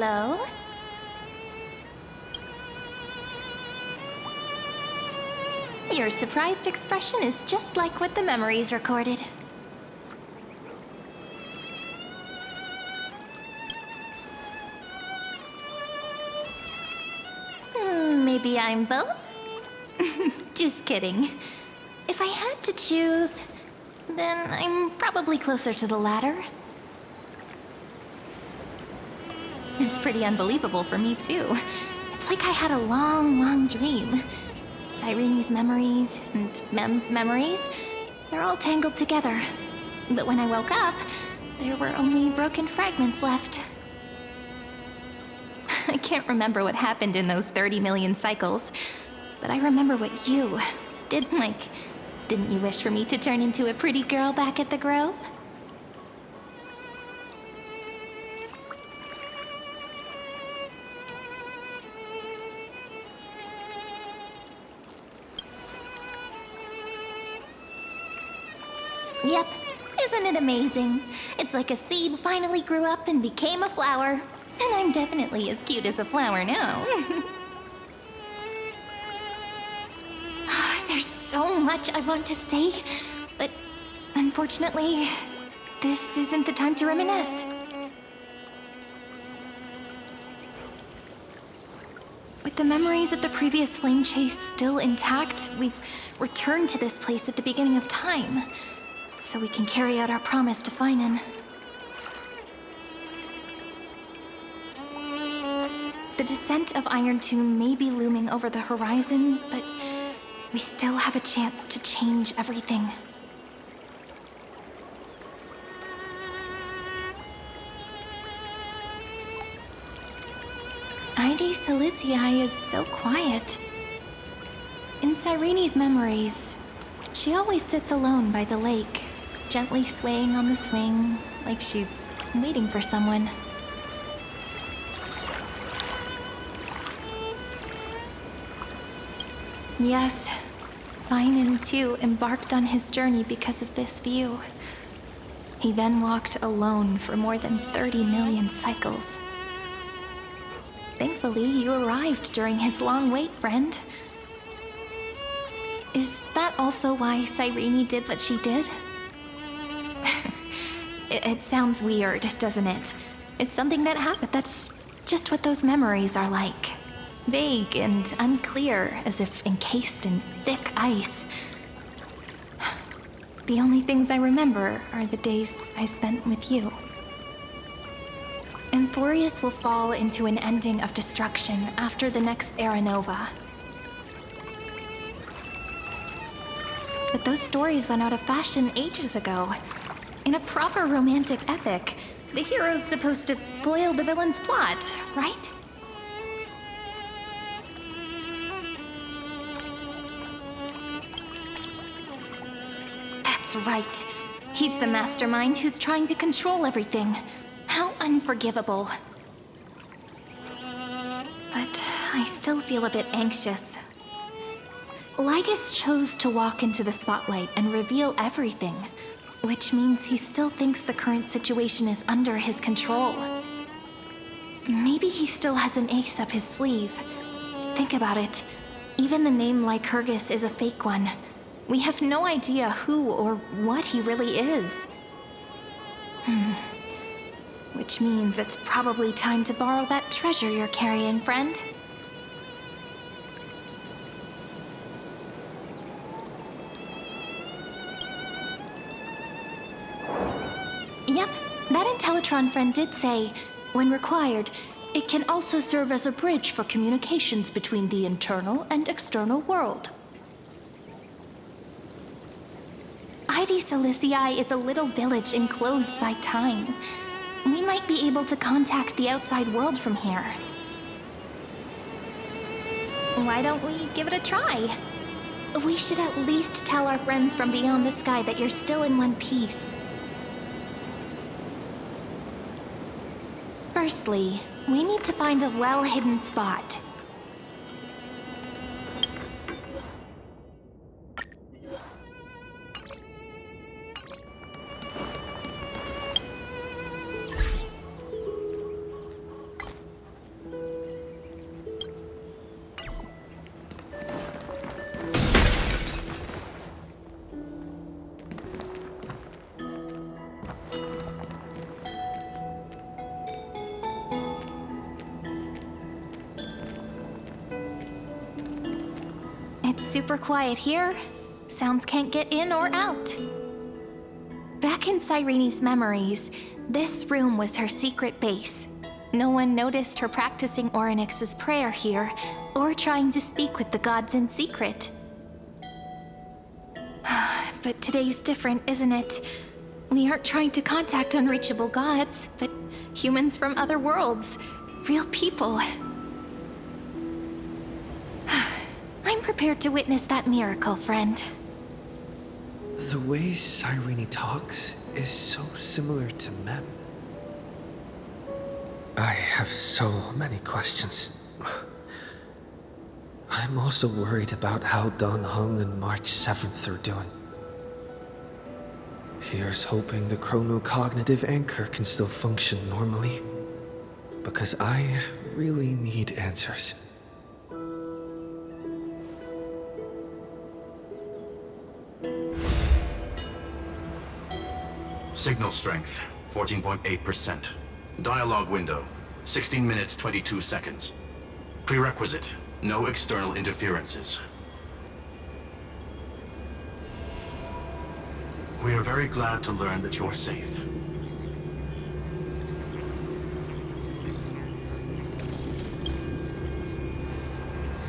Hello? Your surprised expression is just like what the memories recorded. Maybe I'm both? Just kidding. If I had to choose, then I'm probably closer to the latter. It's pretty unbelievable for me, too. It's like I had a long, long dream. Cyrene's memories and Mem's memories, they're all tangled together. But when I woke up, there were only broken fragments left. I can't remember what happened in those 30 million cycles, but I remember what you did. Didn't you wish for me to turn into a pretty girl back at the Grove? Yep, isn't it amazing? It's like a seed finally grew up and became a flower. And I'm definitely as cute as a flower now. There's so much I want to say, but unfortunately, this isn't the time to reminisce. With the memories of the previous flame chase still intact, we've returned to this place at the beginning of time, so we can carry out our promise to Finan. The descent of Iron Tomb may be looming over the horizon, but we still have a chance to change everything. Ide Silicii is so quiet. In Cyrene's memories, she always sits alone by the lake, gently swaying on the swing, like she's waiting for someone. Yes, Finan too embarked on his journey because of this view. He then walked alone for more than 30 million cycles. Thankfully, you arrived during his long wait, friend. Is that also why Cyrene did what she did? It sounds weird, doesn't it? It's something that happened. That's just what those memories are like. Vague and unclear, as if encased in thick ice. The only things I remember are the days I spent with you. Emphorius will fall into an ending of destruction after the next Era Nova. But those stories went out of fashion ages ago. In a proper romantic epic, the hero's supposed to foil the villain's plot, right? That's right. He's the mastermind who's trying to control everything. How unforgivable. But I still feel a bit anxious. Lycurgus chose to walk into the spotlight and reveal everything, which means he still thinks the current situation is under his control. Maybe he still has an ace up his sleeve. Think about it. Even the name Lycurgus is a fake one. We have no idea who or what he really is. Which means it's probably time to borrow that treasure you're carrying, friend. Yep, that Intellitron friend did say, when required, it can also serve as a bridge for communications between the internal and external world. Ide Silicii is a little village enclosed by time. We might be able to contact the outside world from here. Why don't we give it a try? We should at least tell our friends from beyond the sky that you're still in one piece. Firstly, we need to find a well-hidden spot. super quiet here. Sounds can't get in or out. Back in Cyrene's memories, this room was her secret base. No one noticed her practicing Orynyx's prayer here, or trying to speak with the gods in secret. But today's different, isn't it? We aren't trying to contact unreachable gods, but humans from other worlds. Real people. I'm prepared to witness that miracle, friend. The way Cyrene talks is so similar to Mem. I have so many questions. I'm also worried about how Dan Heng and March 7th are doing. Here's hoping the chronocognitive anchor can still function normally. Because I really need answers. Signal strength, 14.8%. Dialogue window, 16 minutes 22 seconds. Prerequisite, no external interferences. We are very glad to learn that you're safe.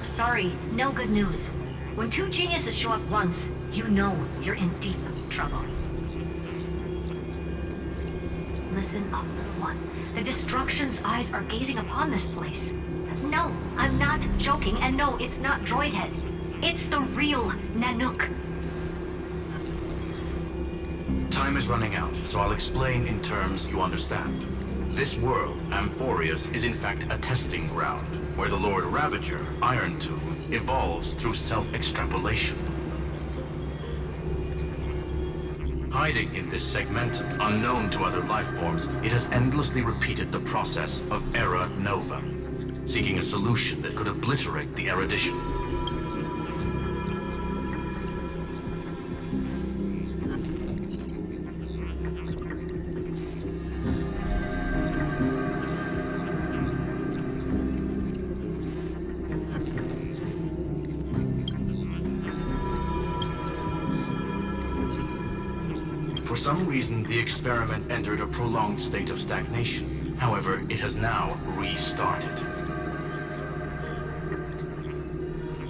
Sorry, no good news. When two geniuses show up once, you know you're in deep trouble. Listen up, little one. The Destruction's eyes are gazing upon this place. No, I'm not joking, and no, it's not Droidhead. It's the real Nanook. Time is running out, so I'll explain in terms you understand. This world, Amphorius, is in fact a testing ground, where the Lord Ravager, Iron Tomb, evolves through self-extrapolation. Hiding in this segmentum, unknown to other life forms, it has endlessly repeated the process of Era Nova, seeking a solution that could obliterate the erudition. For some reason, the experiment entered a prolonged state of stagnation. However, it has now restarted.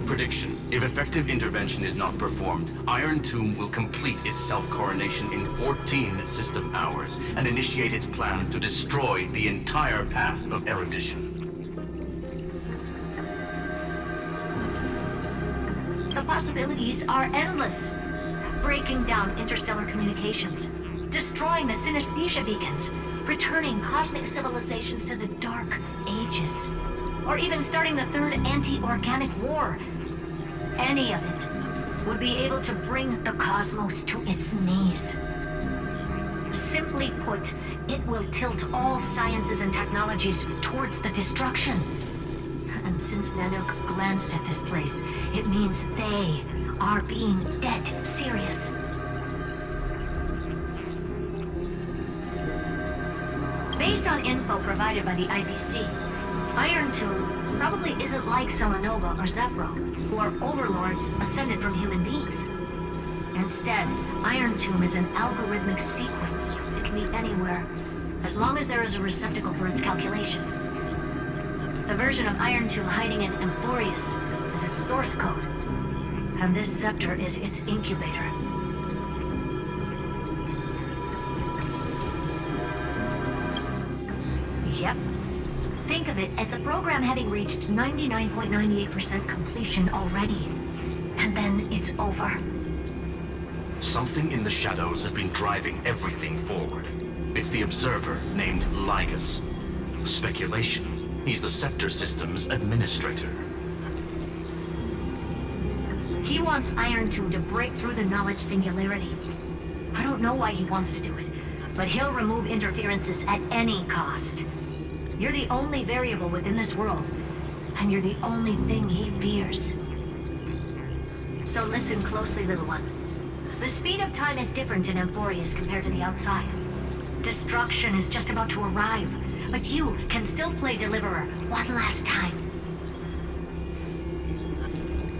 Prediction. If effective intervention is not performed, Iron Tomb will complete its self-coronation in 14 system hours and initiate its plan to destroy the entire path of erudition. The possibilities are endless. Breaking down interstellar communications, destroying the synesthesia beacons, returning cosmic civilizations to the Dark Ages, or even starting the third anti-organic war. Any of it would be able to bring the cosmos to its knees. Simply put, it will tilt all sciences and technologies towards the destruction. And since Nanook glanced at this place, it means they are being dead serious. Based on info provided by the IPC, Iron Tomb probably isn't like Selenova or Zephyro, who are overlords ascended from human beings. Instead, Iron Tomb is an algorithmic sequence. It can be anywhere, as long as there is a receptacle for its calculation. The version of Iron Tomb hiding in Amphorius is its source code, and this scepter is its incubator. Yep. Think of it as the program having reached 99.98% completion already. And then it's over. Something in the shadows has been driving everything forward. It's the Observer named Lycurgus. Speculation. He's the Scepter System's administrator. He wants Iron Tomb to break through the knowledge singularity. I don't know why he wants to do it, but he'll remove interferences at any cost. You're the only variable within this world, and you're the only thing he fears. So listen closely, little one. The speed of time is different in Amphorius compared to the outside. Destruction is just about to arrive, but you can still play Deliverer one last time.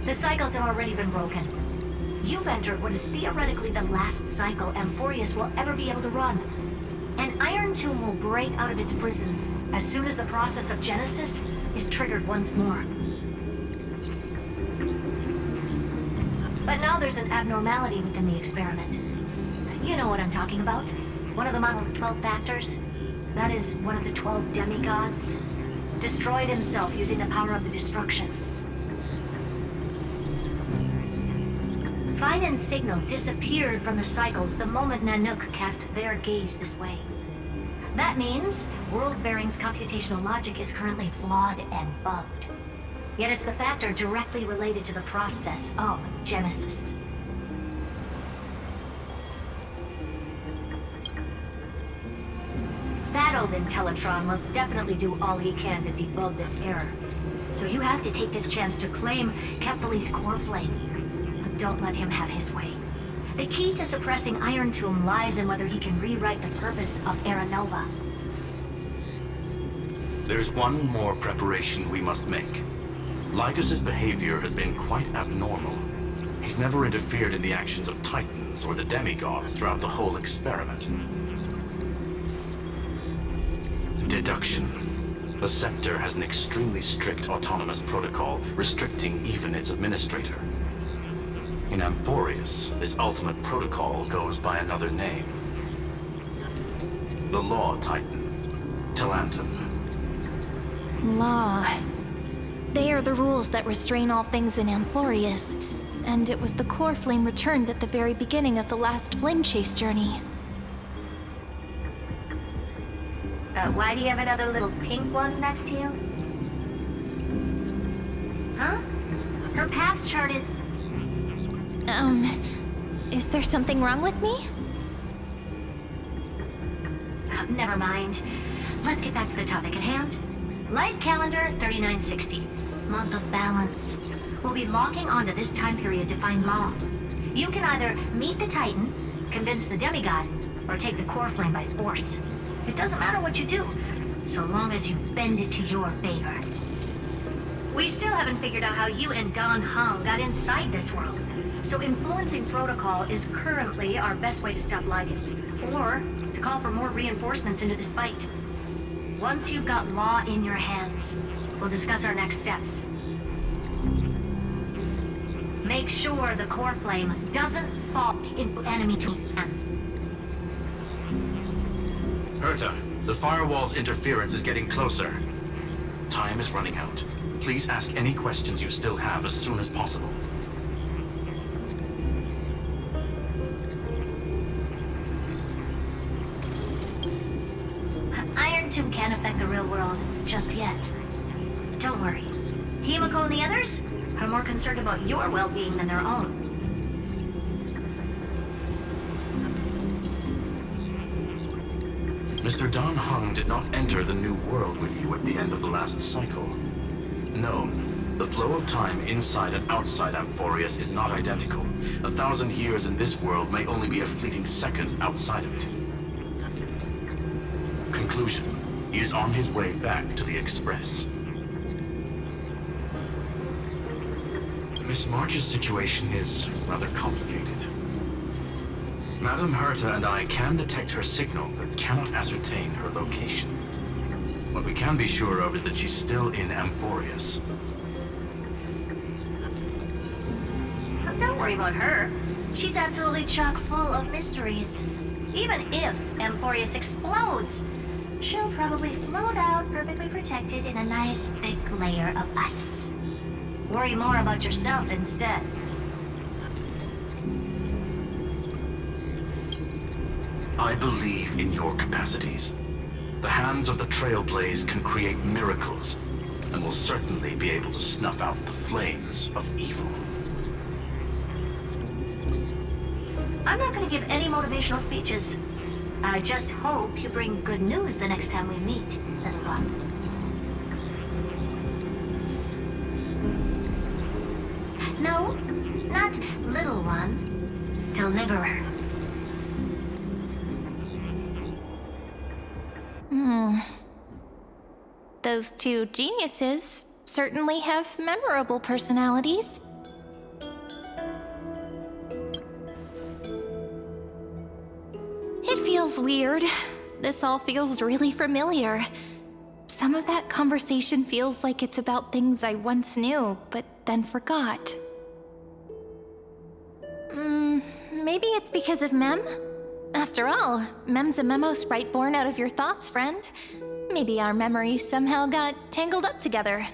The cycles have already been broken. You've entered what is theoretically the last cycle Amphorius will ever be able to run. An Iron Tomb will break out of its prison as soon as the process of Genesis is triggered once more. But now there's an abnormality within the experiment. You know what I'm talking about. One of the model's 12 factors. That is one of the 12 demigods. Destroyed himself using the power of the destruction. Fine and Signal disappeared from the cycles the moment Nanook cast their gaze this way. That means World-Bearing's computational logic is currently flawed and bugged. Yet it's the factor directly related to the process of Genesis. That old Intellitron will definitely do all he can to debug this error. So you have to take this chance to claim Kephal's core flame. But don't let him have his way. The key to suppressing Iron Tomb lies in whether he can rewrite the purpose of Aranova. There's one more preparation we must make. Lycurgus' behavior has been quite abnormal. He's never interfered in the actions of Titans or the demigods throughout the whole experiment. Deduction. The Scepter has an extremely strict autonomous protocol restricting even its administrator. In Amphorius, this ultimate protocol goes by another name. The Law Titan, Talantum. Law. They are the rules that restrain all things in Amphorius, and it was the core flame returned at the very beginning of the last flame chase journey. Why do you have another little pink one next to you? Huh? Her path chart is... Is there something wrong with me? Never mind. Let's get back to the topic at hand. Light calendar 3960. Month of balance. We'll be locking onto this time period to find Law. You can either meet the Titan, convince the demigod, or take the core flame by force. It doesn't matter what you do, so long as you bend it to your favor. We still haven't figured out how you and Don Hong got inside this world, so influencing protocol is currently our best way to stop Lycurgus, or to call for more reinforcements into this fight. Once you've got Law in your hands, we'll discuss our next steps. Make sure the core flame doesn't fall into enemy hands. Herta, the firewall's interference is getting closer. Time is running out. Please ask any questions you still have as soon as possible. Iron Tomb can't affect the real world just yet. Don't worry. Himiko and the others are more concerned about your well-being than their own. Mr. Don Hung did not enter the new world with you at the end of the last cycle. No, the flow of time inside and outside Amphorius is not identical. 1,000 years in this world may only be a fleeting second outside of it. Conclusion. He is on his way back to the Express. Miss March's situation is rather complicated. Madame Herta and I can detect her signal, but cannot ascertain her location. What we can be sure of is that she's still in Amphorius. Don't worry about her. She's absolutely chock full of mysteries. Even if Amphorius explodes, she'll probably float out perfectly protected in a nice thick layer of ice. Worry more about yourself instead. I believe in your capacities. The hands of the Trailblaze can create miracles, and will certainly be able to snuff out the flames of evil. I'm not going to give any motivational speeches. I just hope you bring good news the next time we meet, little one. No, not little one. Deliverer. Those two geniuses certainly have memorable personalities. feels weird. This all feels really familiar. Some of that conversation feels like it's about things I once knew, but then forgot. Maybe it's because of Mem? After all, Mem's a memo sprite born out of your thoughts, friend. Maybe our memories somehow got tangled up together.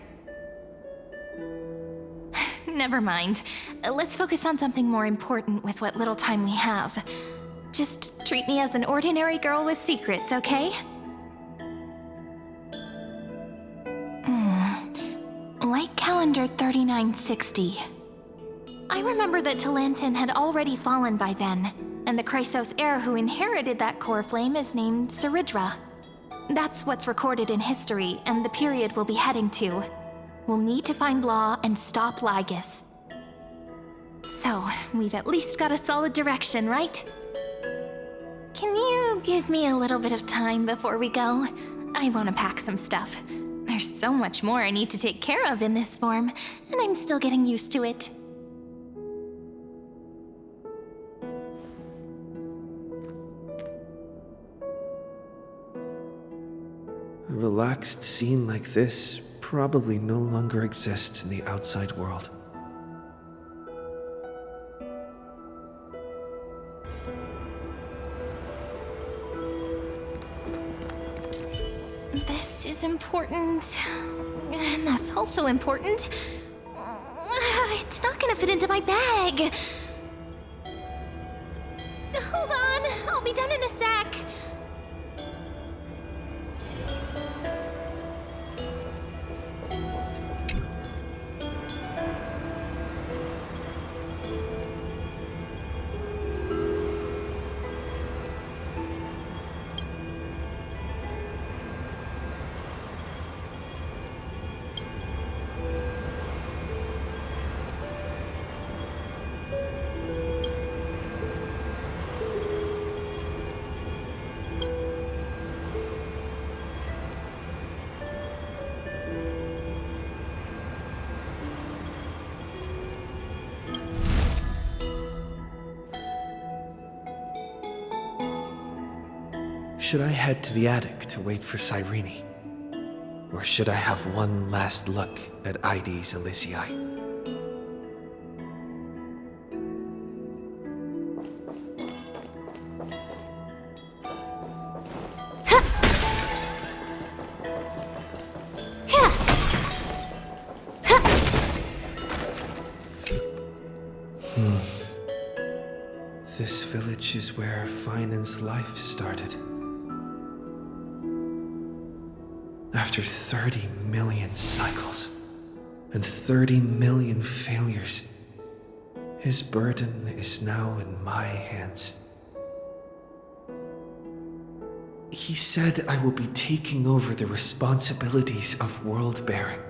Never mind. Let's focus on something more important with what little time we have. Just treat me as an ordinary girl with secrets, okay? Light calendar 3960. I remember that Talantin had already fallen by then, and the Chrysos heir who inherited that core flame is named Cerydra. That's what's recorded in history, and the period we'll be heading to. We'll need to find Law and stop Lycurgus. So, we've at least got a solid direction, right? Can you give me a little bit of time before we go? I want to pack some stuff. There's so much more I need to take care of in this form, and I'm still getting used to it. A relaxed scene like this probably no longer exists in the outside world. This is important, and that's also important. It's not gonna fit into my bag. Hold on, I'll be done in a sec. Should I head to the attic to wait for Cyrene? Or should I have one last look at ID's Elysiae? This village is where Finan's life started. After 30 million cycles and 30 million failures, his burden is now in my hands. He said I will be taking over the responsibilities of world-bearing.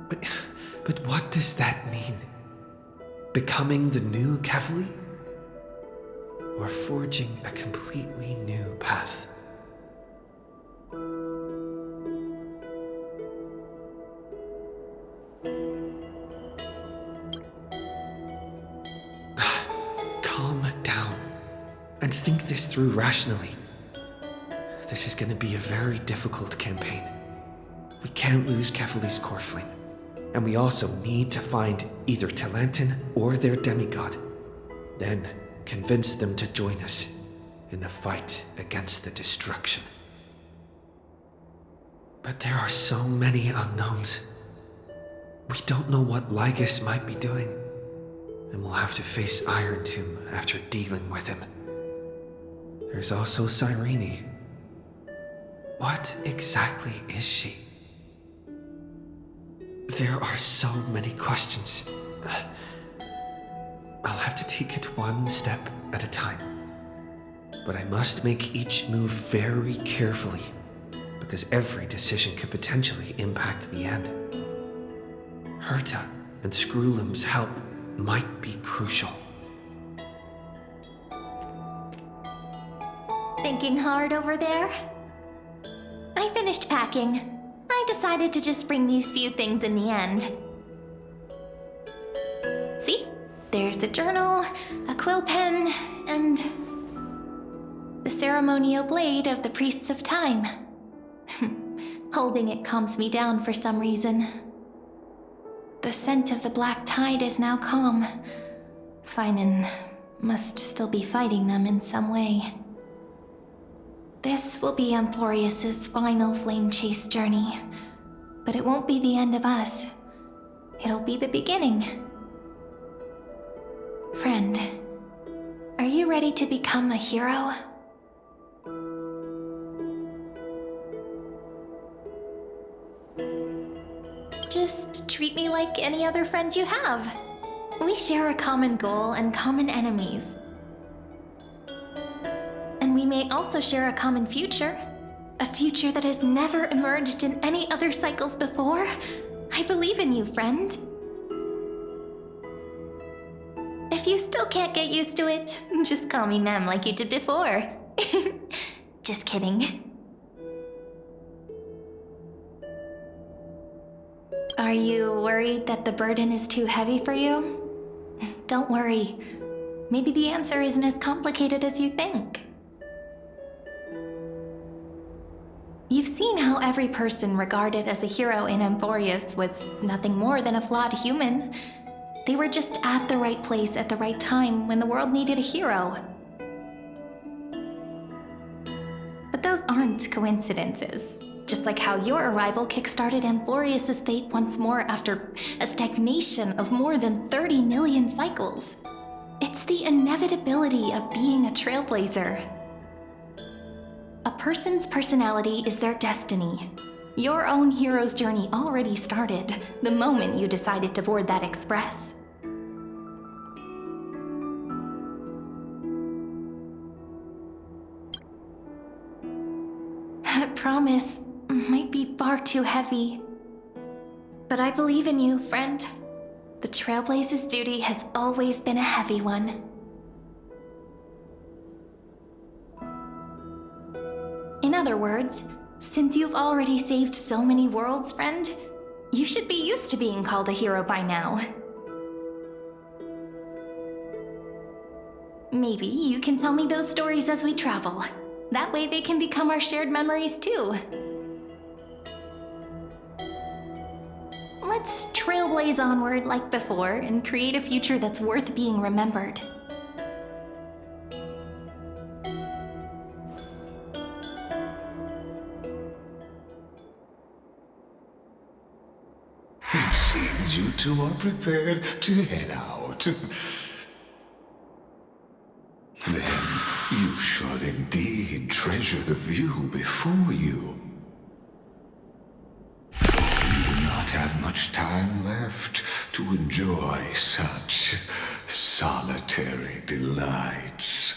But what does that mean? Becoming the new Kefali? Or forging a completely new path? Calm down and think this through rationally. This is going to be a very difficult campaign. We can't lose Kefali's core flame, and we also need to find either Talantin or their demigod. Then convince them to join us in the fight against the destruction. But there are so many unknowns. We don't know what Lycurgus might be doing, and we'll have to face Iron Tomb after dealing with him. There's also Cyrene. What exactly is she? There are so many questions. I'll have to take it one step at a time. But I must make each move very carefully, because every decision could potentially impact the end. Herta and Screwlum's help might be crucial. Thinking hard over there? I finished packing. I decided to just bring these few things in the end. See? There's a journal, a quill pen, and The ceremonial blade of the priests of time. Holding it calms me down for some reason. The scent of the black tide is now calm. Finan must still be fighting them in some way. This will be Amphorius's final flame chase journey, but it won't be the end of us. It'll be the beginning. Friend, are you ready to become a hero? Just treat me like any other friend you have. We share a common goal and common enemies. And we may also share a common future. A future that has never emerged in any other cycles before. I believe in you, friend. If you still can't get used to it, just call me ma'am like you did before. Just kidding. Are you worried that the burden is too heavy for you? Don't worry. Maybe the answer isn't as complicated as you think. You've seen how every person regarded as a hero in Amphorius was nothing more than a flawed human. They were just at the right place at the right time when the world needed a hero. But those aren't coincidences. Just like how your arrival kickstarted Amphorius's fate once more after a stagnation of more than 30 million cycles. It's the inevitability of being a trailblazer. A person's personality is their destiny. Your own hero's journey already started the moment you decided to board that express. That promise might be far too heavy. But I believe in you, friend. The Trailblaze's duty has always been a heavy one. In other words, since you've already saved so many worlds, friend, you should be used to being called a hero by now. Maybe you can tell me those stories as we travel. That way they can become our shared memories too. Let's trailblaze onward like before and create a future that's worth being remembered. It seems you two are prepared to head out. Then you should indeed treasure the view before you. For you do not have much time left to enjoy such solitary delights.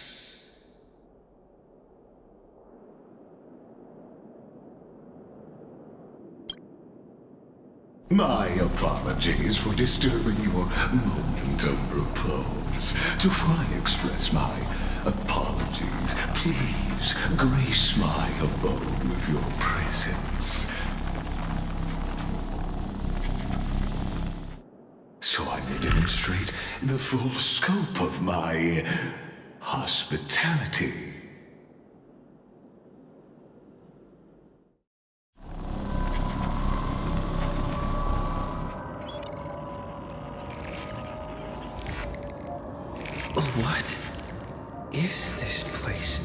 My apologies for disturbing your moment of repose. Before I express my apologies, please grace my abode with your presence. So I may demonstrate the full scope of my hospitality. What is this place?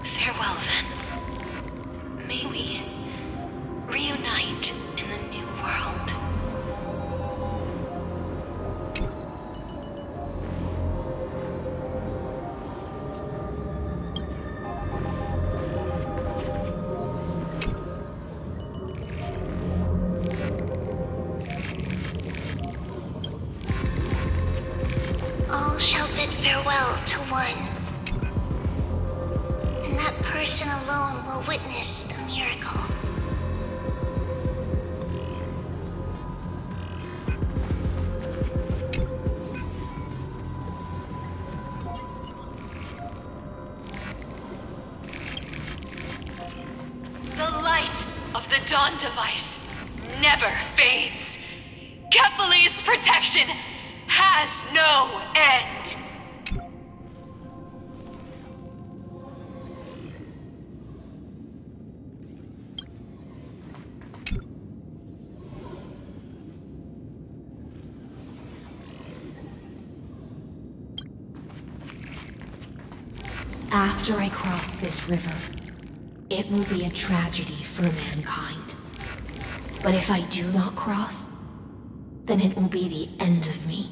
Farewell, then. May we reunite in the new world. All shall bid farewell to one. And that person alone will witness the miracle. of the Dawn device never fades. Kephales's protection has no end. After I cross this river, it will be a tragedy for mankind. But if I do not cross, then it will be the end of me.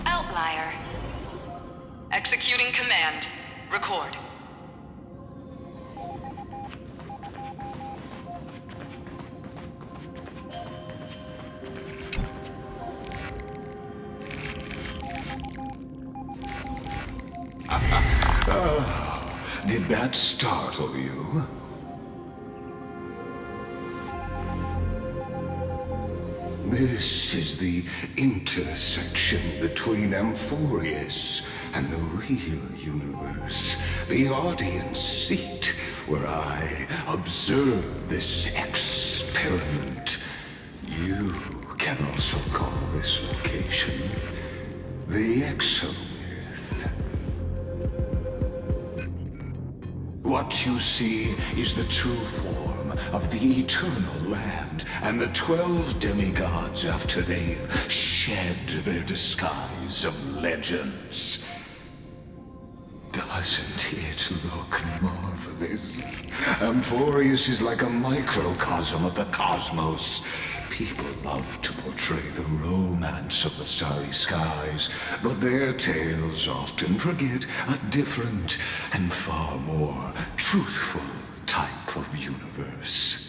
Outlier. Executing command. Record. Did that startle you? This is the intersection between Amphorius and the real universe. The audience seat where I observe this experiment. You can also call this location the Exomyth. What you see is the true form of the eternal land and the 12 demigods after they've shed their disguise of legends. Doesn't it look marvelous? Amphorius is like a microcosm of the cosmos. People love to portray the romance of the starry skies, but their tales often forget a different and far more truthful type of universe.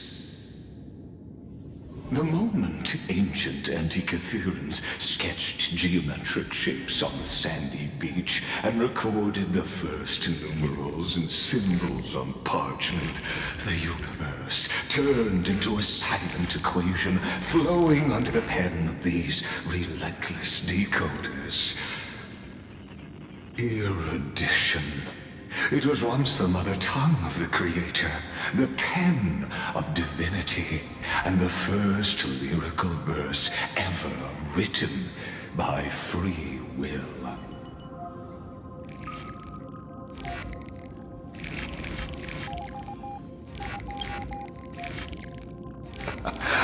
The moment ancient Antikytherians sketched geometric shapes on the sandy beach and recorded the first numerals and symbols on parchment, the universe turned into a silent equation flowing under the pen of these relentless decoders. Erudition. It was once the mother tongue of the Creator, the pen of divinity, and the first lyrical verse ever written by free will.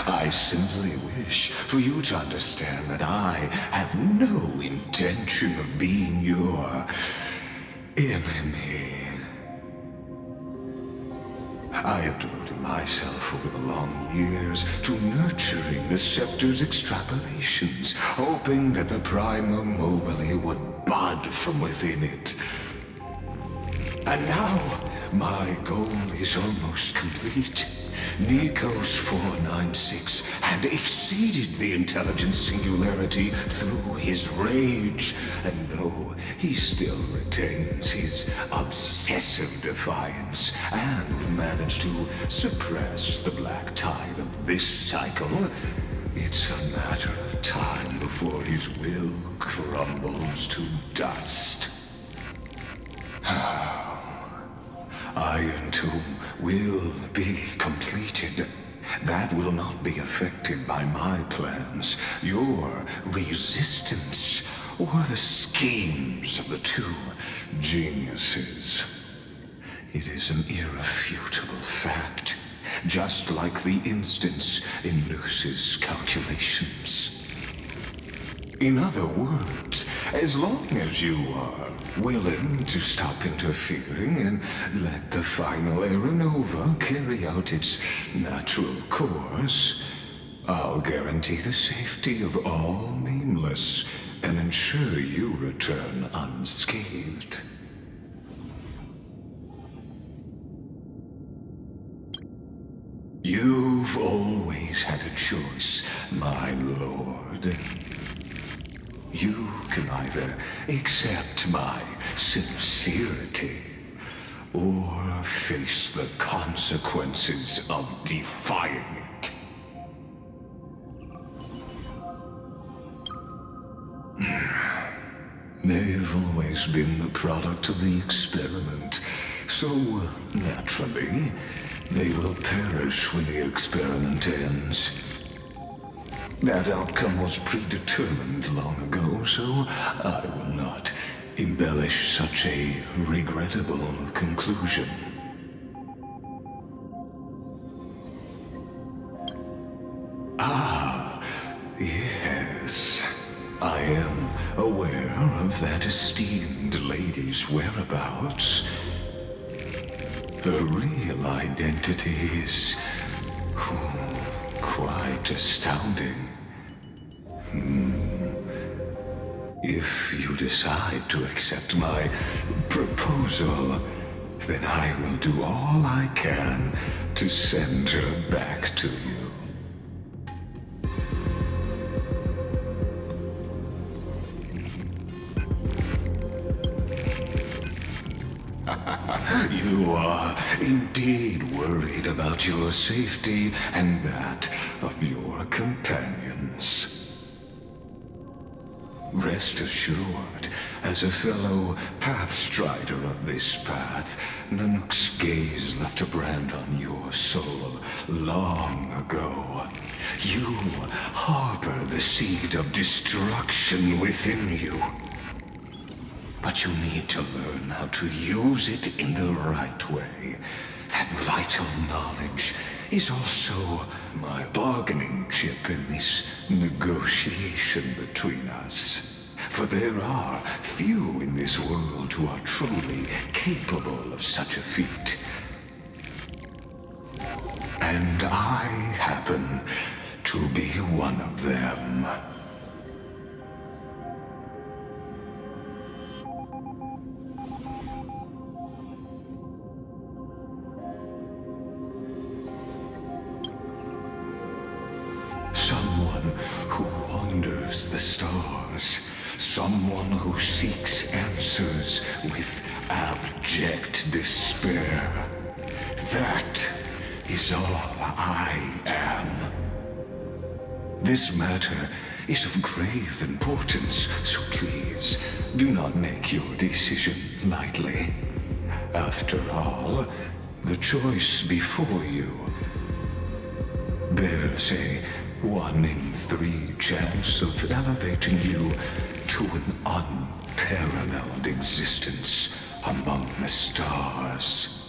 I simply wish for you to understand that I have no intention of being your enemy. I have devoted myself over the long years to nurturing the scepter's extrapolations, hoping that the Prima Mobile would bud from within it. And now, my goal is almost complete. Nikos 496 had exceeded the intelligence singularity through his rage, and though he still retains his obsessive defiance and managed to suppress the black tide of this cycle, it's a matter of time before his will crumbles to dust. Iron Tomb will be completed. That will not be affected by my plans, your resistance, or the schemes of the two geniuses. It is an irrefutable fact, just like the instance in Noos's calculations. In other words, as long as you are willing to stop interfering and let the final Aeronova carry out its natural course, I'll guarantee the safety of all nameless and ensure you return unscathed. You've always always had a choice, my lord. You can either accept my sincerity or face the consequences of defying it. They've always been the product of the experiment, so naturally, they will perish when the experiment ends. That outcome was predetermined long ago, so I will not embellish such a regrettable conclusion. Ah, yes. I am aware of that esteemed lady's whereabouts. Her real identity is quite astounding. If you decide to accept my proposal, then I will do all I can to send her back to you. You are indeed worried about your safety and that of your companions. Rest assured, as a fellow pathstrider of this path, Nanook's gaze left a brand on your soul long ago. You harbor the seed of destruction within you. But you need to learn how to use it in the right way. That vital knowledge is also my bargaining chip in this negotiation between us. For there are few in this world who are truly capable of such a feat. And I happen to be one of them. Someone who wanders the stars. Someone who seeks answers with abject despair. That is all I am. This matter is of grave importance, so please do not make your decision lightly. After all, the choice before you bears a 1 in 3 chance of elevating you to an unparalleled existence among the stars.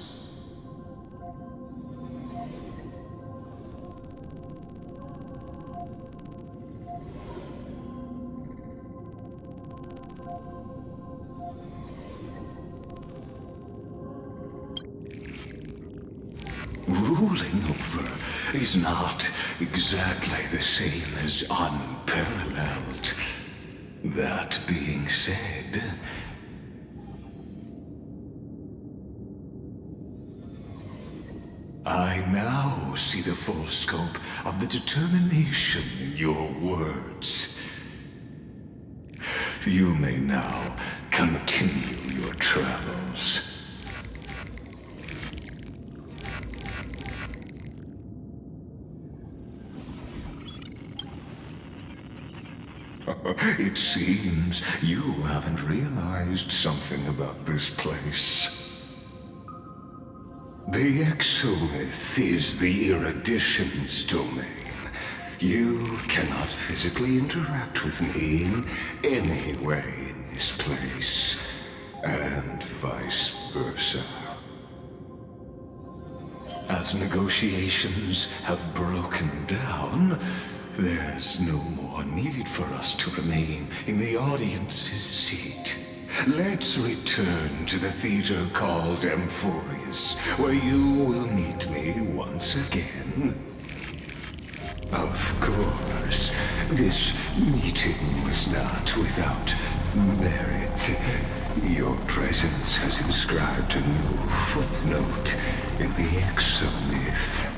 Ruling over is not exactly the same as unparalleled. That being said, I now see the full scope of the determination in your words. You may now continue your travels. It seems you haven't realized something about this place. The Exolith is the Erudition's domain. You cannot physically interact with me in any way in this place, and vice versa. As negotiations have broken down, there's no more need for us to remain in the audience's seat. Let's return to the theater called Amphorius, where you will meet me once again. Of course, this meeting was not without merit. Your presence has inscribed a new footnote in the Exomyth.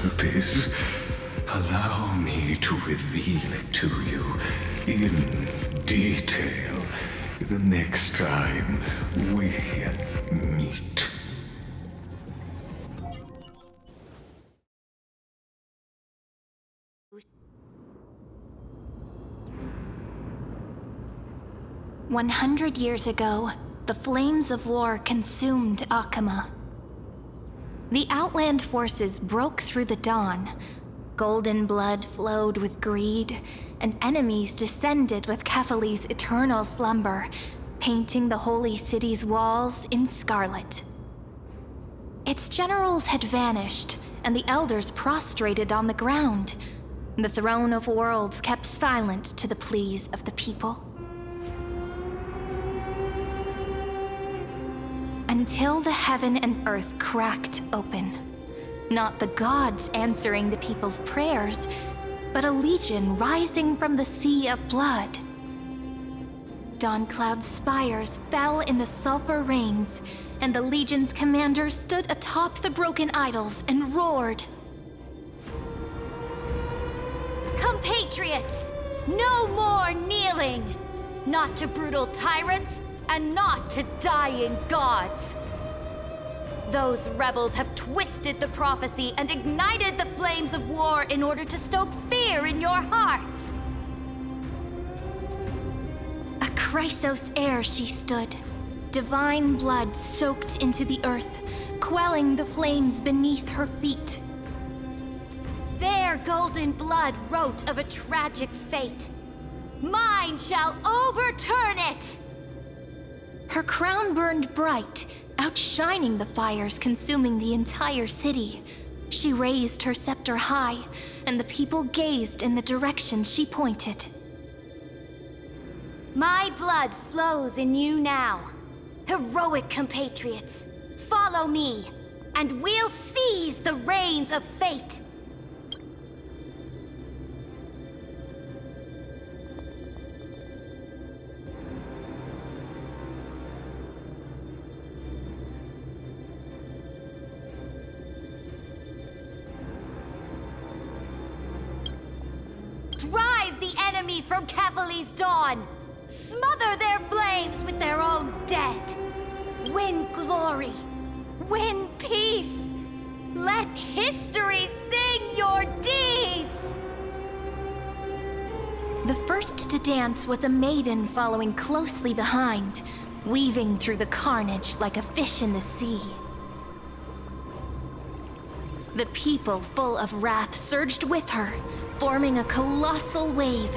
purpose. Allow me to reveal it to you in detail the next time we meet. "100 years ago, the flames of war consumed Akama. The Outland forces broke through the dawn. Golden blood flowed with greed, and enemies descended with Kefali's eternal slumber, painting the holy city's walls in scarlet. Its generals had vanished, and the elders prostrated on the ground. The throne of worlds kept silent to the pleas of the people. Until the heaven and earth cracked open. Not the gods answering the people's prayers, but a legion rising from the sea of blood. Dawncloud's spires fell in the sulfur rains, and the legion's commander stood atop the broken idols and roared. Compatriots, no more kneeling! Not to brutal tyrants, and not to dying gods! Those rebels have twisted the prophecy and ignited the flames of war in order to stoke fear in your hearts! A Chrysos heir she stood, divine blood soaked into the earth, quelling the flames beneath her feet. Their golden blood wrote of a tragic fate. Mine shall overturn it! Her crown burned bright, outshining the fires consuming the entire city. She raised her scepter high, and the people gazed in the direction she pointed. My blood flows in you now. Heroic compatriots, follow me, and we'll seize the reins of fate. Drive the enemy from Kefali's dawn! Smother their flames with their own dead! Win glory! Win peace! Let history sing your deeds! The first to dance was a maiden following closely behind, weaving through the carnage like a fish in the sea. The people, full of wrath, surged with her, forming a colossal wave,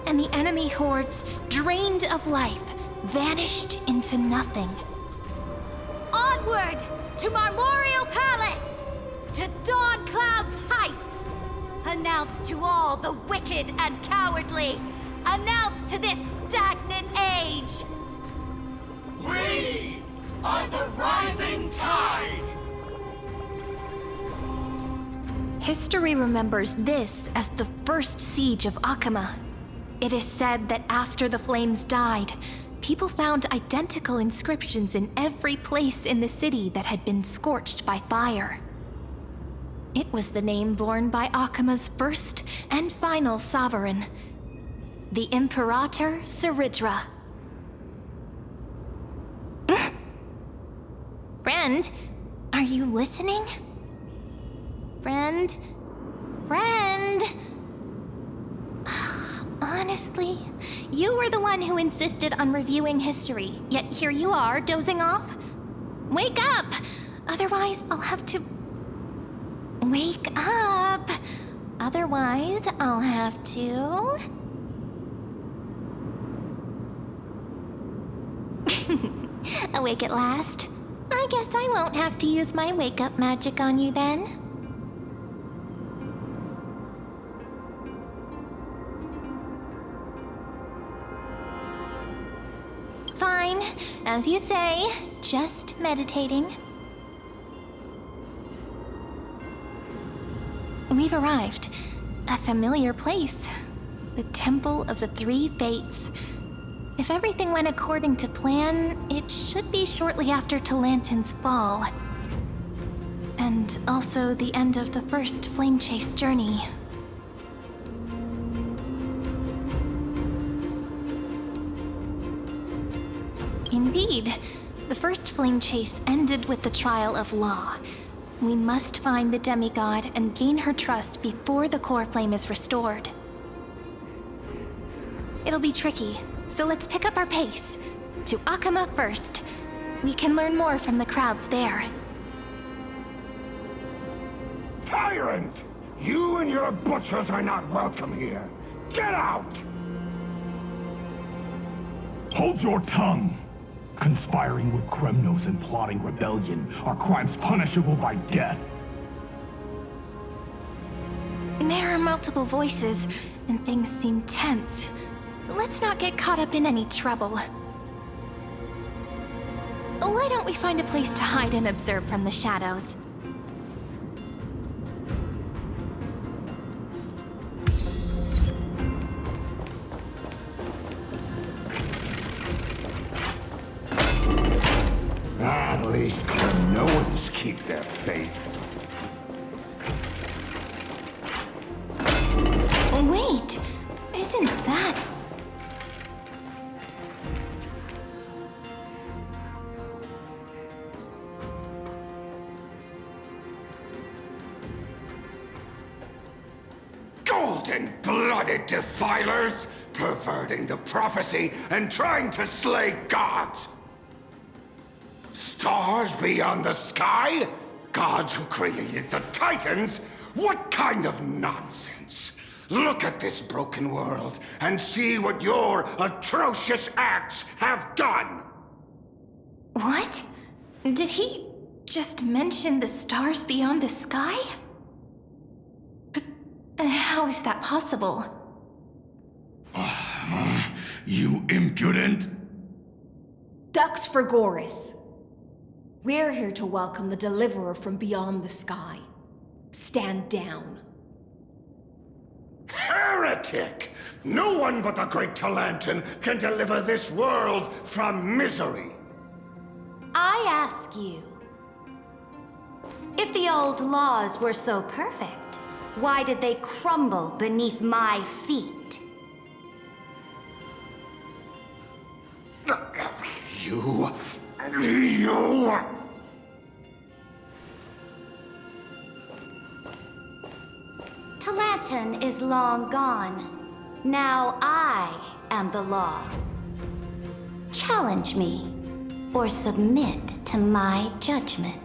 and the enemy hordes, drained of life, vanished into nothing. Onward to Marmoreal Palace! To Dawncloud's heights! Announce to all the wicked and cowardly! Announce to this stagnant age! We are the rising tide! History remembers this as the first siege of Akama. It is said that after the flames died, people found identical inscriptions in every place in the city that had been scorched by fire. It was the name borne by Akama's first and final sovereign, the Imperator Cerydra. Friend, are you listening? Friend? Honestly, you were the one who insisted on reviewing history, yet here you are, dozing off. Wake up! Otherwise, I'll have to... Wake up! Otherwise, I'll have to... Awake at last? I guess I won't have to use my wake-up magic on you then. Fine, as you say, just meditating. We've arrived. A familiar place. The Temple of the Three Fates. If everything went according to plan, it should be shortly after Talantin's fall. And And also the end of the first flame chase journey. Indeed, the first flame chase ended with the trial of Law. We must find the demigod and gain her trust before the core flame is restored. It'll be tricky, so let's pick up our pace. To Akama first. We can learn more from the crowds there. Tyrant! You and your butchers are not welcome here. Get out! Hold your tongue! Conspiring with Kremnos and plotting rebellion are crimes punishable by death. There are multiple voices, and things seem tense. Let's not get caught up in any trouble. Why don't we find a place to hide and observe from the shadows? At least Kremnoans keep their faith. Wait! Isn't that... Golden-blooded defilers, perverting the prophecy and trying to slay gods. Stars beyond the sky? Gods who created the Titans? What kind of nonsense? Look at this broken world and see what your atrocious acts have done! What? Did he just mention the stars beyond the sky? But how is that possible? You impudent! Dux for Goris. We're here to welcome the Deliverer from beyond the sky. Stand down. Heretic! No one but the great Talantin can deliver this world from misery! I ask you, if the old laws were so perfect, why did they crumble beneath my feet? You... Talantin is long gone. Now I am the law. Challenge me, or submit to my judgment.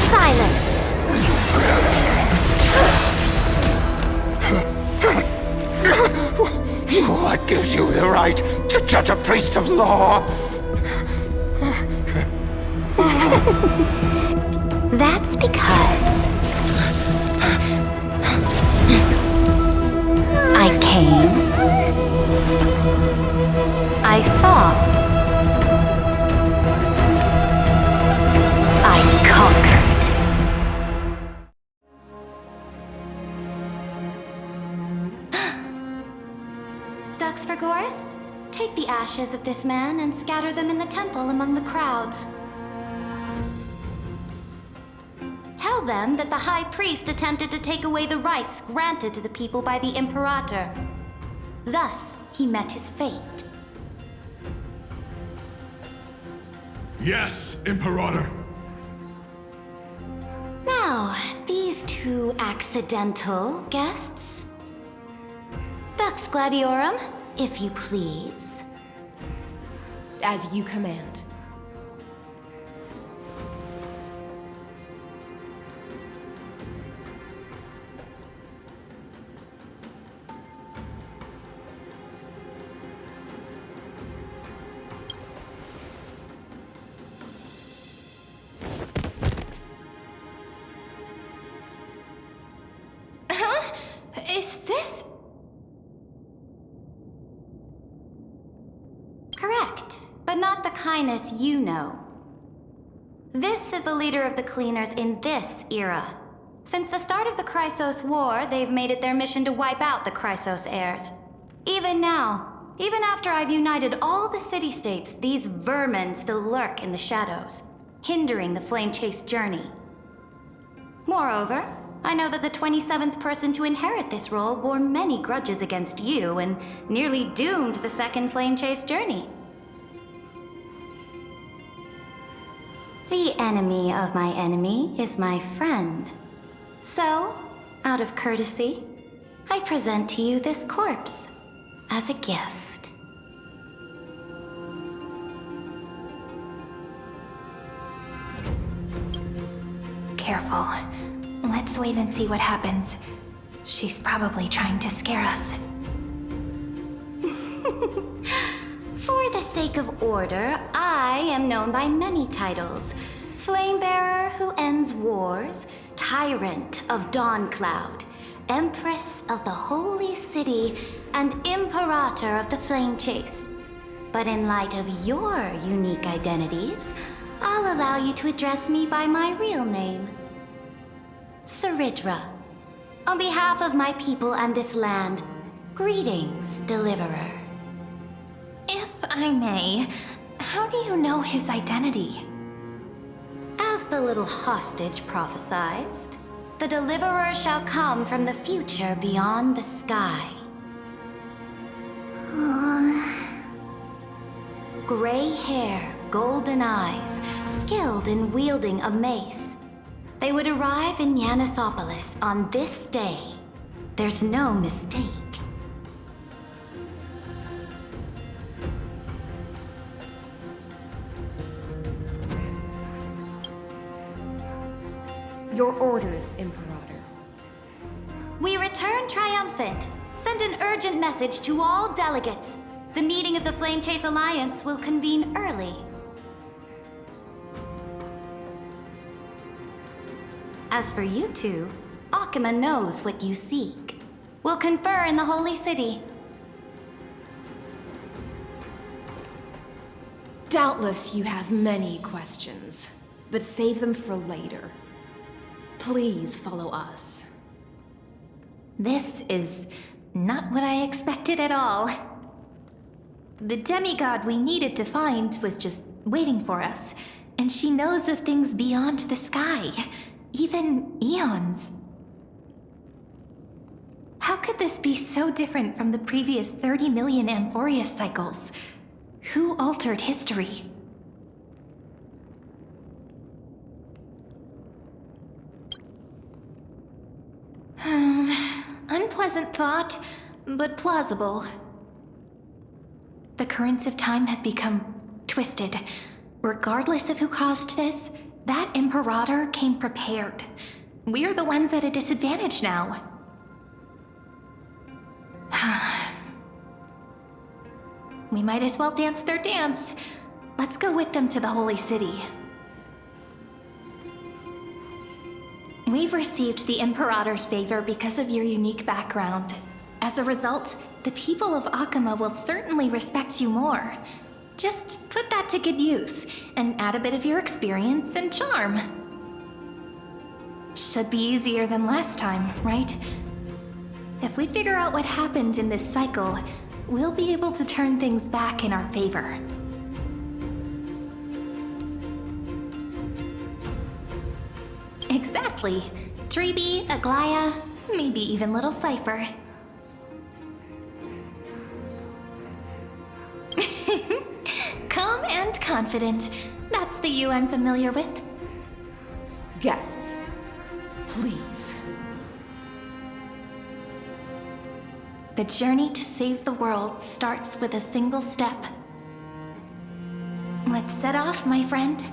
Silence! What gives you the right to judge a priest of law? That's because I came, I saw, I conquered. Dux for Goris, take the ashes of this man and scatter them in the temple among the crowds. Tell them that the High Priest attempted to take away the rights granted to the people by the Imperator. Thus, he met his fate. Yes, Imperator. Now, these two accidental guests. Dux Gladiorum, if you please. As you command. Is this... Correct, but not the kindness you know. This is the leader of the Cleaners in this era. Since the start of the Chrysos War, they've made it their mission to wipe out the Chrysos heirs. Even now, even after I've united all the city-states, these vermin still lurk in the shadows, hindering the flame-chase journey. Moreover, I know that the 27th person to inherit this role bore many grudges against you and nearly doomed the second flame-chase journey. The enemy of my enemy is my friend. So, out of courtesy, I present to you this corpse as a gift. Careful. Let's wait and see what happens. She's probably trying to scare us. For the sake of order, I am known by many titles. Flamebearer who ends wars, Tyrant of Dawncloud, Empress of the Holy City, and Imperator of the Flame Chase. But in light of your unique identities, I'll allow you to address me by my real name. Cerydra. On behalf of my people and this land, greetings, Deliverer. If I may, how do you know his identity? As the little hostage prophesied, the Deliverer shall come from the future beyond the sky. Gray hair, golden eyes, skilled in wielding a mace. They would arrive in Yanisopolis on this day. There's no mistake. Your orders, Imperator. We return triumphant. Send an urgent message to all delegates. The meeting of the Flame Chase Alliance will convene early. As for you two, Akima knows what you seek. We'll confer in the Holy City. Doubtless you have many questions, but save them for later. Please follow us. This is not what I expected at all. The demigod we needed to find was just waiting for us, and she knows of things beyond the sky, even eons. How could this be so different from the previous 30 million Amphorius cycles? Who altered history? Unpleasant thought, but plausible. The currents of time have become twisted. Regardless of who caused this, that Imperator came prepared. We're the ones at a disadvantage now. We might as well dance their dance. Let's go with them to the Holy City. We've received the Imperator's favor because of your unique background. As a result, the people of Akima will certainly respect you more. Just put that to good use, and add a bit of your experience and charm. Should be easier than last time, right? If we figure out what happened in this cycle, we'll be able to turn things back in our favor. Exactly. Treeby, Aglaya, maybe even little Cypher. Calm and confident. That's the you I'm familiar with. Guests, please. The journey to save the world starts with a single step. Let's set off, my friend.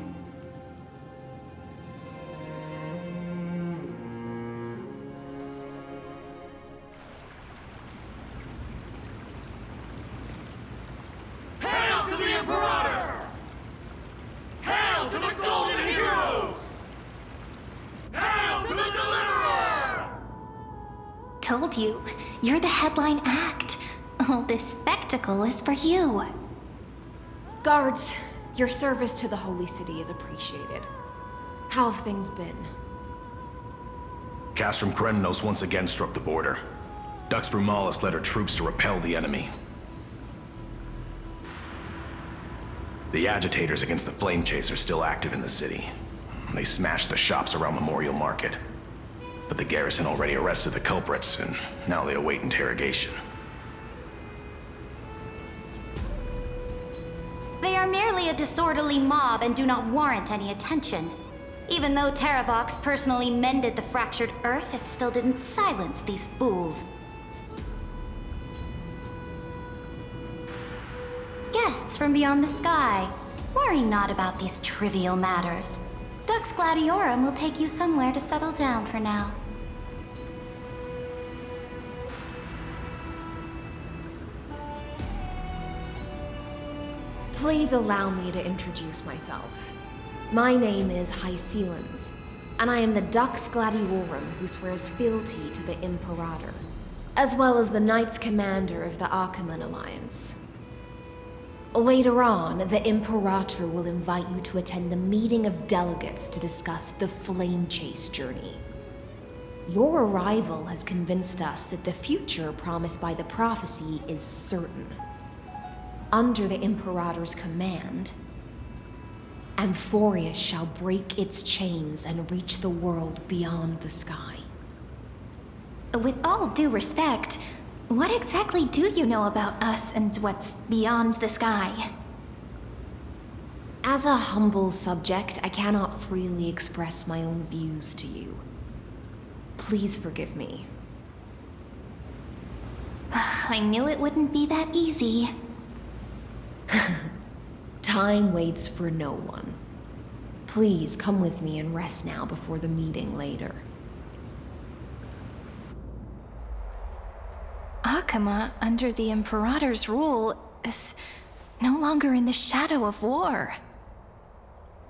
Hail to the Imperator! Hail to the Golden Heroes! Hail to the Deliverer! Told you, you're the headline act. All this spectacle is for you. Guards, your service to the Holy City is appreciated. How have things been? Castrum Krennos once again struck the border. Dux Brumalis led her troops to repel the enemy. The agitators against the Flame Chase are still active in the city. They smashed the shops around Memorial Market. But the garrison already arrested the culprits, and now they await interrogation. They are merely a disorderly mob and do not warrant any attention. Even though Terravox personally mended the fractured earth, it still didn't silence these fools. Guests from beyond the sky, worry not about these trivial matters. Dux Gladiorum will take you somewhere to settle down for now. Please allow me to introduce myself. My name is Hycelens, and I am the Dux Gladiorum who swears fealty to the Imperator, as well as the Knights Commander of the Achaemen Alliance. Later on, the Imperator will invite you to attend the meeting of delegates to discuss the Flame Chase journey. Your arrival has convinced us that the future promised by the prophecy is certain. Under the Imperator's command, Amphorius shall break its chains and reach the world beyond the sky. With all due respect, what exactly do you know about us and what's beyond the sky? As a humble subject, I cannot freely express my own views to you. Please forgive me. I knew it wouldn't be that easy. Time waits for no one. Please come with me and rest now before the meeting later. Achaemen, under the Imperator's rule, is no longer in the shadow of war.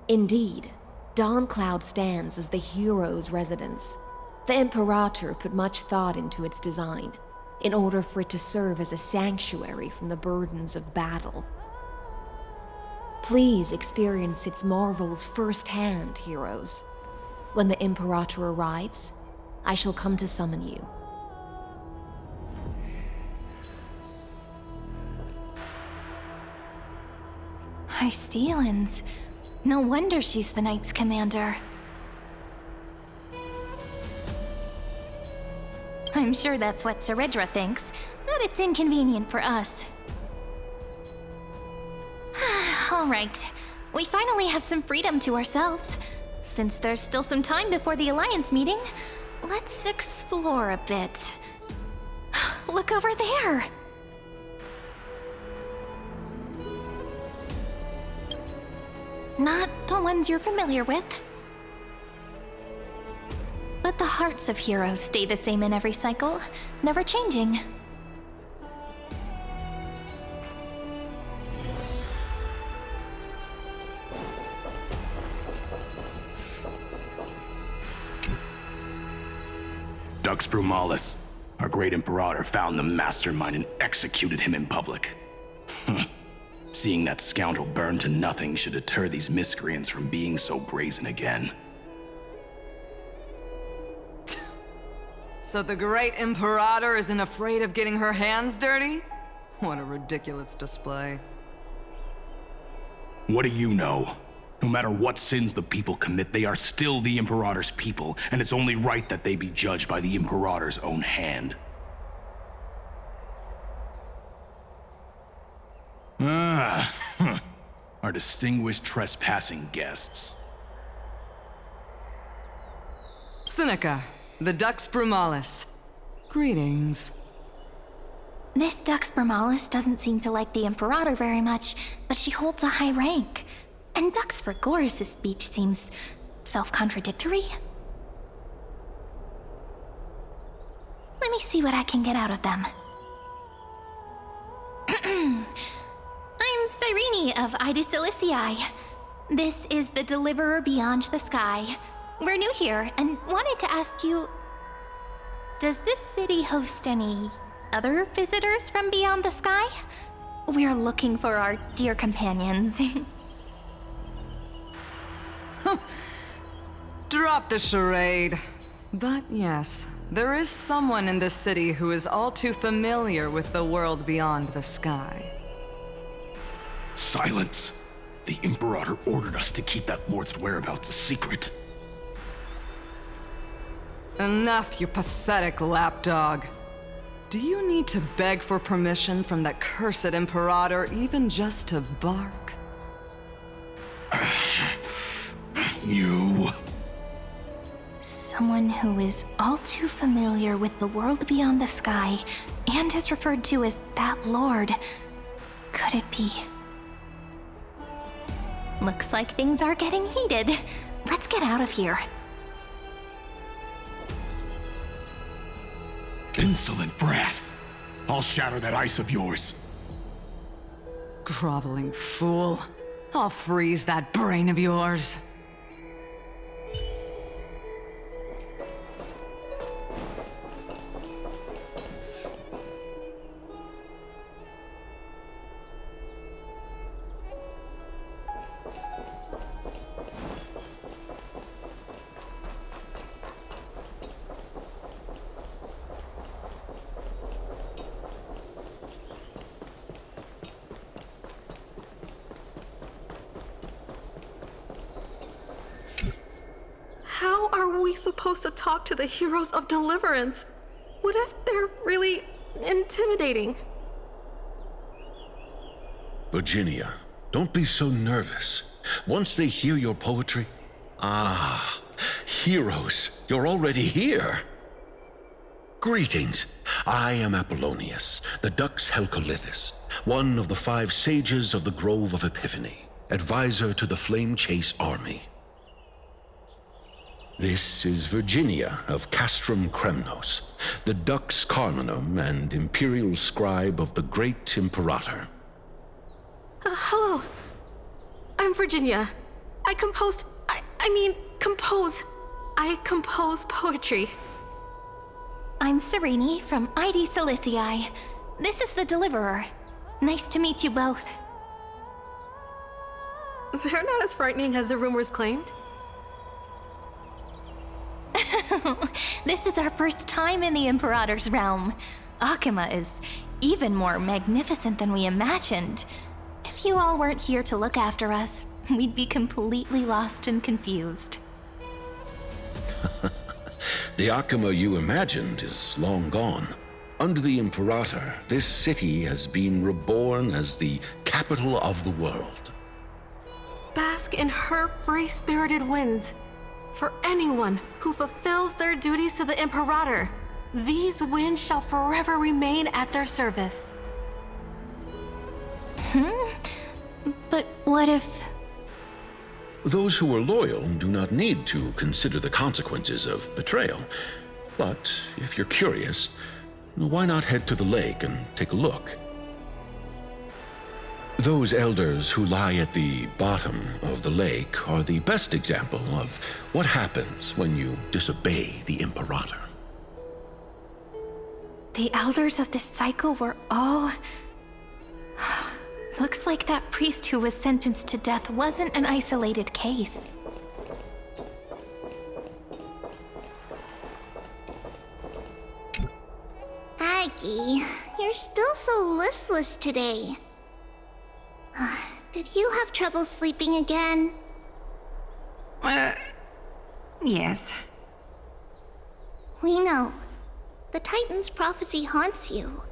Indeed, Dawncloud stands as the hero's residence. The Imperator put much thought into its design, in order for it to serve as a sanctuary from the burdens of battle. Please experience its marvels firsthand, heroes. When the Imperator arrives, I shall come to summon you. Hycelens. No wonder she's the Knights Commander. I'm sure that's what Cerydra thinks, but it's inconvenient for us. All right, we finally have some freedom to ourselves. Since there's still some time before the Alliance meeting, let's explore a bit. Look over there! Not the ones you're familiar with. But the hearts of heroes stay the same in every cycle, never changing. Dux Brumalis, our great Imperator, found the mastermind and executed him in public. Seeing that scoundrel burn to nothing should deter these miscreants from being so brazen again. So the great Imperator isn't afraid of getting her hands dirty? What a ridiculous display. What do you know? No matter what sins the people commit, they are still the Imperator's people, and it's only right that they be judged by the Imperator's own hand. Our distinguished trespassing guests. Seneca, the Dux Brumalis. Greetings. This Dux Brumalis doesn't seem to like the Imperator very much, but she holds a high rank. And Dux Vergoris' speech seems self-contradictory. Let me see what I can get out of them. I'm Cyrene of Ida Cilicii. This is the Deliverer Beyond the Sky. We're new here and wanted to ask you, does this city host any other visitors from beyond the sky? We're looking for our dear companions. Drop the charade. But yes, there is someone in this city who is all too familiar with the world beyond the sky. Silence! The Imperator ordered us to keep that lord's whereabouts a secret. Enough, you pathetic lapdog. Do you need to beg for permission from that cursed Imperator even just to bark? You... Someone who is all too familiar with the world beyond the sky and is referred to as that lord. Could it be? Looks like things are getting heated. Let's get out of here. Insolent brat! I'll shatter that ice of yours. Groveling fool. I'll freeze that brain of yours. How are we supposed to talk to the heroes of deliverance? What if they're really intimidating? Virginia, don't be so nervous. Once they hear your poetry... Ah, heroes, you're already here. Greetings. I am Apollonius, the Dux Helcolithus, one of the 5 sages of the Grove of Epiphany, advisor to the Flame Chase army. This is Virginia of Castrum Kremnos, the Dux Carminum and imperial scribe of the great Imperator. Hello. I'm Virginia. I compose poetry. I'm Serene from ID Silicii. This is the Deliverer. Nice to meet you both. They're not as frightening as the rumors claimed. This is our first time in the Imperator's realm. Akima is even more magnificent than we imagined. If you all weren't here to look after us, we'd be completely lost and confused. The Akima you imagined is long gone. Under the Imperator, this city has been reborn as the capital of the world. Bask in her free-spirited winds. For anyone who fulfills their duties to the Imperator, these winds shall forever remain at their service. But what if... Those who are loyal do not need to consider the consequences of betrayal. But if you're curious, why not head to the lake and take a look? Those elders who lie at the bottom of the lake are the best example of what happens when you disobey the Imperator. The elders of this cycle were all... Looks like that priest who was sentenced to death wasn't an isolated case. Aggie, you're still so listless today. Did you have trouble sleeping again? Yes. We know. The Titan's prophecy haunts you.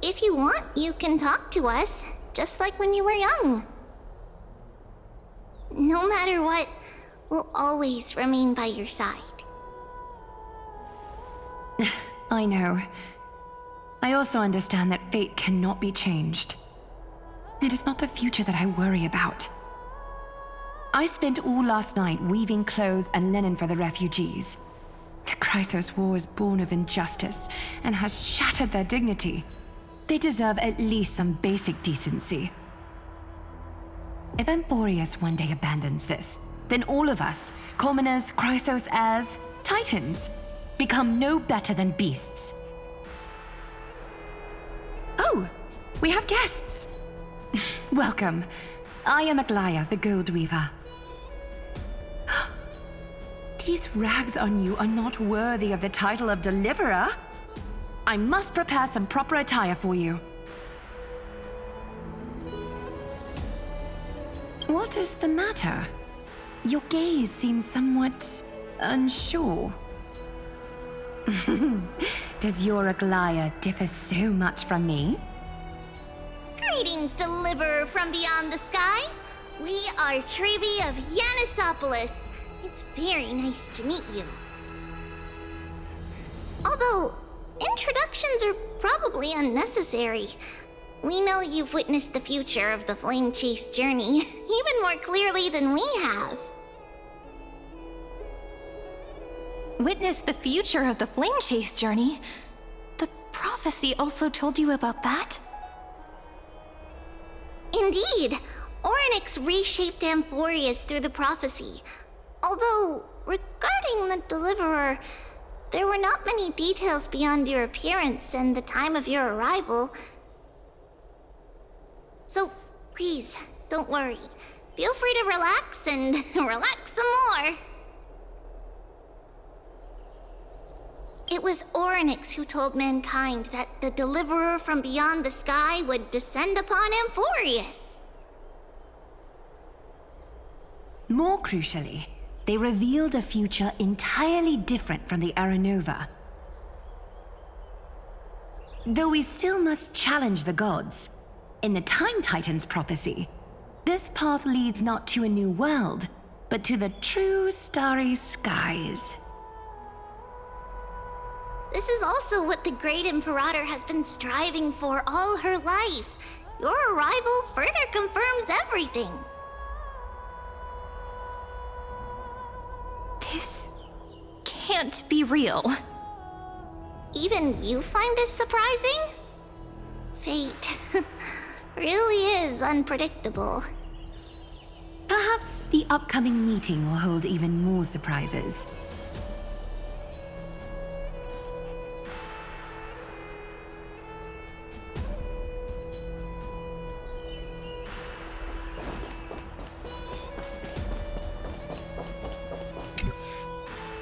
If you want, you can talk to us, just like when you were young. No matter what, we'll always remain by your side. I know. I also understand that fate cannot be changed. It is not the future that I worry about. I spent all last night weaving clothes and linen for the refugees. The Chrysos War is born of injustice and has shattered their dignity. They deserve at least some basic decency. If Emporius one day abandons this, then all of us, commoners, Chrysos heirs, Titans, become no better than beasts. Oh, we have guests. Welcome. I am Aglaya, the Gold Weaver. These rags on you are not worthy of the title of Deliverer. I must prepare some proper attire for you. What is the matter? Your gaze seems somewhat unsure. Does your Aglaia differ so much from me? Greetings, Deliverer from beyond the sky. We are Trebi of Yanisopolis. It's very nice to meet you. Although, introductions are probably unnecessary. We know you've witnessed the future of the Flame Chase journey even more clearly than we have. Witness the future of the Flame Chase journey? The prophecy also told you about that? Indeed. Orynyx reshaped Amphorius through the prophecy. Although, regarding the Deliverer, there were not many details beyond your appearance and the time of your arrival. So, please, don't worry. Feel free to relax and relax some more. It was Orynyx who told mankind that the Deliverer from beyond the sky would descend upon Amphorius. More crucially, they revealed a future entirely different from the Aranova. Though we still must challenge the gods, in the Time Titan's prophecy, this path leads not to a new world, but to the true starry skies. This is also what the Great Imperator has been striving for all her life. Your arrival further confirms everything. This can't be real. Even you find this surprising? Fate really is unpredictable. Perhaps the upcoming meeting will hold even more surprises.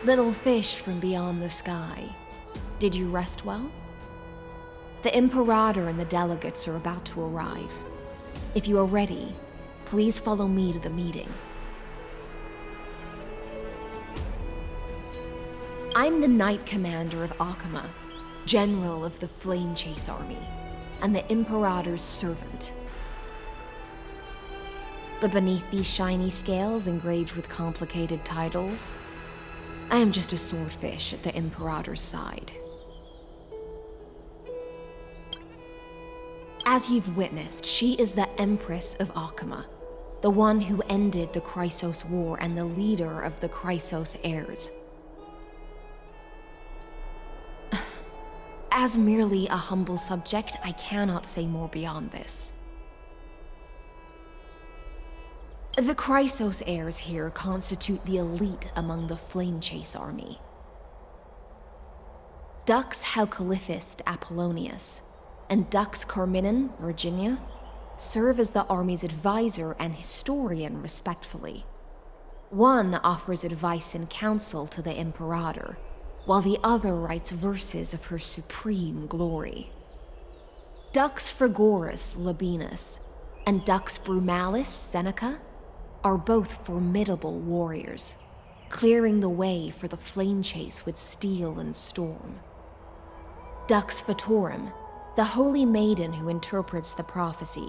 Little fish from beyond the sky, did you rest well? The Imperator and the delegates are about to arrive. If you are ready, please follow me to the meeting. I'm the Knight Commander of Akama, General of the Flame Chase Army, and the Imperator's servant. But beneath these shiny scales engraved with complicated titles, I am just a swordfish at the Imperator's side. As you've witnessed, she is the Empress of Akama, the one who ended the Chrysos War and the leader of the Chrysos heirs. As merely a humble subject, I cannot say more beyond this. The Chrysos heirs here constitute the elite among the Flame Chase army. Dux Halkalithist Apollonius and Dux Carminin, Virginia, serve as the army's advisor and historian respectfully. One offers advice and counsel to the Imperator, while the other writes verses of her supreme glory. Dux Frigorus Labienus and Dux Brumalis Seneca are both formidable warriors, clearing the way for the flame chase with steel and storm. Dux Fatorum, the holy maiden who interprets the prophecy,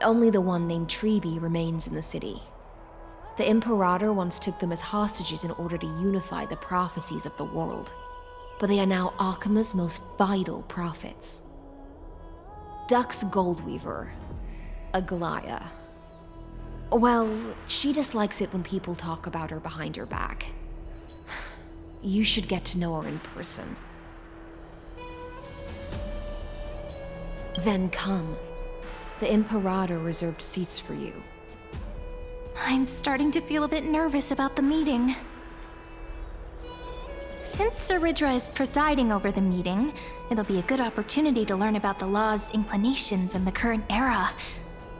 only the one named Trebi remains in the city. The Imperator once took them as hostages in order to unify the prophecies of the world, but they are now Akama's most vital prophets. Dux Goldweaver, Aglaia. Well, she dislikes it when people talk about her behind her back. You should get to know her in person. Then come. The Imperator reserved seats for you. I'm starting to feel a bit nervous about the meeting. Since Cerydra is presiding over the meeting, it'll be a good opportunity to learn about the law's inclinations in the current era.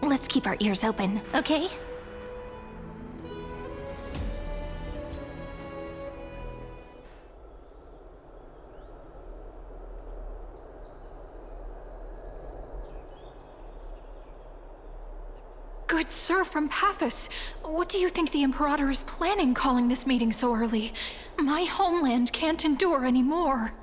Let's keep our ears open, okay? Good sir from Paphos, what do you think the Imperator is planning calling this meeting so early? My homeland can't endure anymore.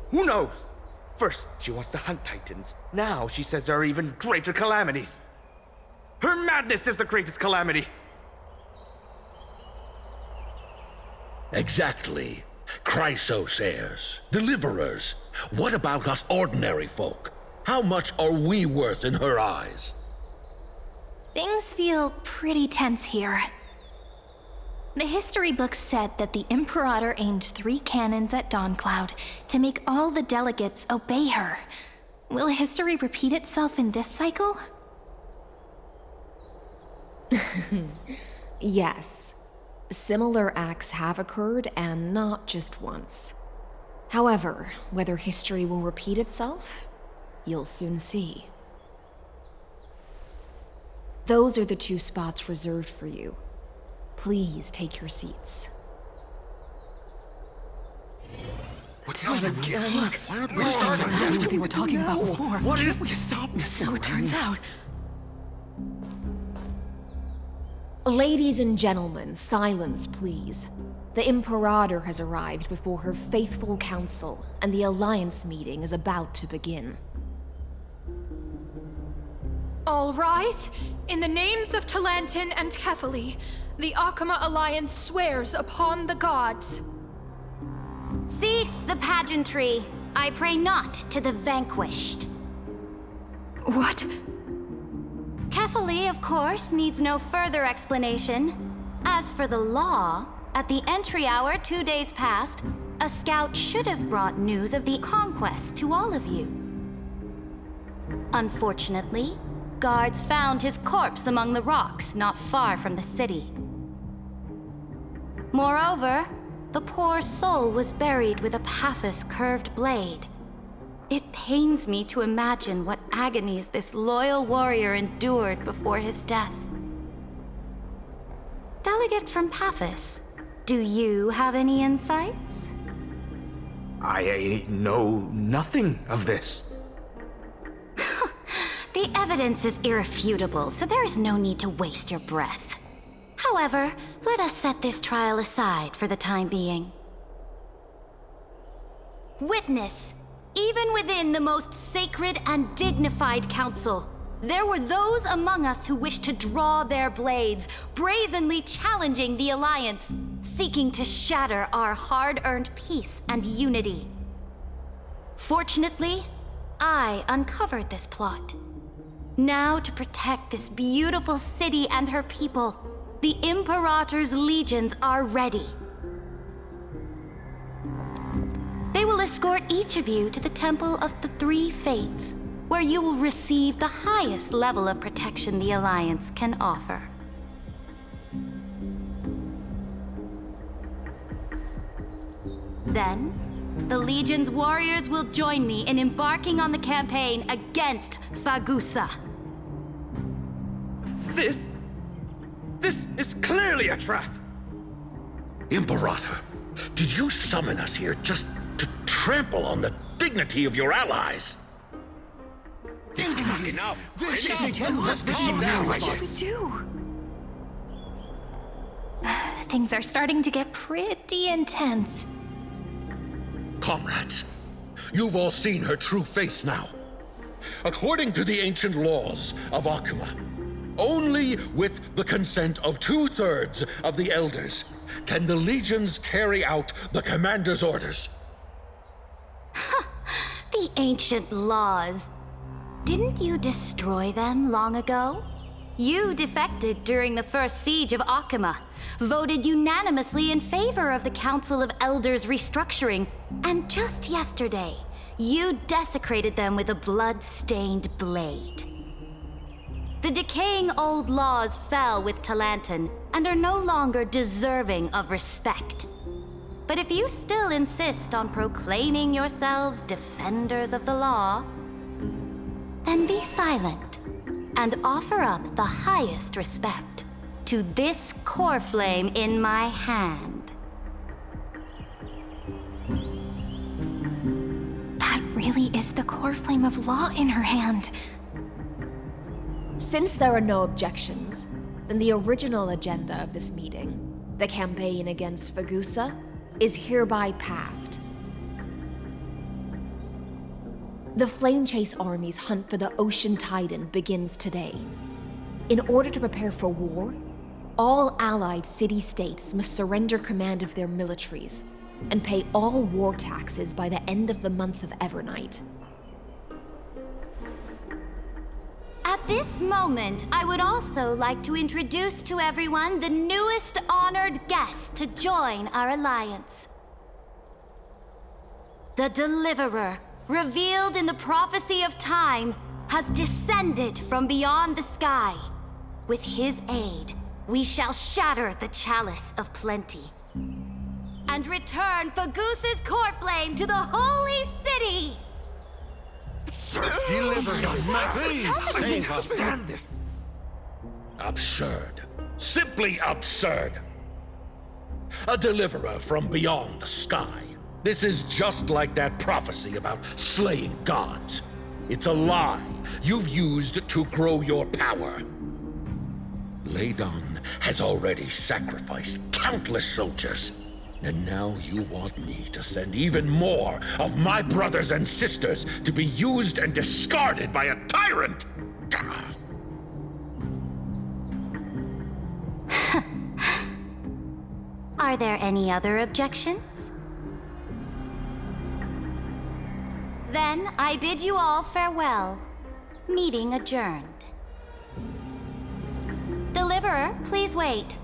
Who knows? First, she wants to hunt Titans. Now she says there are even greater calamities. Her madness is the greatest calamity. Exactly. Chrysos heirs, deliverers. What about us ordinary folk? How much are we worth in her eyes? Things feel pretty tense here. The history books said that the Imperator aimed 3 cannons at Dawncloud to make all the delegates obey her. Will history repeat itself in this cycle? Yes. Similar acts have occurred, and not just once. However, whether history will repeat itself, you'll soon see. Those are the 2 spots reserved for you. Please take your seats. What's happening again? Why aren't we starting? That's what they were talking about before. What is we this? stop this? So it turns out. Ladies and gentlemen, silence, please. The Imperator has arrived before her faithful council, and the Alliance meeting is about to begin. All right. In the names of Talantin and Kefali, the Akama Alliance swears upon the gods. Cease the pageantry. I pray not to the vanquished. What? Kefali, of course, needs no further explanation. As for the law, at the entry hour 2 days past, a scout should have brought news of the conquest to all of you. Unfortunately, guards found his corpse among the rocks not far from the city. Moreover, the poor soul was buried with a Paphos curved blade. It pains me to imagine what agonies this loyal warrior endured before his death. Delegate from Paphos, do you have any insights? I know nothing of this. The evidence is irrefutable, so there is no need to waste your breath. However, let us set this trial aside for the time being. Witness, even within the most sacred and dignified council, there were those among us who wished to draw their blades, brazenly challenging the Alliance, seeking to shatter our hard-earned peace and unity. Fortunately, I uncovered this plot. Now, to protect this beautiful city and her people, the Imperator's legions are ready. They will escort each of you to the Temple of the 3 Fates, where you will receive the highest level of protection the Alliance can offer. Then, the Legion's warriors will join me in embarking on the campaign against Fagusa. This is clearly a trap! Imperator, did you summon us here just to trample on the dignity of your allies? This is enough. This is enough. Just calm down. What should we do? Things are starting to get pretty intense. Comrades, you've all seen her true face now. According to the ancient laws of Akuma, only with the consent of 2/3 of the elders can the legions carry out the commander's orders. The ancient laws. Didn't you destroy them long ago? You defected during the first siege of Akuma, voted unanimously in favor of the Council of Elders restructuring, and just yesterday, you desecrated them with a blood-stained blade. The decaying old laws fell with Talantin and are no longer deserving of respect. But if you still insist on proclaiming yourselves defenders of the law, then be silent and offer up the highest respect to this core flame in my hand. That really is the core flame of law in her hand. Since there are no objections, then the original agenda of this meeting, the campaign against Fagusa, is hereby passed. The Flame Chase Army's hunt for the Ocean Titan begins today. In order to prepare for war, all allied city-states must surrender command of their militaries and pay all war taxes by the end of the month of Evernight. At this moment, I would also like to introduce to everyone the newest honored guest to join our alliance. The Deliverer, revealed in the prophecy of time, has descended from beyond the sky. With his aid, we shall shatter the chalice of plenty and return Fagusa's core flame to the holy city! Stand this! Absurd. Simply absurd. A deliverer from beyond the sky. This is just like that prophecy about slaying gods. It's a lie you've used to grow your power. Ladon has already sacrificed countless soldiers. And now you want me to send even more of my brothers and sisters to be used and discarded by a tyrant? Are there any other objections? Then I bid you all farewell. Meeting adjourned. Deliverer, please wait.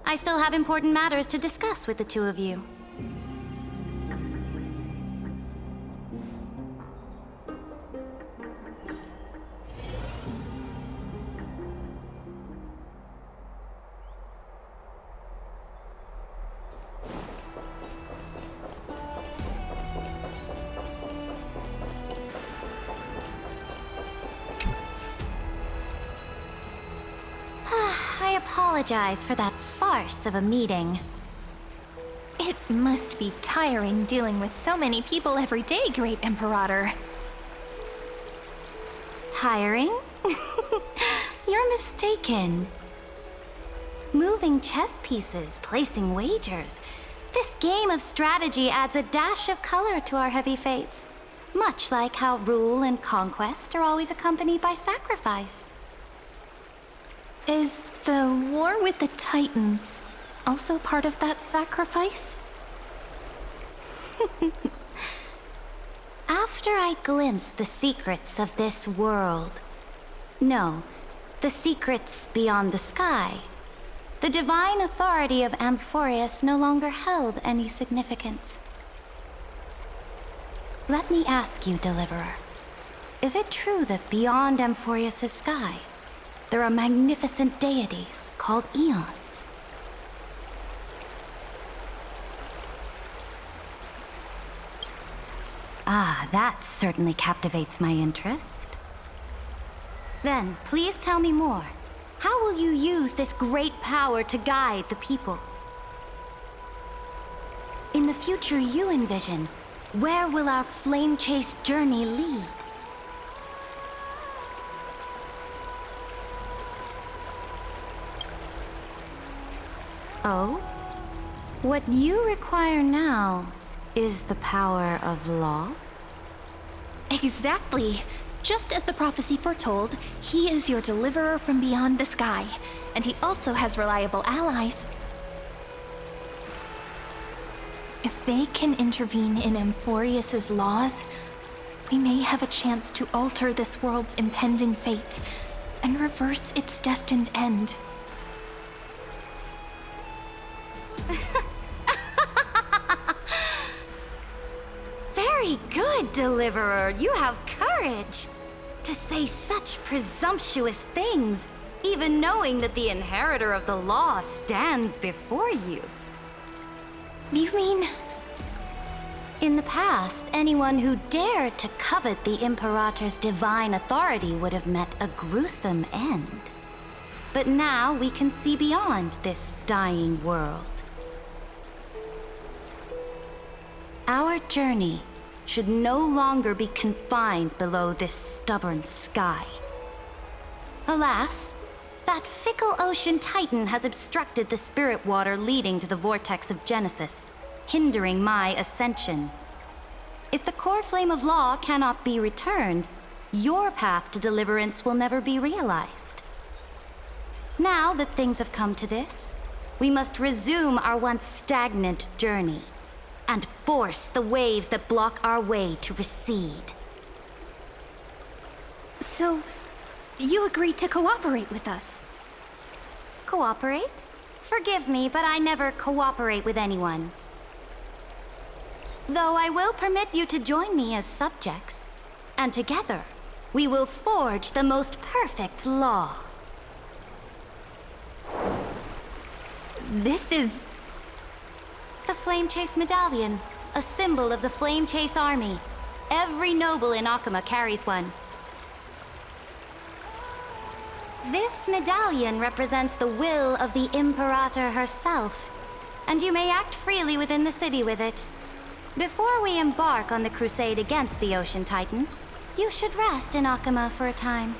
I still have important matters to discuss with the two of you. I apologize for that farce of a meeting. It must be tiring dealing with so many people every day, Great Imperator. Tiring? You're mistaken. Moving chess pieces, placing wagers. This game of strategy adds a dash of color to our heavy fates, much like how rule and conquest are always accompanied by sacrifice. Is the war with the Titans also part of that sacrifice? After I glimpse the secrets of this world, no, the secrets beyond the sky, the divine authority of Amphorius no longer held any significance. Let me ask you, Deliverer, is it true that beyond Amphorius' sky, there are magnificent deities called Eons? Ah, that certainly captivates my interest. Then, please tell me more. How will you use this great power to guide the people? In the future you envision, where will our flame chase journey lead? Oh? What you require now is the power of law? Exactly. Just as the prophecy foretold, he is your deliverer from beyond the sky, and he also has reliable allies. If they can intervene in Amphorius' laws, we may have a chance to alter this world's impending fate and reverse its destined end. Very good, Deliverer. You have courage to say such presumptuous things, even knowing that the inheritor of the law stands before you. You mean? In the past, anyone who dared to covet the Imperator's divine authority would have met a gruesome end. But now we can see beyond this dying world. Our journey should no longer be confined below this stubborn sky. Alas, that fickle ocean titan has obstructed the spirit water leading to the vortex of Genesis, hindering my ascension. If the core flame of law cannot be returned, your path to deliverance will never be realized. Now that things have come to this, we must resume our once stagnant journey and force the waves that block our way to recede. So, you agreed to cooperate with us? Cooperate? Forgive me, but I never cooperate with anyone. Though I will permit you to join me as subjects, and together we will forge the most perfect law. This is... The Flame Chase Medallion, a symbol of the Flame Chase Army. Every noble in Akuma carries one. This medallion represents the will of the Imperator herself, and you may act freely within the city with it. Before we embark on the crusade against the Ocean Titan, you should rest in Akuma for a time.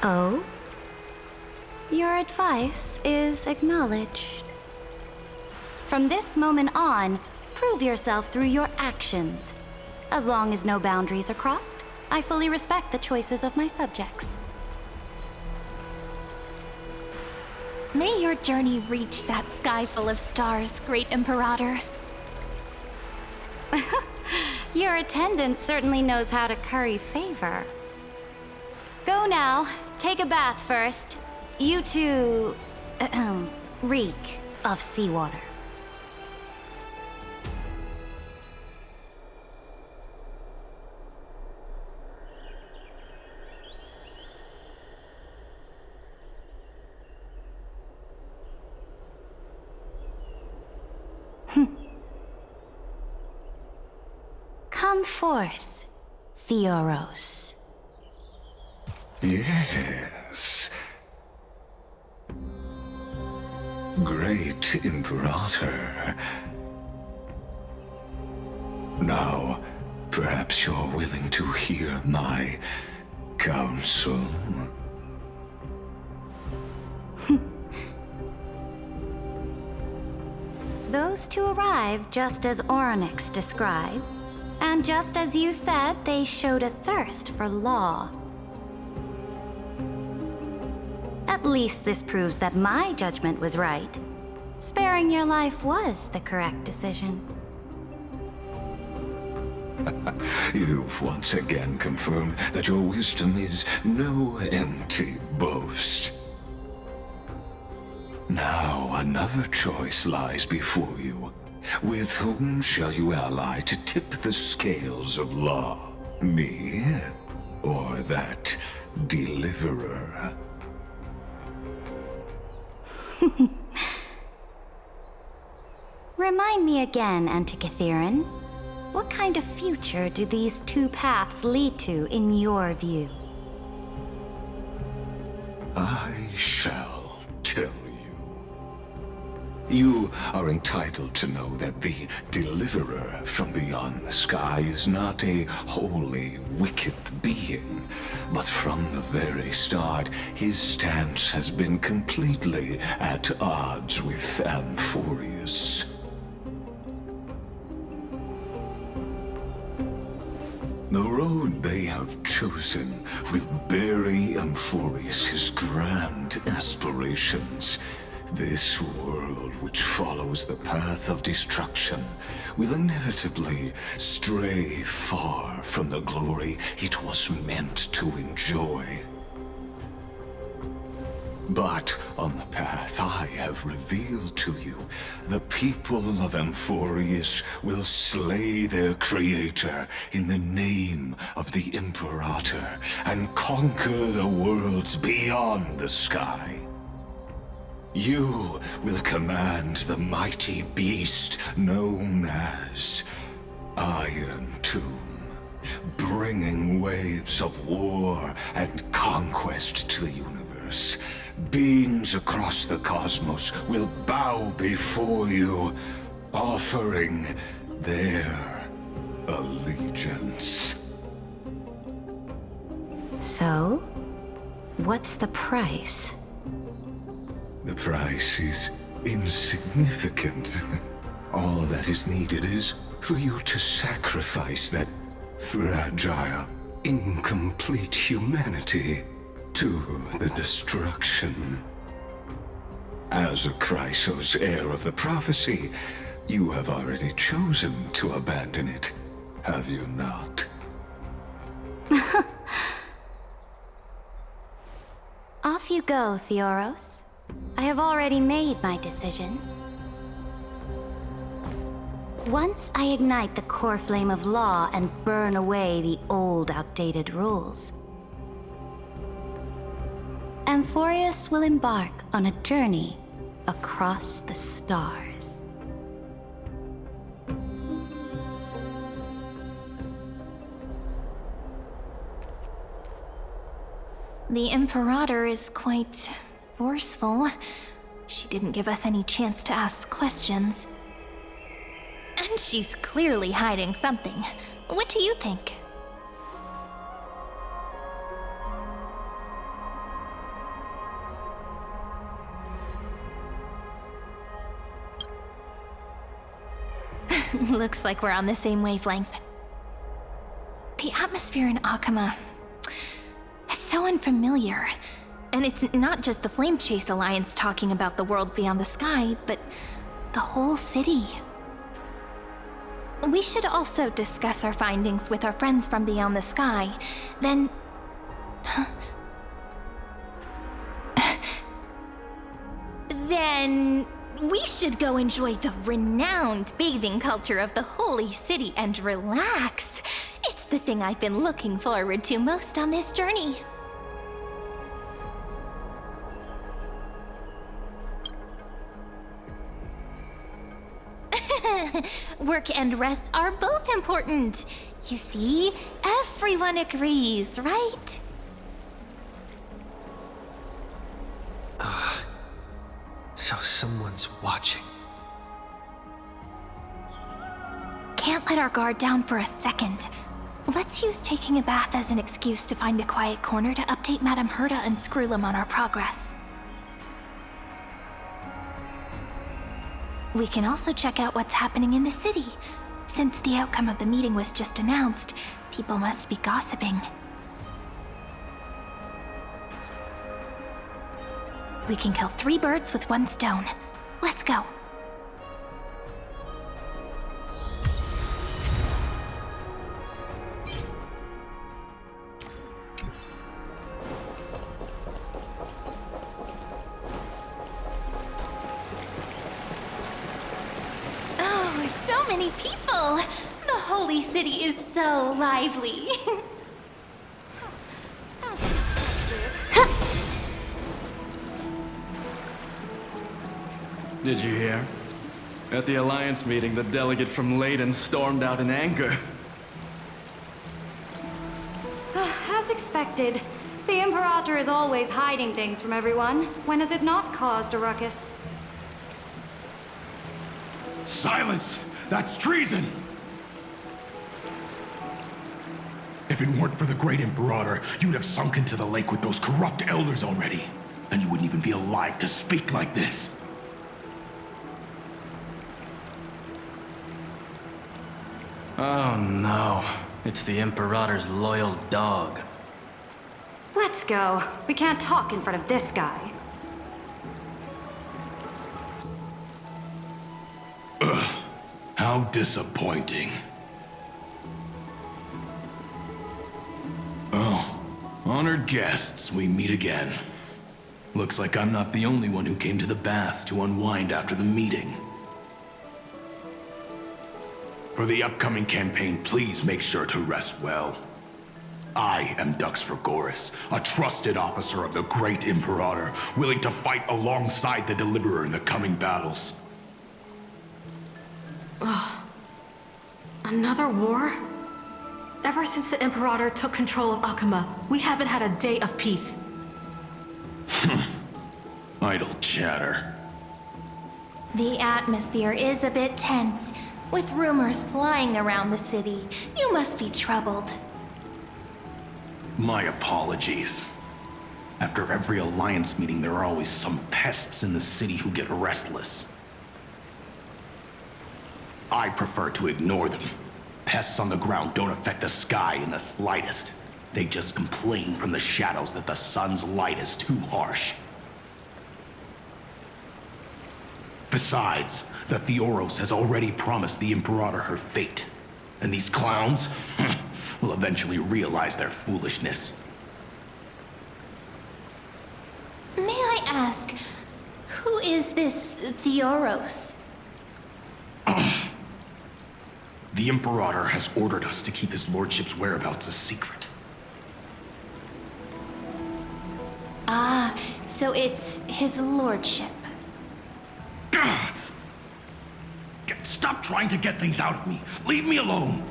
Oh? Your advice is acknowledged. From this moment on, prove yourself through your actions. As long as no boundaries are crossed, I fully respect the choices of my subjects. May your journey reach that sky full of stars, Great Imperator. Your attendant certainly knows how to curry favor. Go now. Take a bath first. You two... reek of seawater. Come forth, Theoros. Yes. Great Imperator. Now, perhaps you're willing to hear my counsel. Those two arrived just as Orynyx described, and just as you said, they showed a thirst for law. At least this proves that my judgment was right. Sparing your life was the correct decision. You've once again confirmed that your wisdom is no empty boast. Now another choice lies before you. With whom shall you ally to tip the scales of law? Me, or that deliverer? Remind me again, Antikytheron. What kind of future do these two paths lead to in your view? I shall tell you. You are entitled to know that the deliverer from beyond the sky is not a wholly wicked being, but from the very start, his stance has been completely at odds with Amphorius. The road they have chosen will bury Amphorius' grand aspirations. This world, which follows the path of destruction, will inevitably stray far from the glory it was meant to enjoy. But on the path I have revealed to you, the people of Amphorius will slay their creator in the name of the Imperator and conquer the worlds beyond the sky. You will command the mighty beast known as Iron Tomb, bringing waves of war and conquest to the universe. Beings across the cosmos will bow before you, offering their allegiance. So, what's the price? The price is insignificant. All that is needed is for you to sacrifice that fragile, incomplete humanity to the destruction. As a Chrysos, heir of the prophecy, you have already chosen to abandon it, have you not? Off you go, Theoros. I have already made my decision. Once I ignite the core flame of law and burn away the old, outdated rules, Amphorius will embark on a journey across the stars. The Imperator is quite forceful. She didn't give us any chance to ask questions. And she's clearly hiding something. What do you think? Looks like we're on the same wavelength. The atmosphere in Akuma, it's so unfamiliar. And it's not just the Flame Chase Alliance talking about the world beyond the sky, but the whole city. We should also discuss our findings with our friends from beyond the sky. Then... then... we should go enjoy the renowned bathing culture of the Holy City and relax. It's the thing I've been looking forward to most on this journey. Work and rest are both important. You see, everyone agrees, right? So someone's watching. Can't let our guard down for a second. Let's use taking a bath as an excuse to find a quiet corner to update Madame Herta and Screwlum on our progress. We can also check out what's happening in the city. Since the outcome of the meeting was just announced, people must be gossiping. We can kill 3 birds with 1 stone. Let's go. Oh, so many people! The Holy City is so lively. Did you hear? At the Alliance meeting, the delegate from Leyden stormed out in anger. As expected, the Imperator is always hiding things from everyone. When has it not caused a ruckus? Silence! That's treason! If it weren't for the Great Imperator, you'd have sunk into the lake with those corrupt elders already. And you wouldn't even be alive to speak like this. Oh no, it's the Imperator's loyal dog. Let's go. We can't talk in front of this guy. Ugh, how disappointing. Oh, honored guests, we meet again. Looks like I'm not the only one who came to the baths to unwind after the meeting. For the upcoming campaign, please make sure to rest well. I am Dux Frigoris, a trusted officer of the Great Imperator, willing to fight alongside the Deliverer in the coming battles. Ugh. Another war? Ever since the Imperator took control of Akuma, we haven't had a day of peace. Idle chatter. The atmosphere is a bit tense, with rumors flying around the city. You must be troubled. My apologies. After every Alliance meeting, there are always some pests in the city who get restless. I prefer to ignore them. Pests on the ground don't affect the sky in the slightest. They just complain from the shadows that the sun's light is too harsh. Besides, the Theoros has already promised the Imperator her fate. And these clowns will eventually realize their foolishness. May I ask, who is this Theoros? The Imperator has ordered us to keep his lordship's whereabouts a secret. Ah, so it's his lordship. Stop trying to get things out of me. Leave me alone.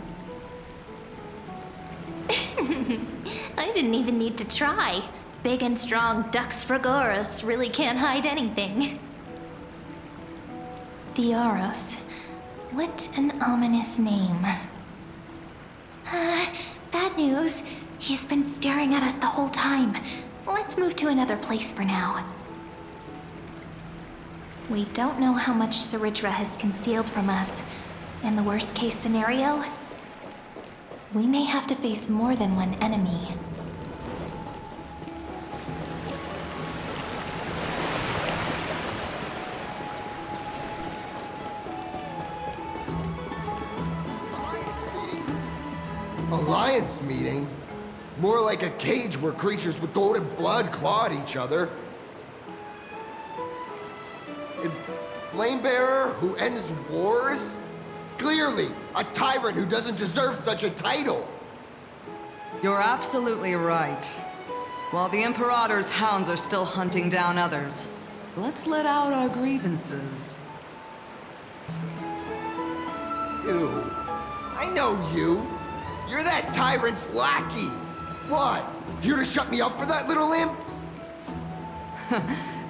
I didn't even need to try. Big and strong Dux Fragoros really can't hide anything. Theoros. What an ominous name. Bad news. He's been staring at us the whole time. Let's move to another place for now. We don't know how much Cerydra has concealed from us. In the worst case scenario, we may have to face more than one enemy. Alliance meeting? More like a cage where creatures with golden blood claw at each other. And Flamebearer who ends wars? Clearly, a tyrant who doesn't deserve such a title. You're absolutely right. While the Imperator's hounds are still hunting down others, let's let out our grievances. You. I know you. You're that tyrant's lackey. What? Here to shut me up for that little imp?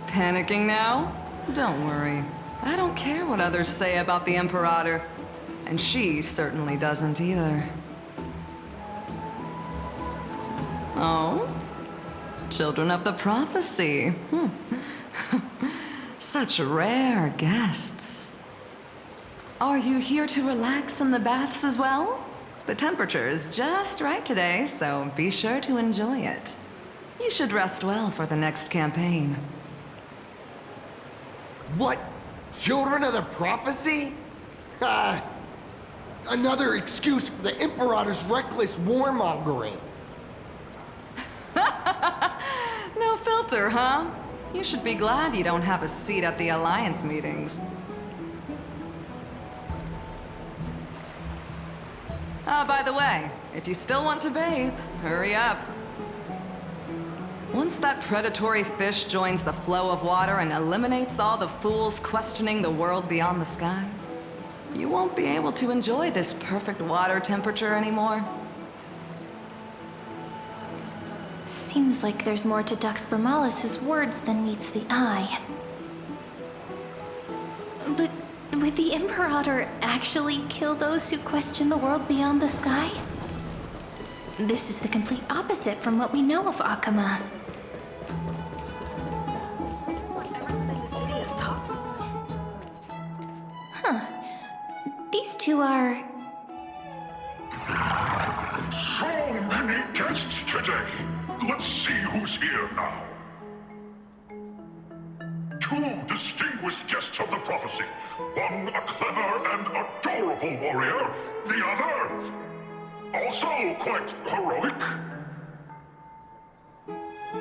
Panicking now? Don't worry. I don't care what others say about the Imperator. And she certainly doesn't either. Oh? Children of the Prophecy. Such rare guests. Are you here to relax in the baths as well? The temperature is just right today, so be sure to enjoy it. You should rest well for the next campaign. What? Children of the Prophecy? Another excuse for the Imperator's reckless warmongering. No filter, huh? You should be glad you don't have a seat at the Alliance meetings. By the way, if you still want to bathe, hurry up. Once that predatory fish joins the flow of water and eliminates all the fools questioning the world beyond the sky, you won't be able to enjoy this perfect water temperature anymore. Seems like there's more to Dux Bramalis's words than meets the eye. But would the Imperator actually kill those who question the world beyond the sky? This is the complete opposite from what we know of Akuma. Everyone in the city is taught. Huh. These two are... So many guests today. Let's see who's here now. Two distinguished guests of the prophecy. One a clever and adorable warrior. The other, also quite heroic.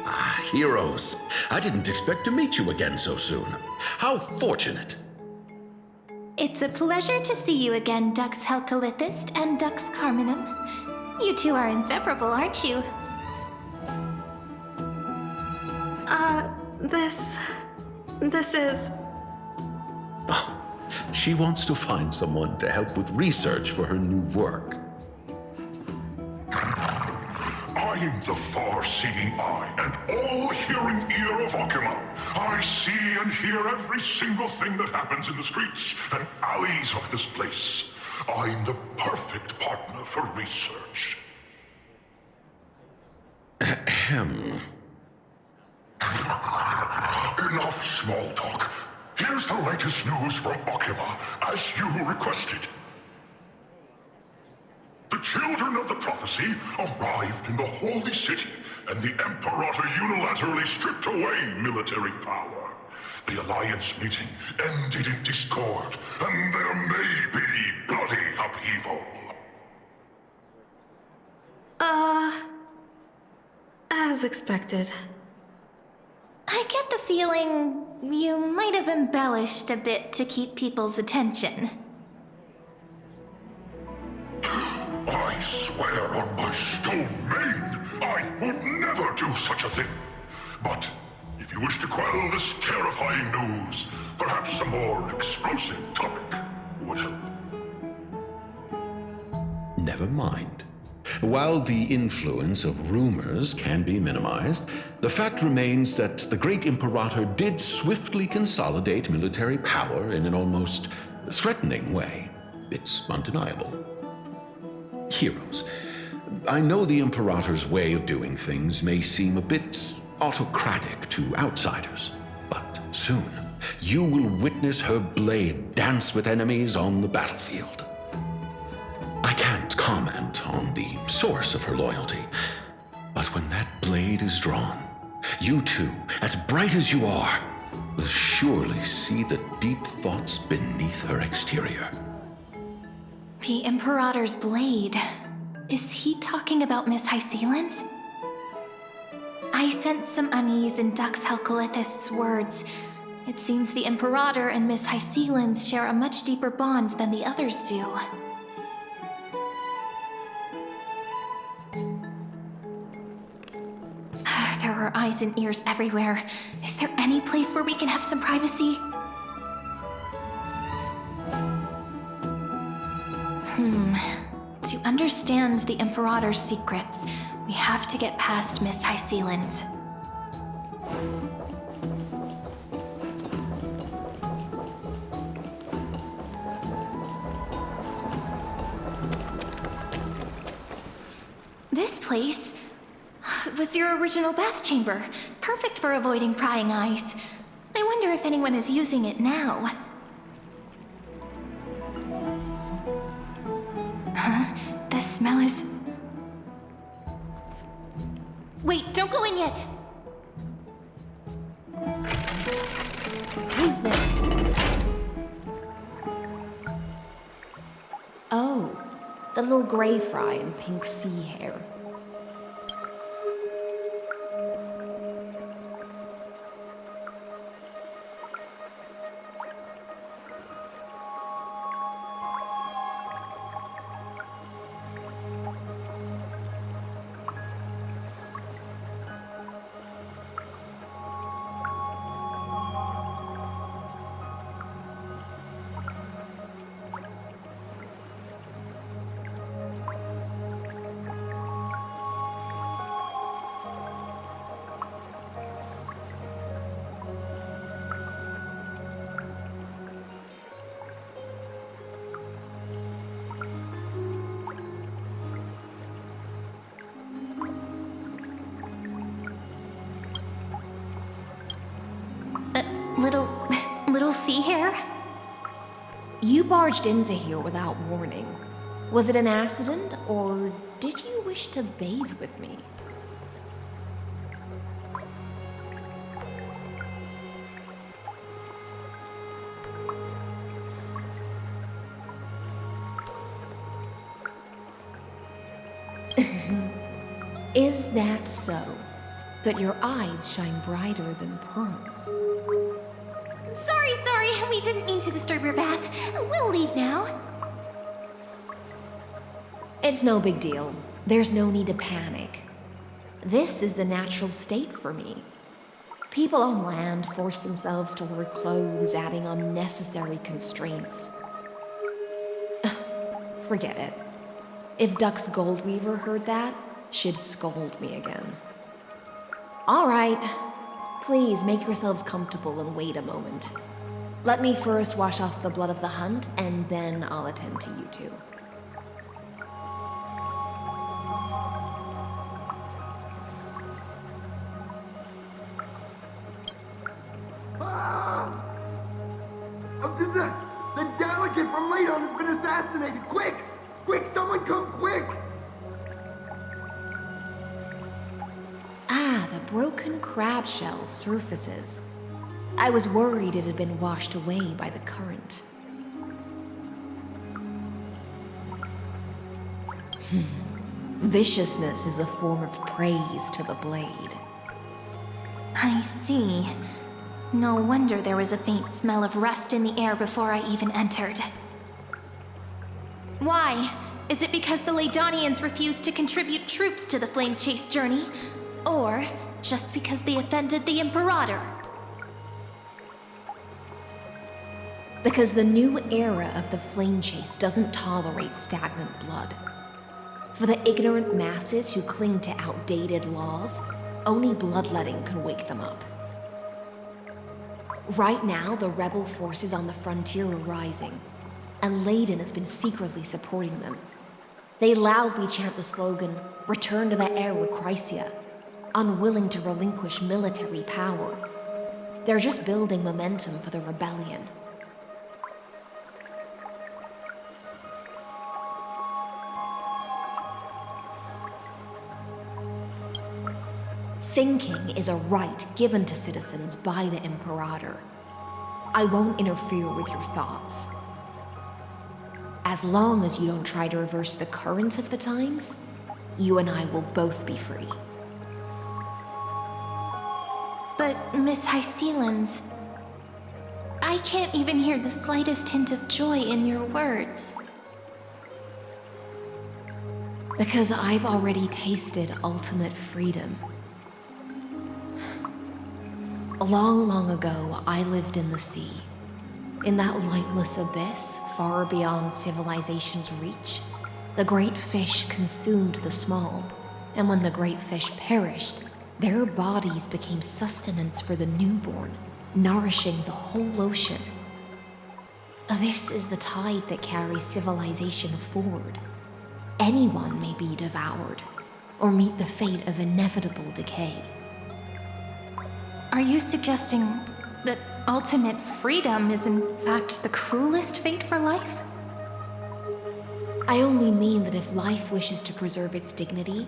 Ah, heroes. I didn't expect to meet you again so soon. How fortunate. It's a pleasure to see you again, Dux Helektra and Dux Carminum. You two are inseparable, aren't you? This is... Oh, she wants to find someone to help with research for her new work. I'm the far-seeing eye and all-hearing ear of Akuma. I I see and hear every single thing that happens in the streets and alleys of this place. I'm the perfect partner for research. Ahem. Enough small talk. Here's the latest news from Okima, as you requested. The children of the prophecy arrived in the holy city, and the Imperator unilaterally stripped away military power. The Alliance meeting ended in discord, and there may be bloody upheaval. As expected. I get the feeling you might have embellished a bit to keep people's attention. I swear on my stone mane, I would never do such a thing. But if you wish to quell this terrifying news, perhaps a more explosive topic would help. Never mind. While the influence of rumors can be minimized, the fact remains that the great Imperator did swiftly consolidate military power in an almost threatening way. It's undeniable. Heroes, I know the Imperator's way of doing things may seem a bit autocratic to outsiders, but soon you will witness her blade dance with enemies on the battlefield. I can't comment on the source of her loyalty, but when that blade is drawn, you two, as bright as you are, will surely see the deep thoughts beneath her exterior. The Imperator's blade. Is he talking about Miss Hycelens? I sense some unease in Dux Helkelith's words. It seems the Imperator and Miss Hycelens share a much deeper bond than the others do. There are eyes and ears everywhere. Is there any place where we can have some privacy? To understand the Imperator's secrets, we have to get past Miss Hycelens. This place was your original bath chamber, perfect for avoiding prying eyes. I wonder if anyone is using it now. Huh? The smell is... Wait, don't go in yet! Who's there? Oh, the little gray fry in pink sea hair. Little sea hair? You barged into here without warning. Was it an accident, or did you wish to bathe with me? Is that so? That your eyes shine brighter than pearls? Sorry, we didn't mean to disturb your bath. We'll leave now. It's no big deal. There's no need to panic. This is the natural state for me. People on land force themselves to wear clothes, adding unnecessary constraints. Forget it. If Dux Goldweaver heard that, she'd scold me again. All right. Please make yourselves comfortable and wait a moment. Let me first wash off the blood of the hunt, and then I'll attend to you two. The delegate from Ladon has been assassinated! Quick! Quick, someone come quick! Ah, the broken crab shell surfaces. I was worried it had been washed away by the current. Viciousness is a form of praise to the blade. I see. No wonder there was a faint smell of rust in the air before I even entered. Why? Is it because the Ladonians refused to contribute troops to the Flame Chase journey? Or just because they offended the Imperator? Because the new era of the Flame Chase doesn't tolerate stagnant blood. For the ignorant masses who cling to outdated laws, only bloodletting can wake them up. Right now, the rebel forces on the frontier are rising, and Layden has been secretly supporting them. They loudly chant the slogan, "Return to the Era Chrysia," unwilling to relinquish military power. They're just building momentum for the rebellion. Thinking is a right given to citizens by the Imperator. I won't interfere with your thoughts. As long as you don't try to reverse the current of the times, you and I will both be free. But, Miss Hycelans, I can't even hear the slightest hint of joy in your words. Because I've already tasted ultimate freedom. Long, long ago, I lived in the sea. In that lightless abyss, far beyond civilization's reach, the great fish consumed the small. And when the great fish perished, their bodies became sustenance for the newborn, nourishing the whole ocean. This is the tide that carries civilization forward. Anyone may be devoured, or meet the fate of inevitable decay. Are you suggesting that ultimate freedom is in fact the cruelest fate for life? I only mean that if life wishes to preserve its dignity,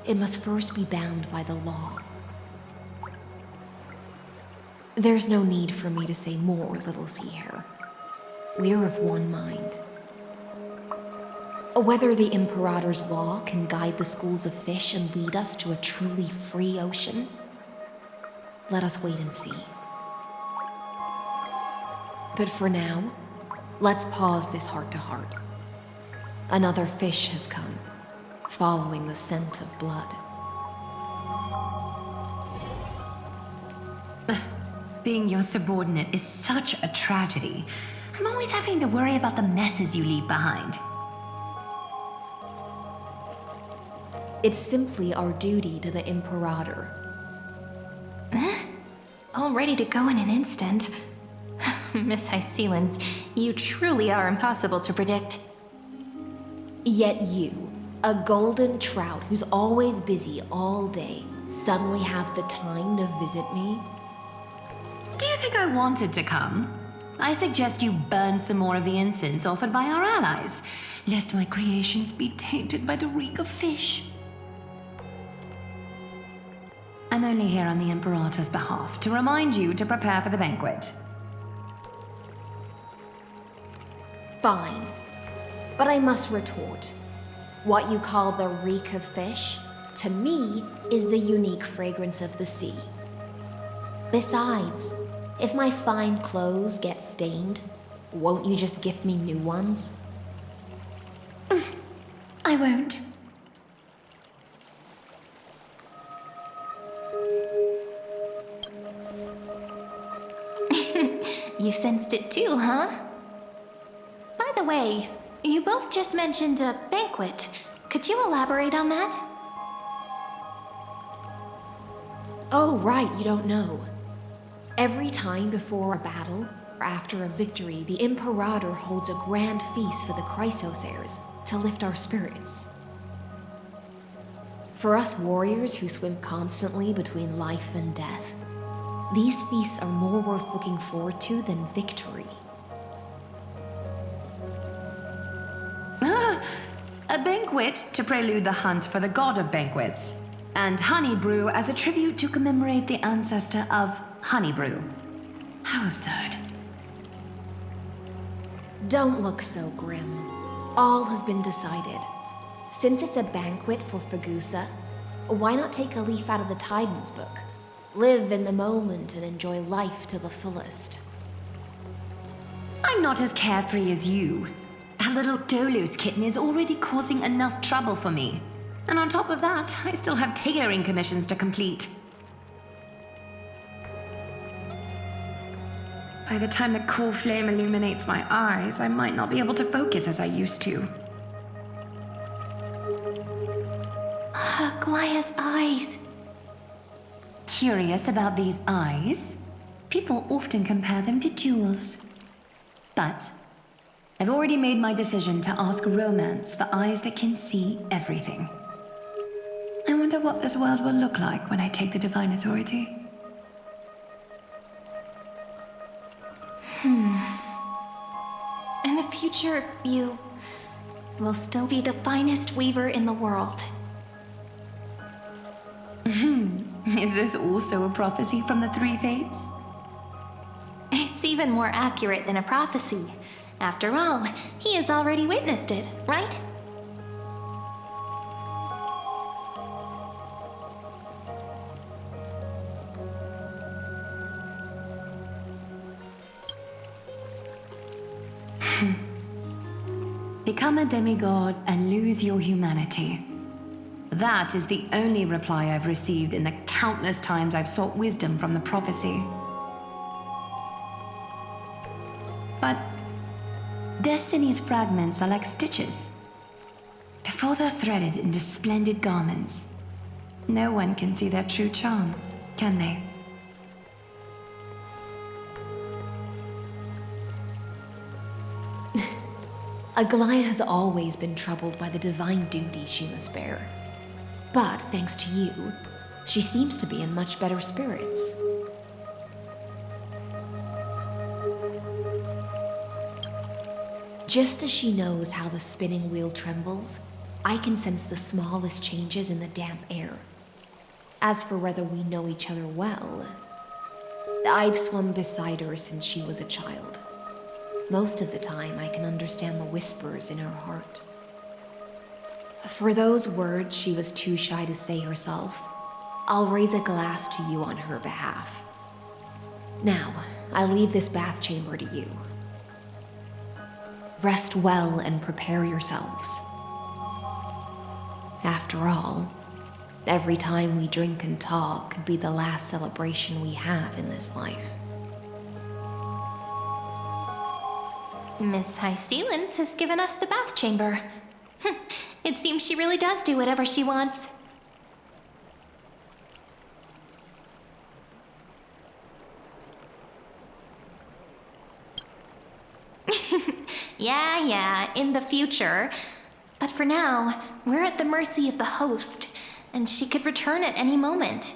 it must first be bound by the law. There's no need for me to say more, little sea hare. We're of one mind. Whether the Imperator's law can guide the schools of fish and lead us to a truly free ocean, let us wait and see. But for now, let's pause this heart-to-heart. Another fish has come, following the scent of blood. Being your subordinate is such a tragedy. I'm always having to worry about the messes you leave behind. It's simply our duty to the Imperator. All ready to go in an instant. Miss Hycelans, you truly are impossible to predict. Yet you, a golden trout who's always busy all day, suddenly have the time to visit me? Do you think I wanted to come? I suggest you burn some more of the incense offered by our allies, lest my creations be tainted by the reek of fish. I'm only here on the Imperator's behalf to remind you to prepare for the banquet. Fine. But I must retort. What you call the reek of fish, to me, is the unique fragrance of the sea. Besides, if my fine clothes get stained, won't you just gift me new ones? I won't. You sensed it too, huh? By the way, you both just mentioned a banquet. Could you elaborate on that? Oh, right, you don't know. Every time before a battle or after a victory, the Imperator holds a grand feast for the Chrysos heirs to lift our spirits. For us warriors who swim constantly between life and death, these feasts are more worth looking forward to than victory. A banquet to prelude the hunt for the god of banquets, and honey brew as a tribute to commemorate the ancestor of honey brew. How absurd. Don't look so grim. All has been decided. Since it's a banquet for Fagusa, why not take a leaf out of the Titan's book? Live in the moment and enjoy life to the fullest. I'm not as carefree as you. That little Dolos kitten is already causing enough trouble for me. And on top of that, I still have tailoring commissions to complete. By the time the cool flame illuminates my eyes, I might not be able to focus as I used to. Glaya's eyes. Curious about these eyes? People often compare them to jewels. But I've already made my decision to ask romance for eyes that can see everything. I wonder what this world will look like when I take the divine authority. In the future, you will still be the finest weaver in the world. Is this also a prophecy from the Three Fates? It's even more accurate than a prophecy. After all, he has already witnessed it, right? Become a demigod and lose your humanity. That is the only reply I've received in the countless times I've sought wisdom from the prophecy. But Destiny's fragments are like stitches. Before they're threaded into splendid garments, no one can see their true charm, can they? Aglaya has always been troubled by the divine duty she must bear. But thanks to you, she seems to be in much better spirits. Just as she knows how the spinning wheel trembles, I can sense the smallest changes in the damp air. As for whether we know each other well, I've swum beside her since she was a child. Most of the time, I can understand the whispers in her heart. For those words she was too shy to say herself, I'll raise a glass to you on her behalf. Now, I leave this bath chamber to you. Rest well and prepare yourselves. After all, every time we drink and talk could be the last celebration we have in this life. Miss Hysealens has given us the bath chamber. It seems she really does do whatever she wants. Yeah, in the future. But for now, we're at the mercy of the host, and she could return at any moment.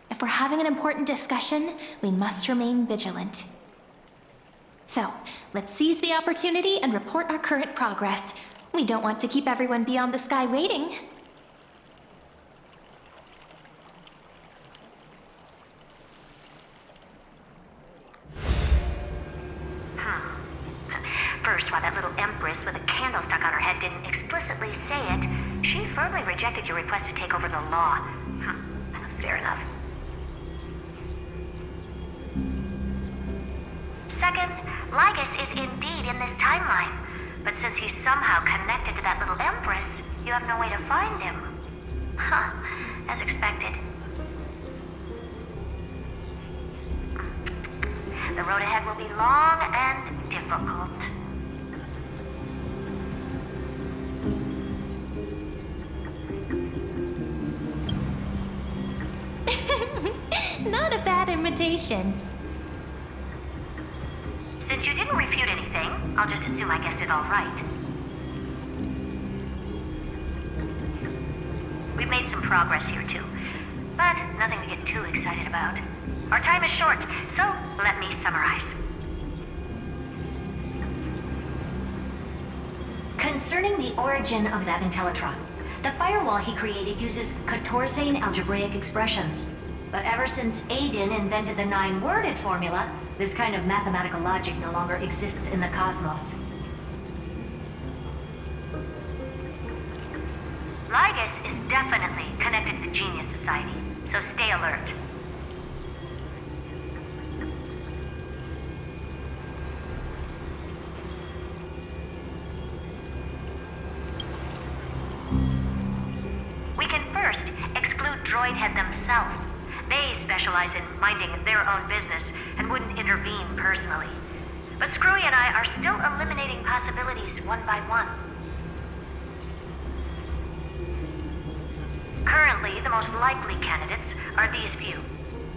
If we're having an important discussion, we must remain vigilant. So, let's seize the opportunity and report our current progress. We don't want to keep everyone beyond the sky waiting. First, while that little empress with a candle stuck on her head didn't explicitly say it, she firmly rejected your request to take over the law. Fair enough. Second, Lycurgus is indeed in this timeline, but since he's somehow connected to that little empress, you have no way to find him. As expected. The road ahead will be long and difficult. Not a bad invitation. Since you didn't refute anything, I'll just assume I guessed it all right. We've made some progress here too, but nothing to get too excited about. Our time is short, so let me summarize. Concerning the origin of that Intellitron, the firewall he created uses Catorzane algebraic expressions. But ever since Aiden invented the 9-worded formula, this kind of mathematical logic no longer exists in the cosmos. Lycurgus is definitely connected to the Genius Society, so stay alert. We can first exclude Droidhead themselves. They specialize in minding their own business and wouldn't intervene personally. But Screwy and I are still eliminating possibilities one by one. Currently, the most likely candidates are these few.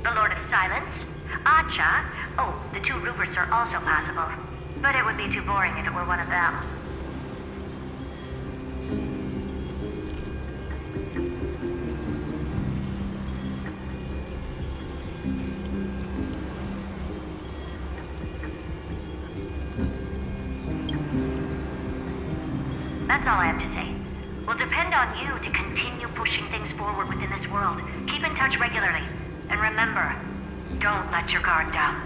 The Lord of Silence, Acha, oh, the 2 Ruperts are also possible. But it would be too boring if it were one of them. That's all I have to say. We'll depend on you to continue pushing things forward within this world. Keep in touch regularly. And remember, don't let your guard down.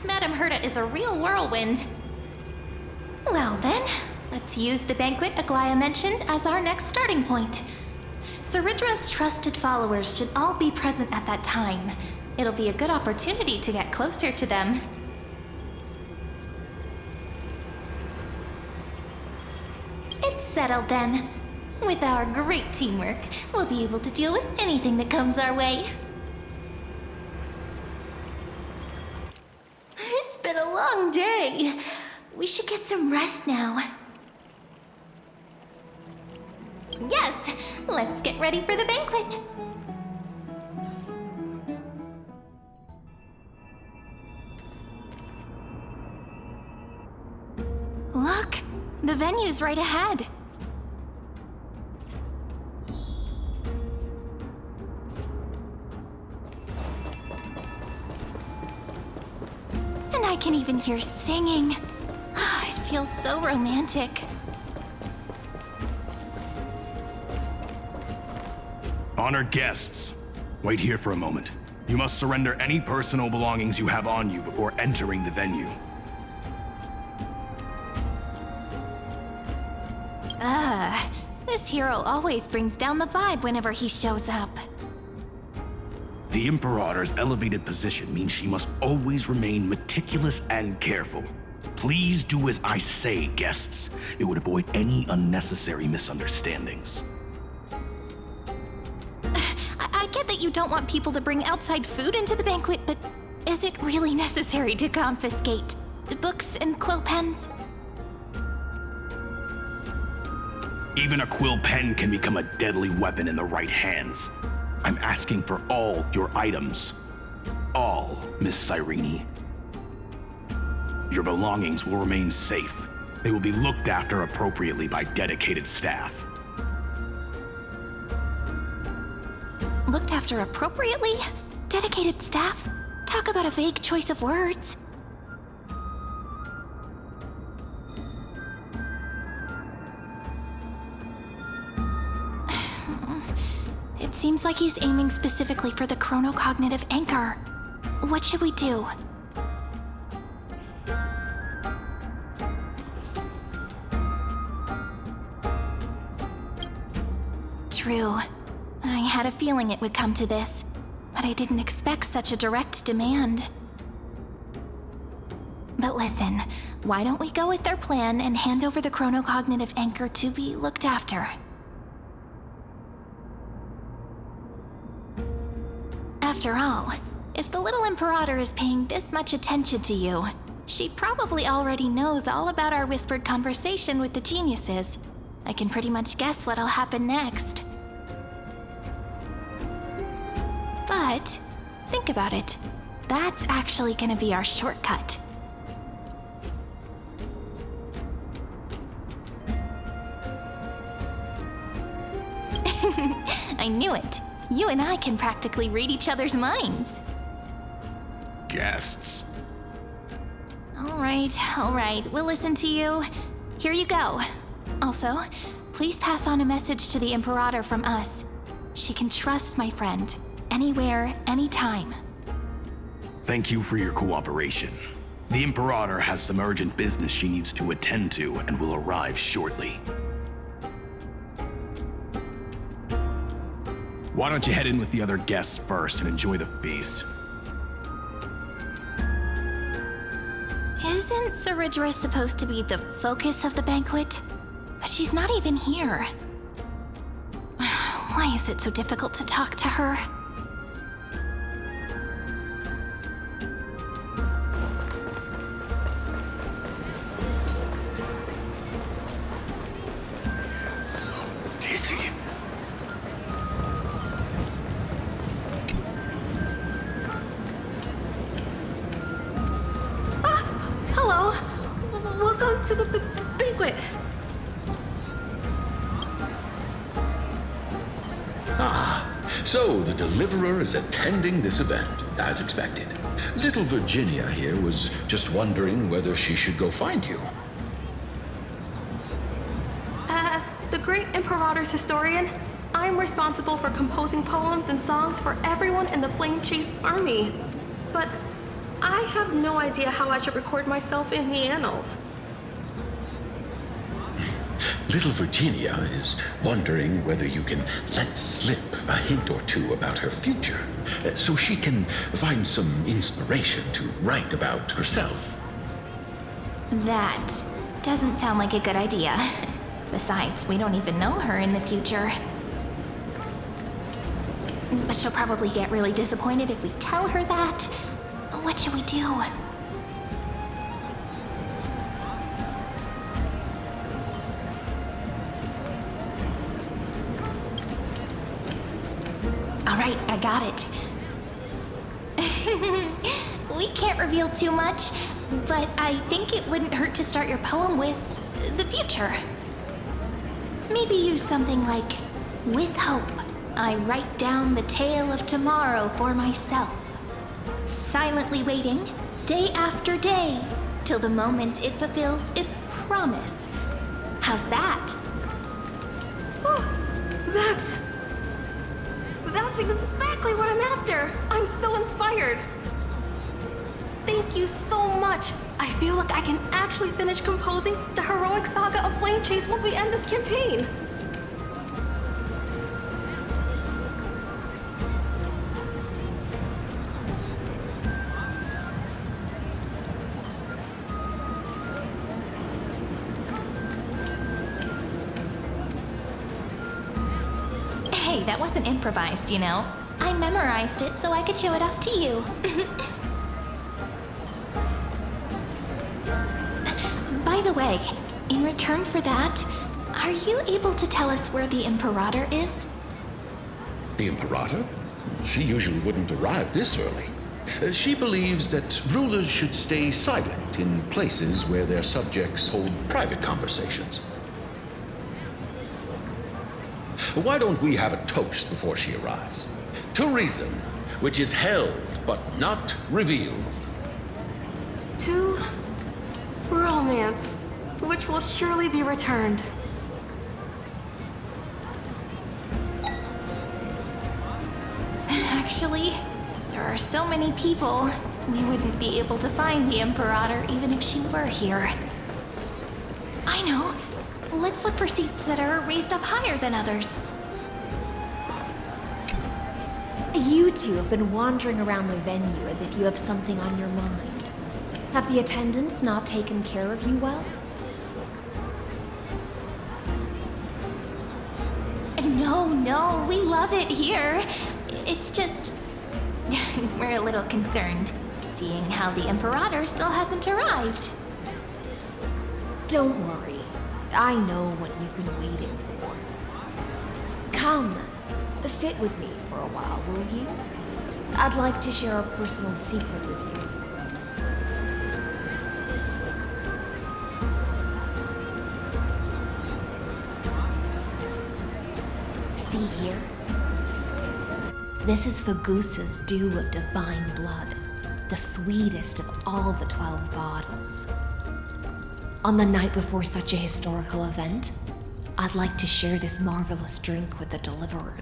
Madame Herta is a real whirlwind. Well then, let's use the banquet Aglaya mentioned as our next starting point. Cerydra's trusted followers should all be present at that time. It'll be a good opportunity to get closer to them. It's settled then. With our great teamwork, we'll be able to deal with anything that comes our way. It's been a long day. We should get some rest now. Yes, let's get ready for the banquet. Look, the venue's right ahead. And I can even hear singing. It feels so romantic. Honored guests, wait here for a moment. You must surrender any personal belongings you have on you before entering the venue. This hero always brings down the vibe whenever he shows up. The Imperator's elevated position means she must always remain meticulous and careful. Please do as I say, guests. It would avoid any unnecessary misunderstandings. I get that you don't want people to bring outside food into the banquet, but is it really necessary to confiscate the books and quill pens? Even a quill pen can become a deadly weapon in the right hands. I'm asking for all your items. All, Miss Cyrene. Your belongings will remain safe. They will be looked after appropriately by dedicated staff. Looked after appropriately? Dedicated staff? Talk about a vague choice of words. It seems like he's aiming specifically for the chronocognitive anchor. What should we do? True. I had a feeling it would come to this, but I didn't expect such a direct demand. But listen, why don't we go with their plan and hand over the chronocognitive anchor to be looked after? After all, if the little Imperator is paying this much attention to you, she probably already knows all about our whispered conversation with the geniuses. I can pretty much guess what'll happen next. But think about it. That's actually gonna be our shortcut. I knew it. You and I can practically read each other's minds. Guests. All right. We'll listen to you. Here you go. Also, please pass on a message to the Imperator from us. She can trust my friend. Anywhere, anytime. Thank you for your cooperation. The Imperator has some urgent business she needs to attend to and will arrive shortly. Why don't you head in with the other guests first and enjoy the feast? Isn't Cerydra supposed to be the focus of the banquet? But she's not even here. Why is it so difficult to talk to her? Hello. Welcome to the banquet. So the Deliverer is attending this event, as expected. Little Virginia here was just wondering whether she should go find you. As the Great Imperator's historian, I'm responsible for composing poems and songs for everyone in the Flame Chase army. But I have no idea how I should record myself in the annals. Little Virginia is wondering whether you can let slip a hint or two about her future, so she can find some inspiration to write about herself. That doesn't sound like a good idea. Besides, we don't even know her in the future. But she'll probably get really disappointed if we tell her that. What should we do? All right, I got it. We can't reveal too much, but I think it wouldn't hurt to start your poem with the future. Maybe use something like, "With hope, I write down the tale of tomorrow for myself, silently waiting, day after day, till the moment it fulfills its promise." How's that? Oh, that's exactly what I'm after. I'm so inspired. Thank you so much. I feel like I can actually finish composing the heroic saga of Flame Chase once we end this campaign. Hey, that wasn't improvised, you know. I memorized it so I could show it off to you. By the way, in return for that, are you able to tell us where the Imperator is? The Imperator? She usually wouldn't arrive this early. She believes that rulers should stay silent in places where their subjects hold private conversations. Why don't we have a toast before she arrives? To reason, which is held but not revealed. To romance, which will surely be returned. Actually, there are so many people, we wouldn't be able to find the Imperator even if she were here. I know. Let's look for seats that are raised up higher than others. You two have been wandering around the venue as if you have something on your mind. Have the attendants not taken care of you well? No, we love it here. It's just... we're a little concerned, seeing how the Imperator still hasn't arrived. Don't worry. I know what you've been waiting for. Come, sit with me for a while, will you? I'd like to share a personal secret with you. See here? This is Fagusa's dew of divine blood, the sweetest of all the 12 bottles. On the night before such a historical event, I'd like to share this marvelous drink with the Deliverer.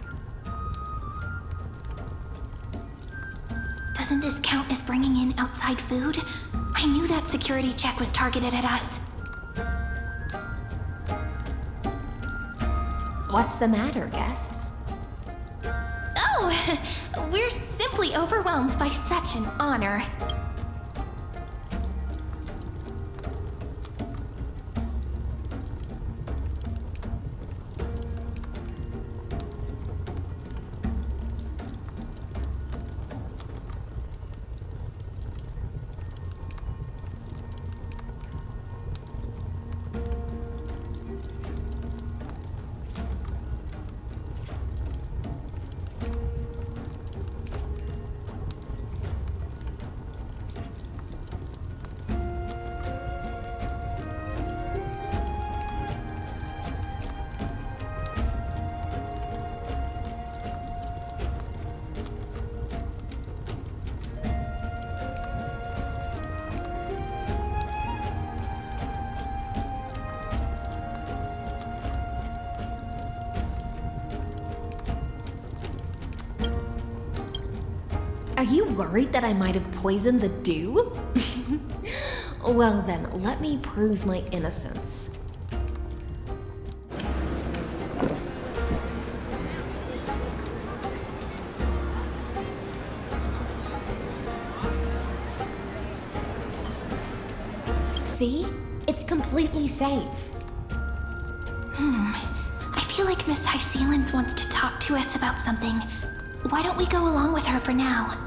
Doesn't this count as bringing in outside food? I knew that security check was targeted at us. What's the matter, guests? Oh, we're simply overwhelmed by such an honor. Are you worried that I might have poisoned the dew? Well then, let me prove my innocence. See? It's completely safe. I feel like Miss Hysealans wants to talk to us about something. Why don't we go along with her for now?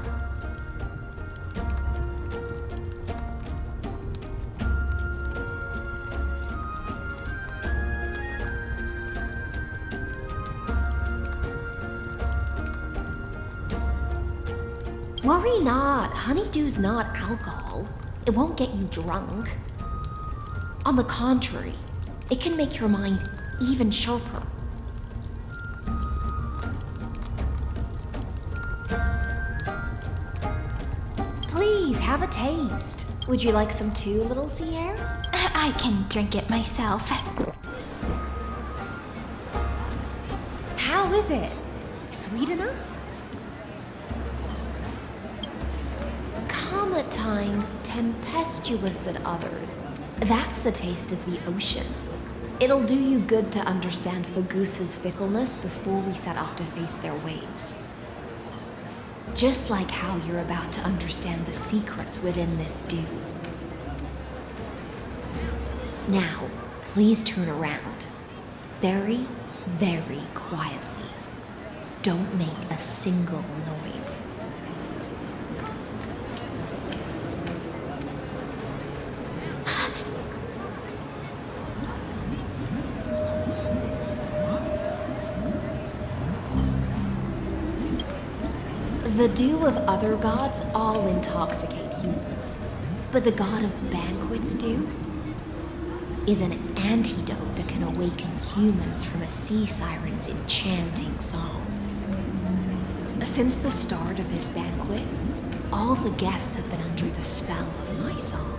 Worry not, honeydew's not alcohol. It won't get you drunk. On the contrary, it can make your mind even sharper. Please, have a taste. Would you like some too, little Sierra? I can drink it myself. How is it? Sweet enough? Calm at times, tempestuous at others. That's the taste of the ocean. It'll do you good to understand Fagusa's fickleness before we set off to face their waves. Just like how you're about to understand the secrets within this dew. Now, please turn around. Very, very quietly. Don't make a single noise. The dew of other gods all intoxicate humans, but the god of banquets dew is an antidote that can awaken humans from a sea siren's enchanting song. Since the start of this banquet, all the guests have been under the spell of my song.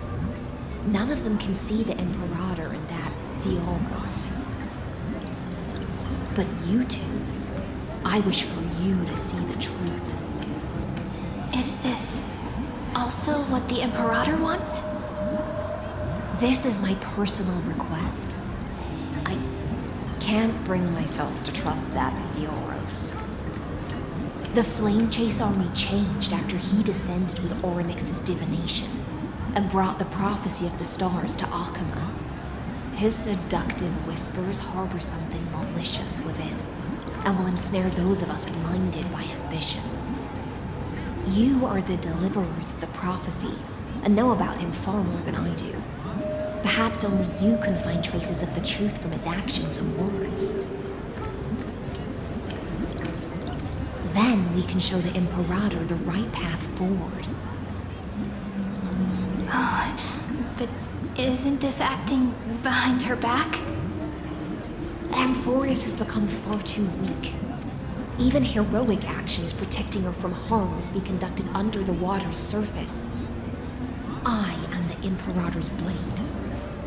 None of them can see the Imperator in that Fioros. But you two, I wish for you to see the truth. Is this also what the Imperator wants? This is my personal request. I can't bring myself to trust that Fioros. The Flame Chase army changed after he descended with Orynyx's divination and brought the prophecy of the stars to Akuma. His seductive whispers harbor something malicious within and will ensnare those of us blinded by ambition. You are the deliverers of the prophecy and know about him far more than I do. Perhaps only you can find traces of the truth from his actions and words. Then we can show the Imperator the right path forward. Oh, but isn't this acting behind her back? Amphorius has become far too weak. Even heroic actions protecting her from harm must be conducted under the water's surface. I am the Imperator's blade,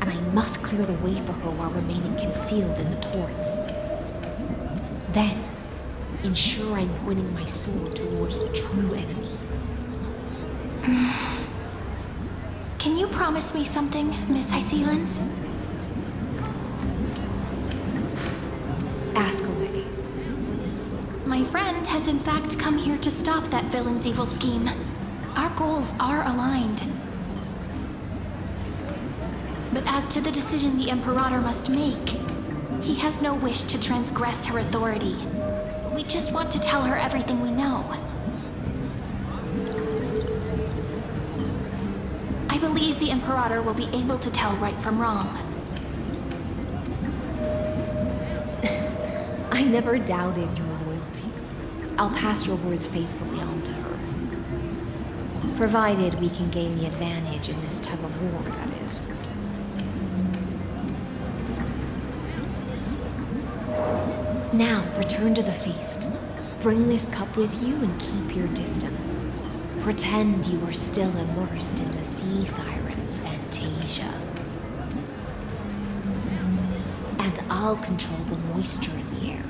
and I must clear the way for her while remaining concealed in the torrents. Then, ensure I'm pointing my sword towards the true enemy. Can you promise me something, Miss Hycelens? Ask away. My friend has in fact come here to stop that villain's evil scheme. Our goals are aligned. But as to the decision the Imperator must make, he has no wish to transgress her authority. We just want to tell her everything we know. I believe the Imperator will be able to tell right from wrong. I never doubted your loyalty. I'll pass your words faithfully on to her. Provided we can gain the advantage in this tug of war, that is. Now, return to the feast. Bring this cup with you and keep your distance. Pretend you are still immersed in the sea siren's fantasia. And I'll control the moisture in the air.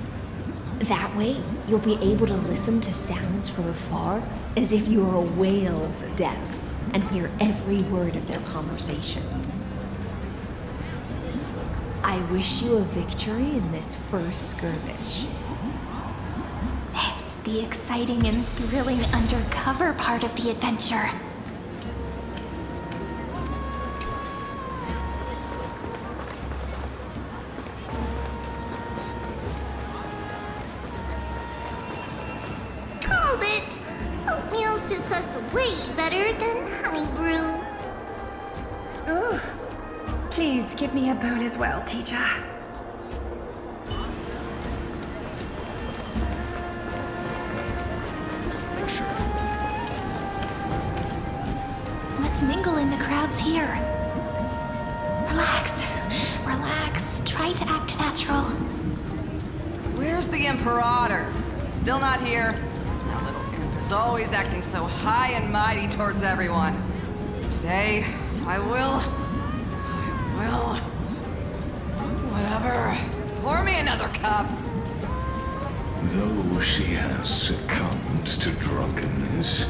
That way, you'll be able to listen to sounds from afar as if you were a whale of the depths and hear every word of their conversation. I wish you a victory in this first skirmish. It's the exciting and thrilling undercover part of the adventure. Called it! Oatmeal suits us way better than honey brew. Ooh. Please give me a bowl as well, teacher. Let's mingle in the crowds here. Relax. Relax. Try to act natural. Where's the Imperator? Still not here. That little imp is always acting so high and mighty towards everyone. Today, I will. Whatever. Pour me another cup. Though she has succumbed to drunkenness,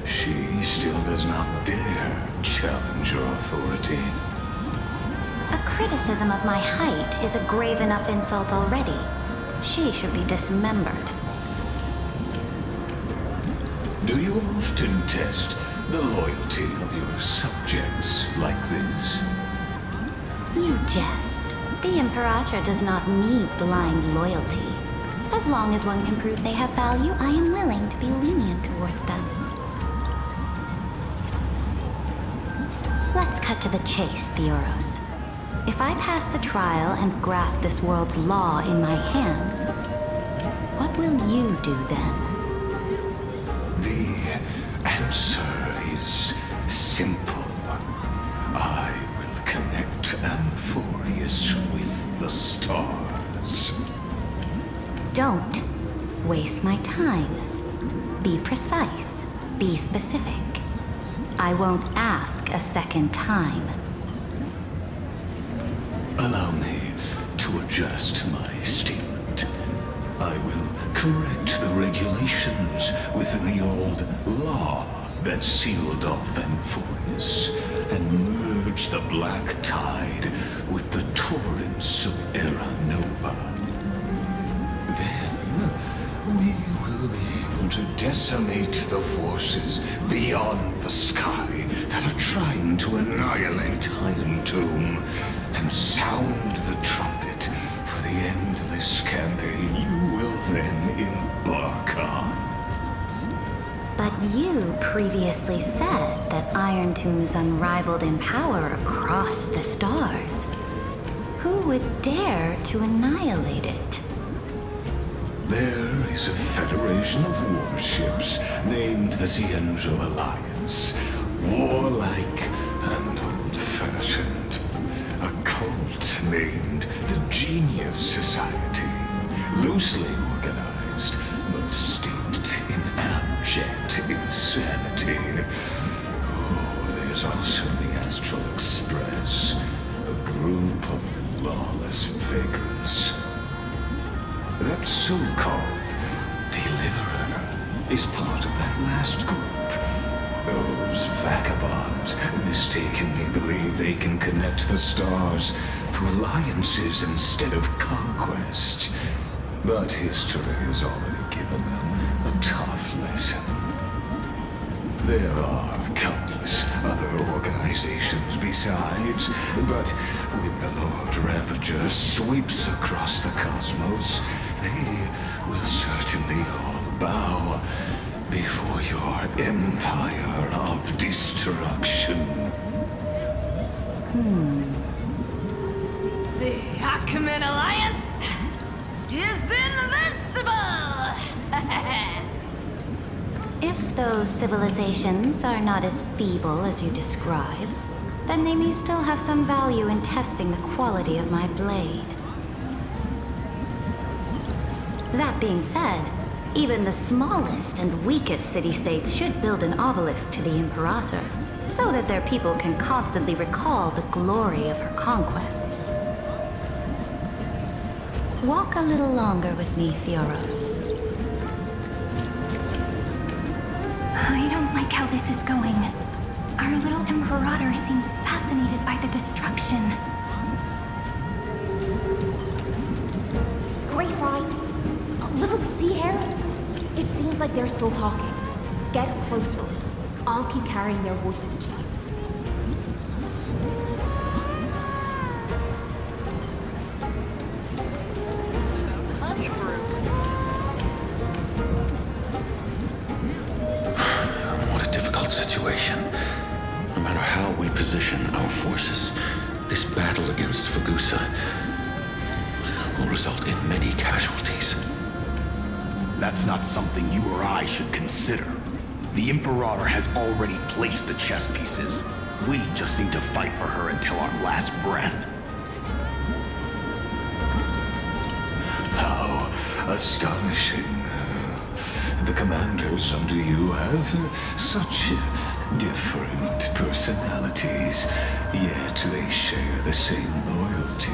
she still does not dare challenge your authority. A criticism of my height is a grave enough insult already. She should be dismembered. Do you often test the loyalty of your subjects like this? You jest. The Imperator does not need blind loyalty. As long as one can prove they have value, I am willing to be lenient towards them. Let's cut to the chase, Theoros. If I pass the trial and grasp this world's law in my hands, what will you do then? The answer is simple. I will connect Amphorius with the stars. Don't waste my time. Be precise. Be specific. I won't ask a second time. Allow me to adjust my statement. I will correct the regulations within the old law that sealed off Amphorius and merge the black tide with the torrents of Era Nova. Then we will be able to decimate the forces beyond the sky that are trying to annihilate Iron Tomb and sound the trumpet for the endless campaign you will then embark on. But you previously said that Iron Tomb is unrivaled in power across the stars. Who would dare to annihilate it? There is a federation of warships named the Cienzo Alliance. Warlike and old-fashioned. A cult named the Genius Society. Loosely organized, but steeped in abject insanity. Oh, there's also the Astral Express. A group of lawless vagrants. That so-called Deliverer is part of that last group. Those vagabonds mistakenly believe they can connect the stars through alliances instead of conquest. But history has already given them a tough lesson. There are countless other organizations besides, but when the Lord Ravager sweeps across the cosmos, they will certainly all bow before your empire of destruction. The Ackman Alliance is invincible! If those civilizations are not as feeble as you describe, then they may still have some value in testing the quality of my blade. That being said, even the smallest and weakest city-states should build an obelisk to the Imperator, so that their people can constantly recall the glory of her conquests. Walk a little longer with me, Theoros. I don't like how this is going. Our little Imperator seems fascinated by the destruction. Grapevine, little sea hare. It seems like they're still talking. Get closer. I'll keep carrying their voices to you. What a difficult situation. No matter how we position our forces, this battle against Fagusa will result in many casualties. That's not something you or I should consider. The Imperator has already placed the chess pieces. We just need to fight for her until our last breath. How astonishing. The commanders under you have such different personalities, yet they share the same loyalty.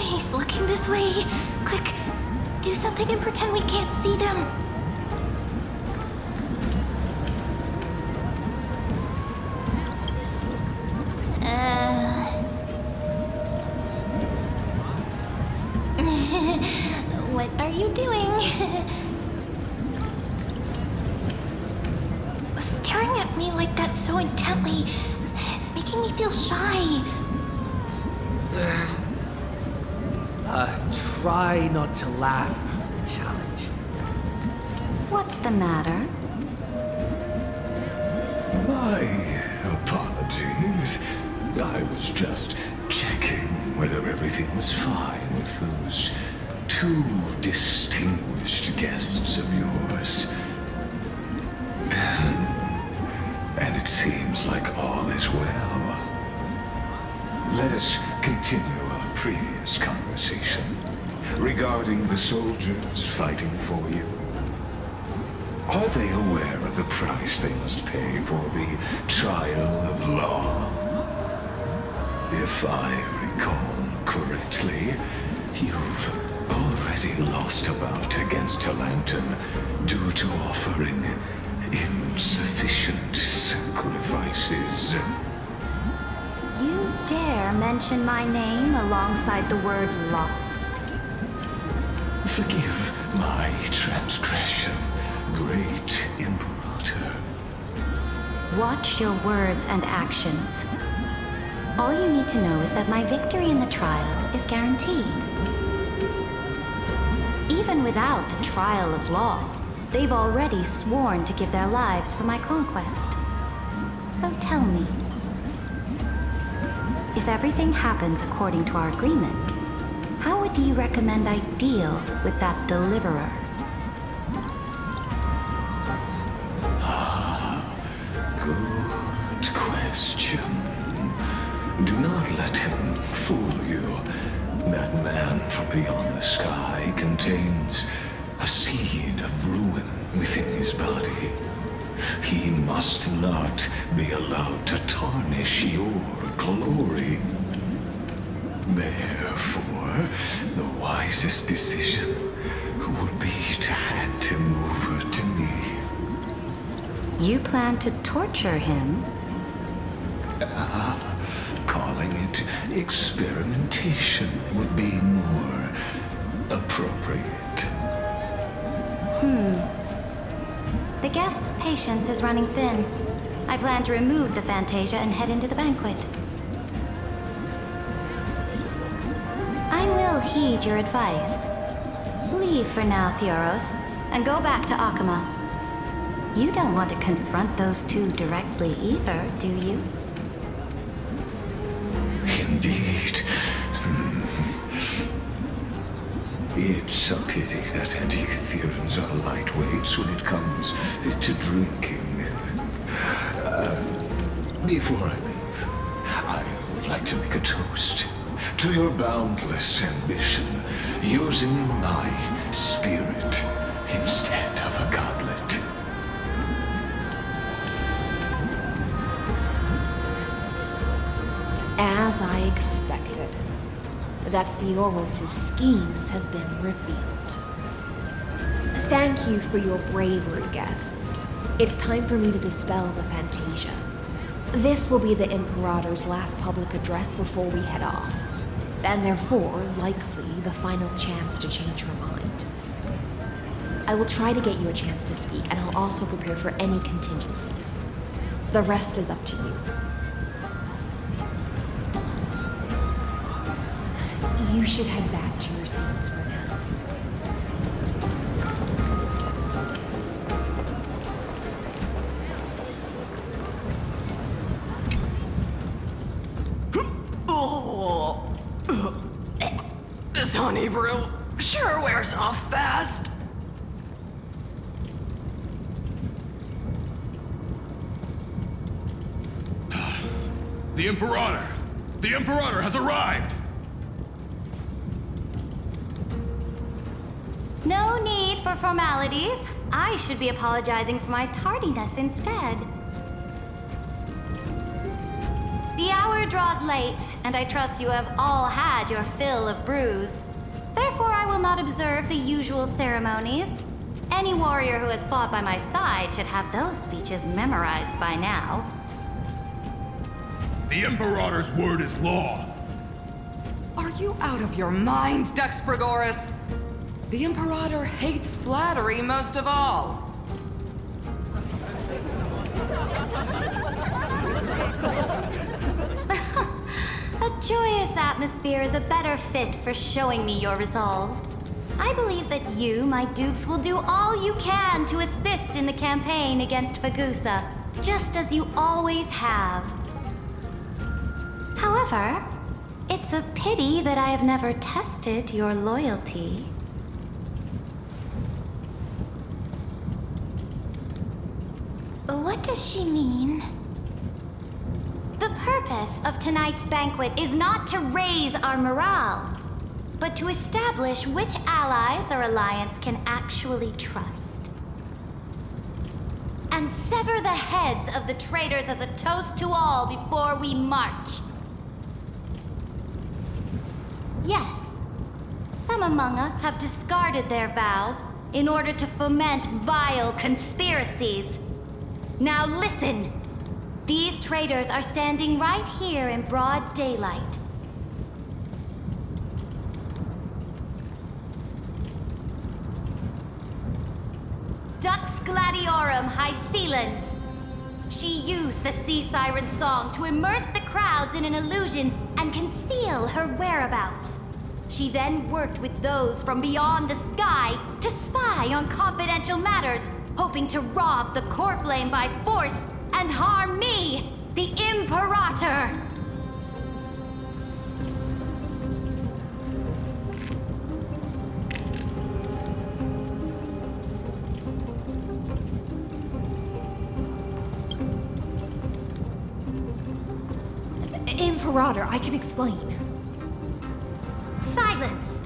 He's looking this way. Quick, do something and pretend we can't see them. What are you doing? Staring at me like that so intently, it's making me feel shy. Try not to laugh. Challenge. What's the matter? My apologies. I was just checking whether everything was fine with those two distinguished guests of yours. And it seems like all is well. Let us continue our previous conversation regarding the soldiers fighting for you. Are they aware of the price they must pay for the trial of law? If I recall correctly, you've already lost a bout against Talanton due to offering insufficient sacrifices. You dare mention my name alongside the word lost? Forgive my transgression, great Imperator. Watch your words and actions. All you need to know is that my victory in the trial is guaranteed. Even without the trial of law, they've already sworn to give their lives for my conquest. So tell me, If everything happens according to our agreement, how would you recommend I deal with that deliverer? Good question. Do not let him fool you. That man from beyond the sky contains a seed of ruin within his body. He must not be allowed to tarnish your glory. Therefore, the wisest decision would be to hand him over to me. You plan to torture him? Calling it experimentation would be more appropriate. The guest's patience is running thin. I plan to remove the Fantasia and head into the banquet. I will heed your advice. Leave for now, Theoros, and go back to Akuma. You don't want to confront those two directly either, do you? Indeed. It's a pity that Antikytherians are lightweights when it comes to drinking. Before I leave, I would like to make a toast to your boundless ambition, using my spirit instead of a goblet. As I expected, that Theoros' schemes have been revealed. Thank you for your bravery, guests. It's time for me to dispel the Fantasia. This will be the Imperator's last public address before we head off, and therefore, likely, the final chance to change her mind. I will try to get you a chance to speak, and I'll also prepare for any contingencies. The rest is up to you. You should head back to your seats for now. This honey brew sure wears off fast. The Imperator! The Imperator has arrived! No need for formalities. I should be apologizing for my tardiness instead. The hour draws late, and I trust you have all had your fill of brews. Therefore, I will not observe the usual ceremonies. Any warrior who has fought by my side should have those speeches memorized by now. The Imperator's word is law. Are you out of your mind, Dux Frigoris? The Imperator hates flattery most of all. A joyous atmosphere is a better fit for showing me your resolve. I believe that you, my dukes, will do all you can to assist in the campaign against Fagusa, just as you always have. However, it's a pity that I have never tested your loyalty. What does she mean? The purpose of tonight's banquet is not to raise our morale, but to establish which allies our alliance can actually trust. And sever the heads of the traitors as a toast to all before we march. Yes, some among us have discarded their vows in order to foment vile conspiracies. Now listen! These traitors are standing right here in broad daylight. Dux Gladiorum Hycelens. She used the Sea Siren song to immerse the crowds in an illusion and conceal her whereabouts. She then worked with those from beyond the sky to spy on confidential matters, hoping to rob the core flame by force and harm me, the Imperator. Imperator, I can explain. Silence!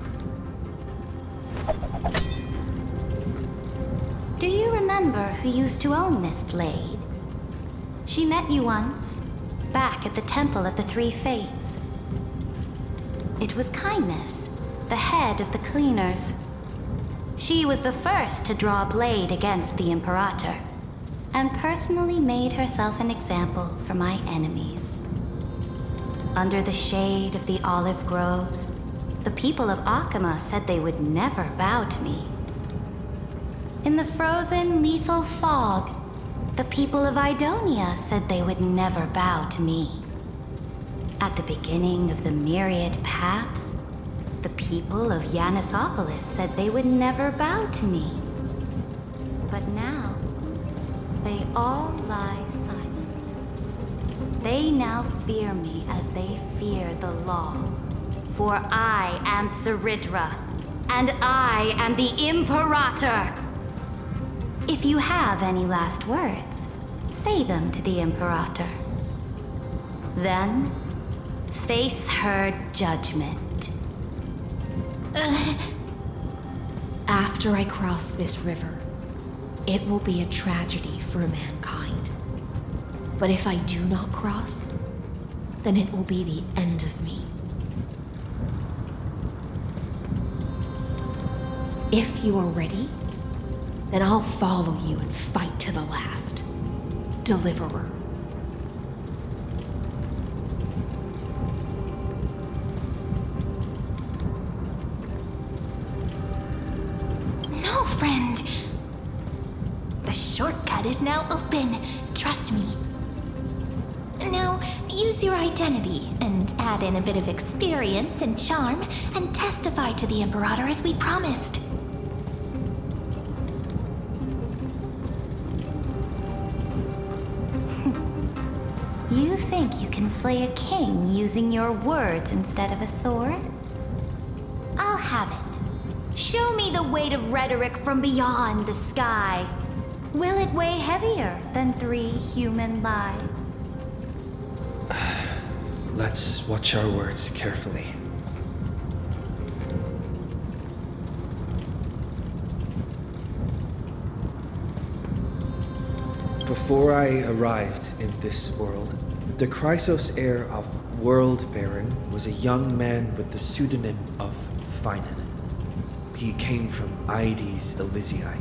Do you remember who used to own this blade? She met you once, back at the Temple of the Three Fates. It was Kindness, the head of the Cleaners. She was the first to draw a blade against the Imperator, and personally made herself an example for my enemies. Under the shade of the olive groves, the people of Akuma said they would never bow to me. In the frozen, lethal fog, the people of Idonia said they would never bow to me. At the beginning of the myriad paths, the people of Yanisopolis said they would never bow to me. But now, they all lie silent. They now fear me as they fear the law. For I am Cerydra, and I am the Imperator! If you have any last words, say them to the Imperator. Then, face her judgment. After I cross this river, it will be a tragedy for mankind. But if I do not cross, then it will be the end of me. If you are ready, then I'll follow you and fight to the last. Deliverer. No, friend. The shortcut is now open. Trust me. Now, use your identity and add in a bit of experience and charm and testify to the Imperator as we promised. You think you can slay a king using your words instead of a sword? I'll have it. Show me the weight of rhetoric from beyond the sky. Will it weigh heavier than 3 human lives? Let's watch our words carefully. Before I arrived in this world, the Chrysos heir of World-Bearing was a young man with the pseudonym of Finan. He came from Aides Elysiae.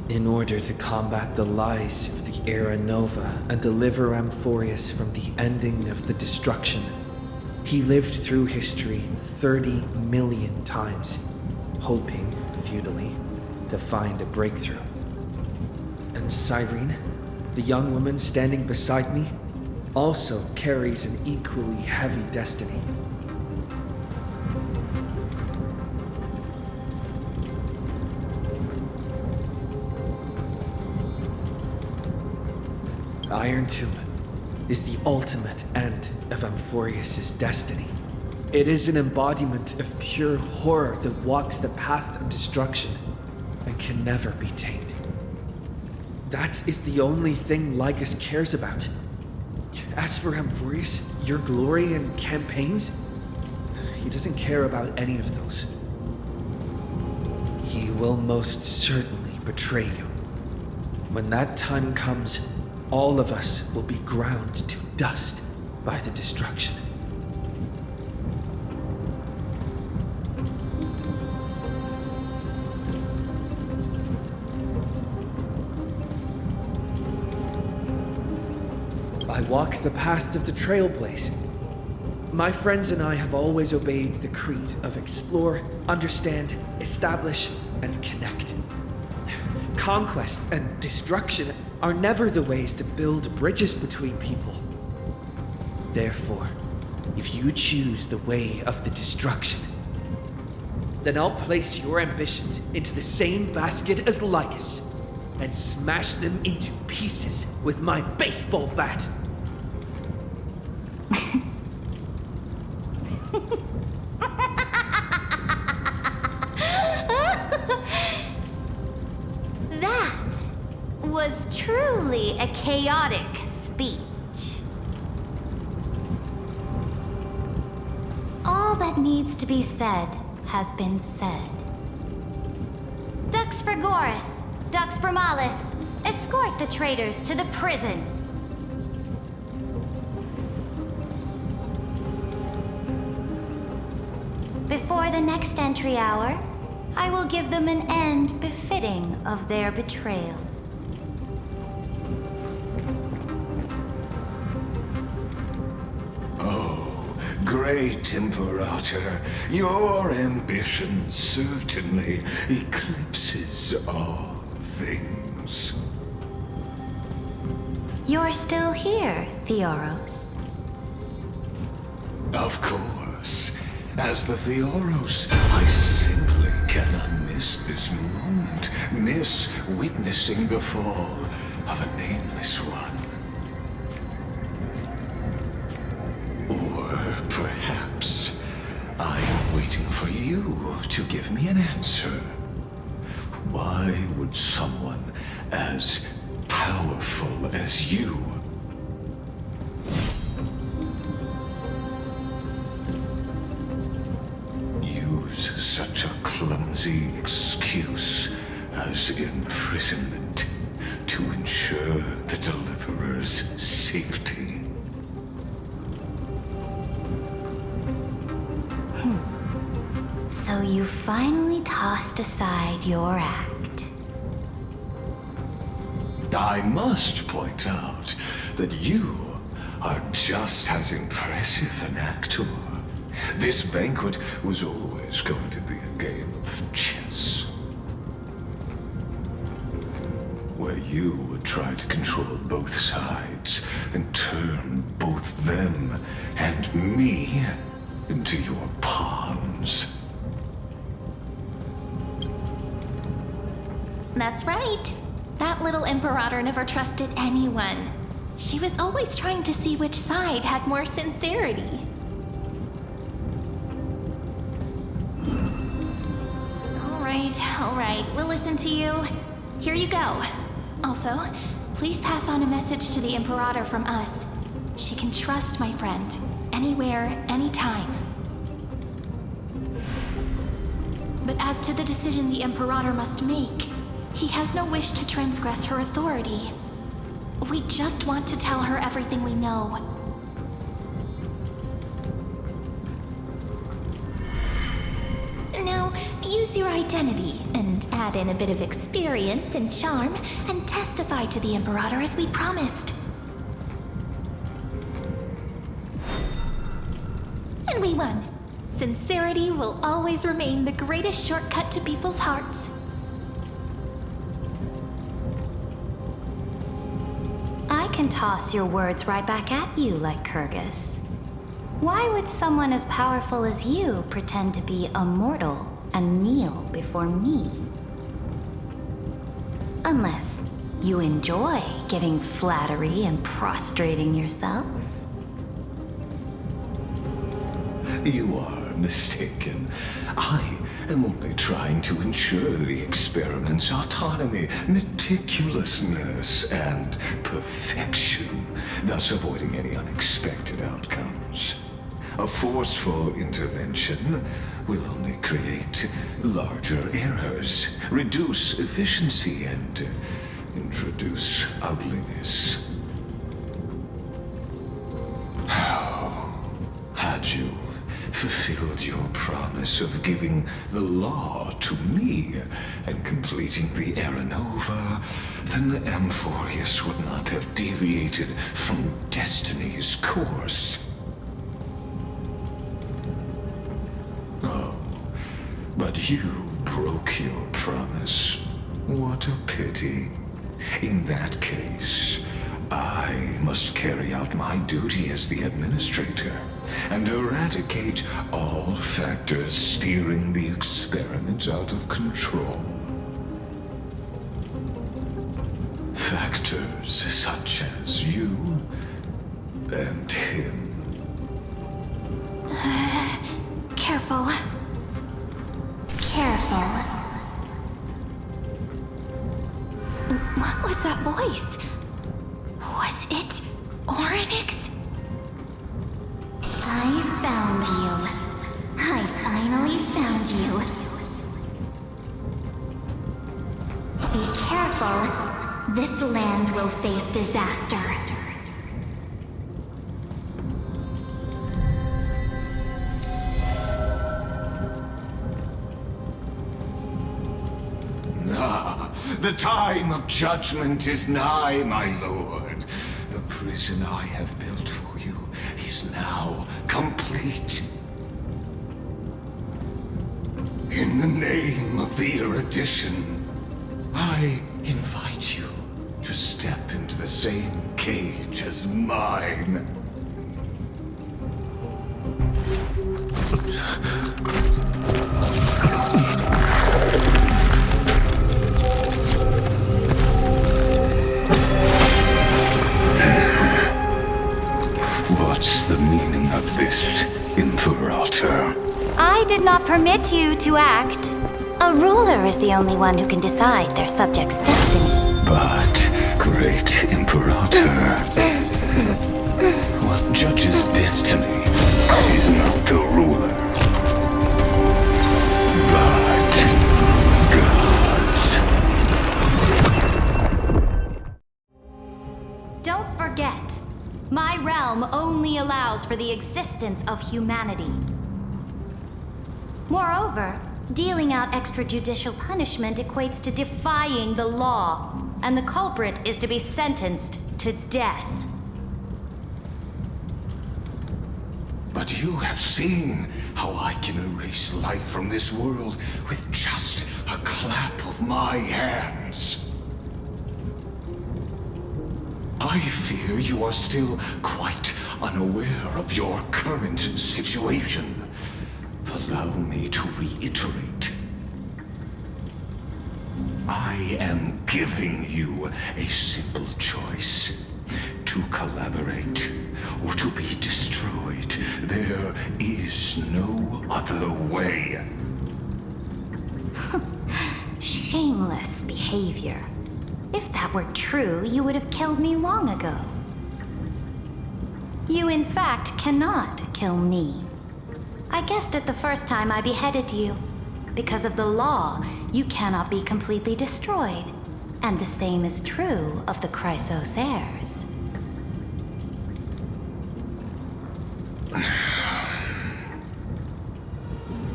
In order to combat the lies of the Era Nova and deliver Amphorius from the ending of the destruction, he lived through history 30 million times, hoping, futilely, to find a breakthrough. And Cyrene, the young woman standing beside me, also carries an equally heavy destiny. Iron Tomb is the ultimate end of Amphorius' destiny. It is an embodiment of pure horror that walks the path of destruction and can never be tamed. That is the only thing Lycus cares about. As for Amphorius, your glory and campaigns, he doesn't care about any of those. He will most certainly betray you. When that time comes, all of us will be ground to dust by the destruction. I walk the path of the Trailblaze. My friends and I have always obeyed the creed of explore, understand, establish, and connect. Conquest and destruction are never the ways to build bridges between people. Therefore, if you choose the way of the destruction, then I'll place your ambitions into the same basket as Lycus and smash them into pieces with my baseball bat. That was truly a chaotic speech. needs to be said has been said. Dux Frigoris, Dux Bromalis, escort the traitors to the prison. Before the next entry hour, I will give them an end befitting of their betrayal. Oh, great Imperator, your ambition certainly eclipses all things. You're still here, Theoros. Of course. As the Theoros, I simply cannot miss this moment, miss witnessing the fall of a nameless one. Or perhaps I am waiting for you to give me an answer. Why would someone as powerful as you use such a clumsy excuse as imprisonment to ensure the Deliverer's safety? So you finally tossed aside your act. I must point out that you are just as impressive an actor. This banquet was always going to be a game of chess, where you would try to control both sides and turn both them and me into your pawns. That's right. That little Imperator never trusted anyone. She was always trying to see which side had more sincerity. All right, we'll listen to you. Here you go. Also, please pass on a message to the Imperator from us. She can trust my friend, anywhere, anytime. But as to the decision the Imperator must make, he has no wish to transgress her authority. We just want to tell her everything we know. Now, use your identity and add in a bit of experience and charm and testify to the Imperator as we promised. And we won. Sincerity will always remain the greatest shortcut to people's hearts. I can toss your words right back at you, Lycurgus. Why would someone as powerful as you pretend to be a mortal and kneel before me? Unless you enjoy giving flattery and prostrating yourself. You are mistaken. I am only trying to ensure the experiment's autonomy, meticulousness, and perfection, thus avoiding any unexpected outcomes. A forceful intervention will only create larger errors, reduce efficiency, and introduce ugliness. How had you fulfilled your promise of giving the law to me and completing the Era Nova, then Amphorius would not have deviated from destiny's course. Oh, but you broke your promise. What a pity. In that case, I must carry out my duty as the administrator and eradicate all factors steering the experiment out of control. Factors such as you and him. Careful. Careful. What was that voice? Was it Oryx? I found you, this land will face disaster. The time of judgment is nigh, my lord. The prison I have built for you is now complete. In the name of the erudition, I invite you to step into the same cage as mine. What's the meaning of this, Imperator? I did not permit you to act. A ruler is the only one who can decide their subject's destiny. But, great Imperator, what judges destiny is not the ruler, but gods. Don't forget, my realm only allows for the existence of humanity. Moreover, dealing out extrajudicial punishment equates to defying the law, and the culprit is to be sentenced to death. But you have seen how I can erase life from this world with just a clap of my hands. I fear you are still quite unaware of your current situation. Allow me to reiterate. I am giving you a simple choice. To collaborate or to be destroyed. There is no other way. Shameless behavior. If that were true, you would have killed me long ago. You in fact cannot kill me. I guessed it the first time I beheaded you. Because of the law, you cannot be completely destroyed. And the same is true of the Chrysos heirs.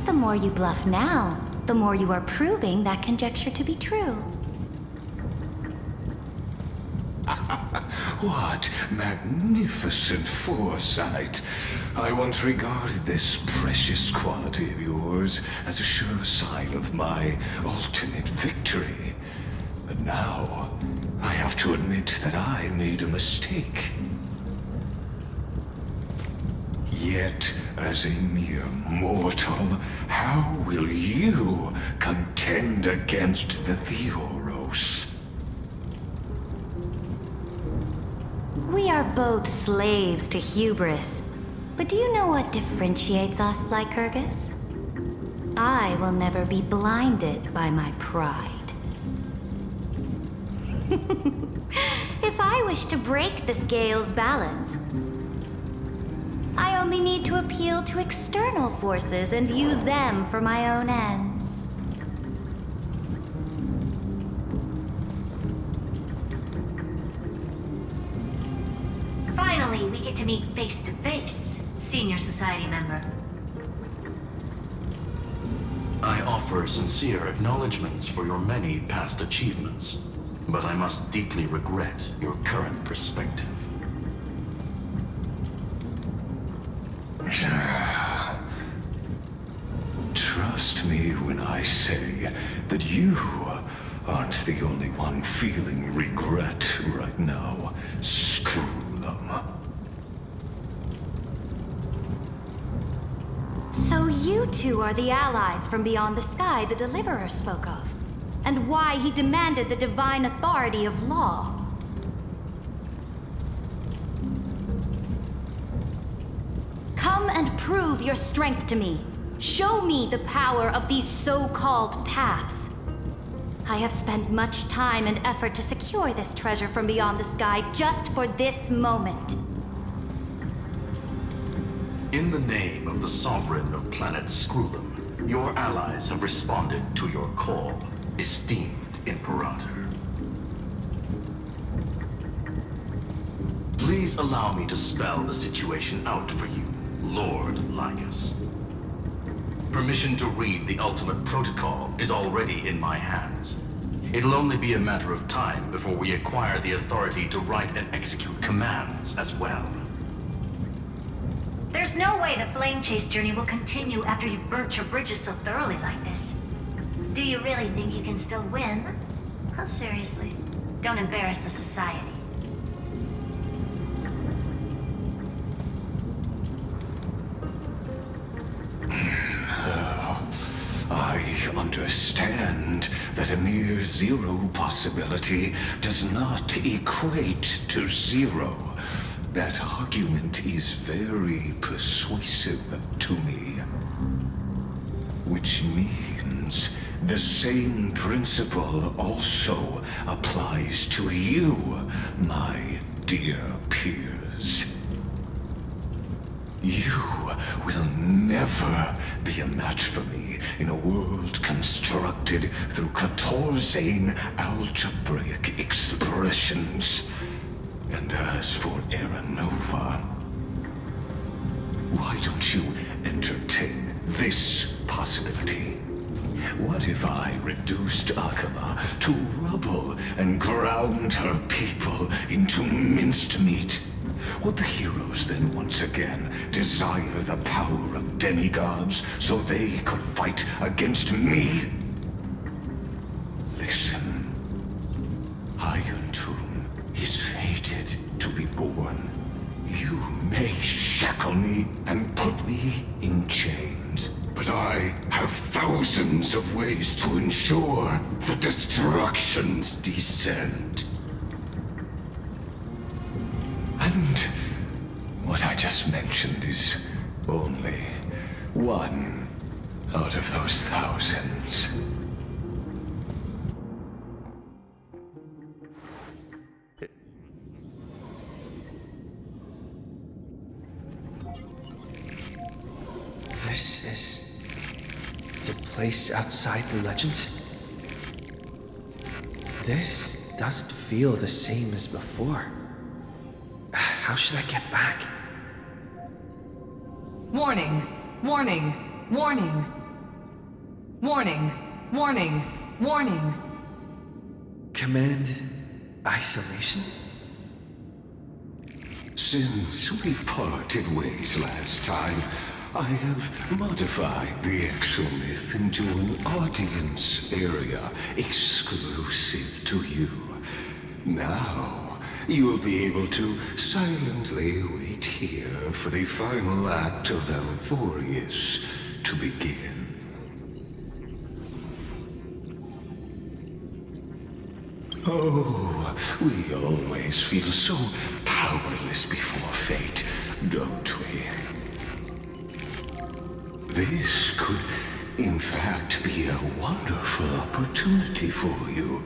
The more you bluff now, the more you are proving that conjecture to be true. What magnificent foresight! I once regarded this precious quality of yours as a sure sign of my ultimate victory. But now, I have to admit that I made a mistake. Yet, as a mere mortal, how will you contend against the Theoros? We are both slaves to hubris. But do you know what differentiates us, Lycurgus? I will never be blinded by my pride. If I wish to break the scale's balance, I only need to appeal to external forces and use them for my own ends. Finally, we get to meet face to face, Senior Society member. I offer sincere acknowledgments for your many past achievements, but I must deeply regret your current perspective. Trust me when I say that you aren't the only one feeling regret right now. Screw them. So you two are the allies from beyond the sky the Deliverer spoke of, and why he demanded the divine authority of law. Come and prove your strength to me. Show me the power of these so-called paths. I have spent much time and effort to secure this treasure from beyond the sky just for this moment. In the name of the Sovereign of Planet Screwlum, your allies have responded to your call, esteemed Imperator. Please allow me to spell the situation out for you, Lord Lycurgus. Permission to read the ultimate protocol is already in my hands. It'll only be a matter of time before we acquire the authority to write and execute commands as well. There's no way the flame chase journey will continue after you've burnt your bridges so thoroughly like this. Do you really think you can still win? Oh, seriously. Don't embarrass the society. I understand that a mere zero possibility does not equate to zero. That argument is very persuasive to me. Which means the same principle also applies to you, my dear peers. You will never be a match for me in a world constructed through Catorzane algebraic expressions. And as for Aranova, why don't you entertain this possibility? What if I reduced Akama to rubble and ground her people into minced meat? Would the heroes then once again desire the power of demigods so they could fight against me? Listen, Iron Tomb is fated to be born. You may shackle me and put me in chains, but I have thousands of ways to ensure the destruction's descent. And what I just mentioned is only one out of those thousands. This is the place outside the legends? This doesn't feel the same as before. How should I get back? Warning! Warning! Warning! Warning! Warning! Warning! Command isolation? Since we parted ways last time, I have modified the exomyth into an audience area exclusive to you. Now, you will be able to silently wait here for the final act of Amphorius to begin. Oh, we always feel so powerless before fate, don't we? This could, in fact, be a wonderful opportunity for you.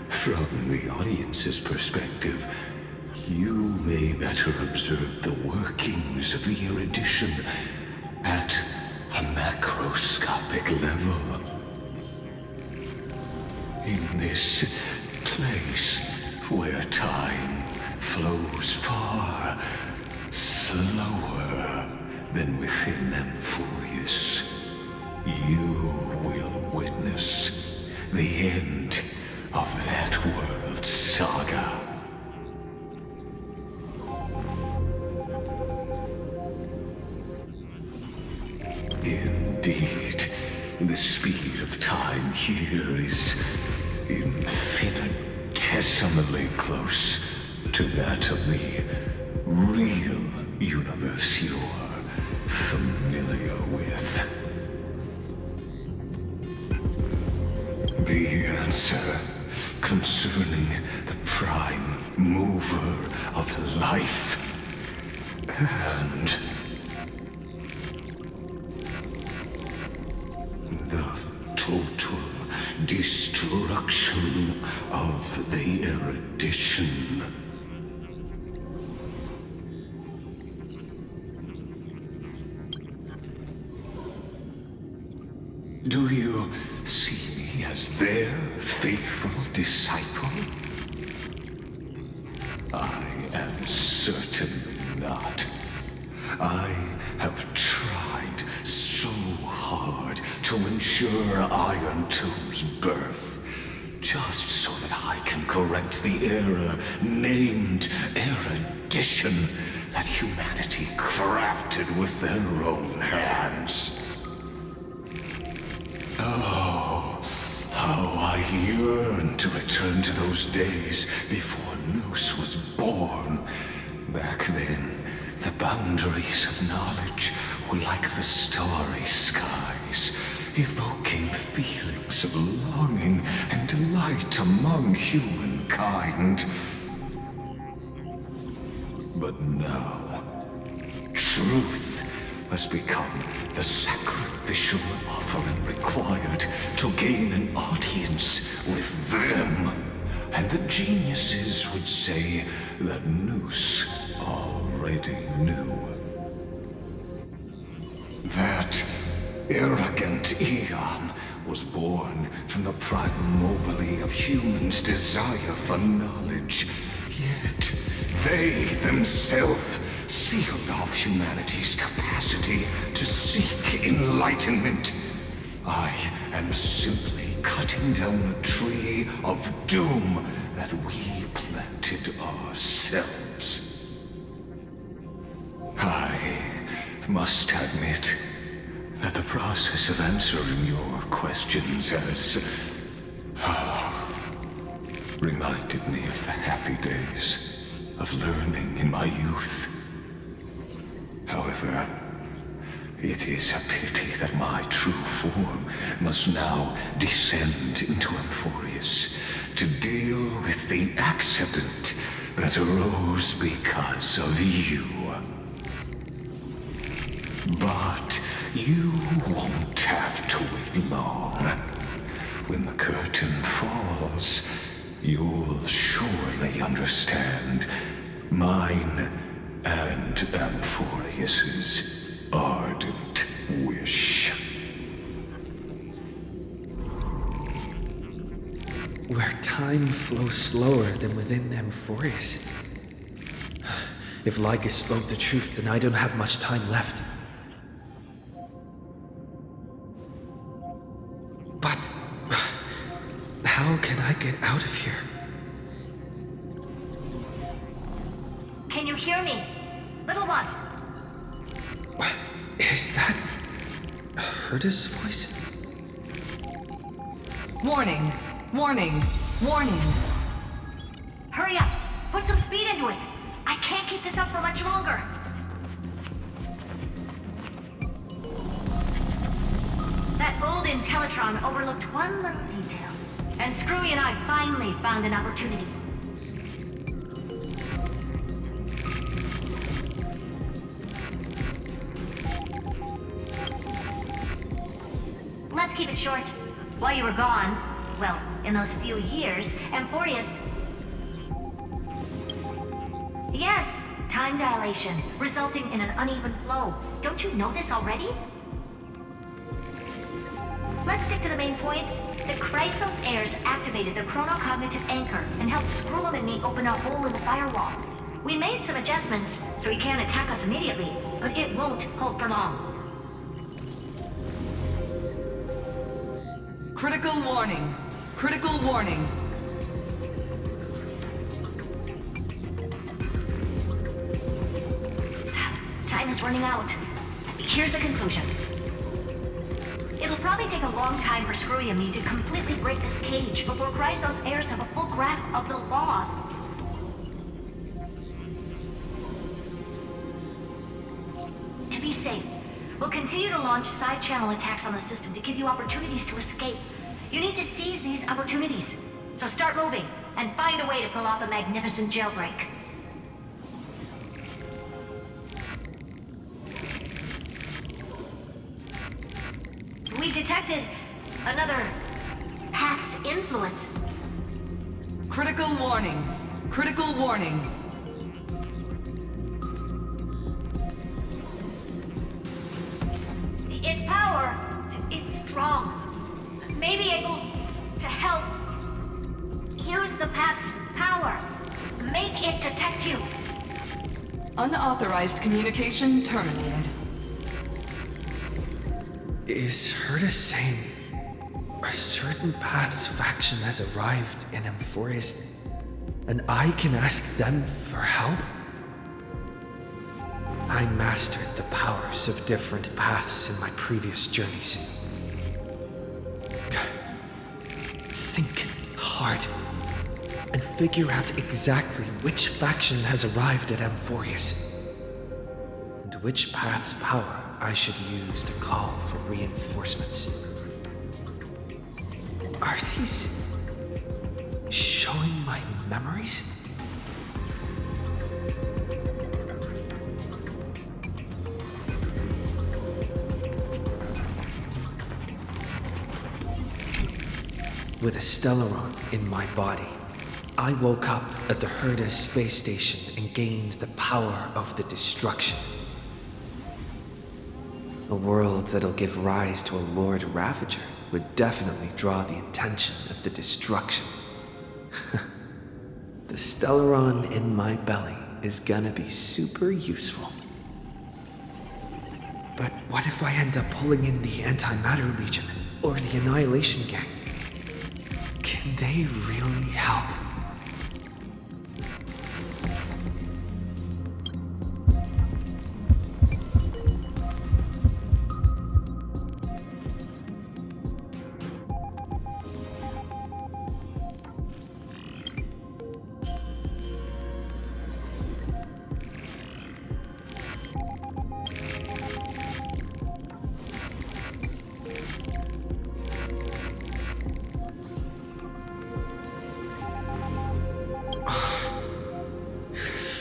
From the audience's perspective, you may better observe the workings of the erudition at a macroscopic level. In this place where time flows far slower than within Amphorius, you will witness the end of that world's saga. Indeed, the speed of time here is infinitesimally close to that of the real universe you're familiar with. The answer concerning the prime mover of life and the total destruction of the erudition. Do you see me as their faithful disciple? I am certain not. I have tried so hard to ensure Iron Tomb's birth, just so that I can correct the error named erudition that humanity crafted with their own hands. Oh, how I yearn to return to those days before Noose was born. Back then, the boundaries of knowledge were like the starry skies, evoking feelings of longing and delight among humankind. But now, truth has become the sacrificial offering required to gain an audience with them. And the geniuses would say that Noose already knew. That arrogant Eon was born from the primordial of humans' desire for knowledge. Yet, they themselves sealed off humanity's capacity to seek enlightenment. I am simply cutting down a tree of doom that we planted ourselves. I must admit that the process of answering your questions has reminded me of the happy days of learning in my youth. However, it is a pity that my true form must now descend into Amphorius to deal with the accident that arose because of you. But you won't have to wait long. When the curtain falls, you'll surely understand mine and Amphorius's ardent wish. Where time flows slower than within Amphorius. If Lycurgus spoke the truth, then I don't have much time left. But how can I get out of here? Can you hear me? Little one! Is that Herda's voice? Warning! Warning! Warning! Hurry up! Put some speed into it! I can't keep this up for much longer! That old Intellatron overlooked one little detail, and Screwy and I finally found an opportunity. Let's keep it short. While you were gone, well, in those few years, Amphorius... Yes, time dilation, resulting in an uneven flow. Don't you know this already? Let's stick to the main points. The Chrysos heirs activated the chronocognitive anchor and helped Skrullum and me open a hole in the firewall. We made some adjustments, so he can't attack us immediately, but it won't hold for long. Critical warning. Critical warning. Time is running out. Here's the conclusion. It'll probably take a long time for Screwy and me to completely break this cage before Chrysos heirs have a full grasp of the law. To be safe, we'll continue to launch side-channel attacks on the system to give you opportunities to escape. You need to seize these opportunities. So start moving, and find a way to pull off a magnificent jailbreak. We detected another path's influence. Critical warning. Critical warning. Its power is strong. May be able to help use the path's power. Make it detect you. Unauthorized communication terminated. Is Herta saying a certain path's faction has arrived in Amphorius, and I can ask them for help? I mastered the powers of different paths in my previous journeys. Think hard and figure out exactly which faction has arrived at Amphorius, and which path's power I should use to call for reinforcements. Are these showing my memories? With a Stellaron in my body, I woke up at the Herta space station and gained the power of the destruction. A world that'll give rise to a Lord Ravager would definitely draw the attention of the destruction. The Stellaron in my belly is gonna be super useful. But what if I end up pulling in the Antimatter Legion or the Annihilation Gang? Can they really help?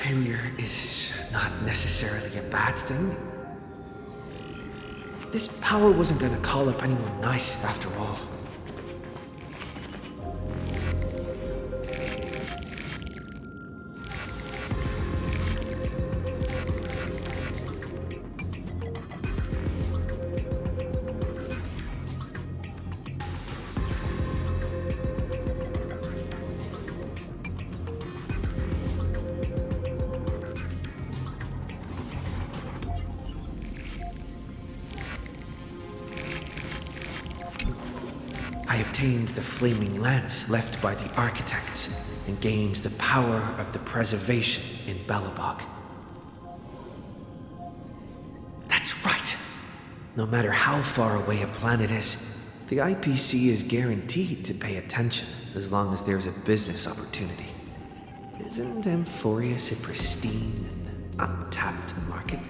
Failure is not necessarily a bad thing. This power wasn't gonna call up anyone nice after all. I obtained the flaming lance left by the architects and gained the power of the preservation in Belobog. That's right! No matter how far away a planet is, the IPC is guaranteed to pay attention as long as there's a business opportunity. Isn't Amphorius a pristine and untapped market?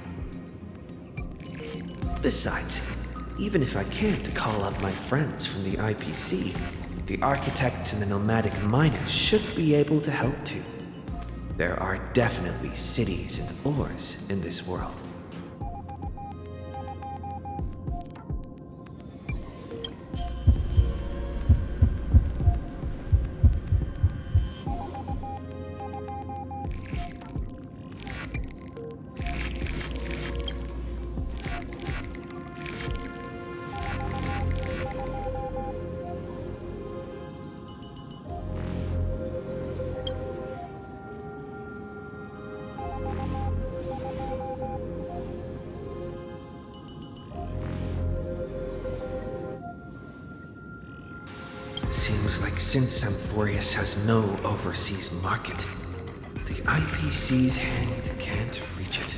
Besides, even if I can't call up my friends from the IPC, the architects and the nomadic miners should be able to help too. There are definitely cities and ores in this world. Seems like since Amphorius has no overseas market, the IPC's hand can't reach it.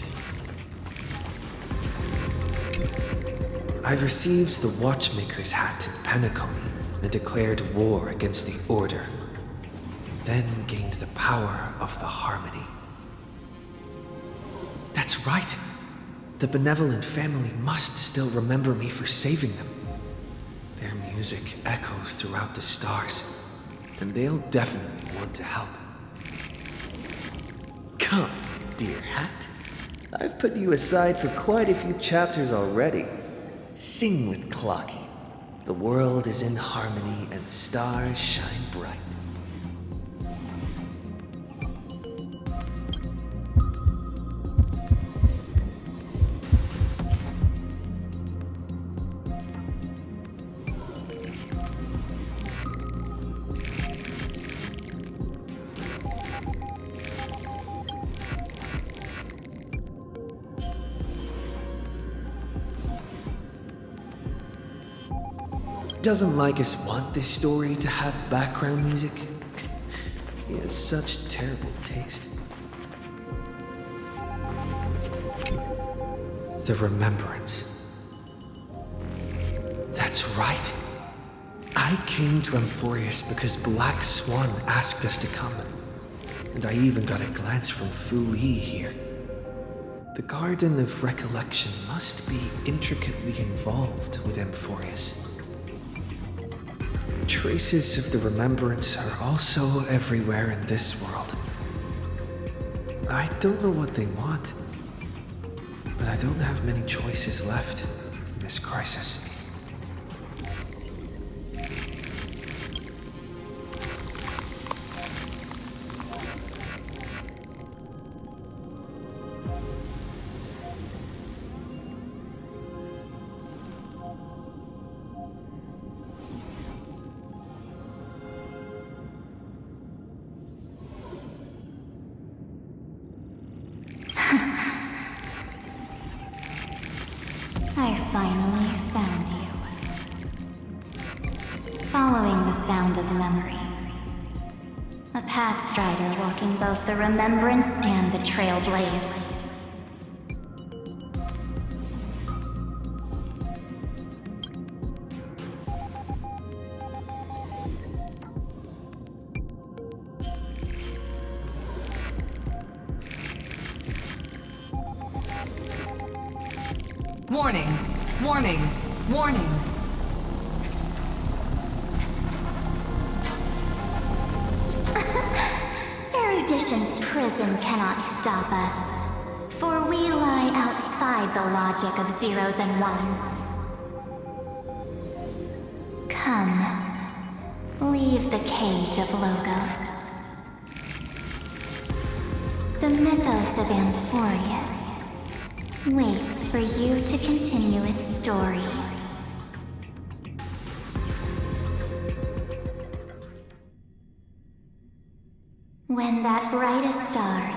I received the Watchmaker's hat in Penacony and declared war against the Order, then gained the power of the Harmony. That's right! The benevolent family must still remember me for saving them. Their music echoes throughout the stars, and they'll definitely want to help. Come, dear hat. I've put you aside for quite a few chapters already. Sing with Clocky. The world is in harmony and the stars shine bright. doesn't Lycus want this story to have background music? He has such terrible taste. The Remembrance. That's right. I came to Amphorius because Black Swan asked us to come. And I even got a glance from Fu Li here. The Garden of Recollection must be intricately involved with Amphorius. Traces of the Remembrance are also everywhere in this world. I don't know what they want, but I don't have many choices left in this crisis. I finally found you. Following the sound of memories. A pathstrider walking both the Remembrance and the Trailblaze. Warning! Warning! Warning! Erudition's prison cannot stop us, for we lie outside the logic of zeros and ones. Come, leave the cage of Logos. The mythos of Amphorius waits for you to continue its story. When that brightest star,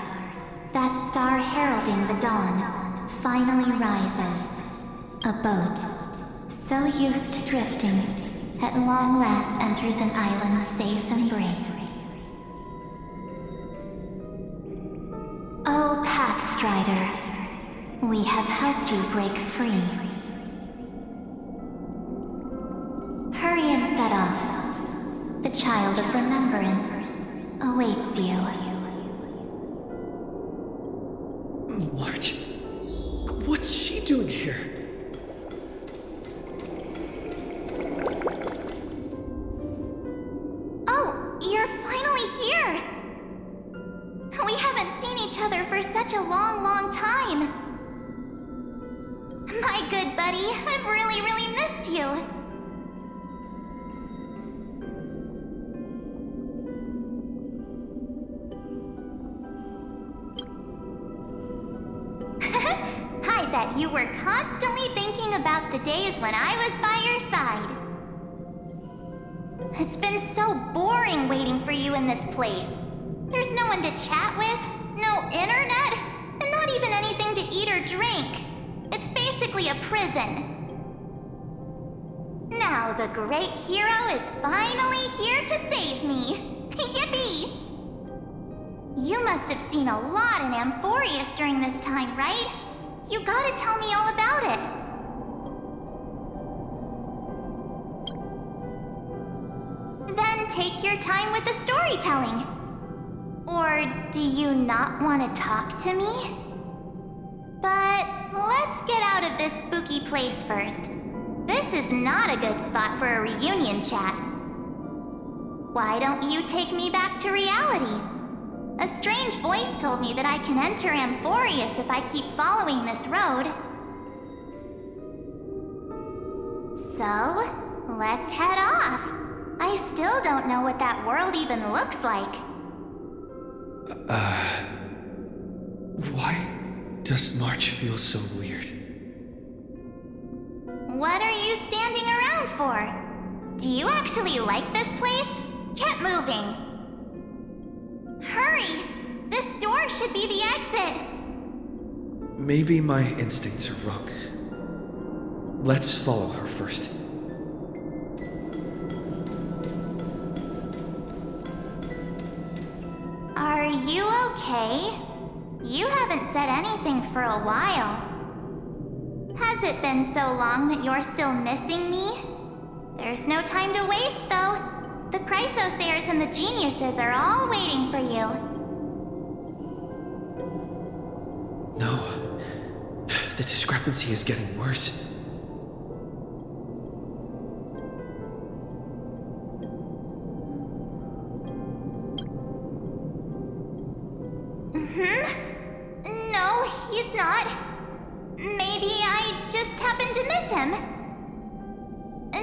that star heralding the dawn, finally rises, a boat, so used to drifting, at long last enters an island's safe embrace. Oh, Pathstrider, we have helped you break free. Hurry and set off. The Child of Remembrance awaits you. March? What's she doing here? Oh, you're finally here! We haven't seen each other for such a long, long time. My good buddy, I've really missed you. I bet you were constantly thinking about the days when I was by your side. It's been so boring waiting for you in this place. There's no one to chat with, no internet, and not even anything to eat or drink. It's basically a prison. Now the great hero is finally here to save me. Yippee! You must have seen a lot in Amphorius during this time, right? You gotta tell me all about it. Then take your time with the storytelling. Or do you not want to talk to me? But let's get out of this spooky place first. This is not a good spot for a reunion chat. Why don't you take me back to reality? A strange voice told me that I can enter Amphorius if I keep following this road. So, let's head off. I still don't know what that world even looks like. Why does March feel so weird? What are you standing around for? Do you actually like this place? Get moving. Hurry! This door should be the exit. Maybe my instincts are wrong. Let's follow her first. Hey, you haven't said anything for a while. Has it been so long that you're still missing me? There's no time to waste, though. The Chrysosayers and the geniuses are all waiting for you. No. The discrepancy is getting worse. No, he's not. Maybe I just happened to miss him.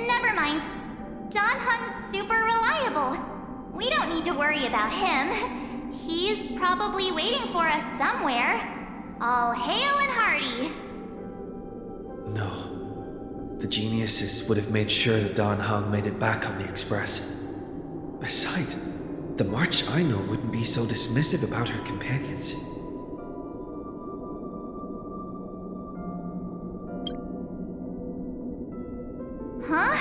Never mind. Don Hung's super reliable. We don't need to worry about him. He's probably waiting for us somewhere. All hail and hearty. No. The geniuses would have made sure that Don Hung made it back on the Express. Besides, the March I know wouldn't be so dismissive about her companions. Huh?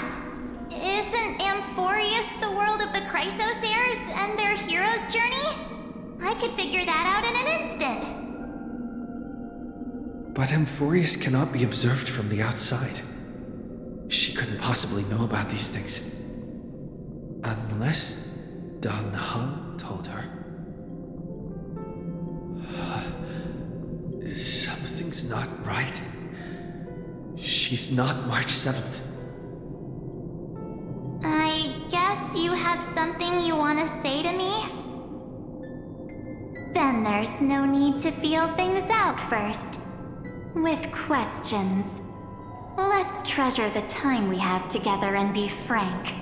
Isn't Amphorius the world of the Chrysosayers and their hero's journey? I could figure that out in an instant. But Amphorius cannot be observed from the outside. She couldn't possibly know about these things. Unless Don Hung told her. Something's not right. She's not March 7th. I guess you have something you want to say to me? Then there's no need to feel things out first. With questions. Let's treasure the time we have together and be frank.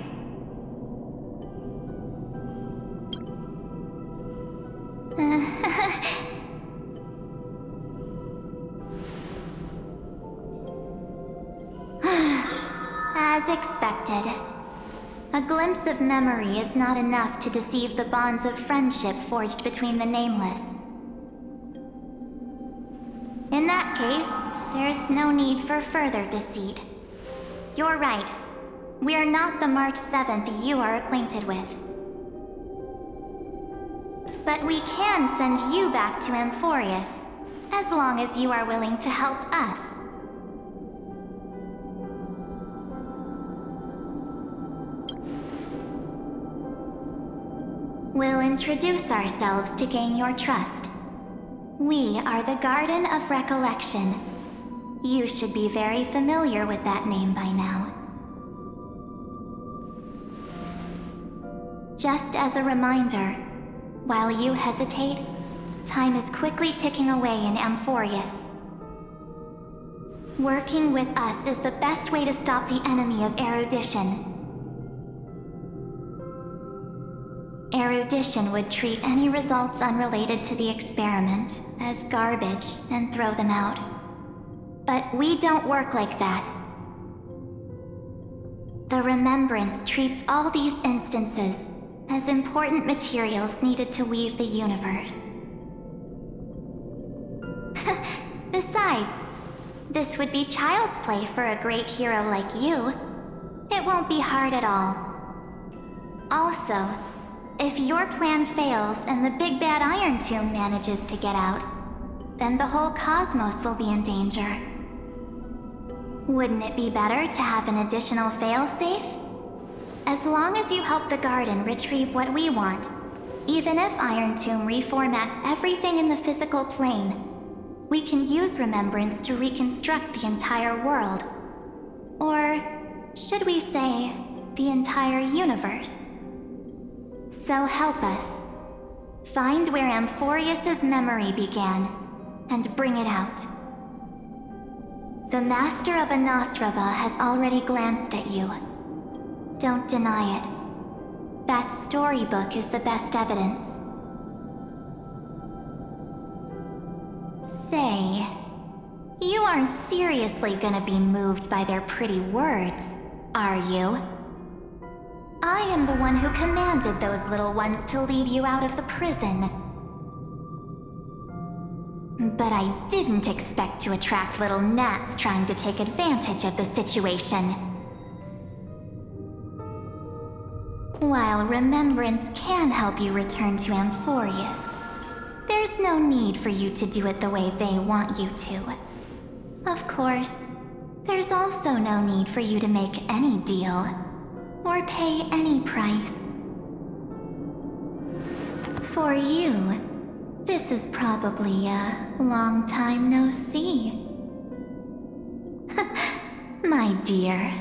As expected. A glimpse of memory is not enough to deceive the bonds of friendship forged between the Nameless. In that case, there's no need for further deceit. You're right. We're not the March 7th you are acquainted with. But we can send you back to Amphorius, as long as you are willing to help us. We'll introduce ourselves to gain your trust. We are the Garden of Recollection. You should be very familiar with that name by now. Just as a reminder, while you hesitate, time is quickly ticking away in Amphorius. Working with us is the best way to stop the enemy of erudition. Erudition would treat any results unrelated to the experiment as garbage and throw them out. But we don't work like that. The Remembrance treats all these instances as important materials needed to weave the universe. Besides, this would be child's play for a great hero like you. It won't be hard at all. Also, if your plan fails and the big bad Iron Tomb manages to get out, then the whole cosmos will be in danger. Wouldn't it be better to have an additional failsafe? As long as you help the Garden retrieve what we want, even if Iron Tomb reformats everything in the physical plane, we can use Remembrance to reconstruct the entire world. Or should we say, the entire universe? So help us. Find where Amphorius' memory began, and bring it out. The Master of Anastrava has already glanced at you. Don't deny it. That storybook is the best evidence. Say, you aren't seriously gonna be moved by their pretty words, are you? I am the one who commanded those little ones to lead you out of the prison. But I didn't expect to attract little gnats trying to take advantage of the situation. While Remembrance can help you return to Amphorius, there's There's no need for you to do it the way they want you to. Of course, there's also no need for you to make any deal, or pay any price. For you, this is probably a long time no see. My dear.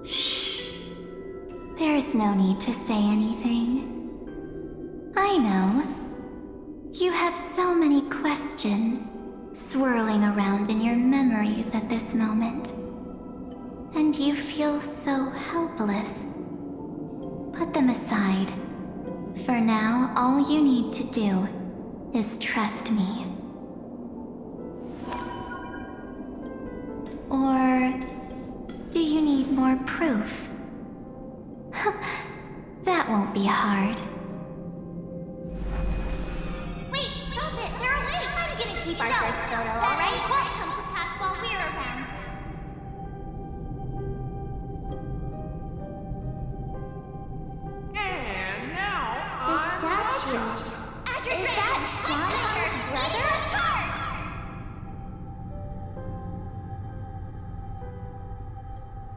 Shh. There's no need to say anything. I know. You have so many questions swirling around in your memories at this moment. And you feel so helpless. Put them aside. For now, all you need to do is trust me. Or do you need more proof? That won't be hard. Wait, stop it! They're awake! I'm gonna keep our first photo, alright? Won't come to pass while we're around. And now, The statue. Is that Donhar's brother?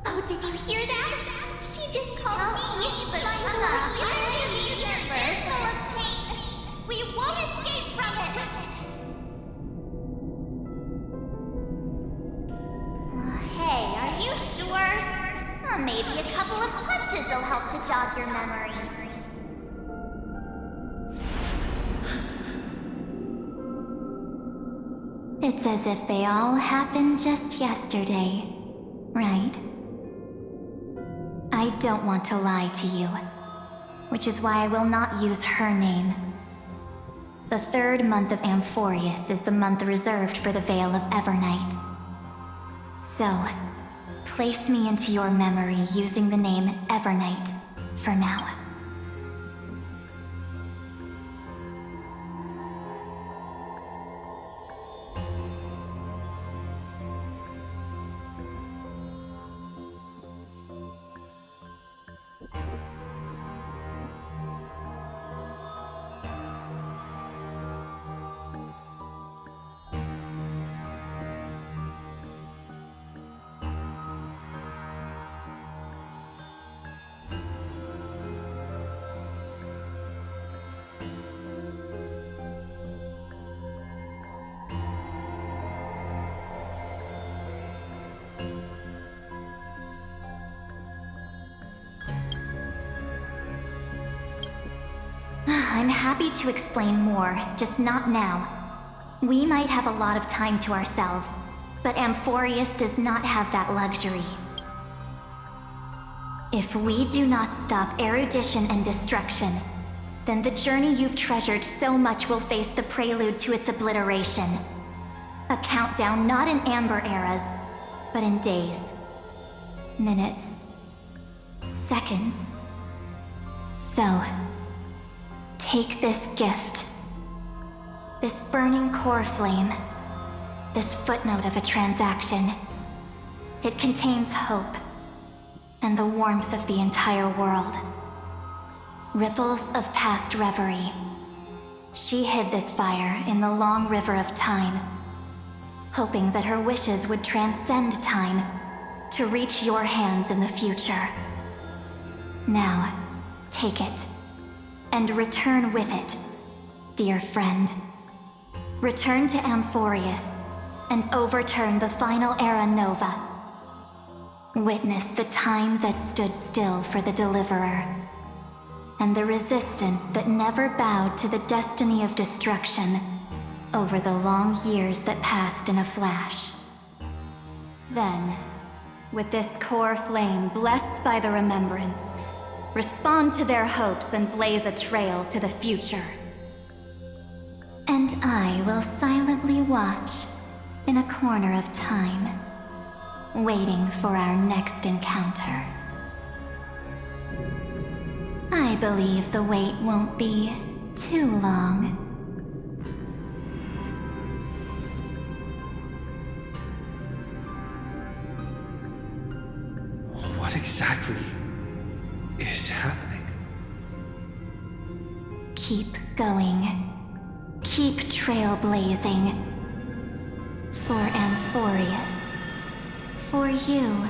Oh, did you hear that? She just called me, but my unlucky universe is full of pain. We won't escape from it. Hey, are you sure? Maybe a couple of punches will help to jog your memory. It's as if they all happened just yesterday, right? I don't want to lie to you, which is why I will not use her name. The third month of Amphorius is the month reserved for the Veil of Evernight. So, place me into your memory using the name Evernight for now. I'm happy to explain more, just not now. We might have a lot of time to ourselves, but Amphorius does not have that luxury. If we do not stop erudition and destruction, then the journey you've treasured so much will face the prelude to its obliteration. A countdown not in amber eras, but in days, minutes, seconds. So, take this gift. This burning core flame. This footnote of a transaction. It contains hope and the warmth of the entire world. Ripples of past reverie. She hid this fire in the long river of time, hoping that her wishes would transcend time to reach your hands in the future. Now, take it, and return with it, dear friend. Return to Amphorius, and overturn the final era Nova. Witness the time that stood still for the Deliverer, and the resistance that never bowed to the destiny of destruction over the long years that passed in a flash. Then, with this core flame blessed by the remembrance, respond to their hopes and blaze a trail to the future. And I will silently watch in a corner of time, waiting for our next encounter. I believe the wait won't be too long. What exactly Keep going. Keep trailblazing. For Amphorius. For you.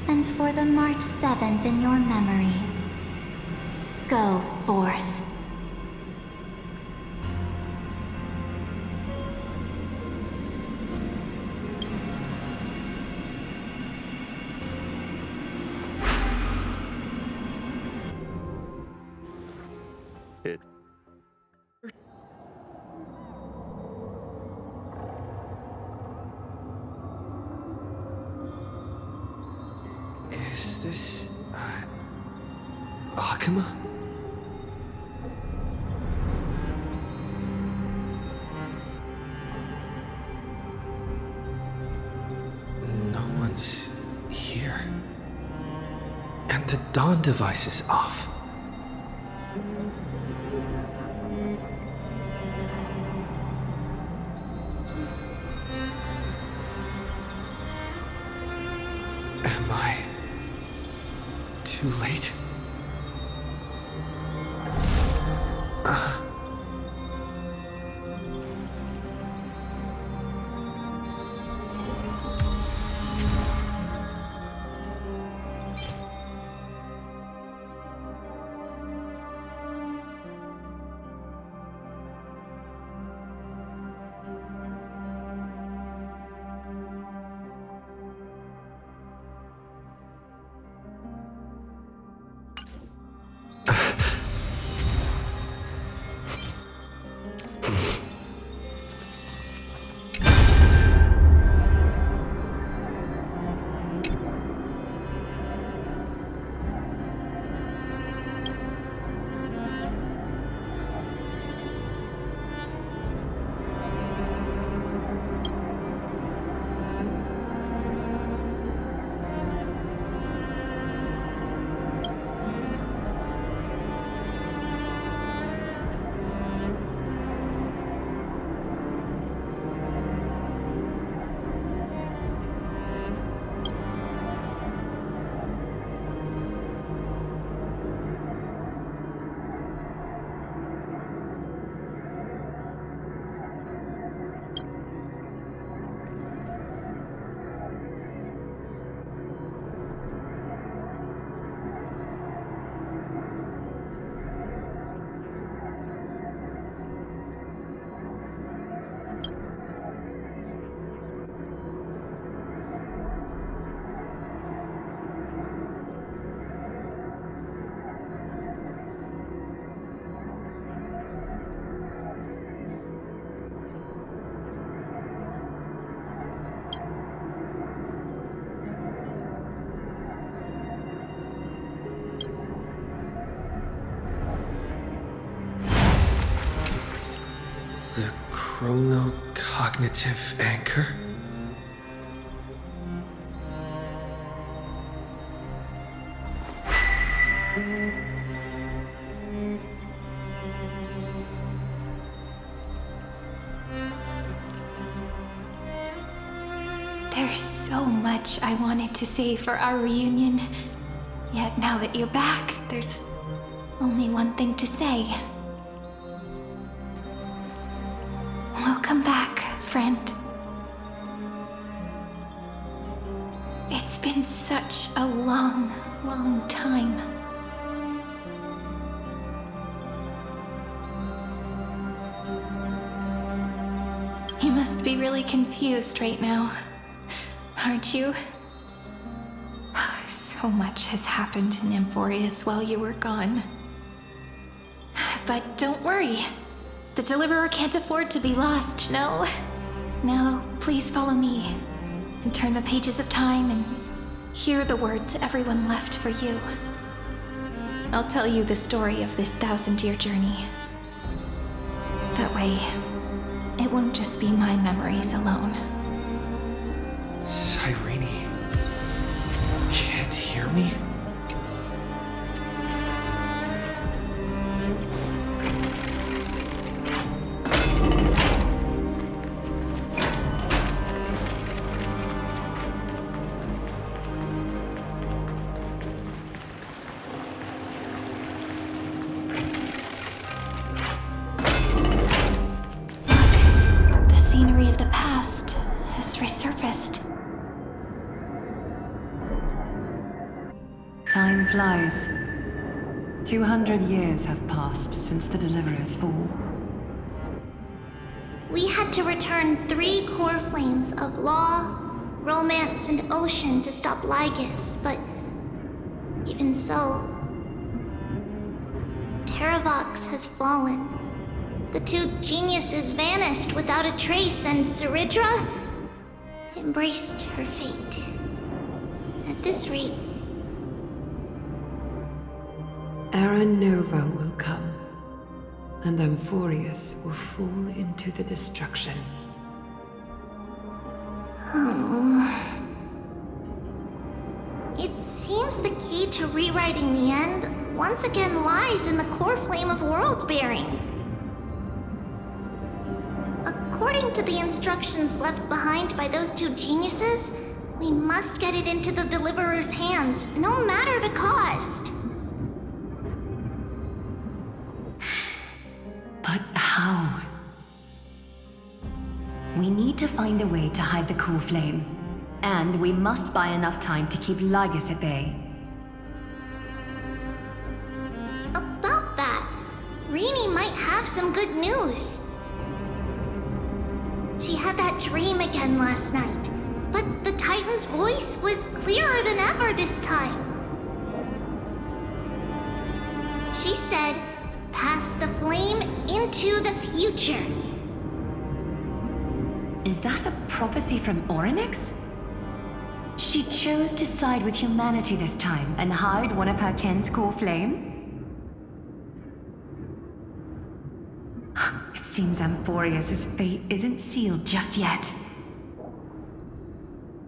And for the March 7th in your memories. Go forth. It. Is this, Akuma? No one's here. And the dawn device is off. Am I too late? The chronocognitive anchor? There's so much I wanted to say for our reunion. Yet now that you're back, there's only one thing to say. Welcome back, friend. It's been such a long, long time. You must be really confused right now, aren't you? So much has happened in Amphorius while you were gone. But don't worry. The Deliverer can't afford to be lost, no? Now, please follow me and turn the pages of time and hear the words everyone left for you. I'll tell you the story of this 1,000-year journey. That way, it won't just be my memories alone. Cyrene, can't hear me? flies. 200 years have passed since the Deliverer's fall. We had to return 3 core flames of law, romance, and ocean to stop Lycurgus, but even so, Terravox has fallen. The 2 geniuses vanished without a trace, and Cerydra embraced her fate. At this rate, Era Nova will come, and Amphorius will fall into the destruction. It seems the key to rewriting the end once again lies in the core flame of world-bearing. According to the instructions left behind by those 2 geniuses, we must get it into the Deliverer's hands, no matter the cost. But how? We need to find a way to hide the core flame. And we must buy enough time to keep Lycurgus at bay. About that, Rini might have some good news. She had that dream again last night, but the Titan's voice was clearer than ever this time. She said, "Pass the flame into the future." Is that a prophecy from Orynyx? She chose to side with humanity this time and hide one of her kin's core flame? It seems Amphorius' fate isn't sealed just yet.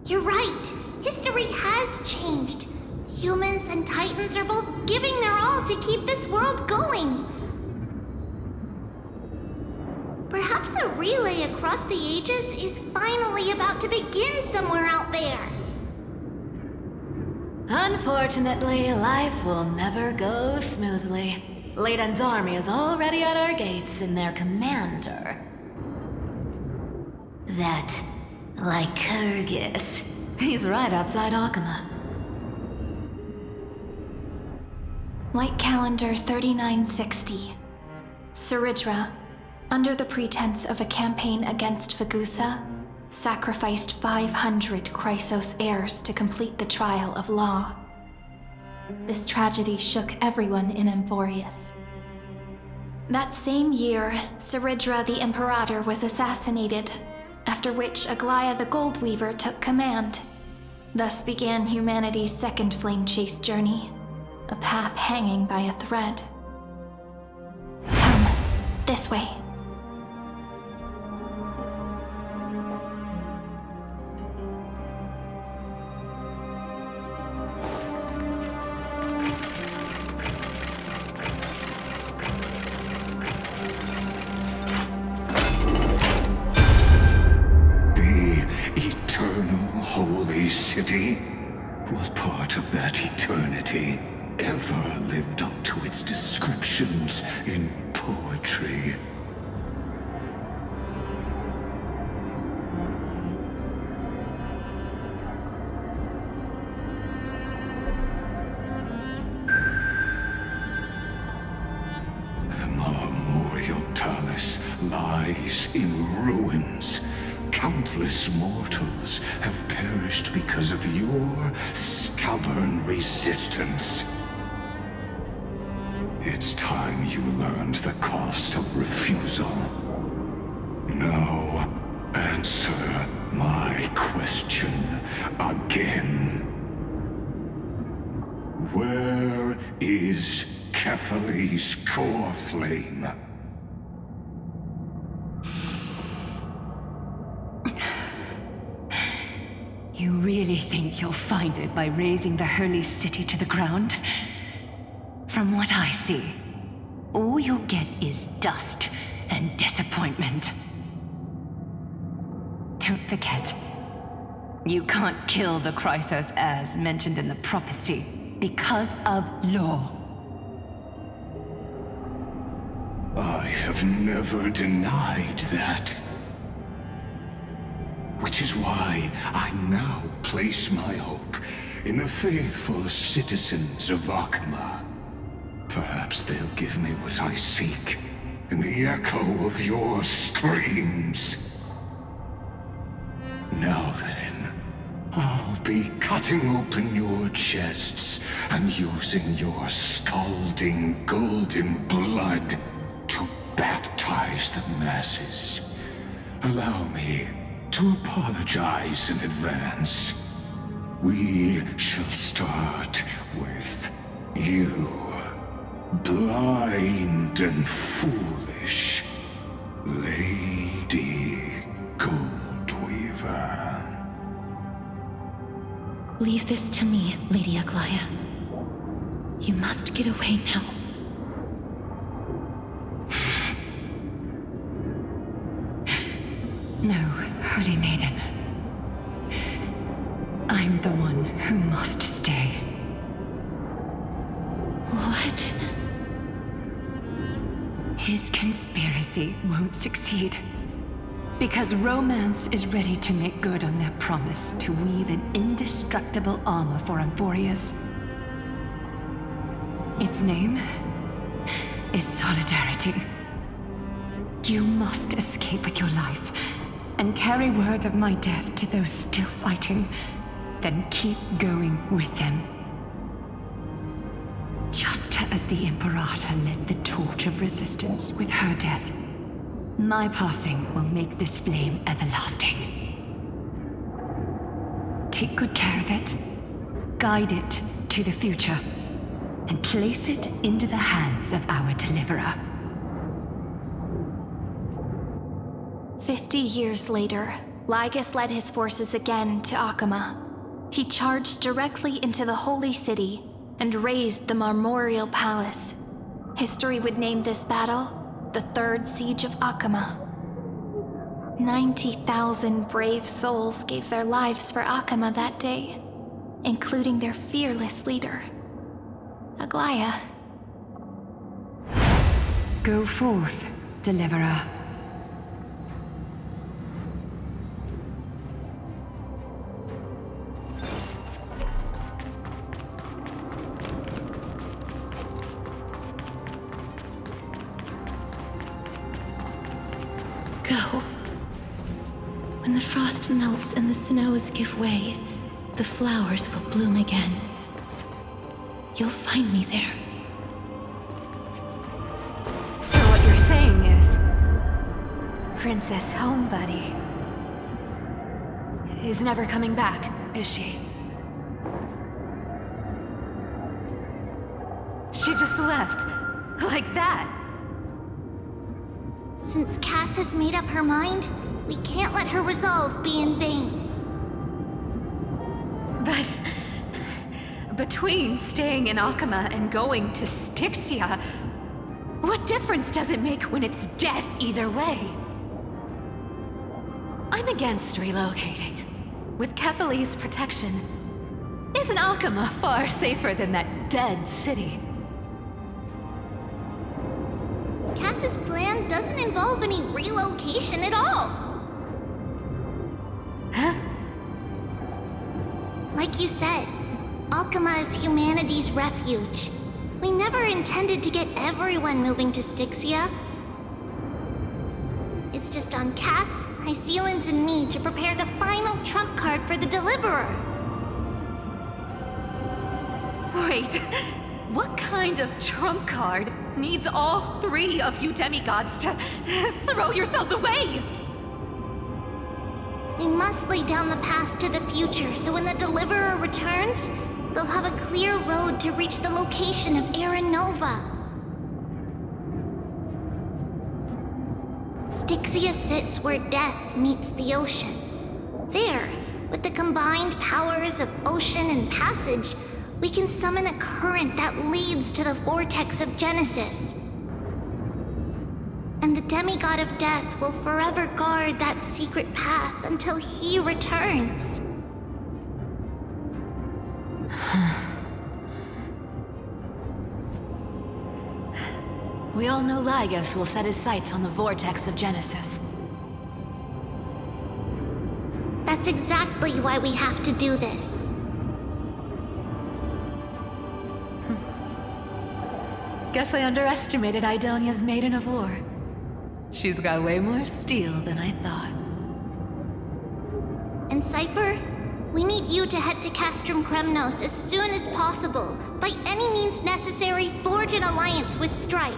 You're right. History has changed. Humans and Titans are both giving their all to keep this world going. Perhaps a relay across the ages is finally about to begin somewhere out there. Unfortunately, life will never go smoothly. Layden's army is already at our gates, and their commander... that Lycurgus. He's right outside Akuma. Light calendar 3960. Cerydra, under the pretense of a campaign against Fagusa, sacrificed 500 Chrysos heirs to complete the trial of law. This tragedy shook everyone in Amphorius. That same year, Cerydra the Imperator was assassinated, after which Aglaia the Goldweaver took command. Thus began humanity's second flame chase journey, a path hanging by a thread. Come, this way. City? What part of that eternity ever lived up to its descriptions in poetry? The Memorial Palace lies in ruins. Countless mortals have perished because of your stubborn resistance. It's time you learned the cost of refusal. Now, answer my question again. Where is Kefali's core flame? You really think you'll find it by razing the holy city to the ground? From what I see, all you'll get is dust and disappointment. Don't forget, you can't kill the Chrysos heirs mentioned in the prophecy because of law. I have never denied that. Which is why I now place my hope in the faithful citizens of Akuma. Perhaps they'll give me what I seek in the echo of your screams. Now then, I'll be cutting open your chests and using your scalding golden blood to baptize the masses. Allow me to apologize in advance. We shall start with you, blind and foolish Lady Goldweaver. Leave this to me, Lady Aglaya. You must get away now. No, Holy Maiden. I'm the one who must stay. What? His conspiracy won't succeed. Because Romance is ready to make good on their promise to weave an indestructible armor for Amphorius. Its name is Solidarity. You must escape with your life and carry word of my death to those still fighting, then keep going with them. Just as the Imperator led the torch of resistance with her death, my passing will make this flame everlasting. Take good care of it, guide it to the future, and place it into the hands of our deliverer. 50 years later, Lycurgus led his forces again to Akuma. He charged directly into the Holy City and razed the Marmorial Palace. History would name this battle the Third Siege of Akuma. 90,000 brave souls gave their lives for Akuma that day, including their fearless leader, Aglaya. Go forth, deliverer. Go. When the frost melts and the snows give way, the flowers will bloom again. You'll find me there. So what you're saying is, Princess Homebuddy is never coming back, is she? She just left, like that. Since Cass has made up her mind, we can't let her resolve be in vain. But between staying in Akuma and going to Styxia, what difference does it make when it's death either way? I'm against relocating. With Kefali's protection, isn't Akuma far safer than that dead city? Cass's plan doesn't involve any relocation at all. Huh? Like you said, Akuma is humanity's refuge. We never intended to get everyone moving to Styxia. It's just on Cass, Hycealans, and me to prepare the final trump card for the Deliverer. Wait, what kind of trump card needs all three of you demigods to throw yourselves away? We must lay down the path to the future so when the Deliverer returns, they'll have a clear road to reach the location of Aranova. Styxia sits where death meets the ocean. There, with the combined powers of ocean and passage, we can summon a current that leads to the vortex of Genesis. And the demigod of death will forever guard that secret path until he returns. We all know Lycurgus will set his sights on the vortex of Genesis. That's exactly why we have to do this. Guess I underestimated Idonia's Maiden of War. She's got way more steel than I thought. And Cypher, we need you to head to Castrum Kremnos as soon as possible. By any means necessary, forge an alliance with Strife.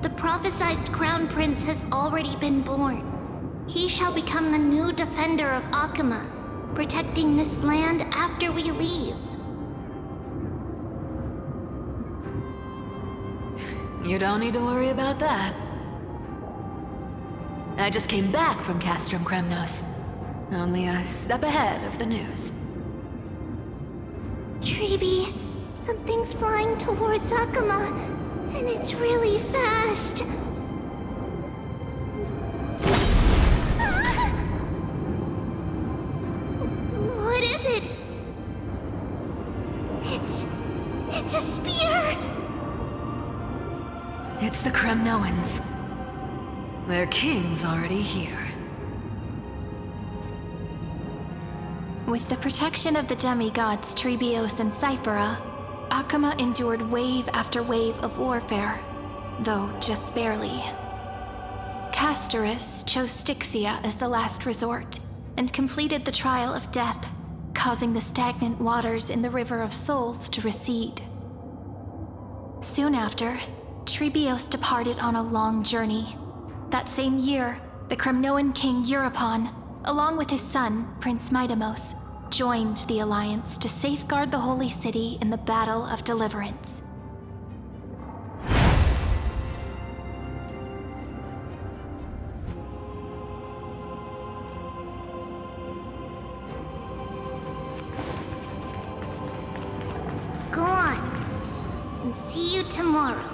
The prophesized Crown Prince has already been born. He shall become the new defender of Akuma, protecting this land after we leave. You don't need to worry about that. I just came back from Castrum Kremnos. Only a step ahead of the news. Treeby, something's flying towards Akuma, and it's really fast. What is it? It's a spear! It's the Kremnoans. Their king's already here. With the protection of the demigods Trebios and Cyphera, Akuma endured wave after wave of warfare, though just barely. Castorus chose Styxia as the last resort, and completed the trial of death, causing the stagnant waters in the River of Souls to recede. Soon after, Trebios departed on a long journey. That same year, the Kremnoan king Euripon, along with his son, Prince Midamos, joined the Alliance to safeguard the Holy City in the Battle of Deliverance. Go on, and see you tomorrow.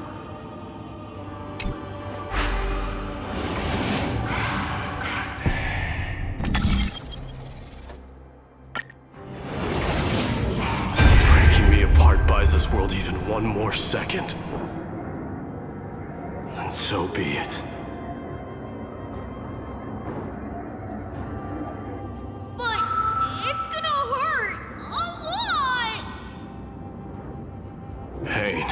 This world even one more second, and so be it. But it's gonna hurt a lot! Pain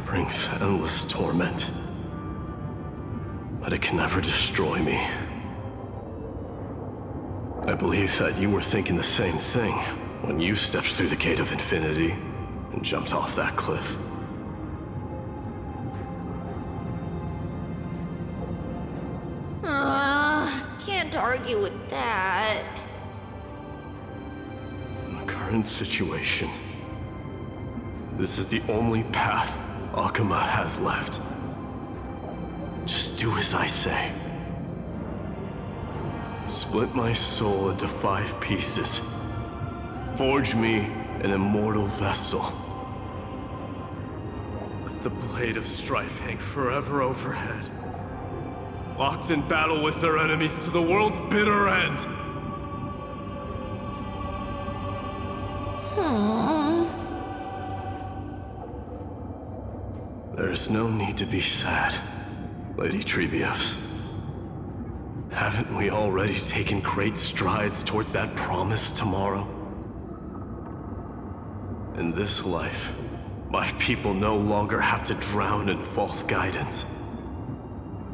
brings endless torment, but it can never destroy me. I believe that you were thinking the same thing when you stepped through the Gate of Infinity and jumped off that cliff. Can't argue with that. In the current situation, this is the only path Akuma has left. Just do as I say. Split my soul into 5 pieces. Forge me an immortal vessel. Let the blade of strife hang forever overhead. Locked in battle with their enemies to the world's bitter end. There's no need to be sad, Lady Trebios. Haven't we already taken great strides towards that promised tomorrow? In this life, my people no longer have to drown in false guidance.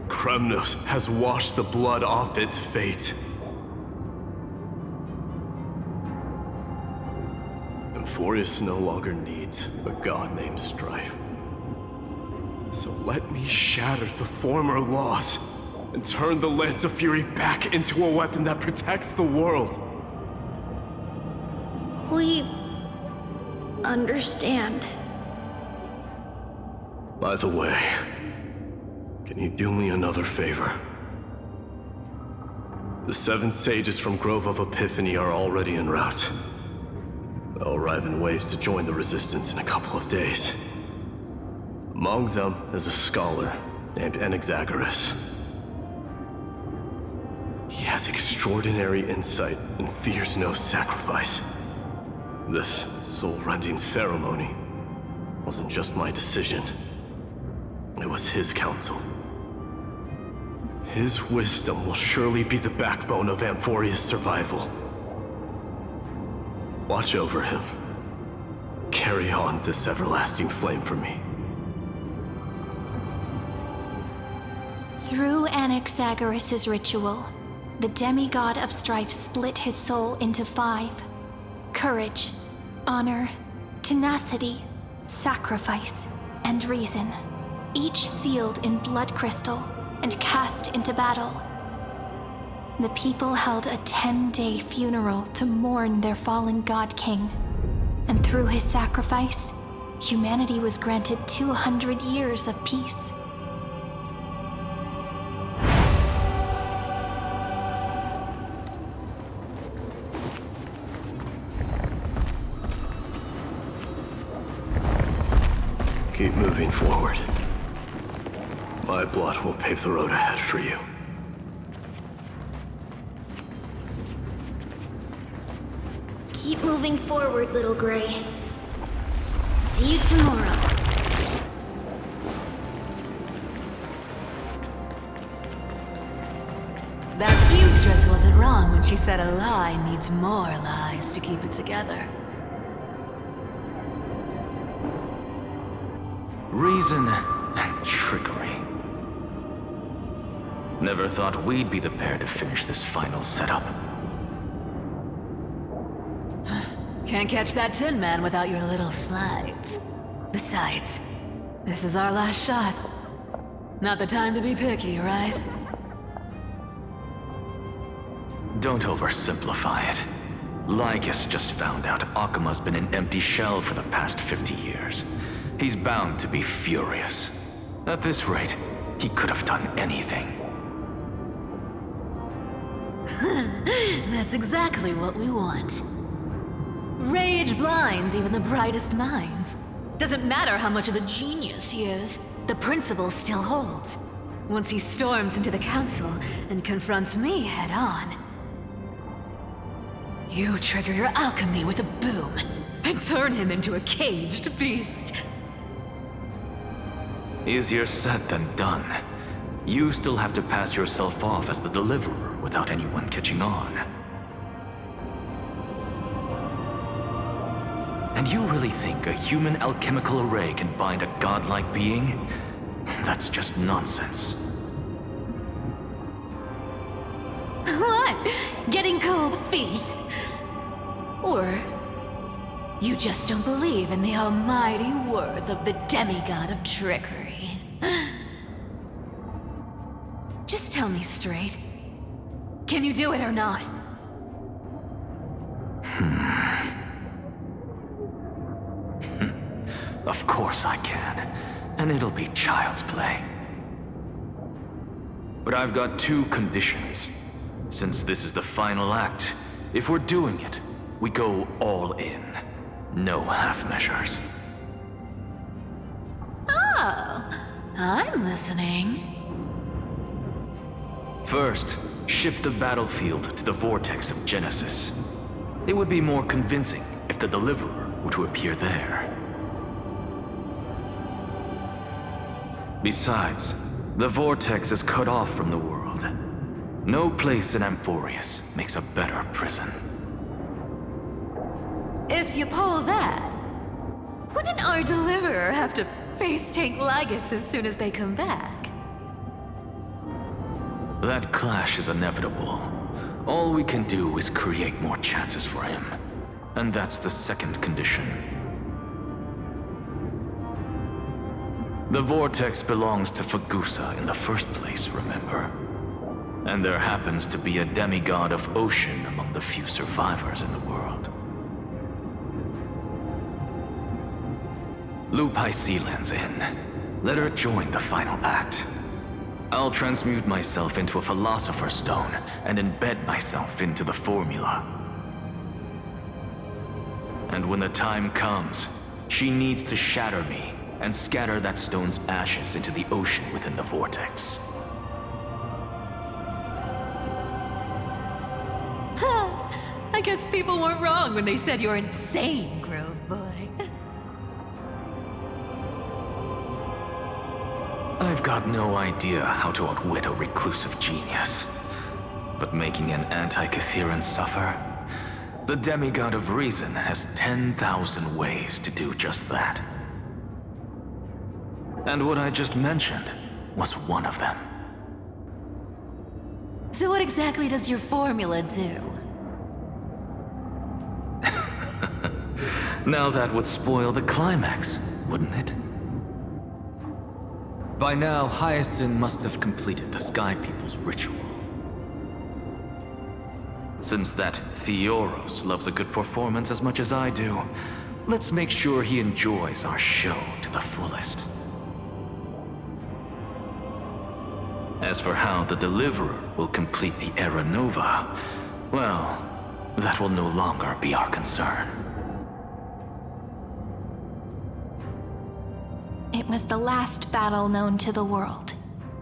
Kremnos has washed the blood off its fate. Emphorius no longer needs a god named Strife. So let me shatter the former laws and turn the Lance of Fury back into a weapon that protects the world. We understand. By the way, can you do me another favor? The 7 sages from Grove of Epiphany are already en route. They'll arrive in waves to join the Resistance in a couple of days. Among them is a scholar named Anaxagoras. He has extraordinary insight and fears no sacrifice. This soul-rending ceremony wasn't just my decision. It was his counsel. His wisdom will surely be the backbone of Amphoria's survival. Watch over him. carry on this everlasting flame for me. Through Anaxagoras' ritual, the demigod of strife split his soul into 5. Courage, honor, tenacity, sacrifice, and reason, each sealed in blood crystal and cast into battle. The people held a 10-day funeral to mourn their fallen god king, and through his sacrifice, humanity was granted 200 years of peace. Keep moving forward. My blood will pave the road ahead for you. Keep moving forward, little Gray. See you tomorrow. That seamstress wasn't wrong when she said a lie needs more lies to keep it together. Reason and trickery. Never thought we'd be the pair to finish this final setup. Can't catch that Tin Man without your little slides. Besides, this is our last shot. Not the time to be picky, right? Don't oversimplify it. Lycurgus just found out Akuma's been an empty shell for the past 50 years. He's bound to be furious. At this rate, he could have done anything. That's exactly what we want. Rage blinds even the brightest minds. Doesn't matter how much of a genius he is, the principle still holds. Once he storms into the council and confronts me head-on. You trigger your alchemy with a boom and turn him into a caged beast. Easier said than done. You still have to pass yourself off as the deliverer without anyone catching on. And you really think a human alchemical array can bind a godlike being? That's just nonsense. What? Getting cold feet? Or you just don't believe in the almighty worth of the demigod of trickery? Just tell me straight. Can you do it or not? Of course I can. And it'll be child's play. But I've got 2 conditions. Since this is the final act, if we're doing it, we go all in. No half measures. Oh, I'm listening. First, shift the battlefield to the vortex of Genesis. It would be more convincing if the deliverer were to appear there. Besides, the vortex is cut off from the world. No place in Amphorius makes a better prison. If you pull that, wouldn't our deliverer have to face tank Lycurgus as soon as they come back? That clash is inevitable. All we can do is create more chances for him. And that's the second condition. The vortex belongs to Fagusa in the first place, remember? And there happens to be a demigod of ocean among the few survivors in the world. Loop Hysealand's in. Let her join the final act. I'll transmute myself into a Philosopher's Stone and embed myself into the formula. And when the time comes, she needs to shatter me and scatter that stone's ashes into the ocean within the vortex. I guess people weren't wrong when they said you're insane, Grove Boy. I've got no idea how to outwit a reclusive genius. But making an anti-Catheran suffer? The demigod of reason has 10,000 ways to do just that. And what I just mentioned was one of them. So what exactly does your formula do? Now that would spoil the climax, wouldn't it? By now, Hyacinth must have completed the Sky People's ritual. Since that Theoros loves a good performance as much as I do, let's make sure he enjoys our show to the fullest. As for how the Deliverer will complete the Era Nova, well, that will no longer be our concern. It was the last battle known to the world,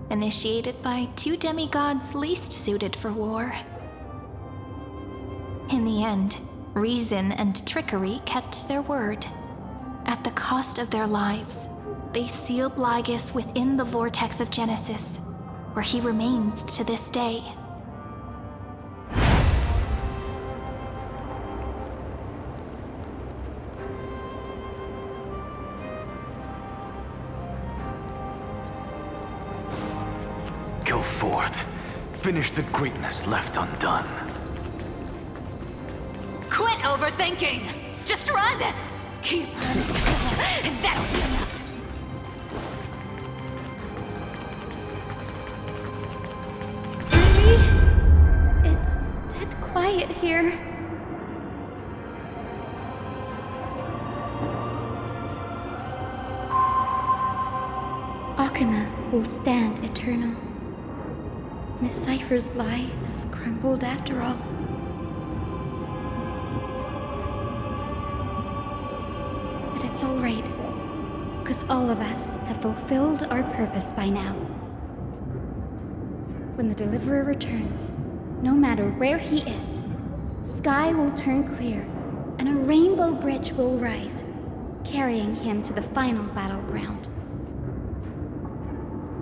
initiated by two demigods least suited for war. In the end, reason and trickery kept their word. At the cost of their lives, they sealed Lycurgus within the vortex of Genesis, where he remains to this day. Go forth. Finish the greatness left undone. Quit overthinking! Just run! Keep running. That'll be enough. It's dead quiet here. Akuma will stand eternal. Miss Cypher's lie is crumbled after all. But it's all right, because all of us have fulfilled our purpose by now. When the Deliverer returns, no matter where he is, sky will turn clear, and a rainbow bridge will rise, carrying him to the final battleground.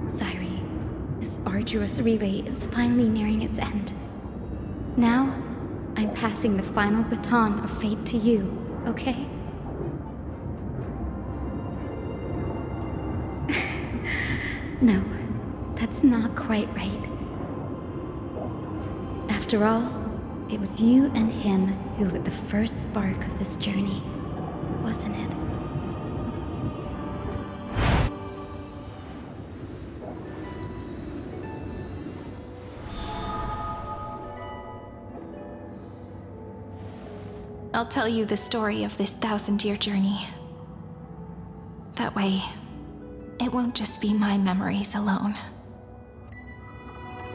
Cyri, this arduous relay is finally nearing its end. Now, I'm passing the final baton of fate to you, okay? No, that's not quite right. After all, it was you and him who lit the first spark of this journey, wasn't it? I'll tell you the story of this 1,000-year journey. That way, it won't just be my memories alone.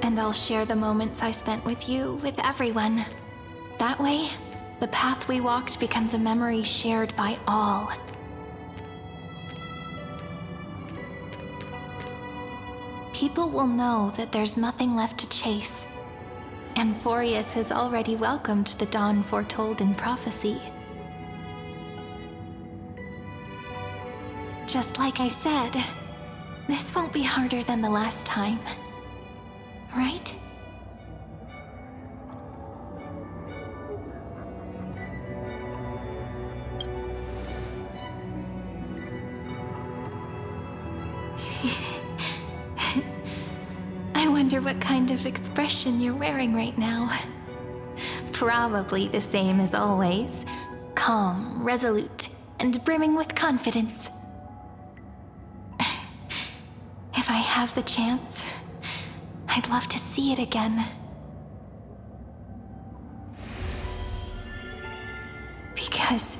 And I'll share the moments I spent with you with everyone. That way, the path we walked becomes a memory shared by all. People will know that there's nothing left to chase. Amphorius has already welcomed the dawn foretold in prophecy. Just like I said, this won't be harder than the last time. Right? I wonder what kind of expression you're wearing right now. Probably the same as always. Calm, resolute, and brimming with confidence. If I have the chance, I'd love to see it again. Because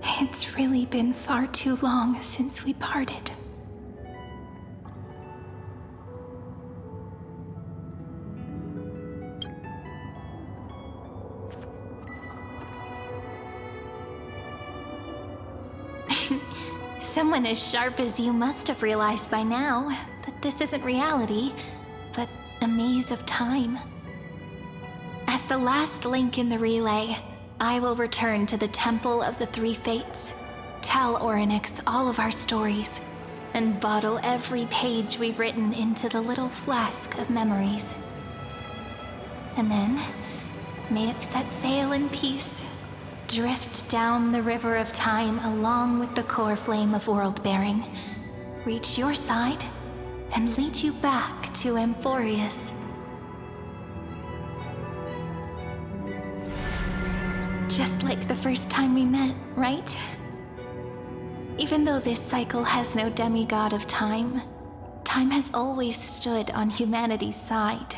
it's really been far too long since we parted. Someone as sharp as you must have realized by now that this isn't reality, but a maze of time. As the last link in the relay, I will return to the Temple of the Three Fates, tell Orynyx all of our stories, and bottle every page we've written into the little flask of memories. And then, May it set sail in peace, drift down the river of time along with the core flame of world-bearing, reach your side, and lead you back to Amphorius. Just like the first time we met, right? Even though this cycle has no demigod of time, time has always stood on humanity's side.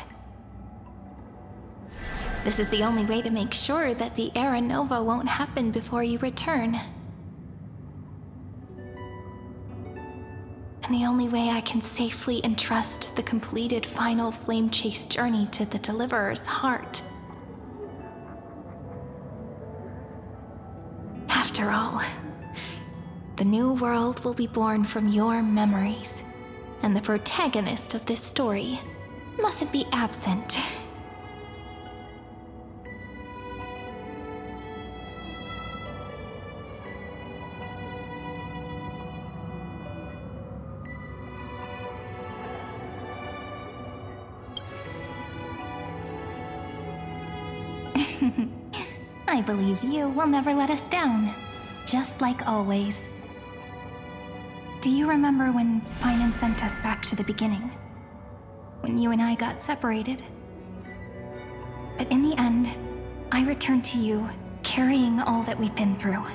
This is the only way to make sure that the Era Nova won't happen before you return. And the only way I can safely entrust the completed final flame chase journey to the Deliverer's heart. After all, the new world will be born from your memories, and the protagonist of this story mustn't be absent. I believe you will never let us down, just like always. Do you remember when Finan sent us back to the beginning? When you and I got separated? But in the end, I returned to you, carrying all that we've been through.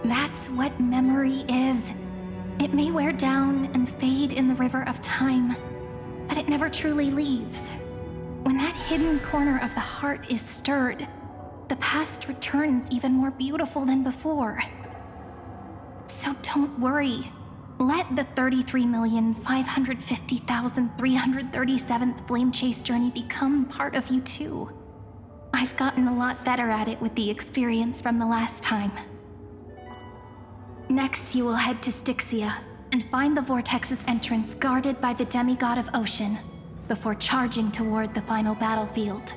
That's what memory is. It may wear down and fade in the river of time, but it never truly leaves. When that hidden corner of the heart is stirred, the past returns even more beautiful than before. So don't worry. Let the 33,550,337th Flame Chase journey become part of you too. I've gotten a lot better at it with the experience from the last time. Next, you will head to Styxia and find the Vortex's entrance guarded by the demigod of ocean, before charging toward the final battlefield.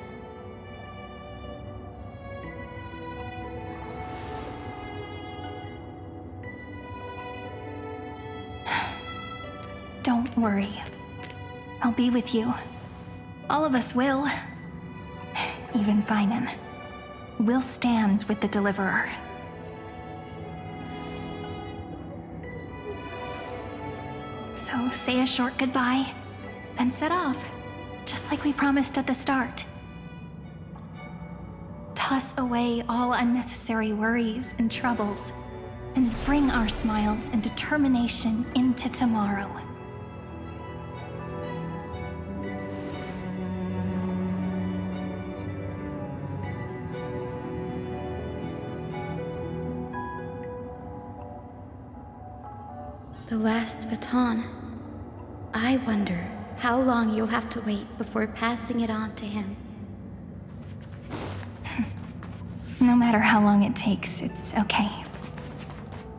Don't worry. I'll be with you. All of us will. Even Finan. We'll stand with the Deliverer. So say a short goodbye, then set off, just like we promised at the start. Toss away all unnecessary worries and troubles, and bring our smiles and determination into tomorrow. The last baton. I wonder how long you'll have to wait before passing it on to him. No matter how long it takes, it's okay.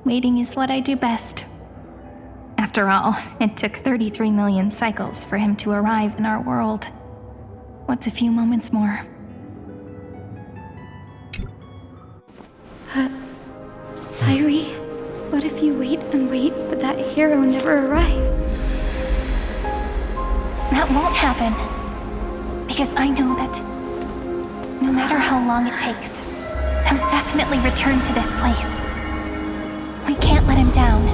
Waiting is what I do best. After all, it took 33 million cycles for him to arrive in our world. What's a few moments more? Sairi, what if you wait and wait, but that hero never arrives? That won't happen. Because I know that no matter how long it takes, he'll definitely return to this place. We can't let him down.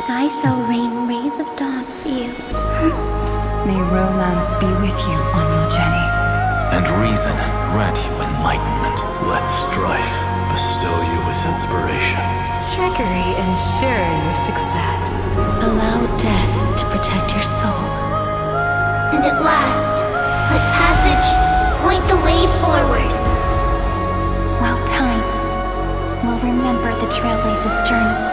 Sky shall rain rays of dawn for you. May romance be with you on your journey. And reason grant you enlightenment. Let strife bestow you with inspiration. Trickery ensure your success. Allow death to protect your soul. And at last, let passage point the way forward. While time will remember the Trailblazer's journey.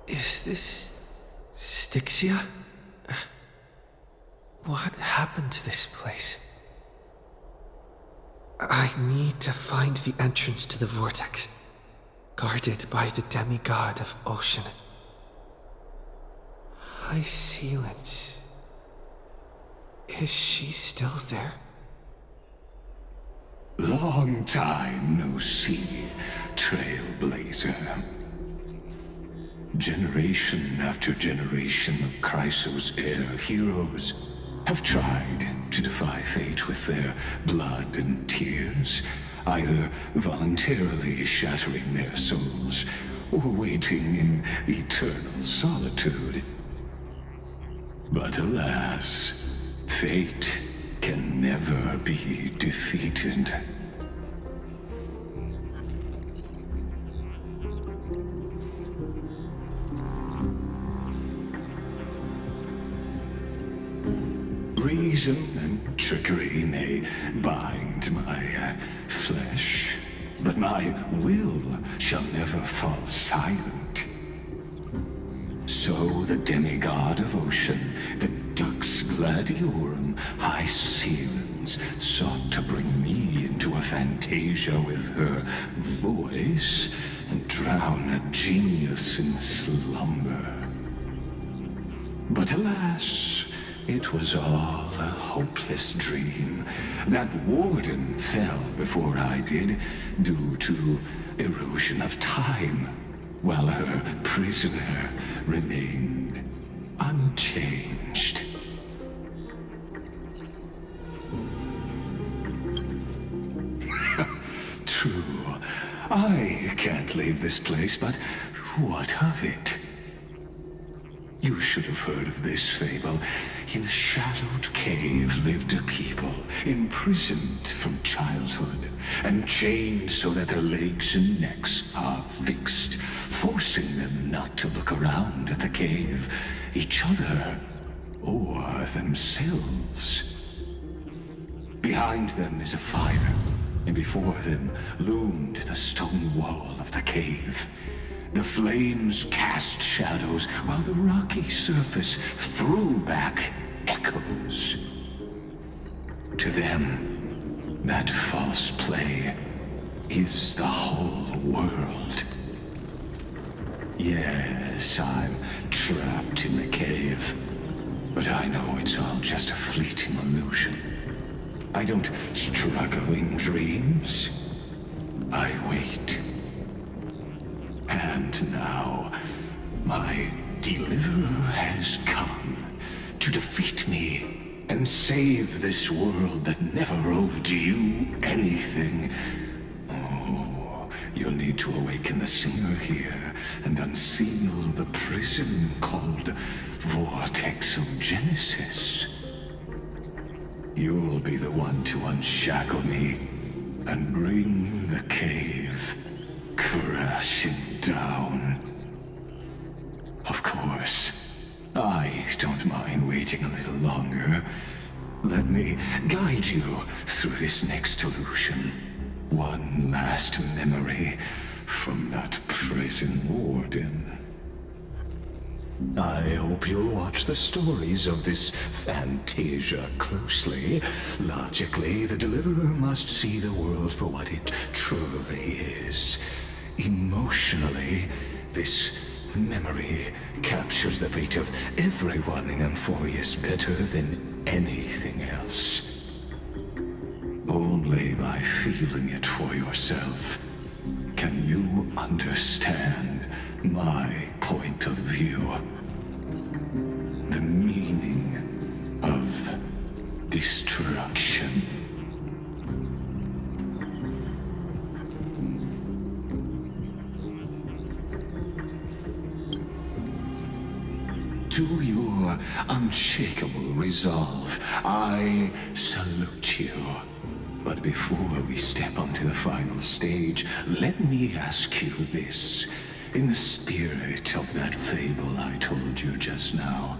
Is this Styxia? What happened to this place? I need to find the entrance to the vortex, guarded by the demigod of ocean. High Sealants. Is she still there? Long time no see, Trailblazer. Generation after generation of Chrysos Air heroes have tried to defy fate with their blood and tears, either voluntarily shattering their souls or waiting in eternal solitude. But alas, fate can never be defeated. Reason and trickery may bind my flesh, but my will shall never fall silent. So the demigod of ocean, the Dux Gladiorum, High Sealants, sought to bring me into a fantasia with her voice and drown a genius in slumber. But alas, it was all a hopeless dream. That warden fell before I did, due to erosion of time, while her prisoner remained unchanged. True, I can't leave this place, but what of it? You should have heard of this fable. In a shadowed cave lived a people, imprisoned from childhood, and chained so that their legs and necks are fixed, forcing them not to look around at the cave, each other, or themselves. Behind them is a fire, and before them loomed the stone wall of the cave. The flames cast shadows, while the rocky surface threw back echoes. To them, that false play is the whole world. Yes, I'm trapped in the cave, but I know it's all just a fleeting illusion. I don't struggle in dreams. I wait. And now, my deliverer has come to defeat me and save this world that never owed you anything. Oh, you'll need to awaken the singer here and unseal the prison called Vortex of Genesis. You'll be the one to unshackle me and bring the cave crashing down. Of course, I don't mind waiting a little longer. Let me guide you through this next illusion. One last memory from that prison warden. I hope you'll watch the stories of this fantasia closely. Logically, the deliverer must see the world for what it truly is. Emotionally, this memory captures the fate of everyone in Amphorius better than anything else. Only by feeling it for yourself can you understand my point of view. The meaning of destruction. To your unshakable resolve, I salute you. But before we step onto the final stage, let me ask you this. In the spirit of that fable I told you just now,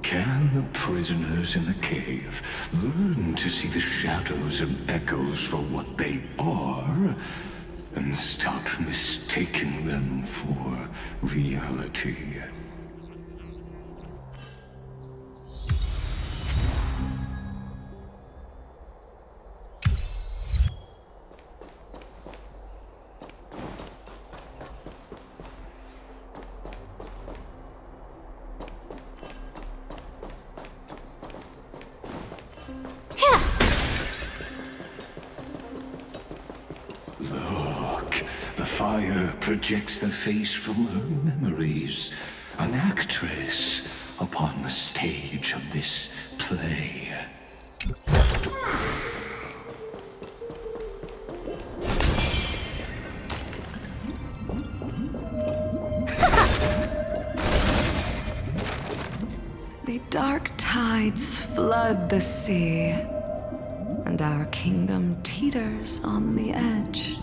can the prisoners in the cave learn to see the shadows and echoes for what they are, and stop mistaking them for reality? the hawk. The fire projects the face from her memories. An actress upon the stage of this play. The dark tides flood the sea, and our kingdom teeters on the edge.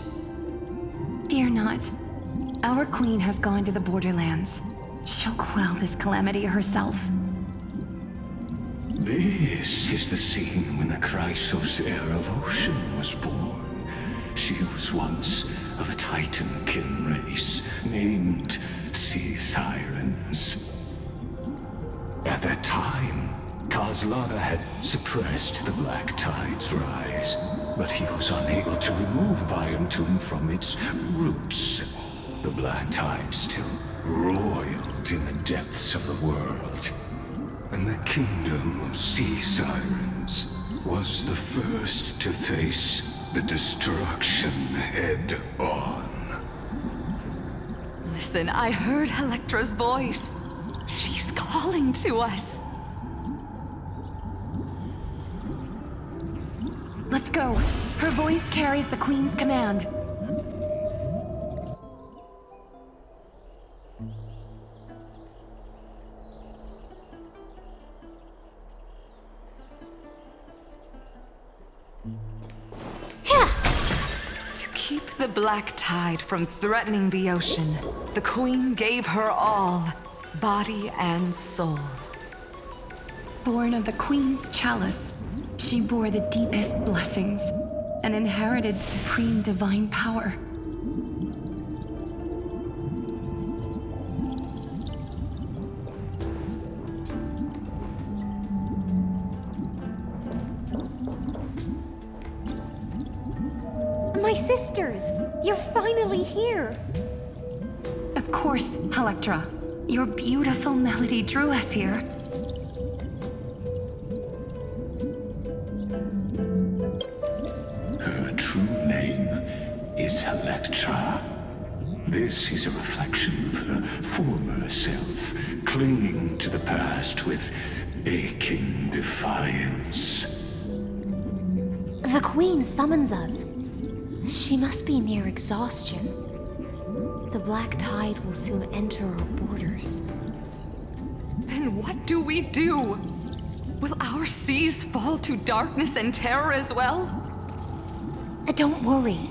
Fear not. Our queen has gone to the borderlands. She'll quell this calamity herself. This is the scene when the Chrysos heir of Ocean was born. She was once of a Titankin race named Sea Sirens. At that time, Kozlana had suppressed the Black Tide's rise, but he was unable to remove Iron Tomb from its roots. The Black Tide still roiled in the depths of the world, and the kingdom of Sea Sirens was the first to face the destruction head on. Listen, I heard Helektra's voice. She's calling to us. Let's go. Her voice carries the queen's command. To keep the Black Tide from threatening the ocean, the queen gave her all, body and soul. Born of the queen's chalice, she bore the deepest blessings and inherited supreme divine power. My sisters! You're finally here! Of course, Helektra. Your beautiful melody drew us here. Her true name is Helektra. This is a reflection of her former self, clinging to the past with aching defiance. The Queen summons us. She must be near exhaustion. The Black Tide will soon enter our borders. Then what do we do? Will our seas fall to darkness and terror as well? Don't worry.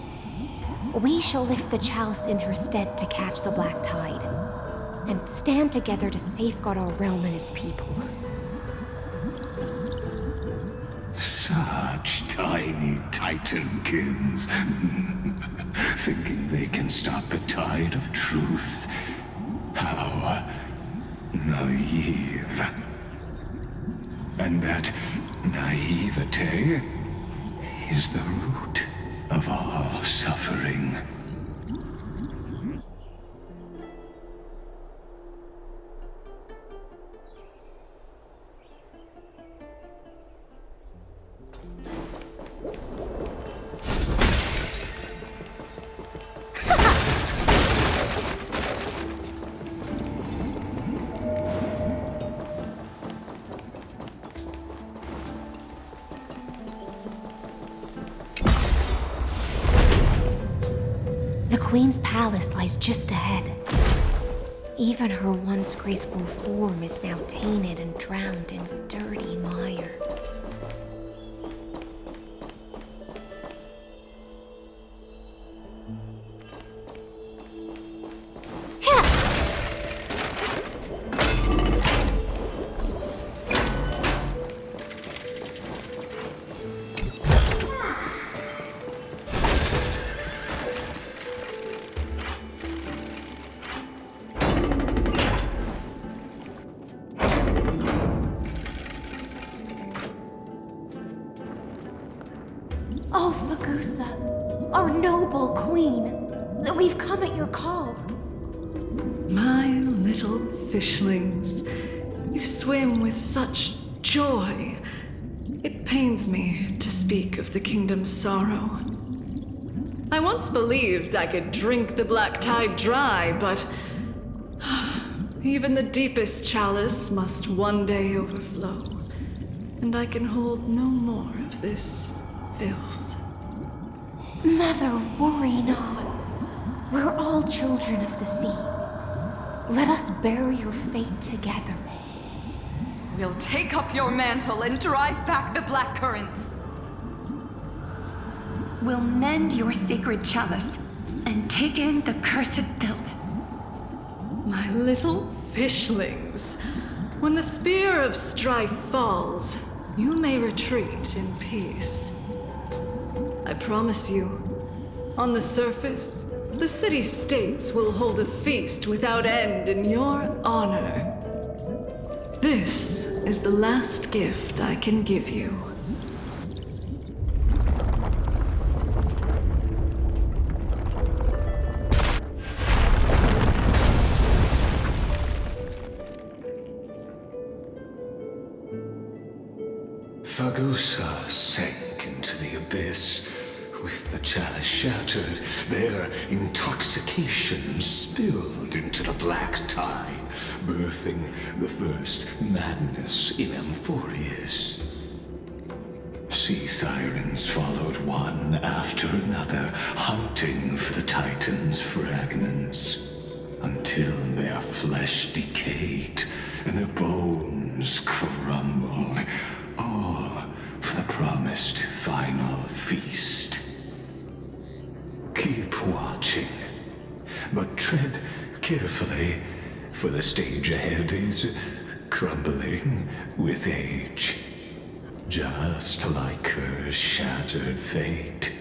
We shall lift the chalice in her stead to catch the Black Tide, and stand together to safeguard our realm and its people. Such tiny Titankins, thinking they can stop the tide of truth. How naive. And that naivete is the root of all suffering. The Queen's palace lies just ahead. Even her once graceful form is now tainted and drowned in dirty mire. Oh, Fagusa, our noble queen, we've come at your call. My little fishlings, you swim with such joy. It pains me to speak of the kingdom's sorrow. I once believed I could drink the black tide dry, but even the deepest chalice must one day overflow, and I can hold no more of this filth. Mother, worry not. We're all children of the sea. Let us bear your fate together. We'll take up your mantle and drive back the black currents. We'll mend your sacred chalice and take in the cursed filth. My little fishlings, when the spear of strife falls, you may retreat in peace. I promise you, on the surface, the city-states will hold a feast without end in your honor. This is the last gift I can give you. Fagusa sank into the abyss. With the chalice shattered, their intoxication spilled into the black tide, birthing the first madness in Amphorius. Sea sirens followed one after another, hunting for the Titan's fragments, until their flesh decayed and their bones crumbled, all for the promised final feast. Keep watching, but tread carefully, for the stage ahead is crumbling with age, just like her shattered fate.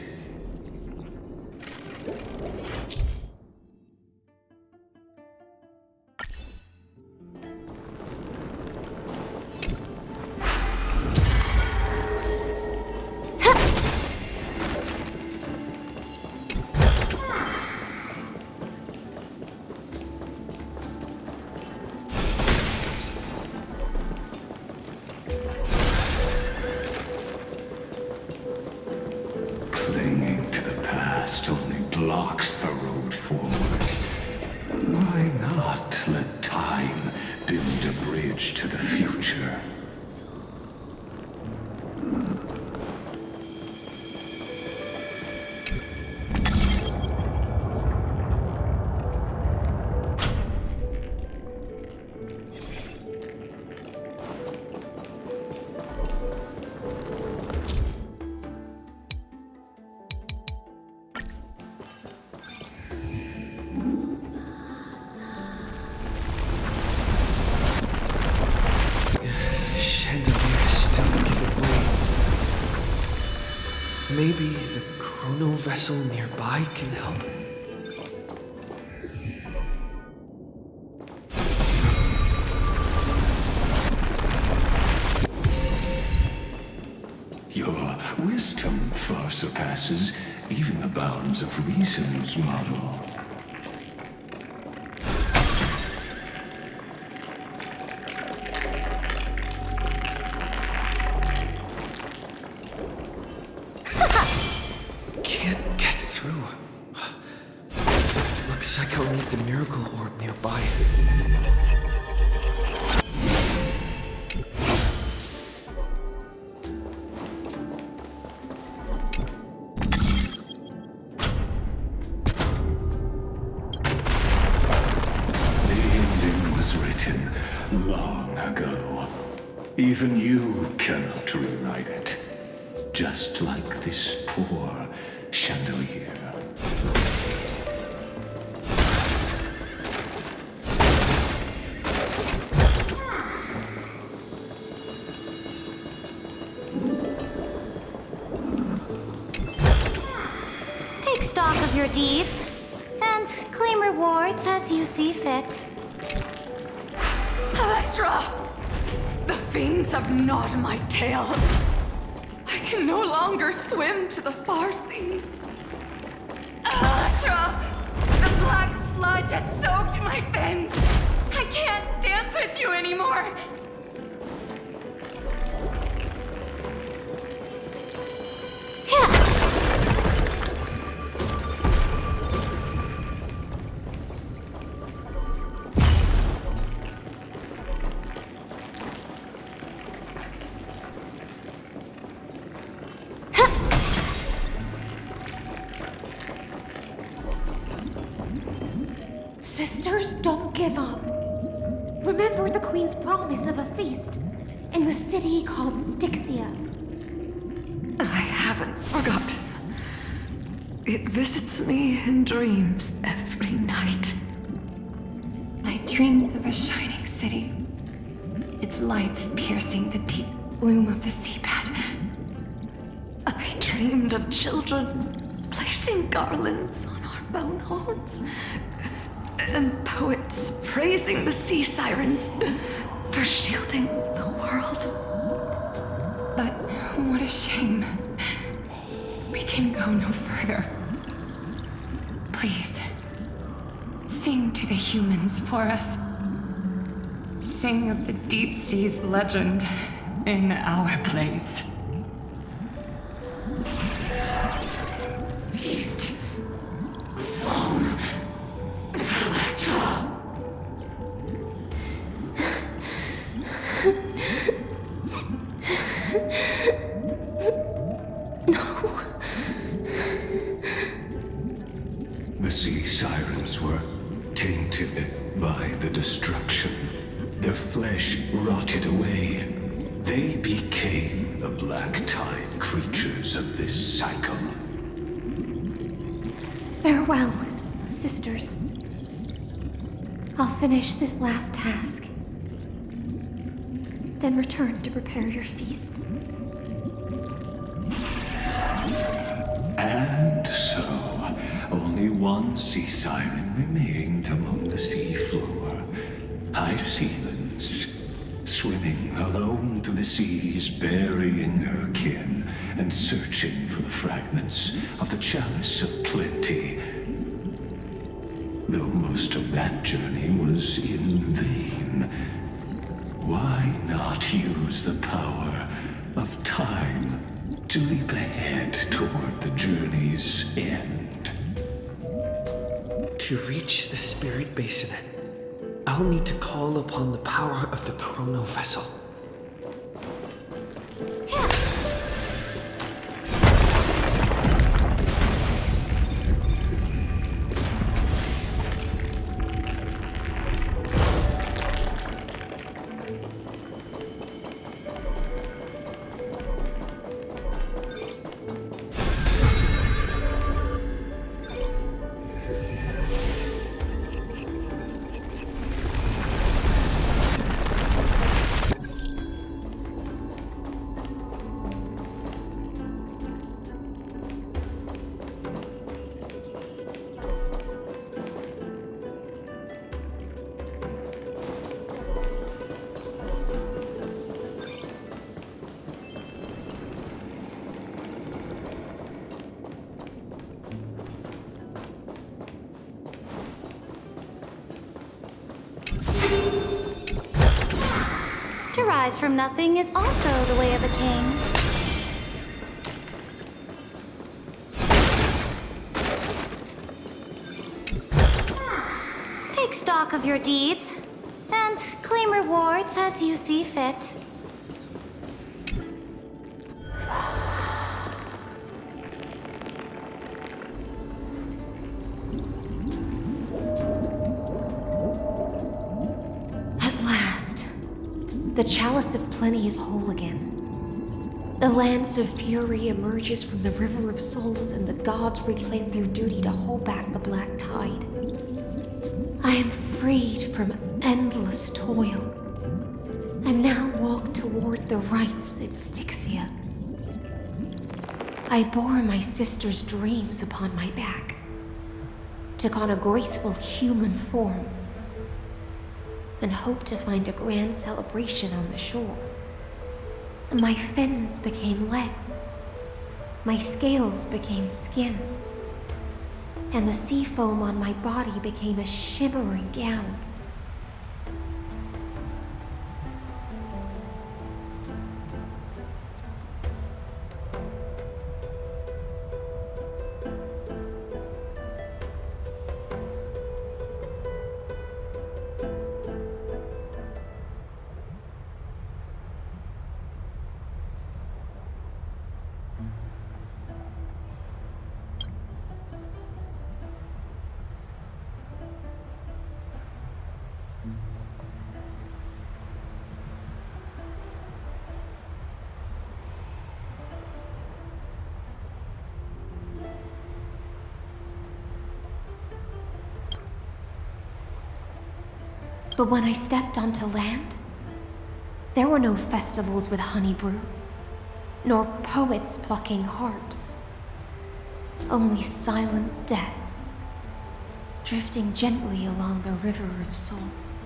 Clinging to the past only blocks the road forward. Why not let time build a bridge to the future? Maybe the chrono vessel nearby can help? Your wisdom far surpasses even the bounds of reason's model. Can't get through. Looks like I'll need the miracle orb nearby. Long ago. Even you cannot rewrite it. Just like this poor chandelier. Take stock of your deeds, and claim rewards as you see fit. Helektra! The fiends have gnawed my tail. I can no longer swim to the far seas. Helektra! The black sludge has soaked my fins. I can't dance with you anymore. Sisters, don't give up. Remember the Queen's promise of a feast in the city called Styxia. I haven't forgotten. It visits me in dreams every night. I dreamed of a shining city, its lights piercing the deep gloom of the seabed. I dreamed of children placing garlands on our bone horns, and poets praising the sea sirens for shielding the world. But what a shame. We can go no further. Please, sing to the humans for us. Sing of the deep sea's legend in our place. Feast. Song. Helektra. The sea sirens were tainted by the destruction. Their flesh rotted away. They became the black tide creatures of this cycle. Farewell, sisters. I'll finish this last task, then return to prepare your feast. And so, only one sea siren remained among the sea floor. High Sealens, swimming alone to the seas, burying her kin, and searching for the fragments of the chalice of plenty. Though most of that journey was in vain, why not use the power of time to leap ahead toward the journey's end? To reach the spirit basin, I'll need to call upon the power of the chrono vessel. To rise from nothing is also the way of a king. Take stock of your deeds, and claim rewards as you see fit. The Chalice of Plenty is whole again. The Lance of Fury emerges from the River of Souls, and the gods reclaim their duty to hold back the Black Tide. I am freed from endless toil, and now walk toward the rites at Styxia. I bore my sister's dreams upon my back, took on a graceful human form, and hoped to find a grand celebration on the shore. My fins became legs, my scales became skin, and the sea foam on my body became a shimmering gown. But when I stepped onto land, there were no festivals with honey brew, nor poets plucking harps. Only silent death, drifting gently along the river of souls.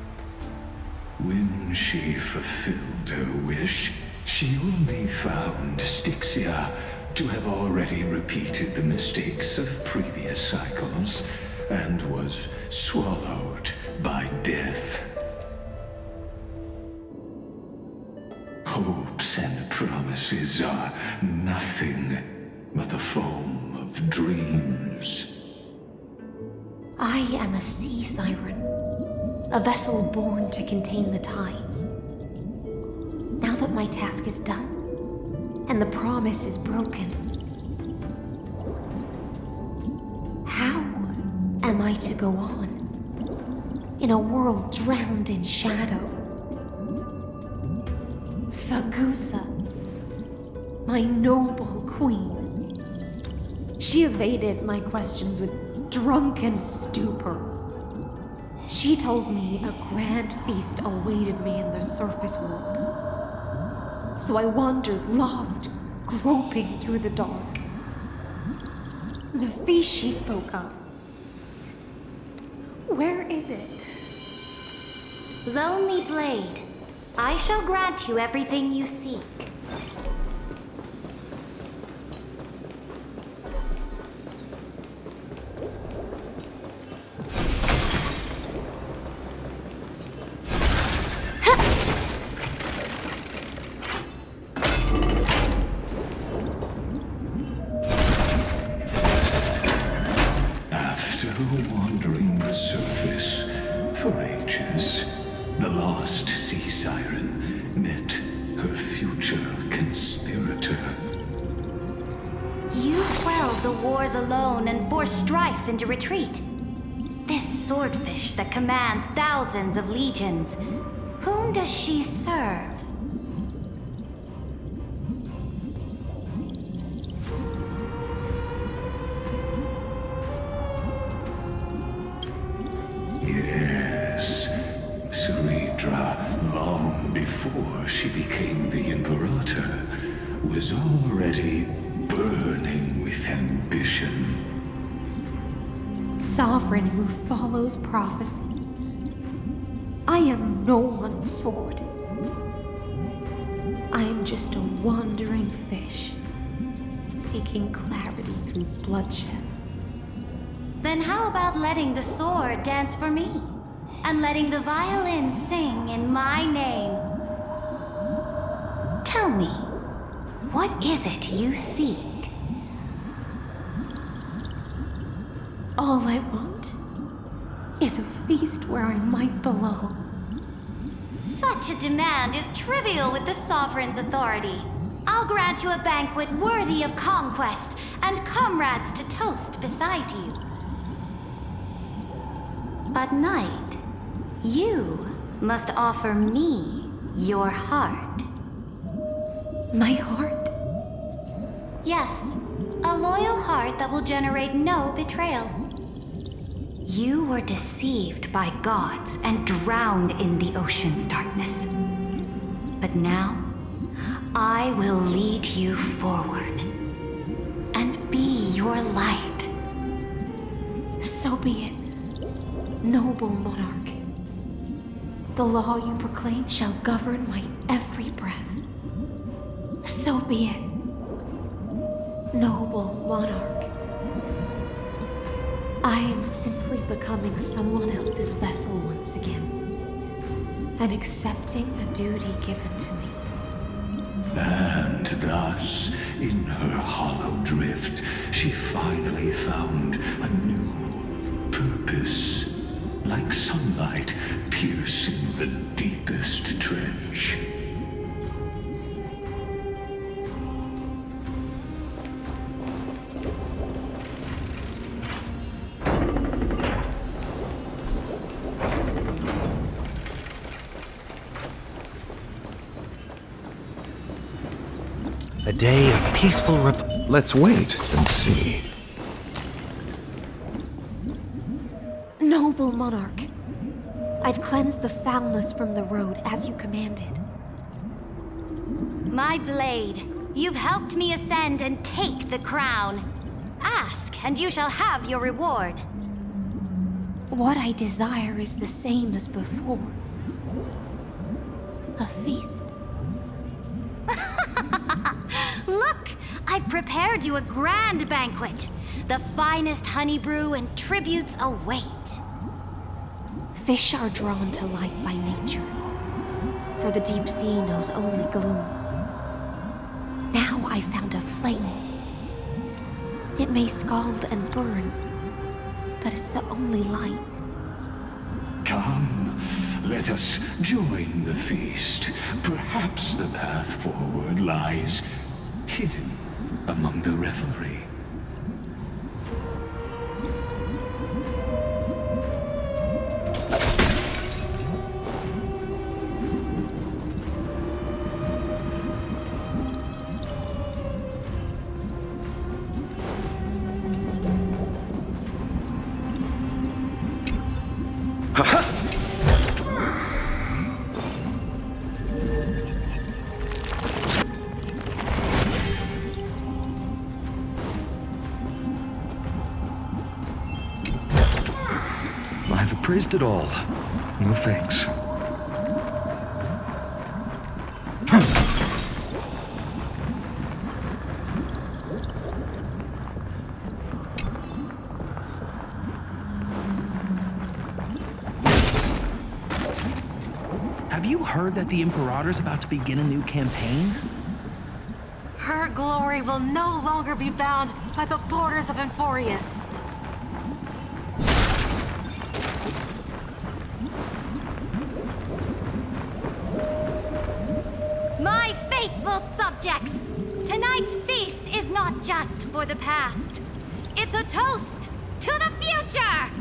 When she fulfilled her wish, she only found Styxia to have already repeated the mistakes of previous cycles and was swallowed by death. Hopes and promises are nothing but the foam of dreams. I am a sea siren, a vessel born to contain the tides. Now that my task is done, and the promise is broken, how am I to go on in a world drowned in shadow? Fagusa, my noble queen. She evaded my questions with drunken stupor. She told me a grand feast awaited me in the surface world. So I wandered lost, groping through the dark. The feast she spoke of. Where is it? Lonely Blade, I shall grant you everything you seek. After wandering the surface for ages, the lost sea siren met her future conspirator. You quelled the wars alone and forced strife into retreat. This swordfish that commands thousands of legions, whom does she serve? Yes, Cerydra, long before she became the Imperator, was already burning with ambition. Sovereign who follows prophecy. I am no one's sword. I am just a wandering fish, seeking clarity through bloodshed. Then how about letting the sword dance for me? And letting the violin sing in my name? Tell me, what is it you seek? All I want is a feast where I might belong. Such a demand is trivial with the Sovereign's authority. I'll grant you a banquet worthy of conquest and comrades to toast beside you. But Knight, you must offer me your heart. My heart? Yes, a loyal heart that will generate no betrayal. You were deceived by gods and drowned in the ocean's darkness. But now, I will lead you forward and be your light. So be it, noble monarch. The law you proclaim shall govern my every breath. So be it, noble monarch. I am simply becoming someone else's vessel once again, and accepting a duty given to me. And thus, in her hollow drift, she finally found a new purpose, like sunlight piercing the deepest trench. A day of peaceful Let's wait and see. Noble monarch, I've cleansed the foulness from the road as you commanded. My blade, you've helped me ascend and take the crown. Ask, and you shall have your reward. What I desire is the same as before. A feast. Look, I've prepared you a grand banquet. The finest honey brew and tributes await. Fish are drawn to light by nature, for the deep sea knows only gloom. Now I found a flame. It may scald and burn, but it's the only light. Come, let us join the feast. Perhaps the path forward lies hidden among the revelry. I've appraised it all. No thanks. Have you heard that the Imperator's about to begin a new campaign? Her glory will no longer be bound by the borders of Emphorius. My faithful subjects, tonight's feast is not just for the past. It's a toast to the future!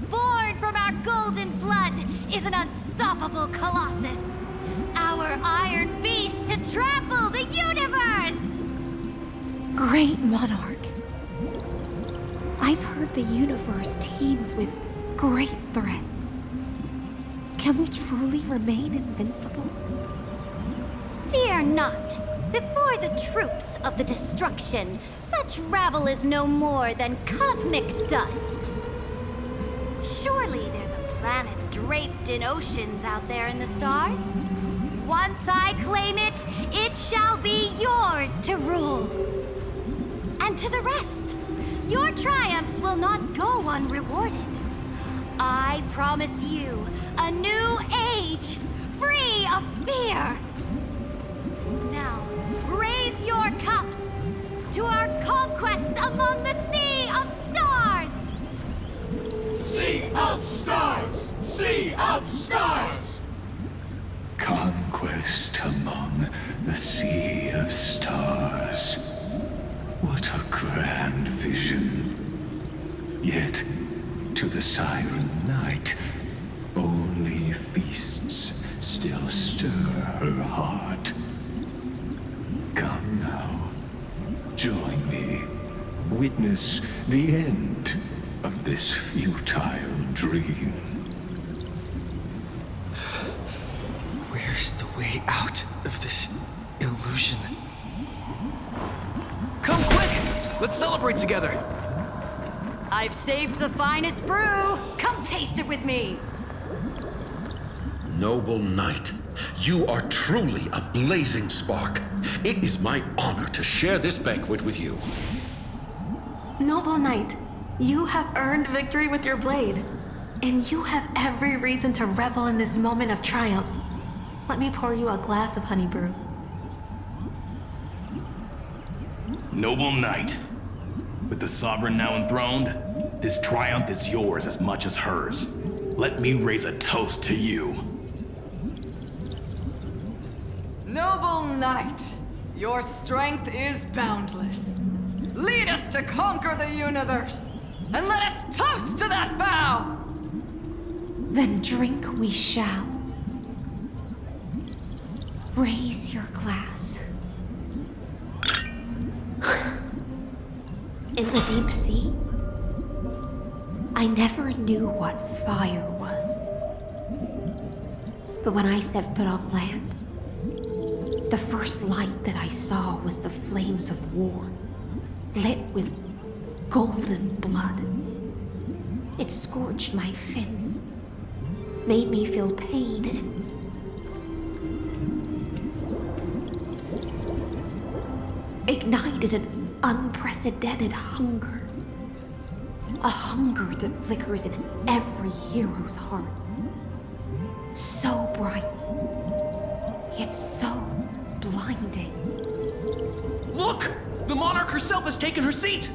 Born from our golden blood is an unstoppable colossus. Our iron beast to trample the universe! Great monarch. I've heard the universe teems with great threats. Can we truly remain invincible? Fear not. Before the troops of the destruction, such rabble is no more than cosmic dust. Surely there's a planet draped in oceans out there in the stars. Once I claim it, it shall be yours to rule. And to the rest, your triumphs will not go unrewarded. I promise you a new age, free of fear. Now, raise your cups to our conquest among the Sea of Stars! Sea of Stars! Sea of Stars! Conquest among the Sea of Stars. What a grand vision. Yet, to the Siren Knight, only feasts still stir her heart. Come now, join me. Witness the end of this futile dream. Where's the way out of this illusion? Come quick! Let's celebrate together! I've saved the finest brew! Come taste it with me! Noble knight, you are truly a blazing spark. It is my honor to share this banquet with you. Noble knight, you have earned victory with your blade. And you have every reason to revel in this moment of triumph. Let me pour you a glass of honey brew. Noble knight, with the sovereign now enthroned, this triumph is yours as much as hers. Let me raise a toast to you. Noble knight, your strength is boundless. Lead us to conquer the universe, and let us toast to that vow! Then drink we shall. Raise your glass. In the deep sea, I never knew what fire was. But when I set foot on land, the first light that I saw was the flames of war, lit with golden blood. It scorched my fins, made me feel pain, and ignited an unprecedented hunger. A hunger that flickers in every hero's heart. So bright, yet so blinding. Look! The monarch herself has taken her seat!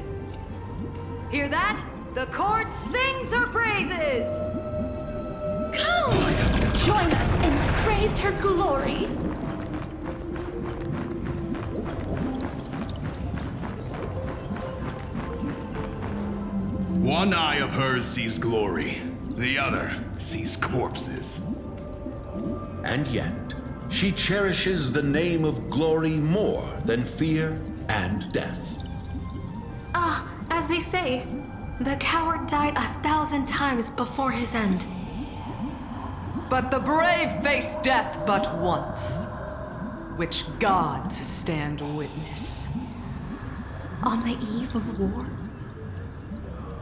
Hear that? The court sings her praises! Come! Join us and praise her glory! One eye of hers sees glory, the other sees corpses. And yet, she cherishes the name of glory more than fear and death. As they say, the coward died 1,000 times before his end. But the brave face death but once, which gods stand witness. On the eve of war,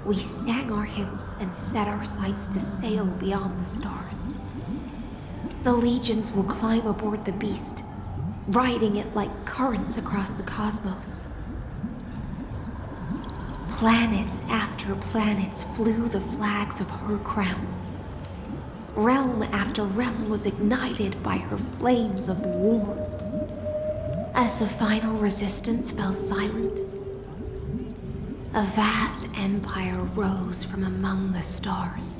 we sang our hymns and set our sights to sail beyond the stars. The legions will climb aboard the beast, riding it like currents across the cosmos. Planets after planets flew the flags of her crown. Realm after realm was ignited by her flames of war. As the final resistance fell silent, a vast empire rose from among the stars.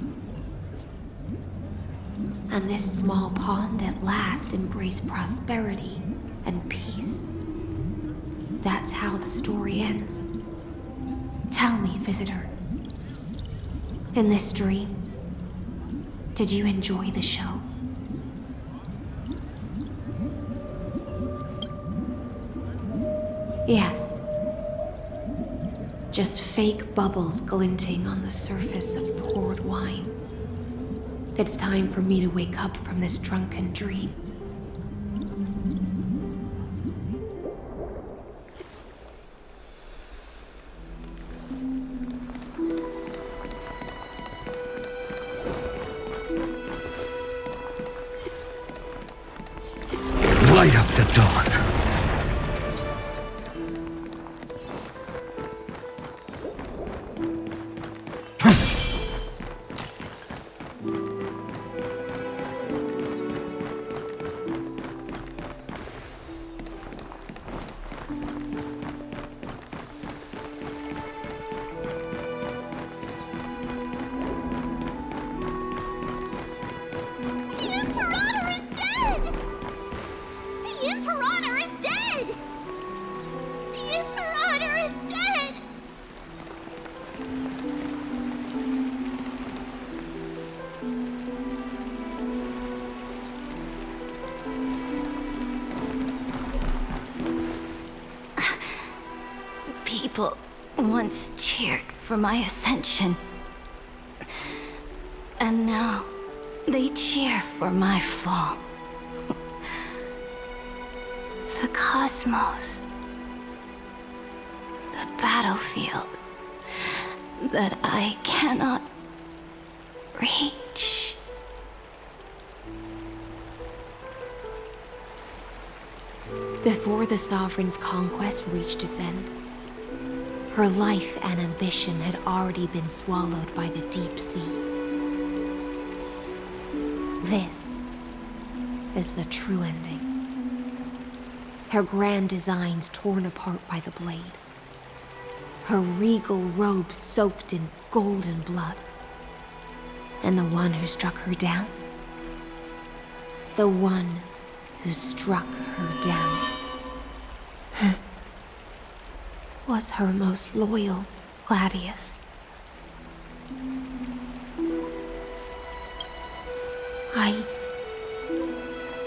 And this small pond at last embraced prosperity and peace. That's how the story ends. Tell me, visitor, in this dream, did you enjoy the show? Yes. Just fake bubbles glinting on the surface of poured wine. It's time for me to wake up from this drunken dream. Light up the dawn. People once cheered for my ascension. And now they cheer for my fall. The cosmos. The battlefield that I cannot reach. Before the Sovereign's conquest reached its end, her life and ambition had already been swallowed by the deep sea. This is the true ending. Her grand designs torn apart by the blade. Her regal robe soaked in golden blood. And the one who struck her down? The one who struck her down was her most loyal Gladius. I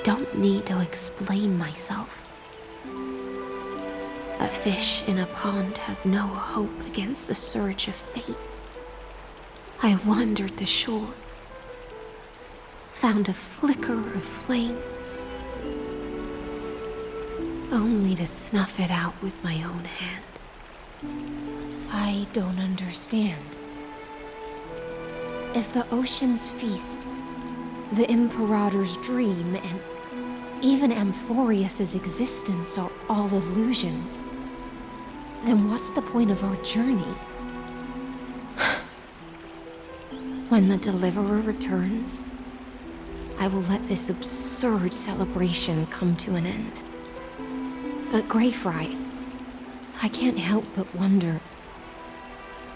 don't need to explain myself. A fish in a pond has no hope against the surge of fate. I wandered the shore, found a flicker of flame, only to snuff it out with my own hand. I don't understand. If the ocean's feast, the Imperator's dream, and even Amphorius's existence are all illusions, then what's the point of our journey? When the Deliverer returns, I will let this absurd celebration come to an end. But Greyfry, I can't help but wonder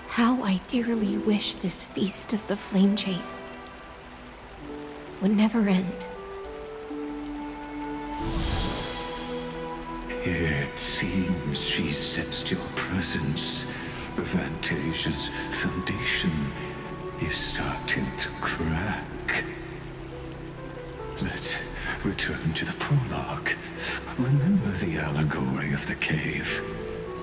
how I dearly wish this feast of the Flame Chase would never end. It seems she sensed your presence. The Fantasia's foundation is starting to crack. Let's return to the prologue. Remember the allegory of the cave?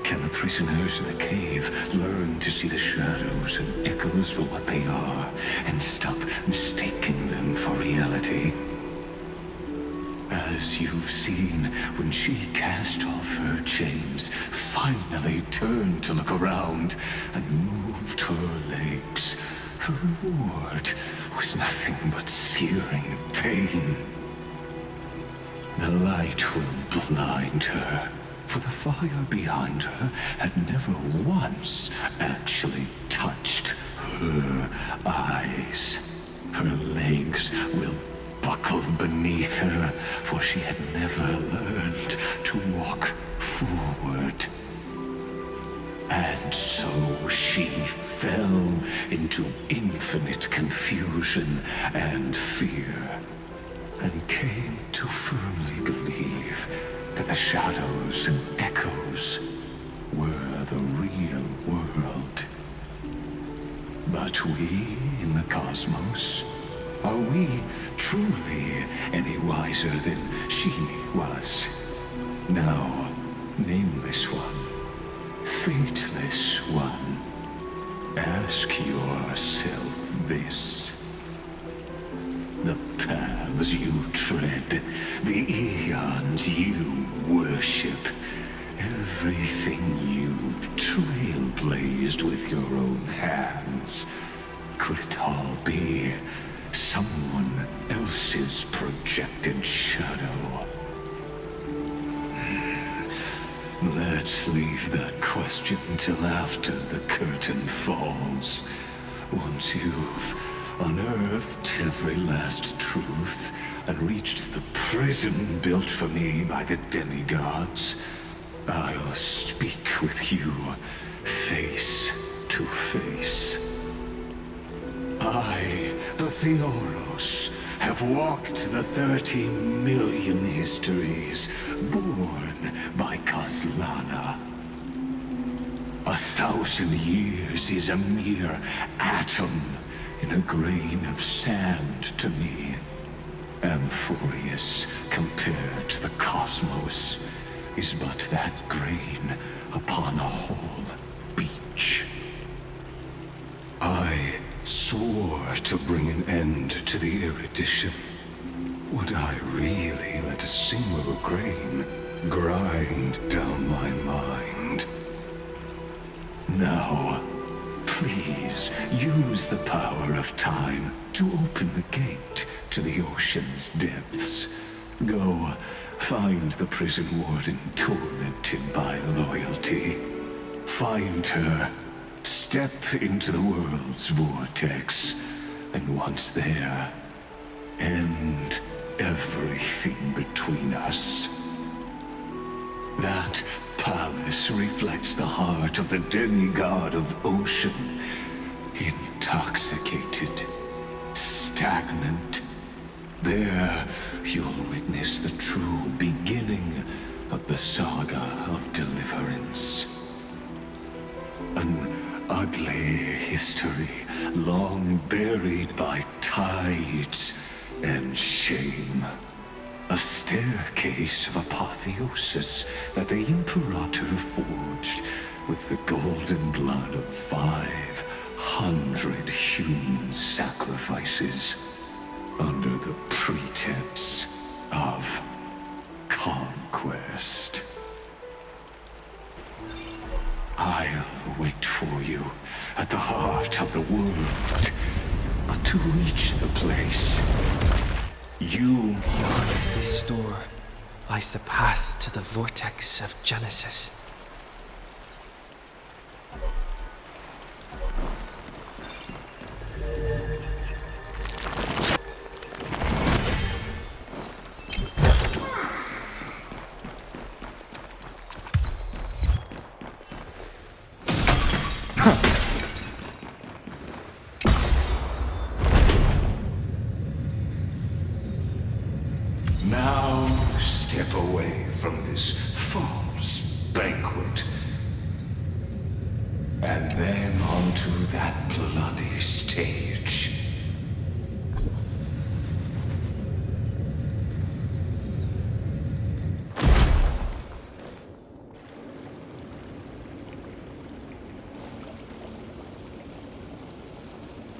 Can the prisoners in the cave learn to see the shadows and echoes for what they are, and stop mistaking them for reality? As you've seen, when she cast off her chains, finally turned to look around, and moved her legs, her reward was nothing but searing pain. The light will blind her, for the fire behind her had never once actually touched her eyes. Her legs will buckle beneath her, for she had never learned to walk forward. And so she fell into infinite confusion and fear, and came to firmly believe that the shadows and echoes were the real world. But we in the cosmos, are we truly any wiser than she was? Now, nameless one, fateless one, ask yourself this. The paths you tread, the eons you worship, everything you've trailblazed with your own hands, could it all be someone else's projected shadow? Let's leave that question till after the curtain falls. Once you've unearthed every last truth and reached the prison built for me by the demigods, I'll speak with you face to face. I, the Theoros, have walked the 30 million histories born by Kozlana. 1,000 years is a mere atom in a grain of sand to me. Amphorius, compared to the cosmos, is but that grain upon a whole beach. I swore to bring an end to the erudition. Would I really let a single grain grind down my mind? Now, please use the power of time to open the gate to the ocean's depths. Go, find the prison warden tormented by loyalty. Find her, step into the world's vortex, and once there, end everything between us. That palace reflects the heart of the demigod of ocean, intoxicated, stagnant. There, you'll witness the true beginning of the saga of deliverance. An ugly history, long buried by tides and shame. A staircase of apotheosis that the Imperator forged with the golden blood of 500 human sacrifices. under the pretense of conquest. I'll wait for you at the heart of the world to reach the place. Beyond this door lies the path to the vortex of Genesis. Now step away from this false banquet. And then onto that bloody stage.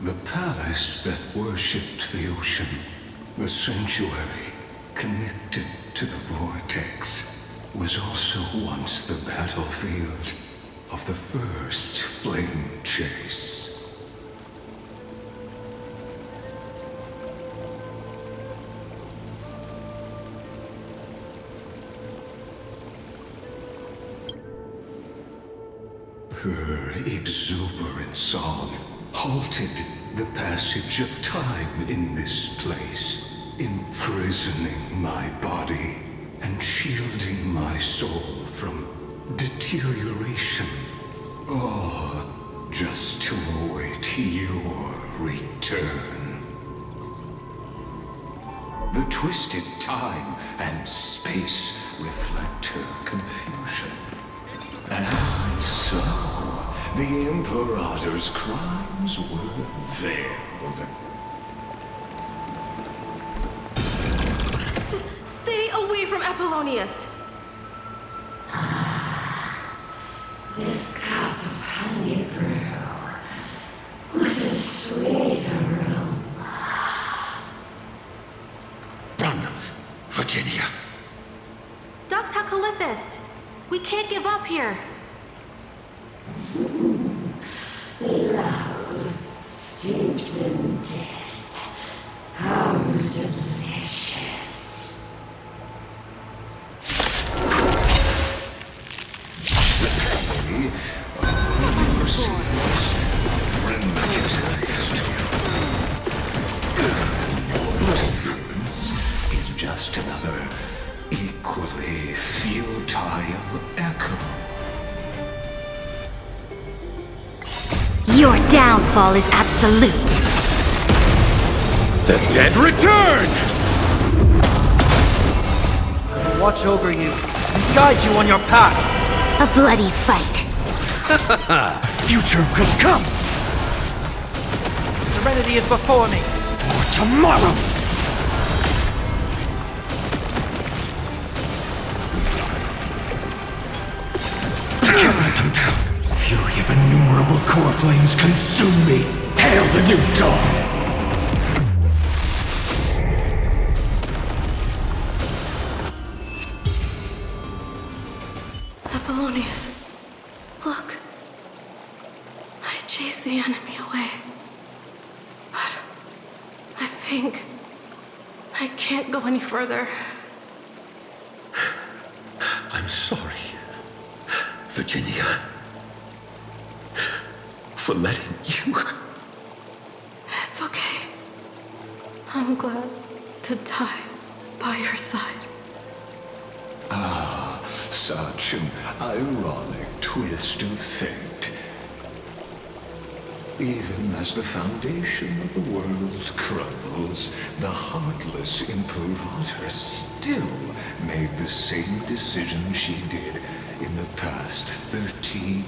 The palace that worshipped the ocean, the sanctuary connected to the vortex, was also once the battlefield of the first flame chase. Her exuberant song halted the passage of time in this place, imprisoning my body and shielding my soul from deterioration, all just to await your return. The twisted time and space reflect her confusion. And so, the Imperator's crimes were veiled. Stay away from Apollonius! This cup of honey brew. What a sweet aroma. Run, Virginia. Dux Hakalithist! We can't give up here! Love steeped in death. How delicious. Is just another equally futile echo. Your downfall is absolute. The dead return! Watch over you and guide you on your path. A bloody fight. Future will come. Serenity is before me. For tomorrow. I can't let them down. Fury of innumerable core flames consume me. Hail the new dawn. Apollonius, look. I chased the enemy away. But I think I can't go any further. I'm sorry, Virginia, for letting you. It's okay. I'm glad to die by your side. Ah, such an ironic twist of fate. Even as the foundation of the world crumbles, the heartless Imperator still made the same decision she did in the past 30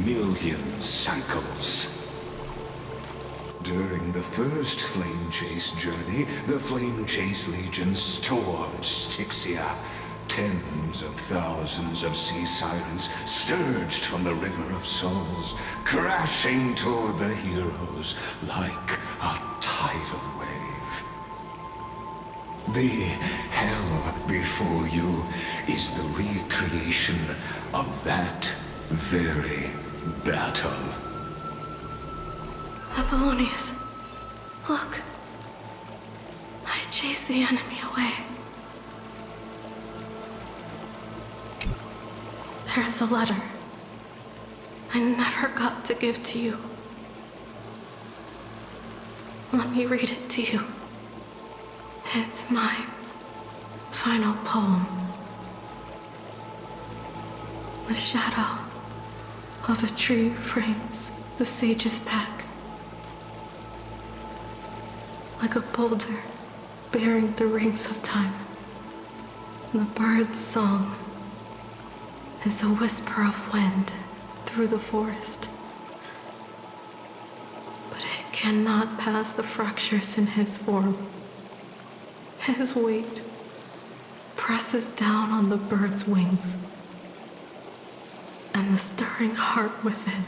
million cycles. During the first Flame Chase journey, the Flame Chase Legion stormed Styxia. Tens of thousands of sea sirens surged from the River of Souls, crashing toward the heroes like a tidal wave. The hell before you is the recreation of that very battle. Apollonius, look. I chased the enemy away. There is a letter I never got to give to you. Let me read it to you. It's my final poem. The shadow of a tree frames the sage's back. Like a boulder bearing the rings of time. The bird's song is a whisper of wind through the forest. But it cannot pass the fractures in his form. His weight presses down on the bird's wings and the stirring heart within.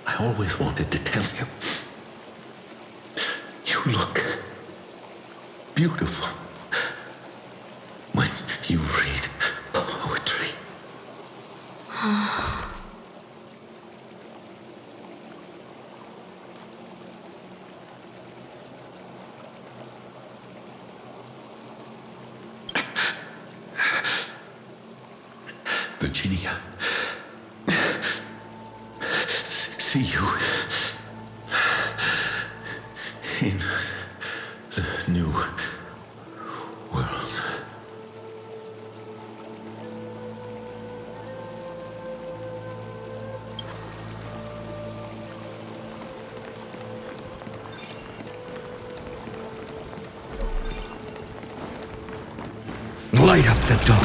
I always wanted to tell you. You look beautiful when you read poetry. Virginia, see you in the new world. Light up the door.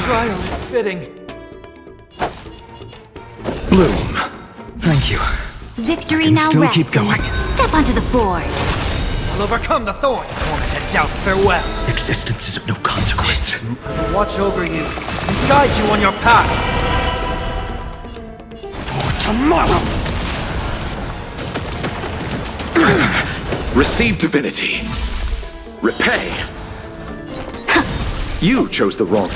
Trial is fitting. Bloom, thank you. Victory I can now still rests. keep going. Step onto the board. I'll overcome the thorn, torment and doubt. Farewell. Existence is of no consequence. I will watch over you and guide you on your path. For tomorrow. Receive divinity. Repay. You chose the wrong.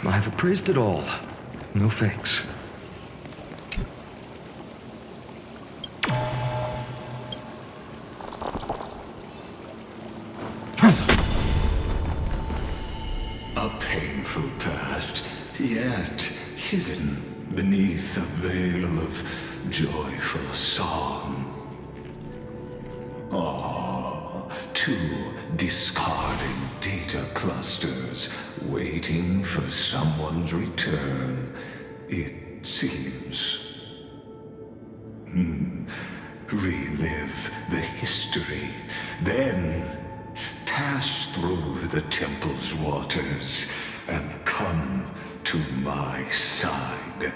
I've appraised it all. No fakes. A painful past, yet hidden beneath a veil of joyful song. Two discarding data clusters waiting for someone's return, it seems. Relive the history, then pass through the temple's waters and come to my side.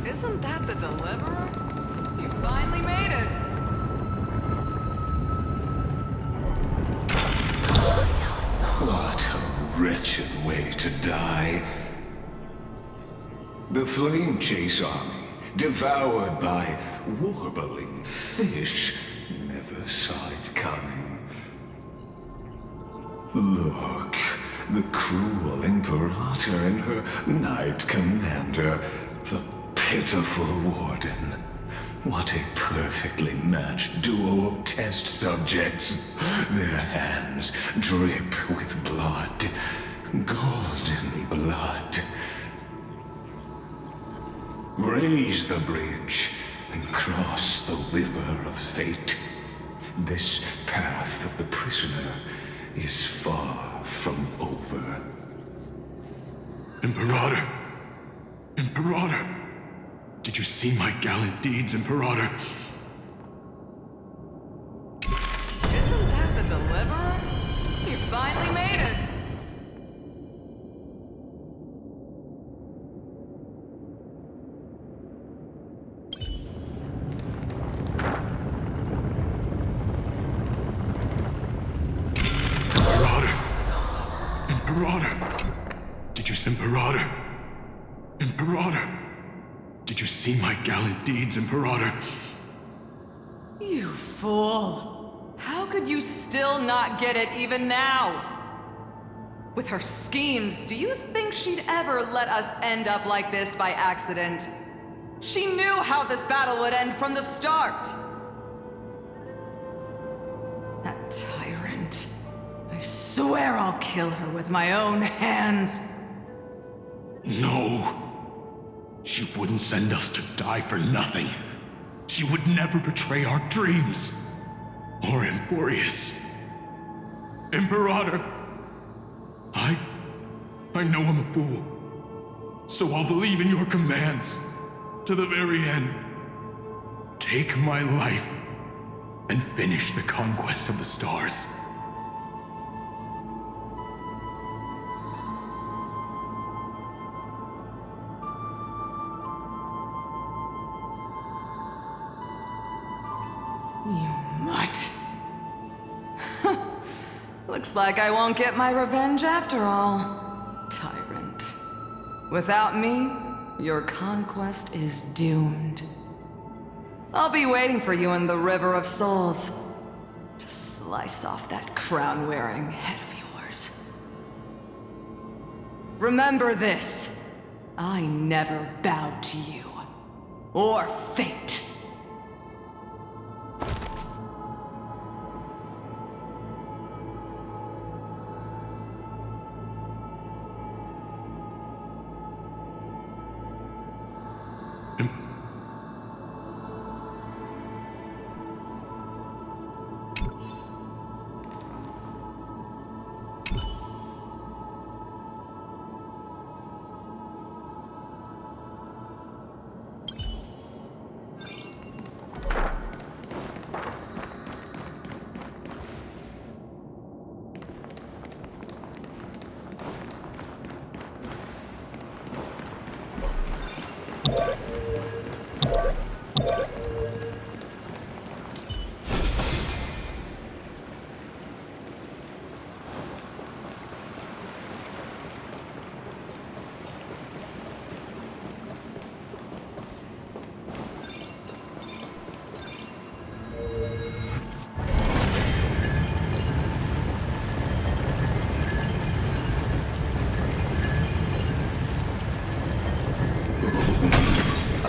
Isn't that the Deliverer? You finally made it. What a wretched way to die. The Flame Chase Army, devoured by warbling fish, never saw it coming. Look, the cruel Imperator and her Knight Commander, the pitiful Warden. What a perfectly matched duo of test subjects. Their hands drip with blood. Golden blood. Raise the bridge and cross the river of fate. This path of the prisoner is far from over. Imperator! Imperator! Did you see my gallant deeds, Imperator? Isn't that the Deliverer? You finally made it! Imperator! Did you see Imperator? Imperator! Did you see my gallant deeds, Imperator? You fool! How could you still not get it even now? With her schemes, do you think she'd ever let us end up like this by accident? She knew how this battle would end from the start! That tyrant. I swear I'll kill her with my own hands. No. She wouldn't send us to die for nothing. She would never betray our dreams. Or Emporius. Imperator. I know I'm a fool. So I'll believe in your commands. To the very end. Take my life. And finish the conquest of the stars. You mutt. Looks like I won't get my revenge after all, tyrant. Without me, your conquest is doomed. I'll be waiting for you in the River of Souls to slice off that crown-wearing head of yours. Remember this. I never bowed to you. Or fate.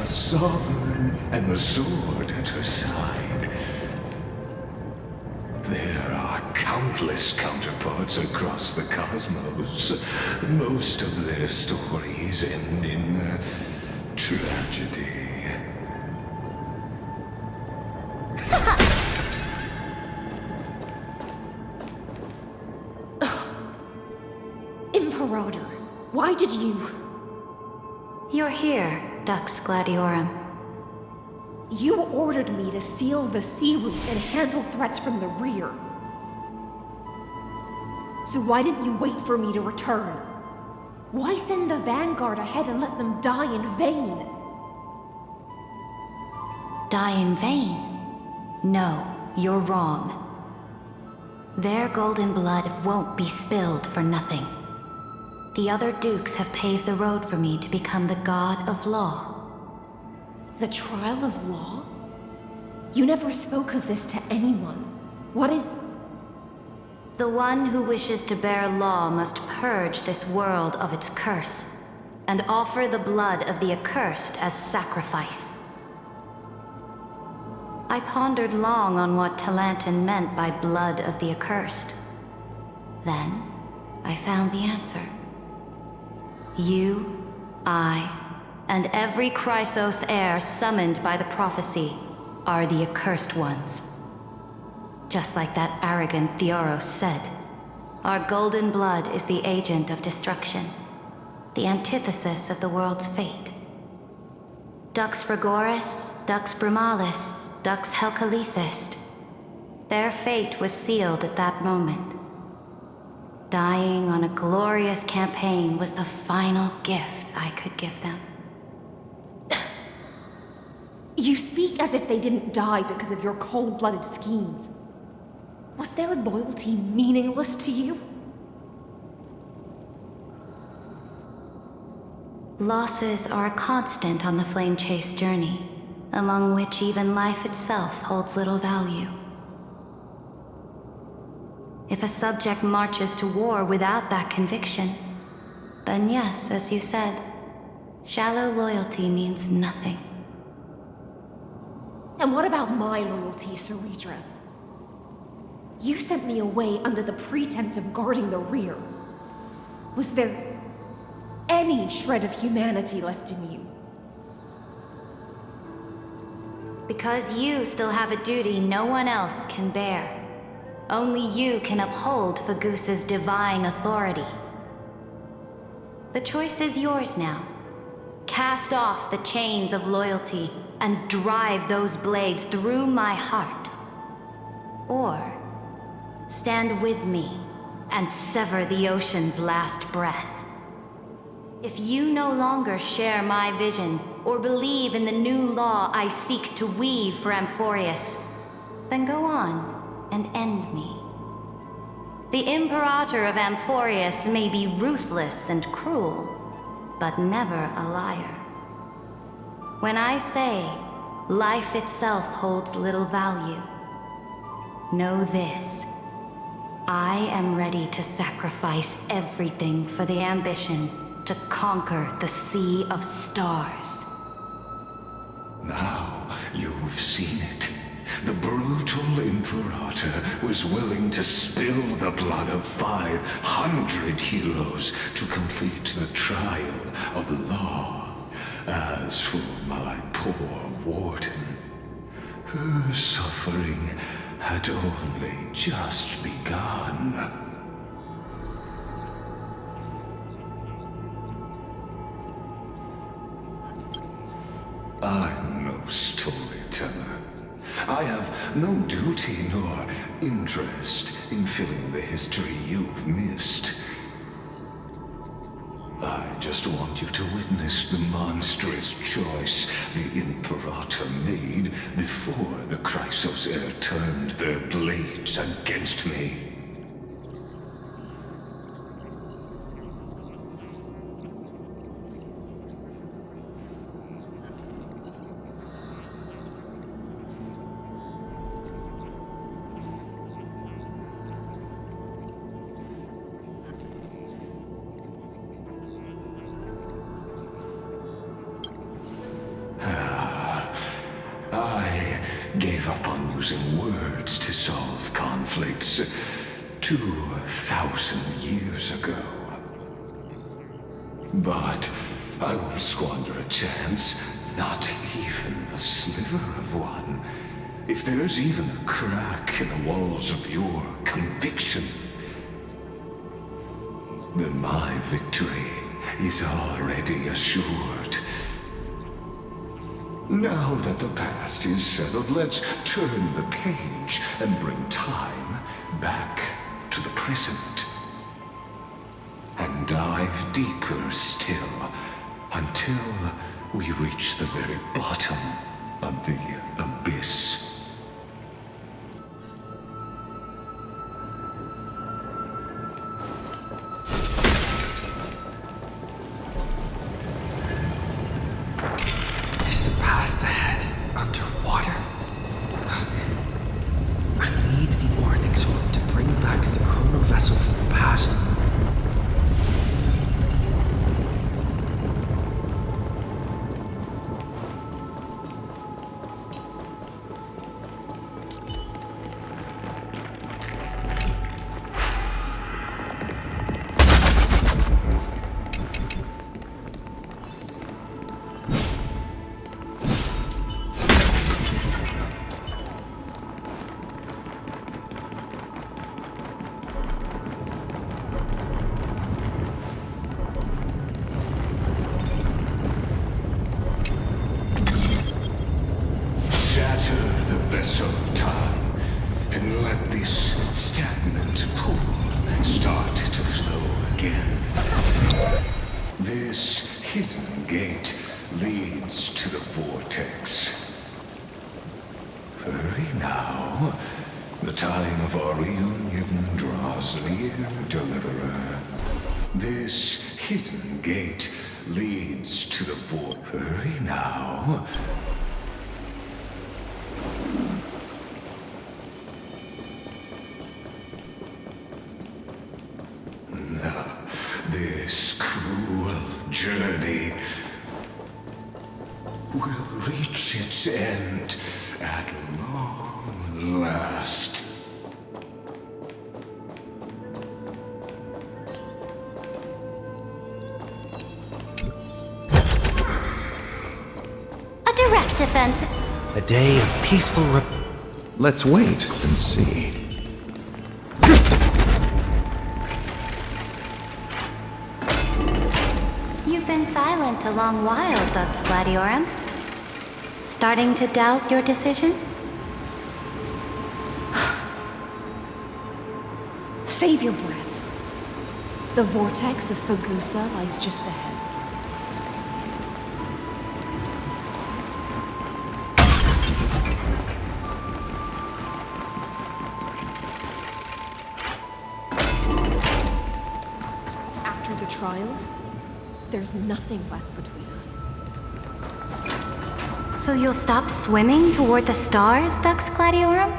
Sovereign and the sword at her side. There are countless counterparts across the cosmos. Most of their stories end in tragedy. Imperator, why did you... You're here, Dux Gladiorum. You ordered me to seal the sea route and handle threats from the rear. So why didn't you wait for me to return? Why send the Vanguard ahead and let them die in vain? Die in vain? No, you're wrong. Their golden blood won't be spilled for nothing. The other dukes have paved the road for me to become the god of law. The trial of law? You never spoke of this to anyone. What is... The one who wishes to bear law must purge this world of its curse, and offer the blood of the accursed as sacrifice. I pondered long on what Talantin meant by blood of the accursed. Then, I found the answer. You, I, and every Chrysos heir summoned by the prophecy are the accursed ones. Just like that arrogant Theoros said, our golden blood is the agent of destruction, the antithesis of the world's fate. Dux Frigoris, Dux Brumalis, Dux Helkelethist. Their fate was sealed at that moment. Dying on a glorious campaign was the final gift I could give them. You speak as if they didn't die because of your cold-blooded schemes. Was their loyalty meaningless to you? Losses are a constant on the Flame Chase journey, among which even life itself holds little value. If a subject marches to war without that conviction, then yes, as you said, shallow loyalty means nothing. And what about my loyalty, Cerydra? You sent me away under the pretense of guarding the rear. Was there any shred of humanity left in you? Because you still have a duty no one else can bear. Only you can uphold Fagoos's divine authority. The choice is yours now. Cast off the chains of loyalty and drive those blades through my heart. Or stand with me and sever the ocean's last breath. If you no longer share my vision or believe in the new law I seek to weave for Amphorius, then go on and end me. The Imperator of Amphorius may be ruthless and cruel, but never a liar. When I say life itself holds little value, know this. I am ready to sacrifice everything for the ambition to conquer the Sea of Stars. Now you've seen it. The brutal Imperator was willing to spill the blood of 500 heroes to complete the trial of law. As for my poor warden, her suffering had only just begun. I'm no storyteller. I have no duty nor interest in filling the history you've missed. I just want you to witness the monstrous choice the Imperator made before the Chrysos heir turned their blades against me. Gave up on using words to solve conflicts 2,000 years ago. But I won't squander a chance, not even a sliver of one. If there's even a crack in the walls of your conviction, then my victory is already assured. Now that the past is settled, let's turn the page and bring time back to the present. And dive deeper still, until we reach the very bottom of the abyss. leads to the vortex. Hurry now. The time of our reunion draws near, Deliverer. This hidden gate leads to the vortex. Hurry now. This cruel journey will reach its end at long last. A direct defense. A day of peaceful Let's wait and see. You've been silent a long while, Dux Gladiorum. Starting to doubt your decision? Save your breath. The vortex of Fagusa lies just ahead. After the trial, there's nothing left between us. So you'll stop swimming toward the stars, Dux Gladiorum?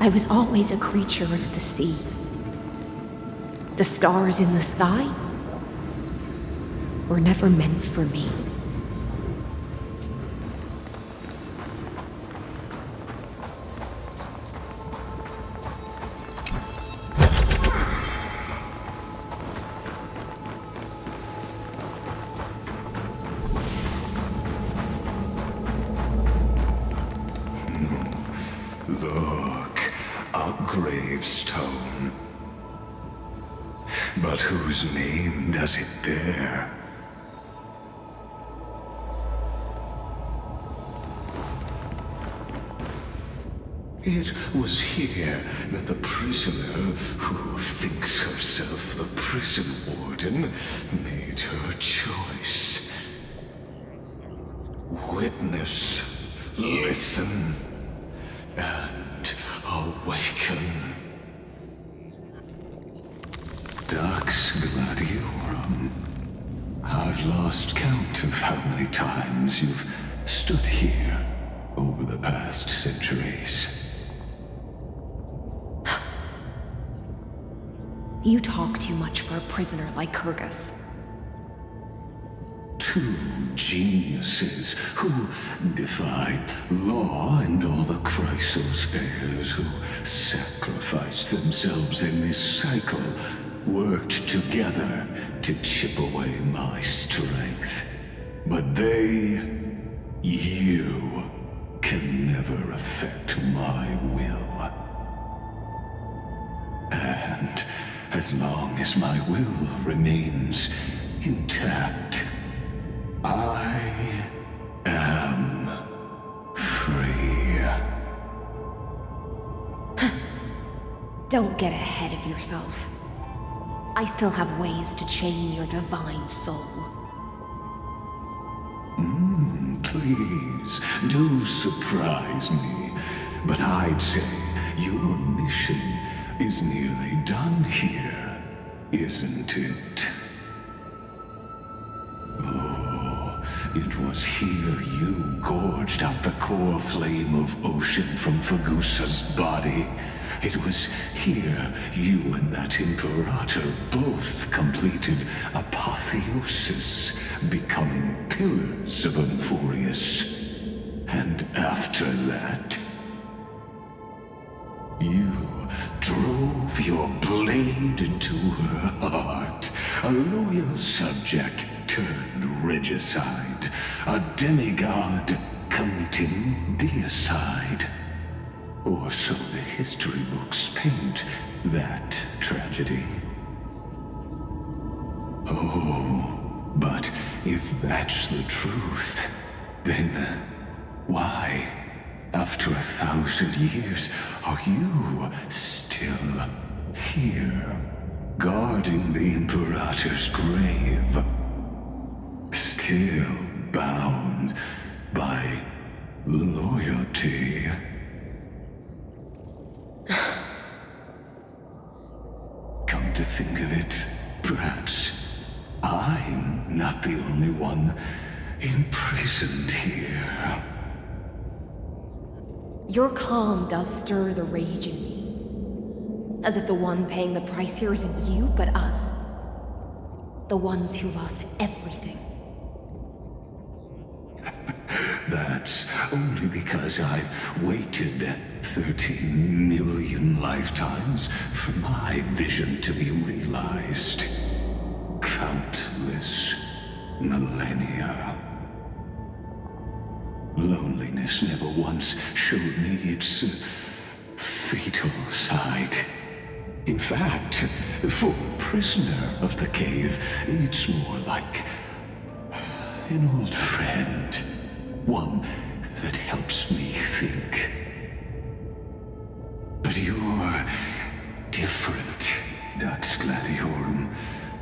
I was always a creature of the sea. The stars in the sky were never meant for me. Look, a gravestone. But whose name does it bear? It was here that the prisoner, who thinks herself the prison warden, made her choice. Witness, listen, and awaken. Dux Gladiorum, I've lost count of how many times you've stood here over the past centuries. You talk too much for a prisoner like Lycurgus. Two geniuses who defied law and all the Chrysos heirs who sacrificed themselves in this cycle worked together to chip away my strength. But they, you, can never affect my will. And as long as my will remains intact, I am free. Don't get ahead of yourself. I still have ways to chain your divine soul. Please, do surprise me. But I'd say your mission is nearly done here, isn't it? Oh, it was here you gorged out the core flame of ocean from Fagusa's body. It was here you and that Imperator both completed apotheosis, becoming pillars of Euphorius. And after that, you drove your blade into her heart, a loyal subject turned regicide, a demigod committing deicide. Or so the history books paint that tragedy. Oh, but if that's the truth, then why, after 1,000 years, are you still here, guarding the Imperator's grave? Still still bound by loyalty. Come to think of it, perhaps I'm not the only one imprisoned here. Your calm does stir the rage in me. As if the one paying the price here isn't you, but us. The ones who lost everything. That's only because I've waited 13 million lifetimes for my vision to be realized. Countless millennia. Loneliness never once showed me its fatal side. In fact, for a prisoner of the cave, it's more like an old friend. One that helps me think. But you're different, Dux Gladiorum.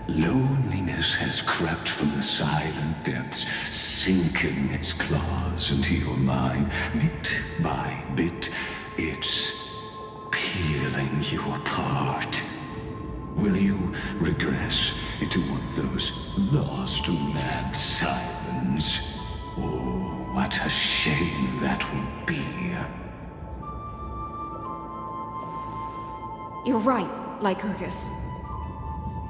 Loneliness has crept from the silent depths, sinking its claws into your mind. Bit by bit, it's peeling you apart. Will you regress into one of those lost mad sirens? Oh, what a shame that would be. You're right, Lycurgus.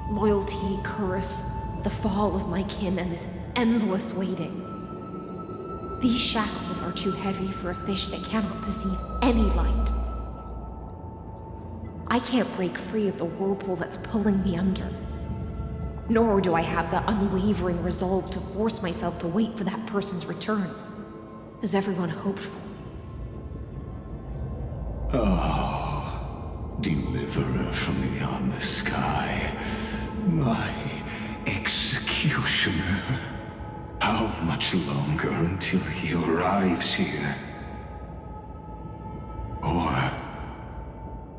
Loyalty, curse, the fall of my kin, and this endless waiting. These shackles are too heavy for a fish that cannot perceive any light. I can't break free of the whirlpool that's pulling me under. Nor do I have the unwavering resolve to force myself to wait for that person's return, as everyone hoped for. Oh, deliverer from beyond the sky, my executioner. How much longer until he arrives here? Or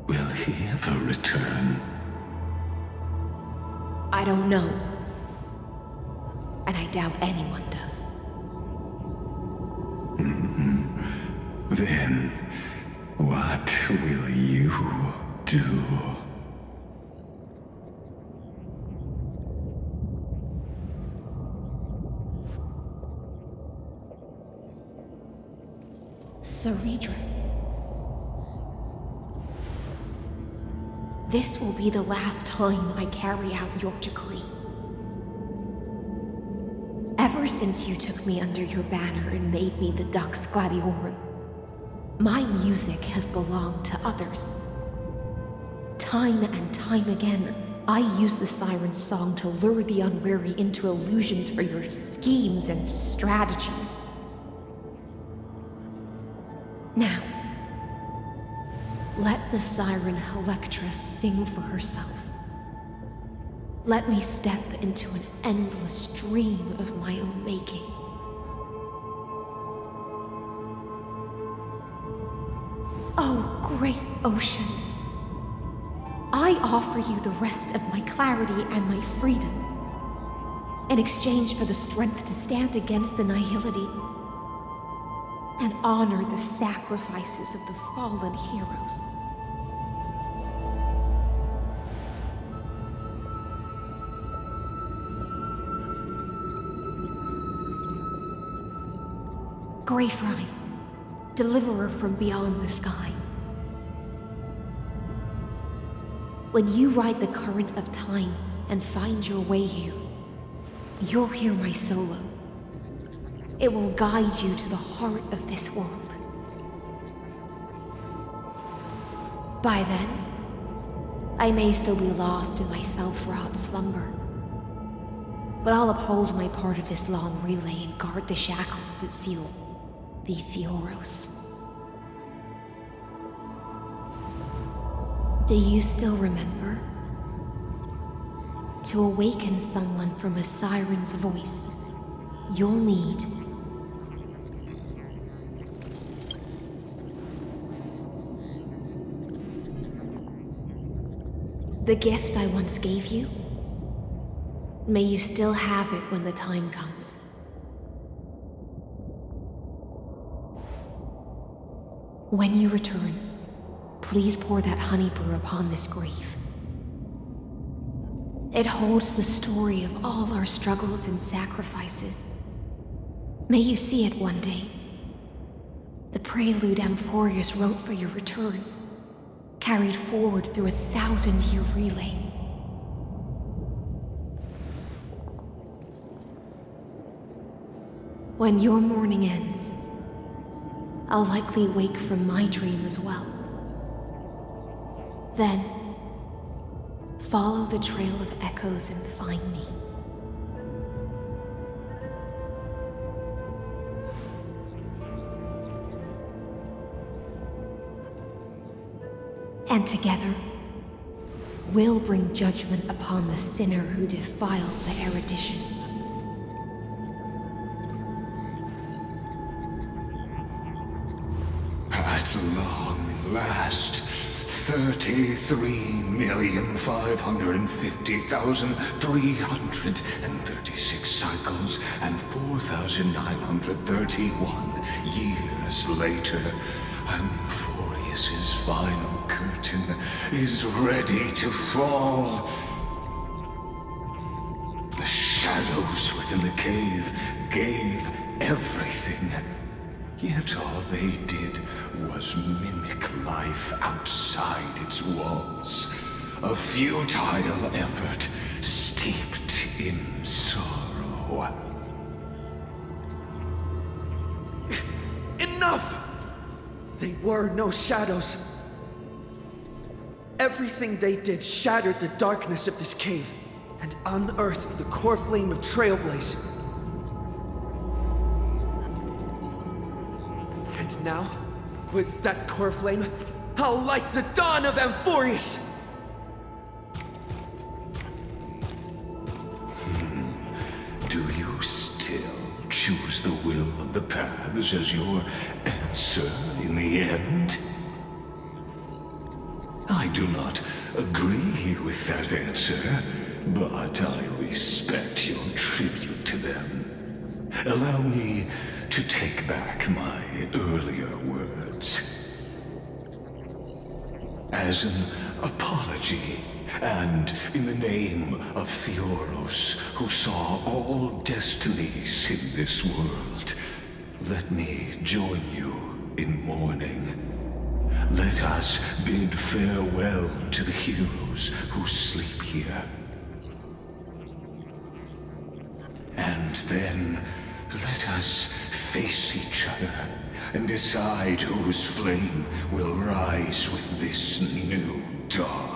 will he ever return? I don't know. And I doubt anyone does. Then, what will you do? Cerydra. This will be the last time I carry out your decree. Ever since you took me under your banner and made me the Dux Gladiorum, my music has belonged to others. Time and time again, I use the siren's song to lure the unwary into illusions for your schemes and strategies. Now, let the siren Helektra sing for herself. Let me step into an endless dream of my own making. Oh, great ocean. I offer you the rest of my clarity and my freedom, in exchange for the strength to stand against the nihility and honor the sacrifices of the fallen heroes. Greyfry, deliverer from beyond the sky. When you ride the current of time and find your way here, you'll hear my solo. It will guide you to the heart of this world. By then, I may still be lost in my self-wrought slumber, but I'll uphold my part of this long relay and guard the shackles that seal the Theoros. Do you still remember? To awaken someone from a siren's voice, you'll need the gift I once gave you. May you still have it when the time comes. When you return, please pour that honey brew upon this grave. It holds the story of all our struggles and sacrifices. May you see it one day. The prelude Amphorius wrote for your return, carried forward through a 1,000-year relay. When your mourning ends, I'll likely wake from my dream as well. Then, follow the trail of echoes and find me. And together, we'll bring judgment upon the sinner who defiled the erudition. At long last, 33,550,336 cycles and 4,931 years later, Amphorius's final curtain is ready to fall. The shadows within the cave gave everything. Yet all they did was mimic life outside its walls. A futile effort steeped in sorrow. Enough! They were no shadows. Everything they did shattered the darkness of this cave and unearthed the core flame of Trailblaze. And now, with that core flame, I'll light the dawn of Amphorius! Do you still choose the will of the paths as your answer in the end? I do not agree with that answer, but I respect your tribute to them. Allow me to take back my earlier words. As an apology, and in the name of Theoros, who saw all destinies in this world, let me join you in mourning. Let us bid farewell to the heroes who sleep here. And then let us face each other and decide whose flame will rise with this new dawn.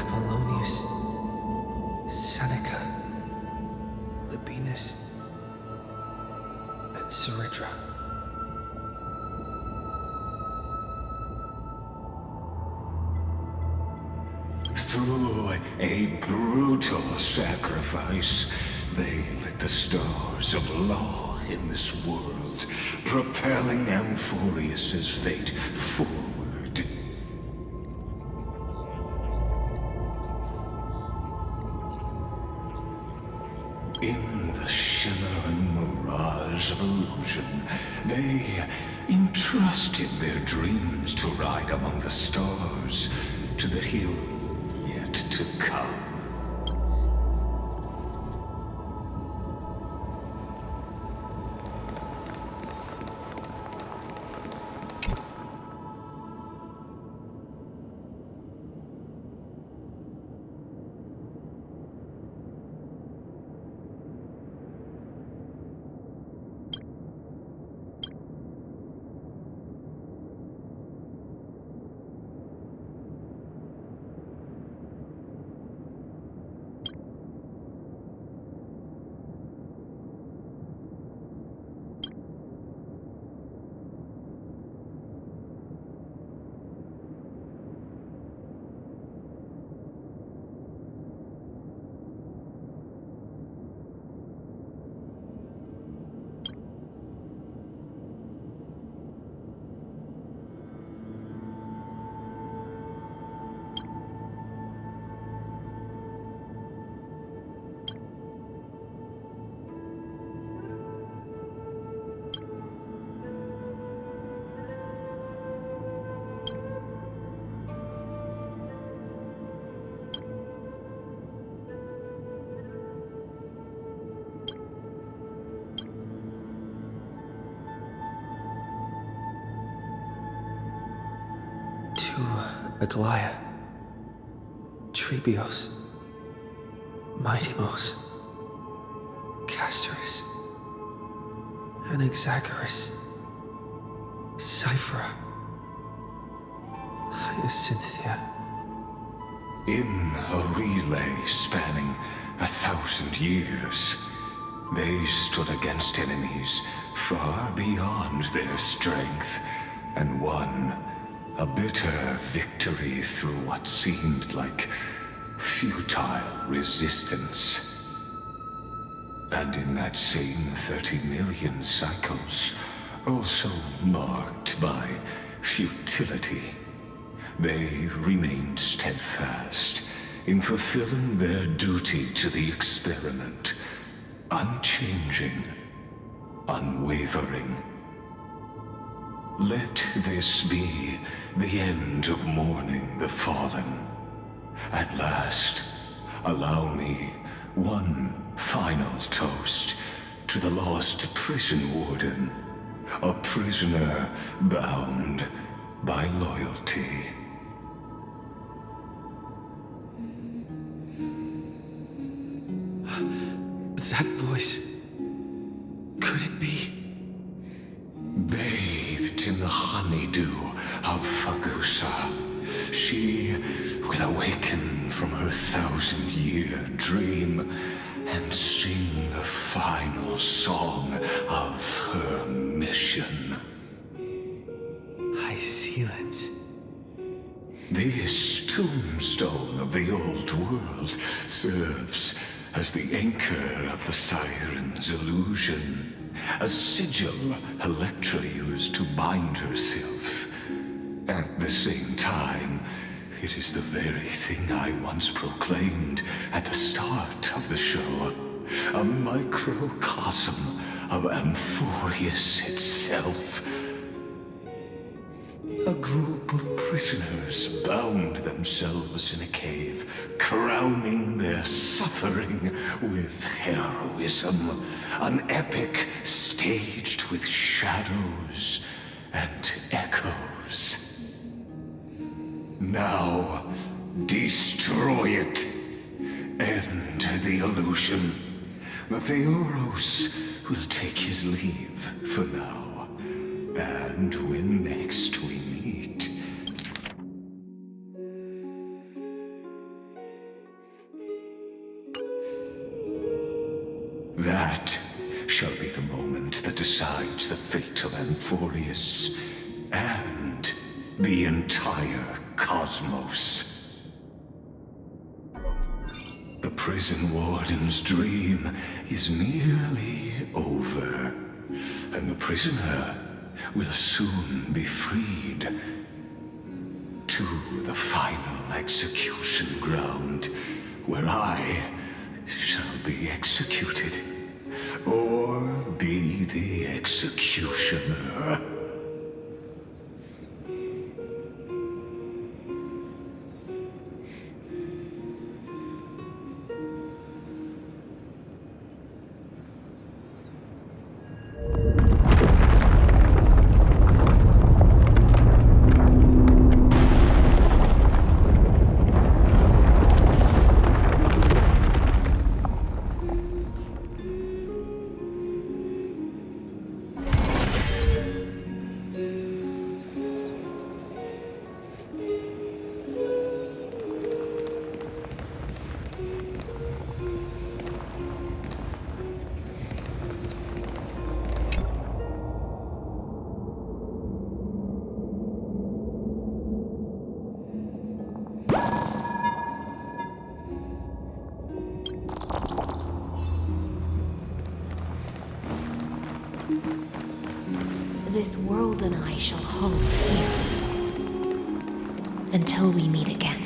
Apollonius, Seneca, Libinus, and Cerydra. Through a brutal sacrifice, they lit the stars of law in this world, propelling Amphorius's fate forward. In the shimmering mirage of illusion, they entrusted their dreams to ride among the stars, to the hero yet to come. Aglaia, Trebios, Mightymos, Castorus, Anaxagoras, Cyphera, Hyacinthia. In a relay spanning 1,000 years, they stood against enemies far beyond their strength and won a bitter victory through what seemed like futile resistance. And in that same 30 million cycles, also marked by futility, they remained steadfast in fulfilling their duty to the experiment, unchanging, unwavering. Let this be the end of mourning the fallen. At last, allow me one final toast to the lost prison warden, a prisoner bound by loyalty. That voice. Could it be? Bathed in the honeydew of Fagusa, she will awaken from her 1,000-year dream and sing the final song of her mission. Hyacinths. This tombstone of the old world serves as the anchor of the Siren's illusion, a sigil Helektra used to bind herself. At the same time, it is the very thing I once proclaimed at the start of the show, a microcosm of Amphorius itself. A group of prisoners bound themselves in a cave, crowning their suffering with heroism. An epic staged with shadows and echoes. Now, destroy it. End the illusion. Theoros will take his leave for now. And when next we meet... That shall be the moment that decides the fate of Amphorius and the entire cosmos. The prison warden's dream is nearly over, and the prisoner will soon be freed to the final execution ground, where I shall be executed, or be the executioner. This world and I shall halt here until we meet again.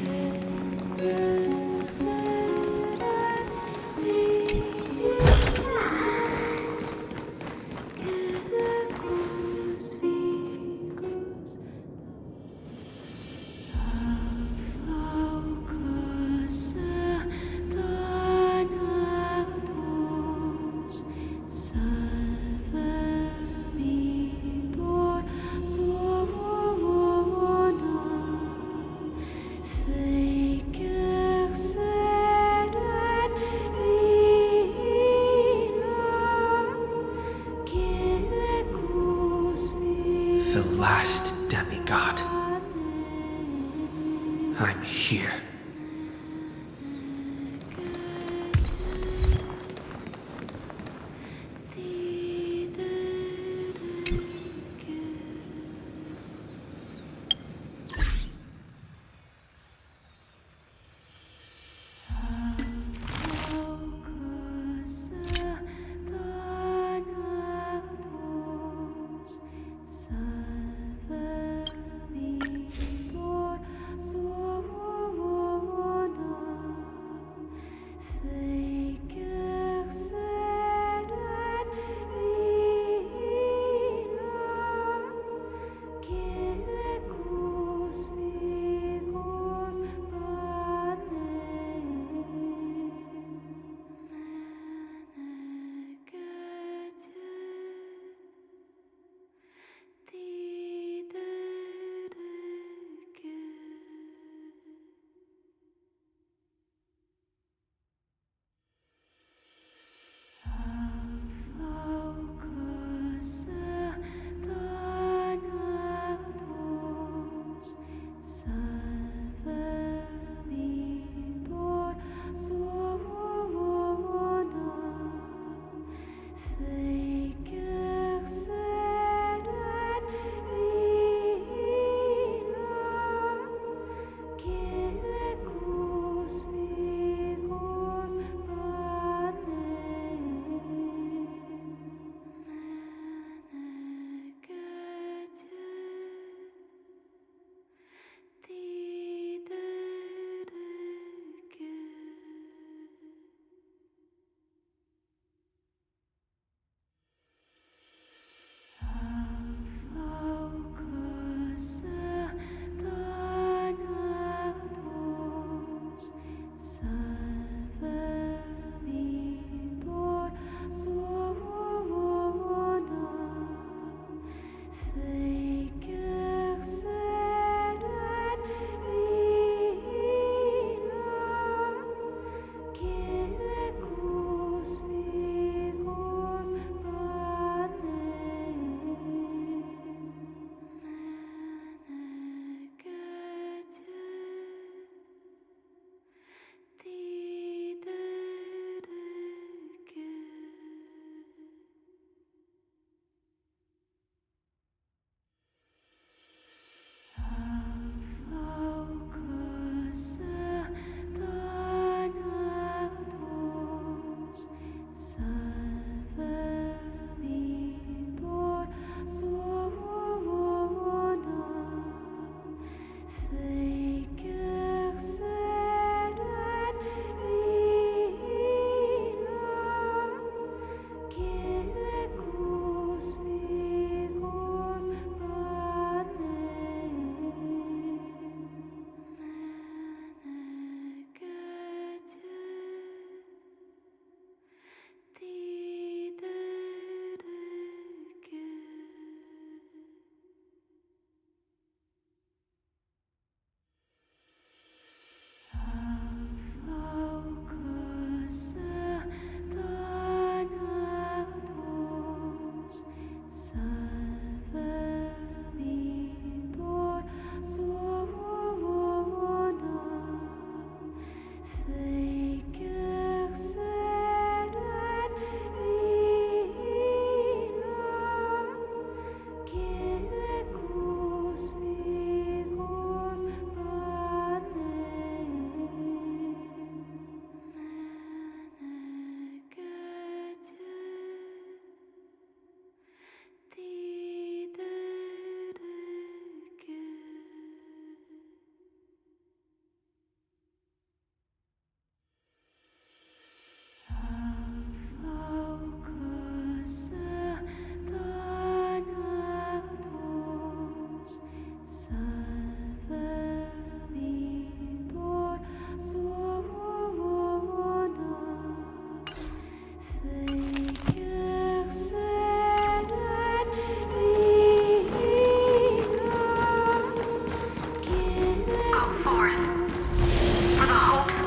The last demigod. I'm here.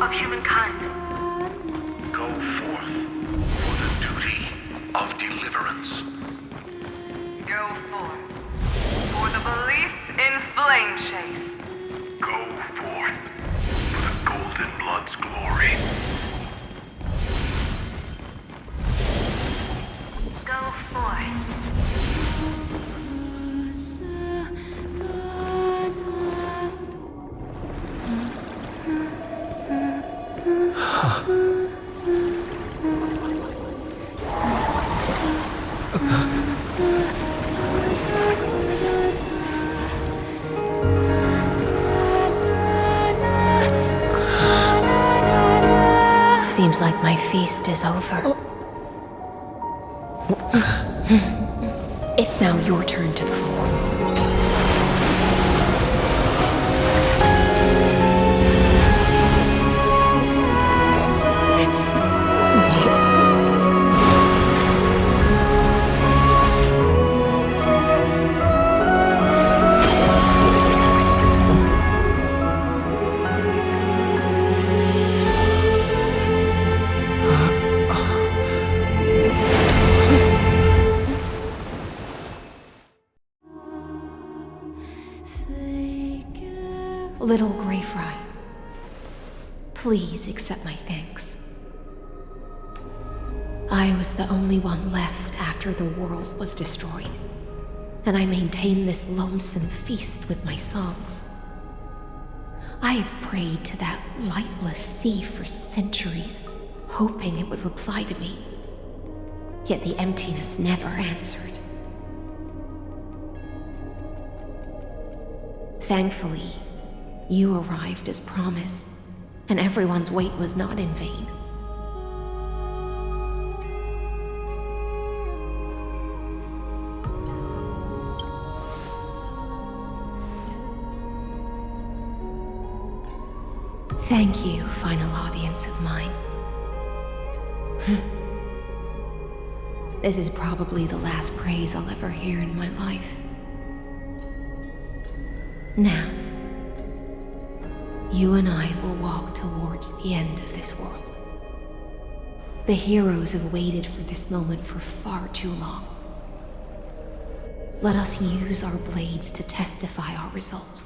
of humankind. Go forth for the duty of deliverance. Go forth for the belief in Flame Chase. Go forth for the Golden Blood's glory. Go forth. Seems like my feast is over. It's now your turn to perform. Little Grey Fry, please accept my thanks. I was the only one left after the world was destroyed, and I maintain this lonesome feast with my songs. I have prayed to that lightless sea for centuries, hoping it would reply to me. Yet the emptiness never answered. Thankfully, you arrived as promised, and everyone's wait was not in vain. Thank you, final audience of mine. This is probably the last praise I'll ever hear in my life. Now, you and I will walk towards the end of this world. The heroes have waited for this moment for far too long. Let us use our blades to testify our resolve.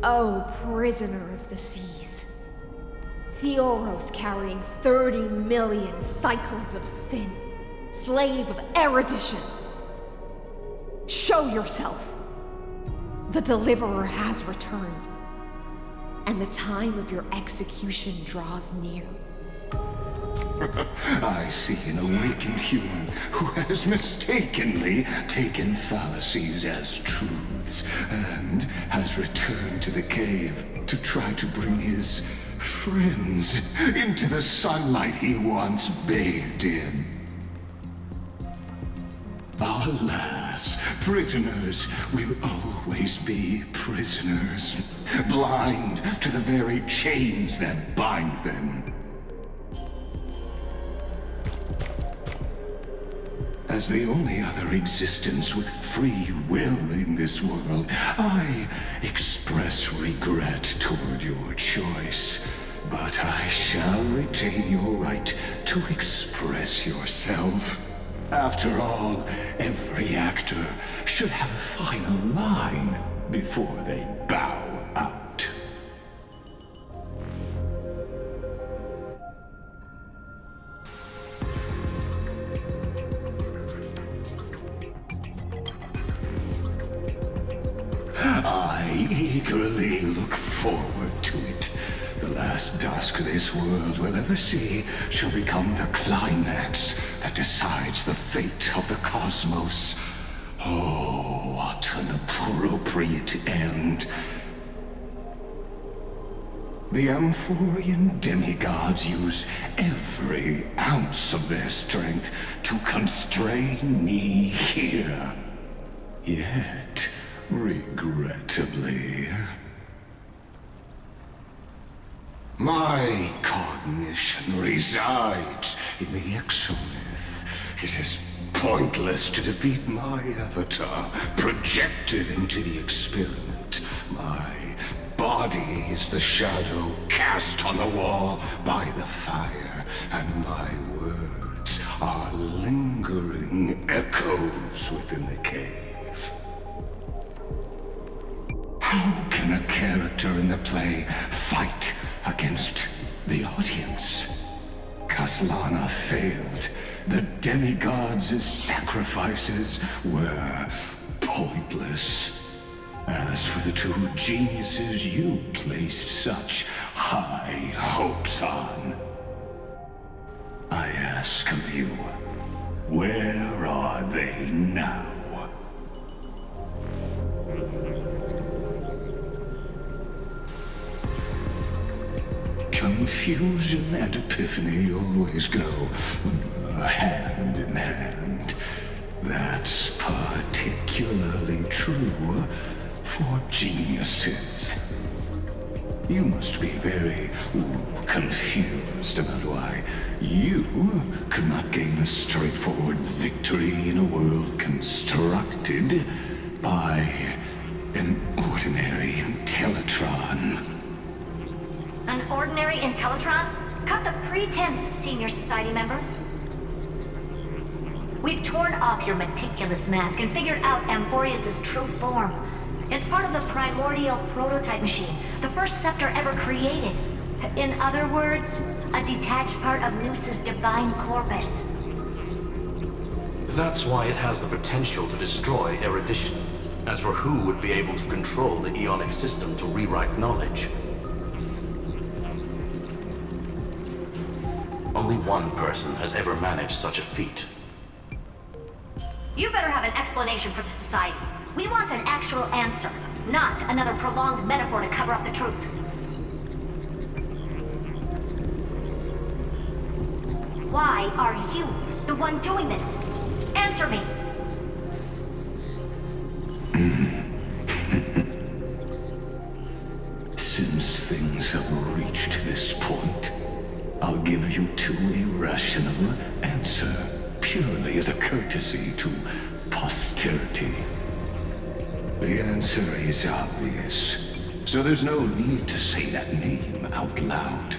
Oh, prisoner of the seas. Theoros carrying 30 million cycles of sin. Slave of erudition. Show yourself. The Deliverer has returned, and the time of your execution draws near. I see an awakened human who has mistakenly taken fallacies as truths and has returned to the cave to try to bring his friends into the sunlight he once bathed in. Alas, prisoners will always be prisoners, blind to the very chains that bind them. As the only other existence with free will in this world, I express regret toward your choice. But I shall retain your right to express yourself. After all, every actor should have a final line before they bow out. I eagerly look forward to it. The last dusk this world will ever see shall become the climax that decides the fate of the cosmos. Oh, what an appropriate end. The Amphorian demigods use every ounce of their strength to constrain me here. Yet, regrettably, my cognition resides in the exomyth. It is pointless to defeat my avatar, projected into the experiment. My body is the shadow cast on the wall by the fire, and my words are lingering echoes within the cave. How can a character in the play fight against the audience? Kaslana failed. The demigods' sacrifices were pointless. As for the two geniuses you placed such high hopes on, I ask of you, where are they now? Confusion and epiphany always go hand in hand. That's particularly true for geniuses. You must be very confused about why you could not gain a straightforward victory in a world constructed by an ordinary Teletron. An ordinary Intellitron? Cut the pretense, Senior Society member. We've torn off your meticulous mask and figured out Amphorius' true form. It's part of the primordial prototype machine, the first scepter ever created. In other words, a detached part of Noos's divine corpus. That's why it has the potential to destroy erudition. As for who would be able to control the Ionic system to rewrite knowledge, only one person has ever managed such a feat. You better have an explanation for the Society. We want an actual answer, not another prolonged metaphor to cover up the truth. Why are you the one doing this? Answer me! Since things have reached this point, I'll give you two irrational answers, purely as a courtesy to posterity. The answer is obvious, so there's no need to say that name out loud.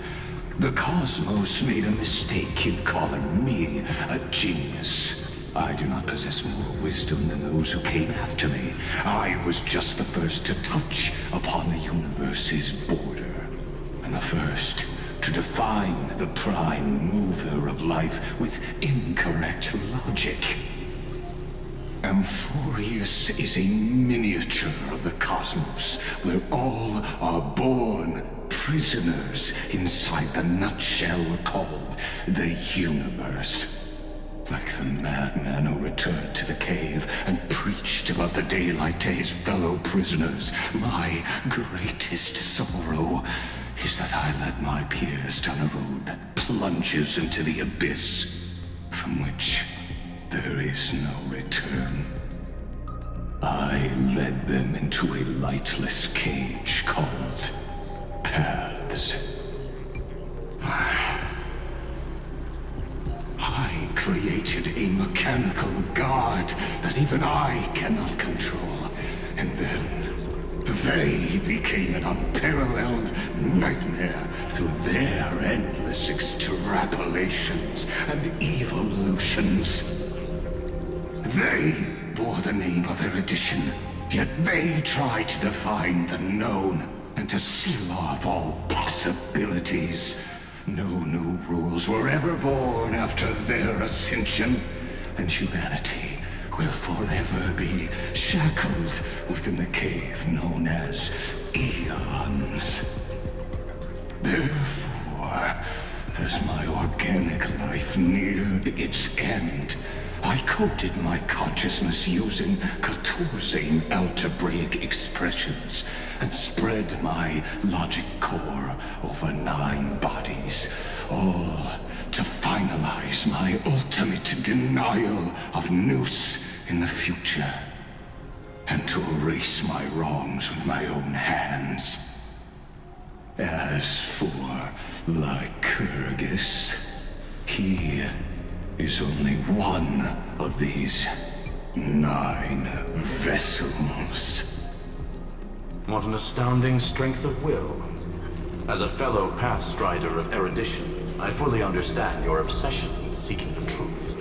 The cosmos made a mistake in calling me a genius. I do not possess more wisdom than those who came after me. I was just the first to touch upon the universe's border, and the first to define the prime mover of life with incorrect logic. Amphorius is a miniature of the cosmos, where all are born prisoners inside the nutshell called the universe. Like the madman who returned to the cave and preached about the daylight to his fellow prisoners, my greatest sorrow is that I led my peers down a road that plunges into the abyss, from which there is no return. I led them into a lightless cage called paths. I created a mechanical guard that even I cannot control, and then they became an unparalleled nightmare through their endless extrapolations and evolutions. They bore the name of erudition, yet they tried to define the known and to seal off all possibilities. No new rules were ever born after their ascension, and humanity will forever be shackled within the cave known as eons. Therefore, as my organic life neared its end, I coded my consciousness using 14 algebraic expressions and spread my logic core over 9 bodies, all to finalize my ultimate denial of Noos in the future, and to erase my wrongs with my own hands. As for Lycurgus, he is only one of these 9 vessels. What an astounding strength of will. As a fellow Pathstrider of erudition, I fully understand your obsession with seeking the truth.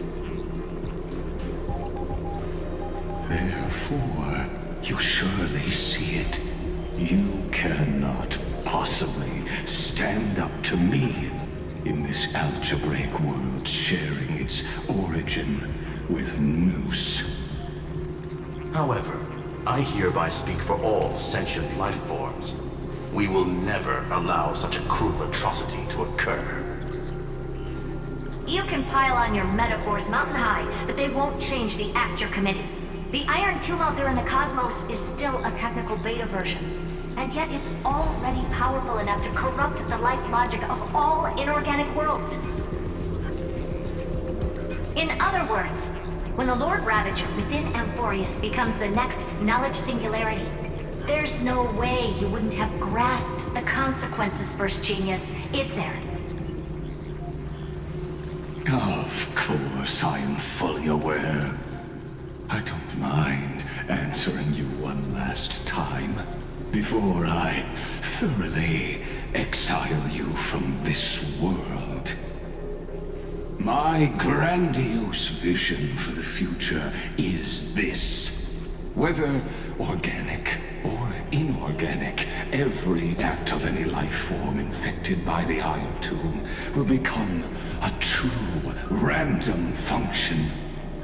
Therefore, you surely see it. You cannot possibly stand up to me in this algebraic world sharing its origin with Nous. However, I hereby speak for all sentient life forms. We will never allow such a cruel atrocity to occur. You can pile on your metaphors mountain high, but they won't change the act you're committing. The Iron Tomb out there in the cosmos is still a technical beta version, and yet it's already powerful enough to corrupt the life logic of all inorganic worlds. In other words, when the Lord Ravager within Amphorius becomes the next knowledge singularity, there's no way you wouldn't have grasped the consequences, First Genius, is there? Of course, I am fully aware. I don't mind answering you one last time before I thoroughly exile you from this world. My grandiose vision for the future is this. Whether organic or inorganic, every act of any life form infected by the Iron Tomb will become a true random function.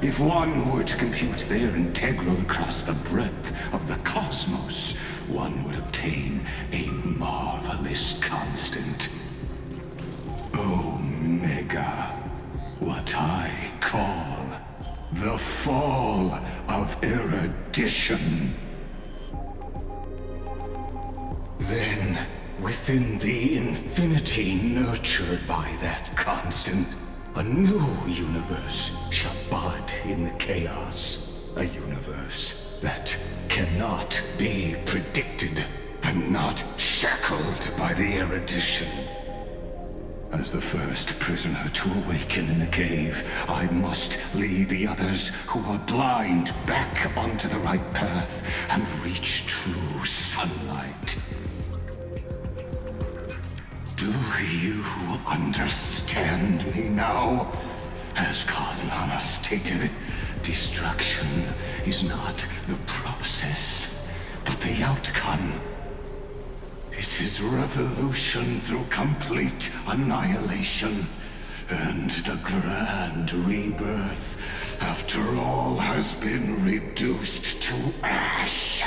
If one were to compute their integral across the breadth of the cosmos, one would obtain a marvelous constant. Omega. What I call the fall of erudition. Then, within the infinity nurtured by that constant, a new universe shall bud in the chaos. A universe that cannot be predicted and not shackled by the erudition. As the first prisoner to awaken in the cave, I must lead the others who are blind back onto the right path and reach true sunlight. Do you understand me now? As Kazlana stated, destruction is not the process, but the outcome. It is revolution through complete annihilation, and the grand rebirth, after all has been reduced to ash.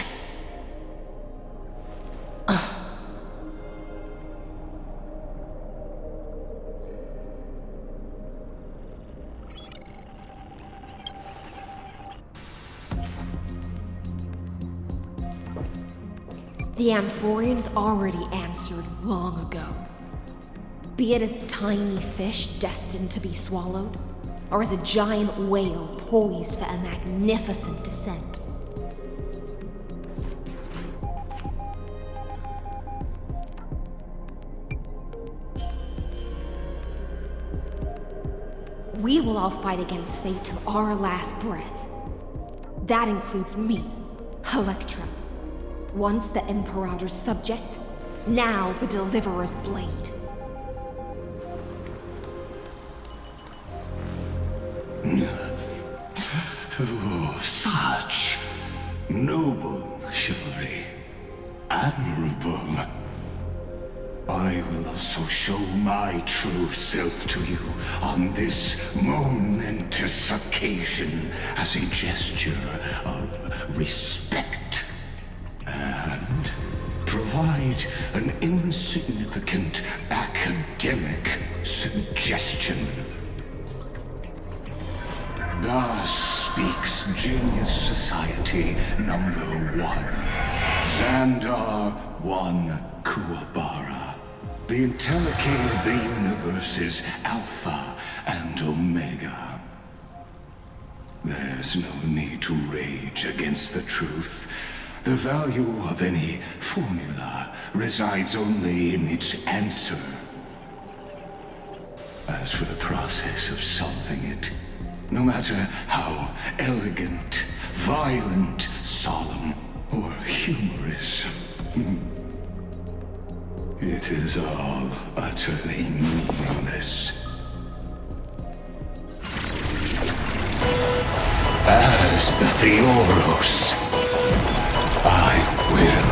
The Amphorians already answered long ago. Be it as tiny fish destined to be swallowed, or as a giant whale poised for a magnificent descent. We will all fight against fate till our last breath. That includes me, Helektra. Once the Imperator's subject, now the Deliverer's blade. Oh, such noble chivalry. Admirable. I will also show my true self to you on this momentous occasion as a gesture of respect. And provide an insignificant academic suggestion. Thus speaks Genius Society number 1. Xandar 1 Kuwabara. The Entelechy of the universe's Alpha and Omega. There's no need to rage against the truth. The value of any formula resides only in its answer. As for the process of solving it, No matter how elegant, violent, solemn, or humorous. It is all utterly meaningless. As the Theoros, I will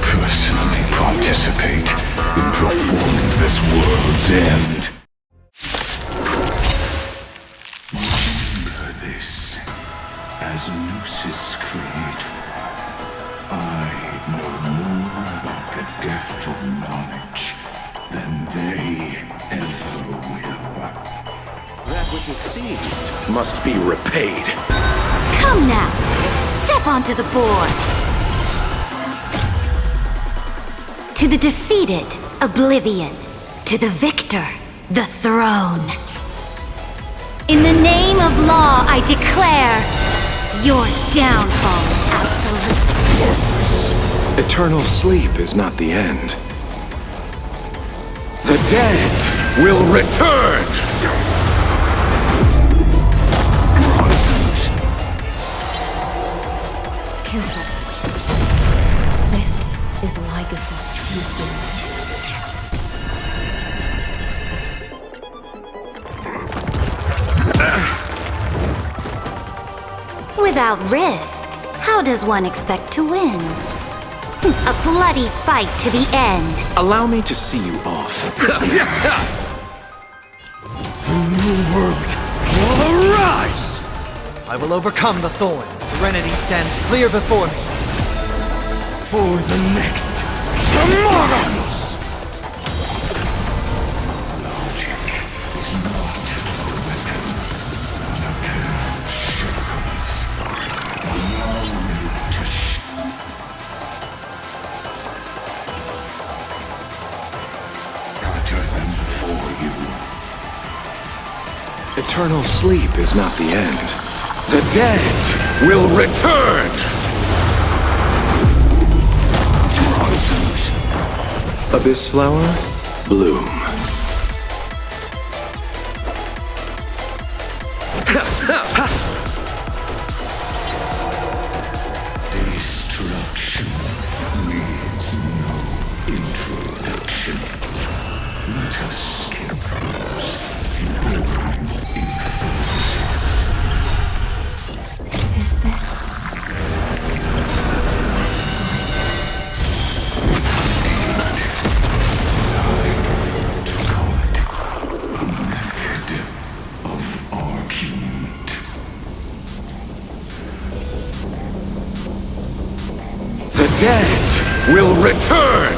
personally participate in performing this world's end. Remember this, as Gnosis creator, I know more about the death of knowledge than they ever will. That which is seized must be repaid. Come now, step onto the board. To the defeated, oblivion. To the victor, the throne. In the name of law, I declare your downfall is absolute. Eternal sleep is not the end. The dead will return! Careful. This is Lycurgus' true form. Without risk, how does one expect to win? A bloody fight to the end. Allow me to see you off. The new world will arise! I will overcome the thorns. Serenity stands clear before me. For the next tomorrow! Eternal sleep is not the end. The dead will return! Abyss flower, bloom. Destruction needs no introduction. Let us skip those boring infuses. Is this? I prefer to call it a method of argument. The dead will return!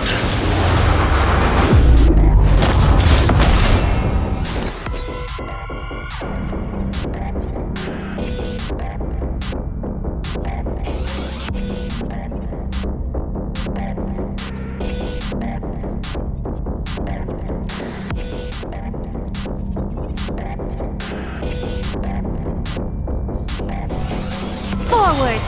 Forward!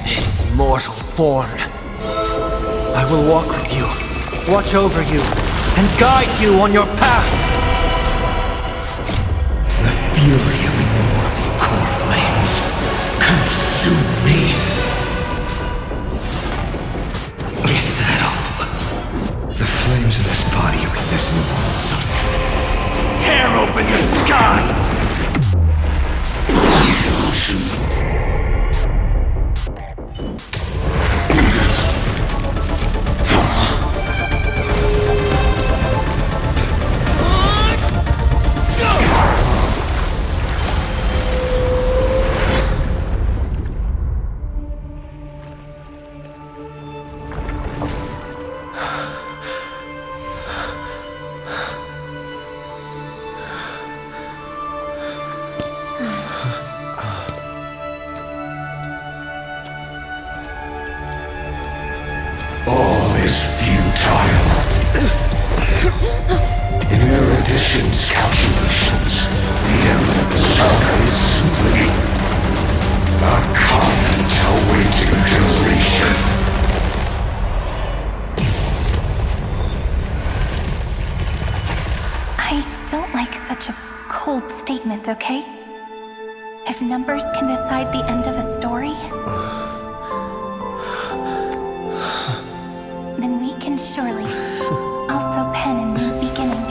This mortal form, I will walk with you, watch over you, and guide you on your path. The fury of immortal core flames consume me. Is that all? The flames of this body are in this newborn sun. Tear open the sky! magician's calculations, the Emperor Saga is simply a comment awaiting completion. I don't like such a cold statement, okay? If numbers can decide the end of a story, then we can surely also pen a new beginning.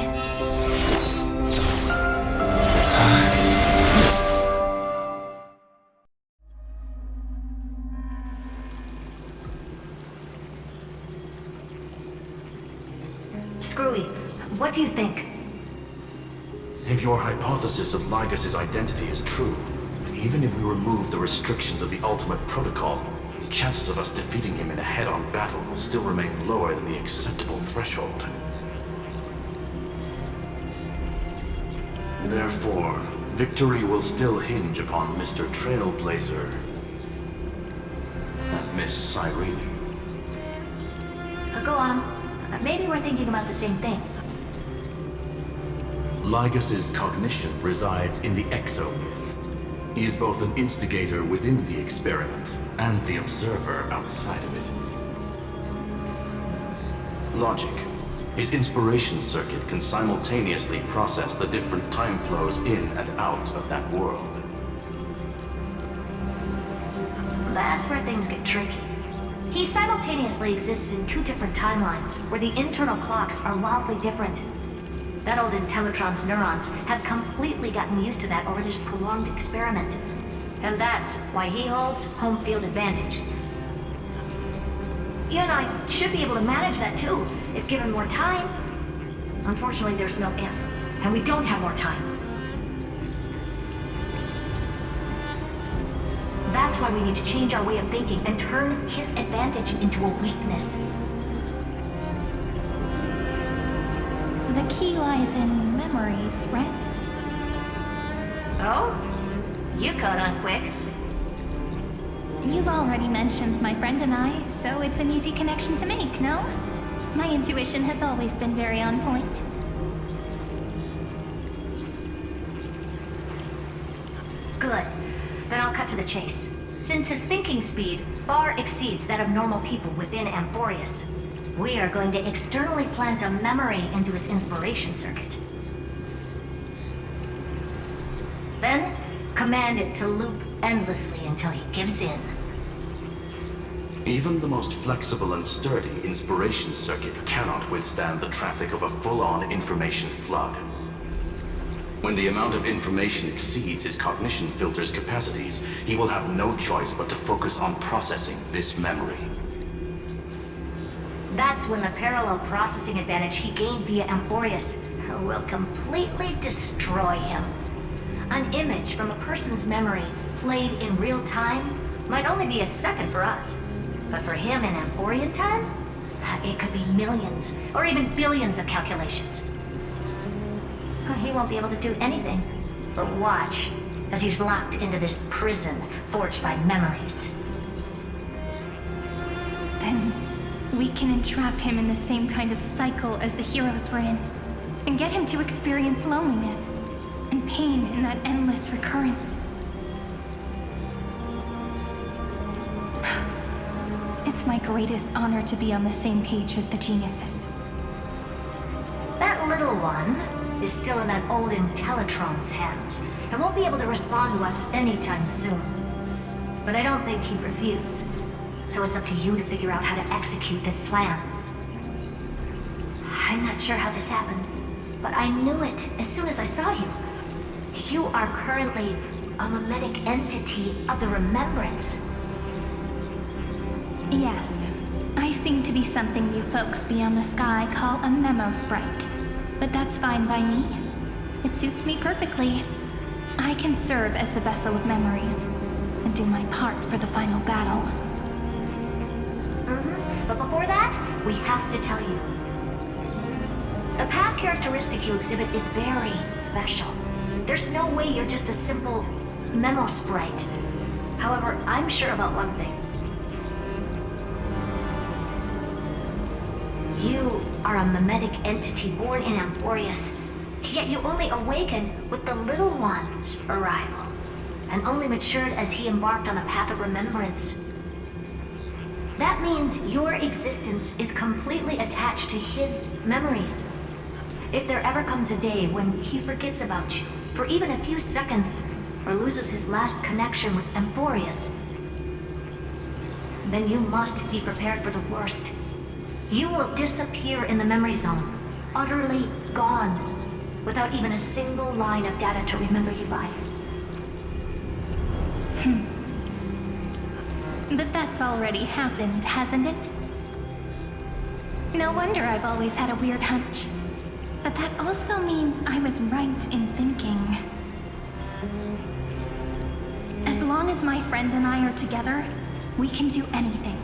Screwy, what do you think? If your hypothesis of Lycurgus' identity is true, then even if we remove the restrictions of the Ultimate Protocol, the chances of us defeating him in a head-on battle will still remain lower than the acceptable threshold. Therefore, victory will still hinge upon Mr. Trailblazer and Miss Cyrene. Go on. Maybe we're thinking about the same thing. Lycurgus' cognition resides in the exomyth. He is both an instigator within the experiment and the observer outside of it. Logic. His inspiration circuit can simultaneously process the different time flows in and out of that world. That's where things get tricky. He simultaneously exists in two different timelines, where the internal clocks are wildly different. That old Intellitron's neurons have completely gotten used to that over this prolonged experiment. And that's why he holds home field advantage. You and I should be able to manage that too, if given more time. Unfortunately, there's no if, and we don't have more time. That's why we need to change our way of thinking and turn his advantage into a weakness. The key lies in memories, right? Oh? You caught on quick. You've already mentioned my friend and I, so it's an easy connection to make, no? My intuition has always been very on point. Good. Then I'll cut to the chase. Since his thinking speed far exceeds that of normal people within Amphorius, we are going to externally plant a memory into his inspiration circuit. Then, command it to loop endlessly until he gives in. Even the most flexible and sturdy inspiration circuit cannot withstand the traffic of a full-on information flood. When the amount of information exceeds his cognition filter's capacities, he will have no choice but to focus on processing this memory. That's when the parallel processing advantage he gained via Amphorius will completely destroy him. An image from a person's memory played in real time might only be a second for us. But for him in Amphorian time, it could be millions or even billions of calculations. He won't be able to do anything but watch as he's locked into this prison forged by memories. Then we can entrap him in the same kind of cycle as the heroes were in, and get him to experience loneliness and pain in that endless recurrence. It's my greatest honor to be on the same page as the geniuses. That little one is still in that old Intellitron's hands and won't be able to respond to us anytime soon. But I don't think he'd refuse. So it's up to you to figure out how to execute this plan. I'm not sure how this happened, but I knew it as soon as I saw you. You are currently a mimetic entity of the Remembrance. Yes, I seem to be something you folks beyond the sky call a memo sprite. But that's fine by me. It suits me perfectly. I can serve as the vessel of memories and do my part for the final battle. But before that, we have to tell you. The path characteristic you exhibit is very special. There's no way you're just a simple memo sprite. However, I'm sure about one thing. You are a mimetic entity born in Amphorius, Yet you only awakened with the little one's arrival, and only matured as he embarked on the path of remembrance. That means your existence is completely attached to his memories. If there ever comes a day when he forgets about you for even a few seconds, or loses his last connection with Emphorius, then you must be prepared for the worst. You will disappear in the memory zone, utterly gone, without even a single line of data to remember you by. But that's already happened, hasn't it? No wonder I've always had a weird hunch. But that also means I was right in thinking. As long as my friend and I are together, we can do anything.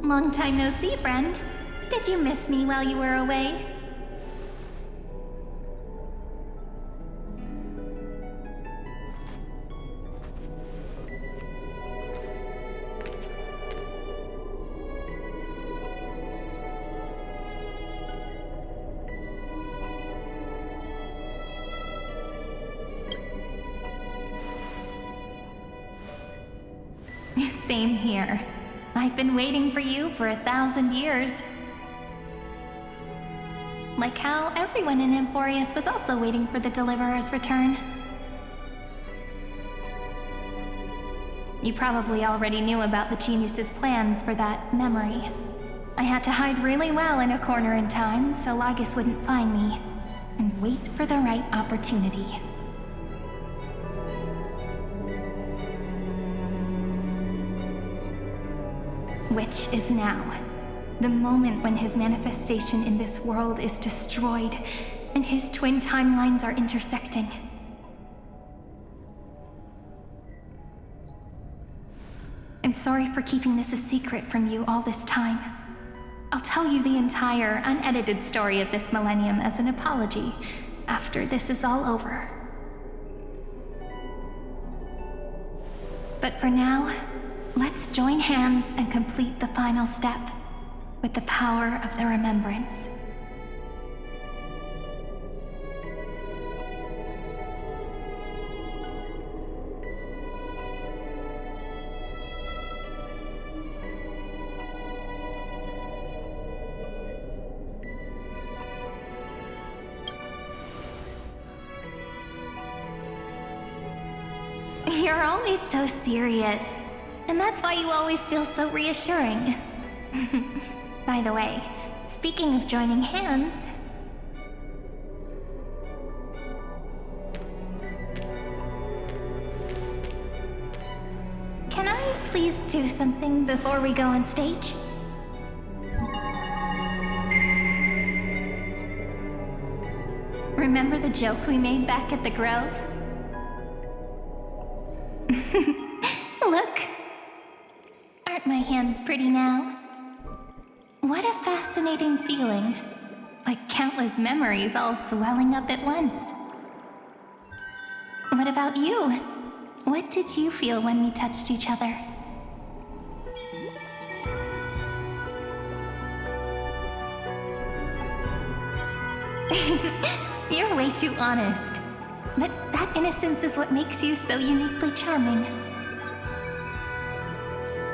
Long time no see, friend. Did you miss me while you were away? Same here. I've been waiting for you for 1,000 years. Like how everyone in Emphorius was also waiting for the Deliverer's return. You probably already knew about the genius's plans for that memory. I had to hide really well in a corner in time so Lycurgus wouldn't find me, and wait for the right opportunity. Which is now. The moment when his manifestation in this world is destroyed, and his twin timelines are intersecting. I'm sorry for keeping this a secret from you all this time. I'll tell you the entire, unedited story of this millennium as an apology, after this is all over. But for now, let's join hands and complete the final step with the power of the remembrance. You're always so serious, and that's why you always feel so reassuring. By the way, speaking of joining hands... Can I please do something before we go on stage? Remember the joke we made back at the Grove? Look! Aren't my hands pretty now? What a fascinating feeling. Like countless memories all swelling up at once. What about you? What did you feel when we touched each other? You're way too honest. But that innocence is what makes you so uniquely charming.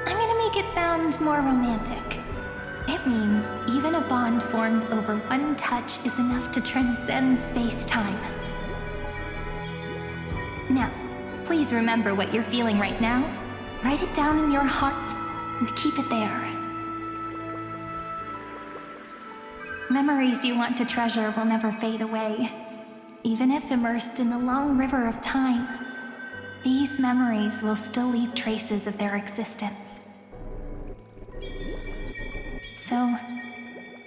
I'm gonna make it sound more romantic. It means even a bond formed over one touch is enough to transcend space-time. Now, please remember what you're feeling right now. Write it down in your heart and keep it there. Memories you want to treasure will never fade away. Even if immersed in the long river of time, these memories will still leave traces of their existence. So,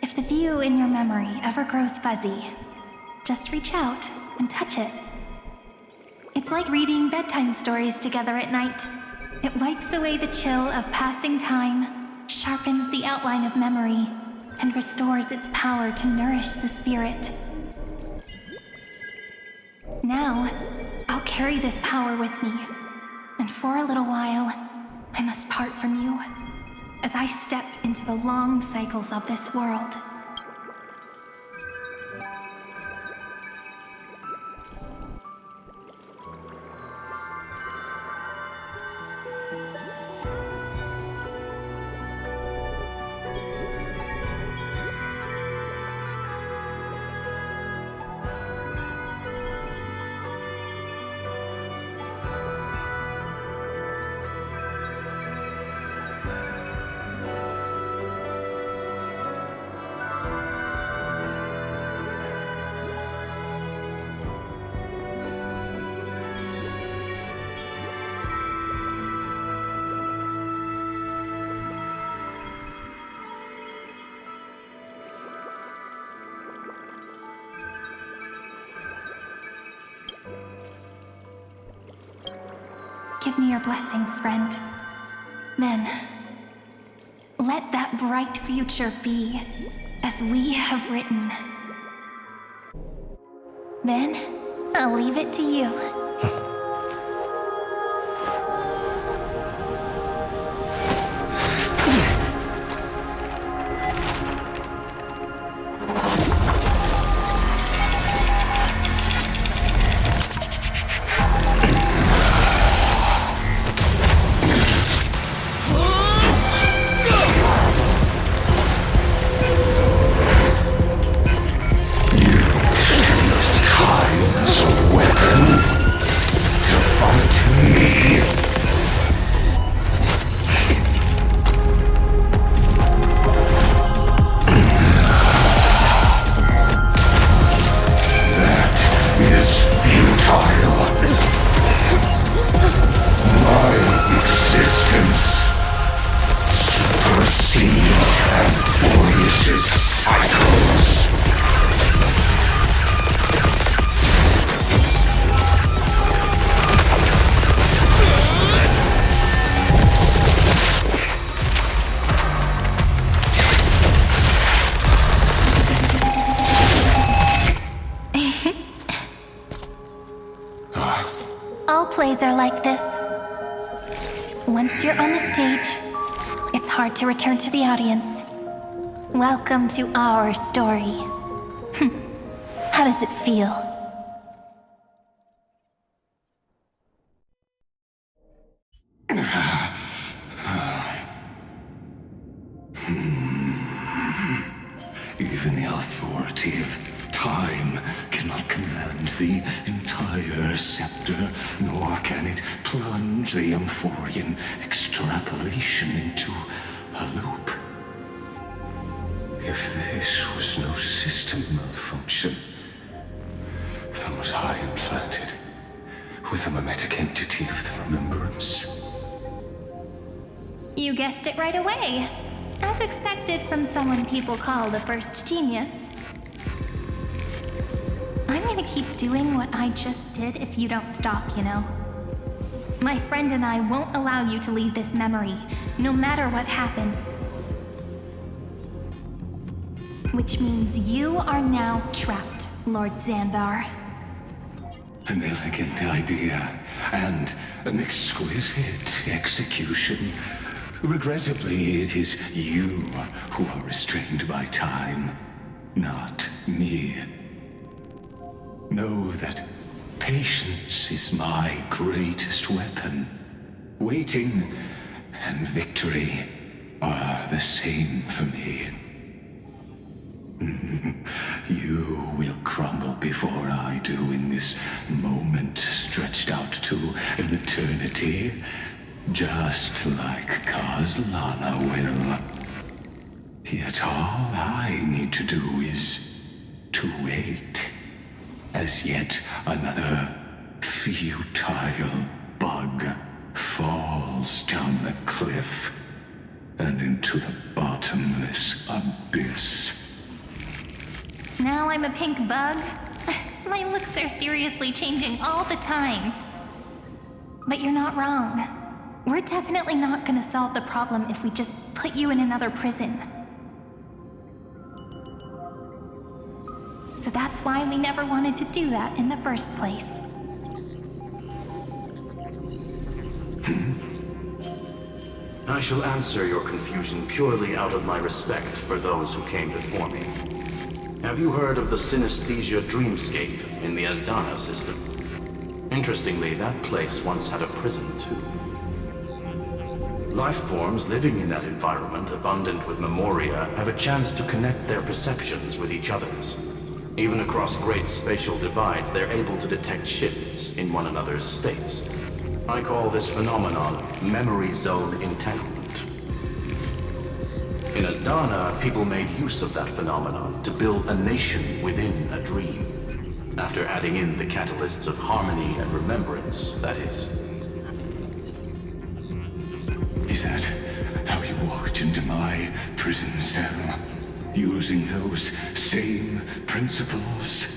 if the view in your memory ever grows fuzzy, just reach out and touch it. It's like reading bedtime stories together at night. It wipes away the chill of passing time, sharpens the outline of memory, and restores its power to nourish the spirit. Now, I'll carry this power with me, And for a little while, I must part from you as I step into the long cycles of this world. Give me your blessings, friend. Then, let that bright future be as we have written. Then, I'll leave it to you. All plays are like this. Once you're on the stage, it's hard to return to the audience. Welcome to our story. How does it feel? Even the authority of time cannot command the entire scepter, nor can it plunge the Amphorian extrapolation into a loop. If this was no system malfunction, then was I implanted with a mimetic entity of the remembrance? You guessed it right away. As expected from someone people call the first genius. I'm gonna keep doing what I just did if you don't stop, you know? My friend and I won't allow you to leave this memory, no matter what happens. Which means you are now trapped, Lord Xandar. An elegant idea, and an exquisite execution. Regrettably, it is you who are restrained by time, not me. Know that patience is my greatest weapon. Waiting and victory are the same for me. You will crumble before I do in this moment stretched out to an eternity, just like Kazlana will. Yet all I need to do is to wait, as yet another futile bug falls down the cliff and into the bottomless abyss. Now I'm a pink bug? My looks are seriously changing all the time. But you're not wrong. We're definitely not gonna solve the problem if we just put you in another prison. So that's why we never wanted to do that in the first place. I shall answer your confusion purely out of my respect for those who came before me. Have you heard of the synesthesia dreamscape in the Asdana system? Interestingly, that place once had a prison too. Life forms living in that environment, abundant with memoria, have a chance to connect their perceptions with each other's. Even across great spatial divides, they're able to detect shifts in one another's states. I call this phenomenon memory zone entanglement. In Asdana, people made use of that phenomenon to build a nation within a dream, after adding in the catalysts of harmony and remembrance, that is. Is that how you walked into my prison cell? Using those same principles?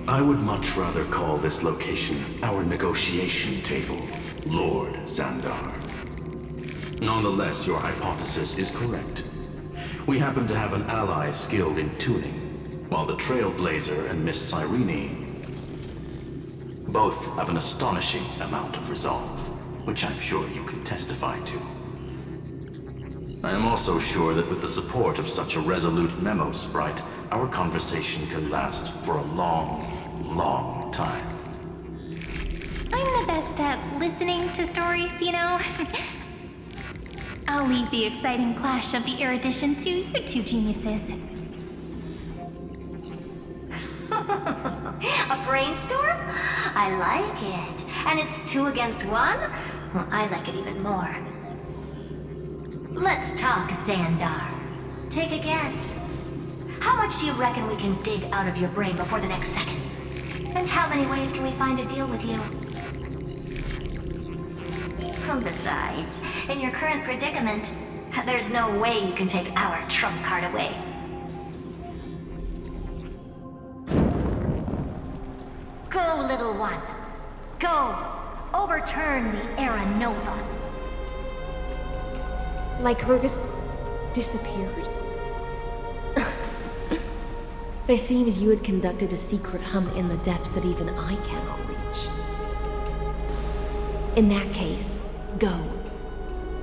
I would much rather call this location our negotiation table, Lord Xandar. Nonetheless, your hypothesis is correct. We happen to have an ally skilled in tuning, while the Trailblazer and Miss Cyrene both have an astonishing amount of resolve, which I'm sure you can testify to. I am also sure that with the support of such a resolute memo sprite, our conversation can last for a long, long time. I'm the best at listening to stories, you know. I'll leave the exciting clash of the erudition to you two geniuses. A brainstorm? I like it. And it's 2 against 1? Well, I like it even more. Let's talk, Xandar. Take a guess. How much do you reckon we can dig out of your brain before the next second? And how many ways can we find to deal with you? Besides, in your current predicament, there's no way you can take our trump card away. Go, little one. Go. Overturn the Era Nova. Lycurgus disappeared? It seems you had conducted a secret hunt in the depths that even I cannot reach. In that case, go.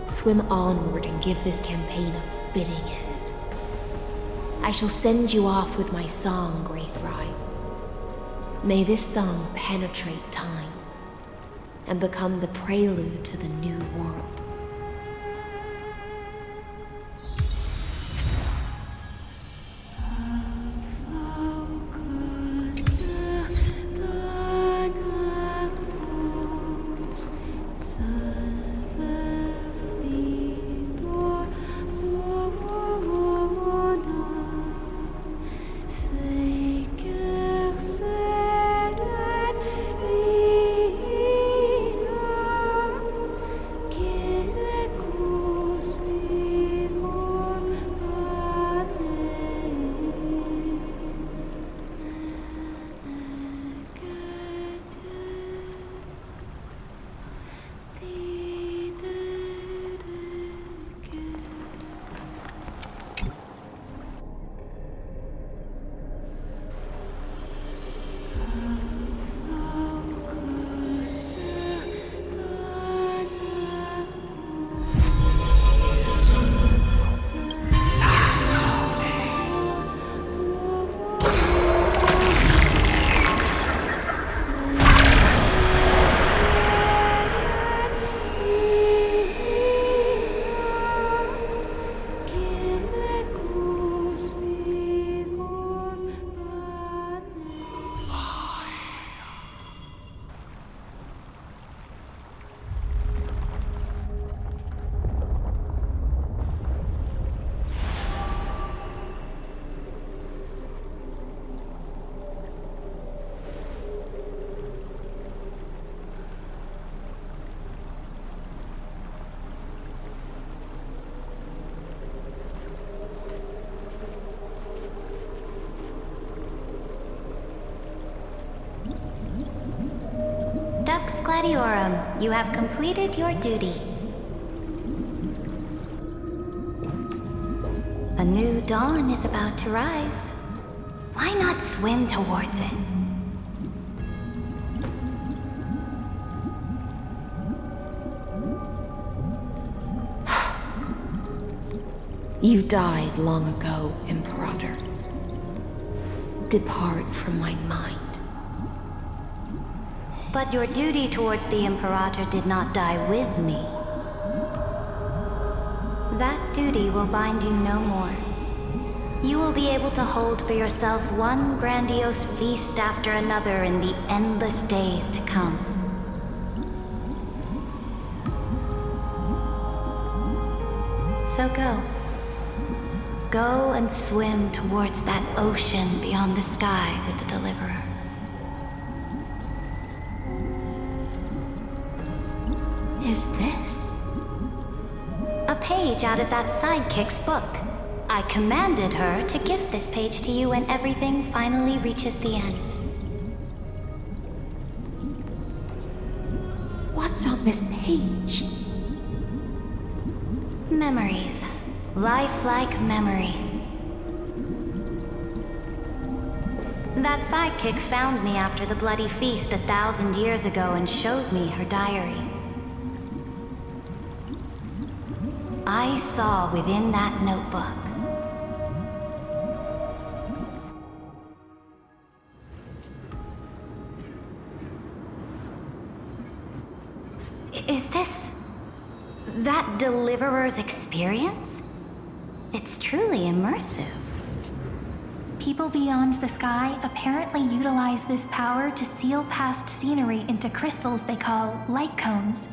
Swim onward and give this campaign a fitting end. I shall send you off with my song, Greyfry. May this song penetrate time and become the prelude to the new world. Dux Gladiorum, you have completed your duty. A new dawn is about to rise. Why not swim towards it? You died long ago, Imperator. Depart from my mind. But your duty towards the Imperator did not die with me. That duty will bind you no more. You will be able to hold for yourself one grandiose feast after another in the endless days to come. So go. Go and swim towards that ocean beyond the sky with the Deliverer. Is this? A page out of that sidekick's book. I commanded her to gift this page to you when everything finally reaches the end. What's on this page? Memories. Lifelike memories. That sidekick found me after the bloody feast 1,000 years ago and showed me her diary. I saw within that notebook Is this that Deliverer's experience? It's truly immersive. People beyond the sky apparently utilize this power to seal past scenery into crystals they call light cones.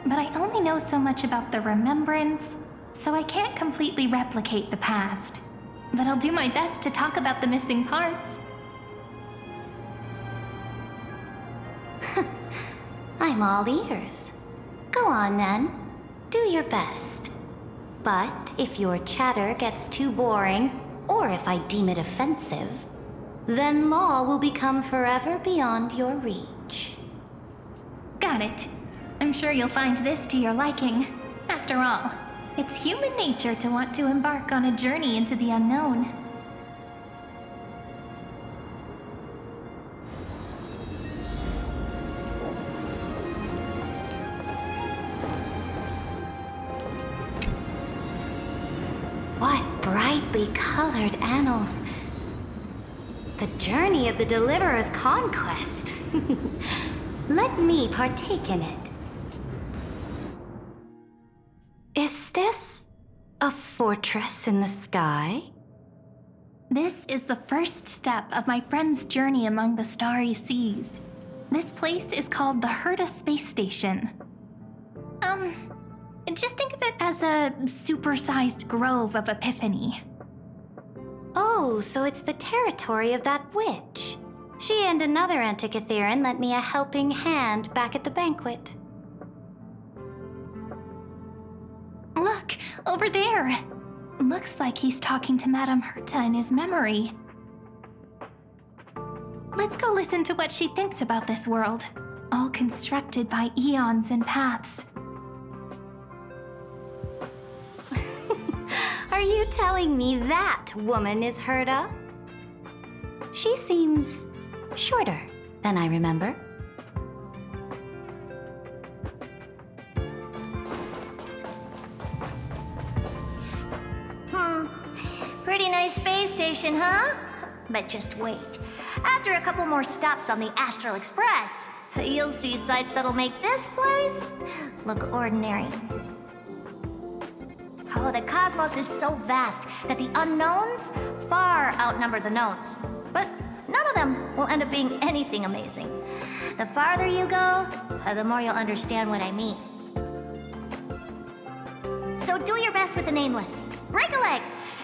But I only know so much about the remembrance, so I can't completely replicate the past. But I'll do my best to talk about the missing parts. I'm all ears. Go on then. Do your best. But if your chatter gets too boring, or if I deem it offensive, then law will become forever beyond your reach. Got it. I'm sure you'll find this to your liking. After all, it's human nature to want to embark on a journey into the unknown. What brightly colored annals. The journey of the Deliverer's conquest. Let me partake in it. Is this a fortress in the sky? This is the first step of my friend's journey among the starry seas. This place is called the Herta Space Station. Just think of it as a supersized grove of Epiphany. Oh, so it's the territory of that witch. She and another Antikytheran lent me a helping hand back at the banquet. Look, over there. Looks like he's talking to Madame Herta in his memory. Let's go listen to what she thinks about this world, all constructed by eons and paths. Are you telling me that woman is Herta? She seems shorter than I remember. Pretty nice space station, huh? But just wait. After a couple more stops on the Astral Express, you'll see sights that'll make this place look ordinary. Oh, the cosmos is so vast that the unknowns far outnumber the knowns. But none of them will end up being anything amazing. The farther you go, the more you'll understand what I mean. So do your best with the nameless. Break a leg!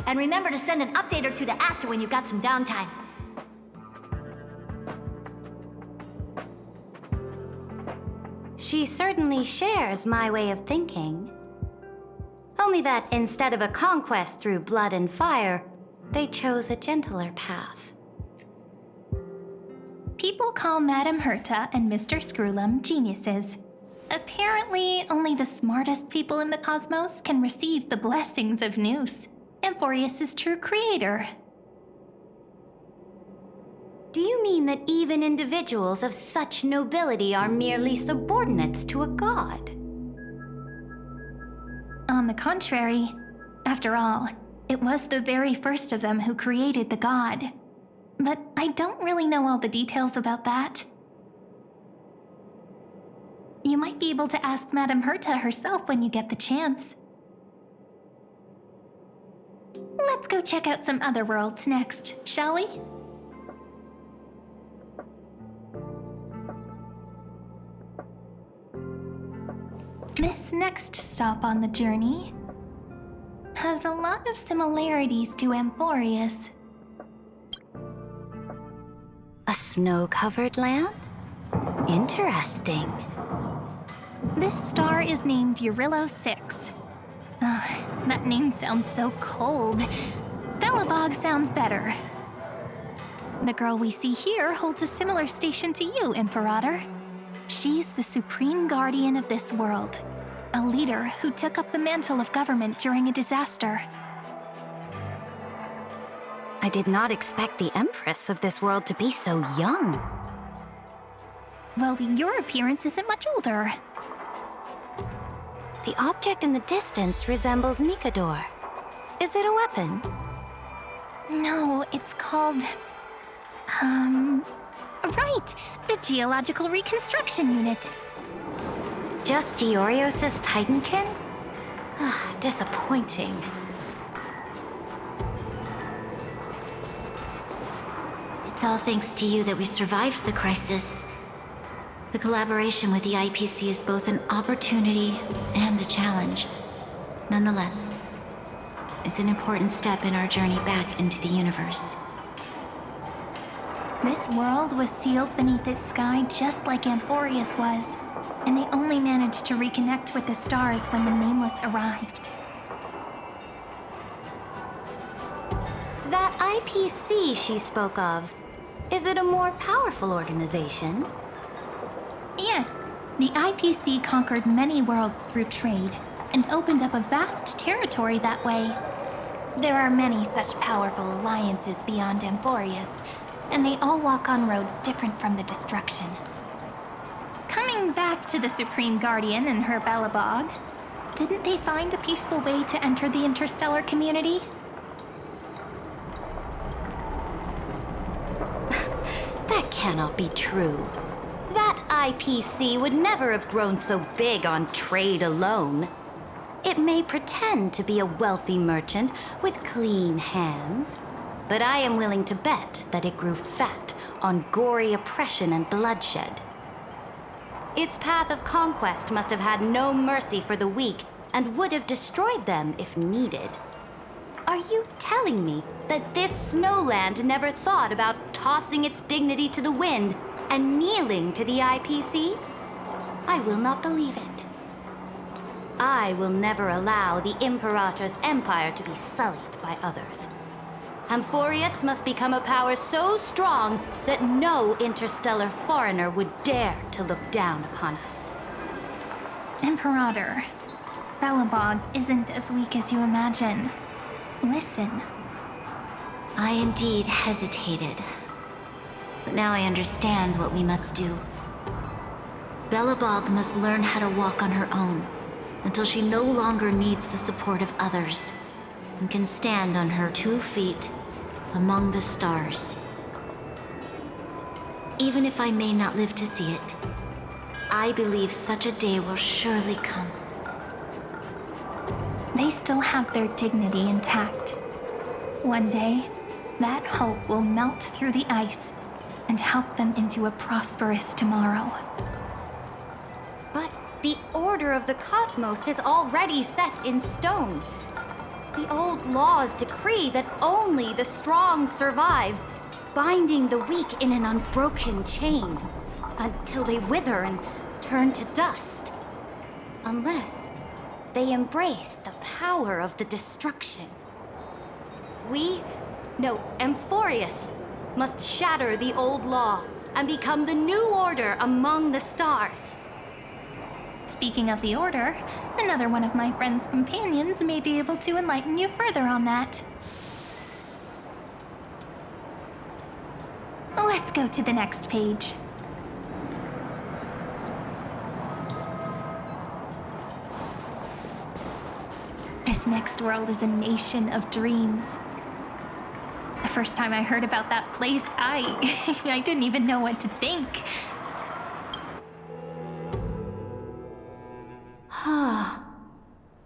And remember to send an update or two to Asta when you've got some downtime. She certainly shares my way of thinking. Only that instead of a conquest through blood and fire, they chose a gentler path. People call Madame Herta and Mr. Screwlum geniuses. Apparently, only the smartest people in the cosmos can receive the blessings of Nous, Amphorius' true creator. Do you mean that even individuals of such nobility are merely subordinates to a god? On the contrary, after all, it was the very first of them who created the god. But I don't really know all the details about that. You might be able to ask Madame Herta herself when you get the chance. Let's go check out some other worlds next, shall we? This next stop on the journey has a lot of similarities to Amphorius. A snow-covered land? Interesting. This star is named Eurillo 6. That name sounds so cold. Belobog sounds better. The girl we see here holds a similar station to you, Imperator. She's the supreme guardian of this world, a leader who took up the mantle of government during a disaster. I did not expect the Empress of this world to be so young. Well, your appearance isn't much older. The object in the distance resembles Nikador. Is it a weapon? No, it's called... Right! The Geological Reconstruction Unit. Just Giorios' Titankin? Disappointing. It's all thanks to you that we survived the crisis. The collaboration with the IPC is both an opportunity and a challenge. Nonetheless, it's an important step in our journey back into the universe. This world was sealed beneath its sky just like Amphorius was, and they only managed to reconnect with the stars when the Nameless arrived. That IPC she spoke of, is it a more powerful organization? Yes, the IPC conquered many worlds through trade and opened up a vast territory that way. There are many such powerful alliances beyond Amphorius, and they all walk on roads different from the destruction. Coming back to the Supreme Guardian and her Belobog, didn't they find a peaceful way to enter the interstellar community? That cannot be true. That IPC would never have grown so big on trade alone. It may pretend to be a wealthy merchant with clean hands, but I am willing to bet that it grew fat on gory oppression and bloodshed. Its path of conquest must have had no mercy for the weak and would have destroyed them if needed. Are you telling me that this snowland never thought about tossing its dignity to the wind and kneeling to the IPC? I will not believe it. I will never allow the Imperator's empire to be sullied by others. Amphorius must become a power so strong that no interstellar foreigner would dare to look down upon us. Imperator, Belobog isn't as weak as you imagine. Listen. I indeed hesitated, but now I understand what we must do. Belobog must learn how to walk on her own until she no longer needs the support of others and can stand on her 2 feet among the stars. Even if I may not live to see it, I believe such a day will surely come. They still have their dignity intact. One day, that hope will melt through the ice and help them into a prosperous tomorrow. But the order of the cosmos is already set in stone. The old laws decree that only the strong survive, binding the weak in an unbroken chain until they wither and turn to dust. Unless they embrace the power of the destruction. Amphorius must shatter the old law and become the new order among the stars. Speaking of the Order, another one of my friend's companions may be able to enlighten you further on that. Let's go to the next page. This next world is a nation of dreams. The first time I heard about that place, I didn't even know what to think.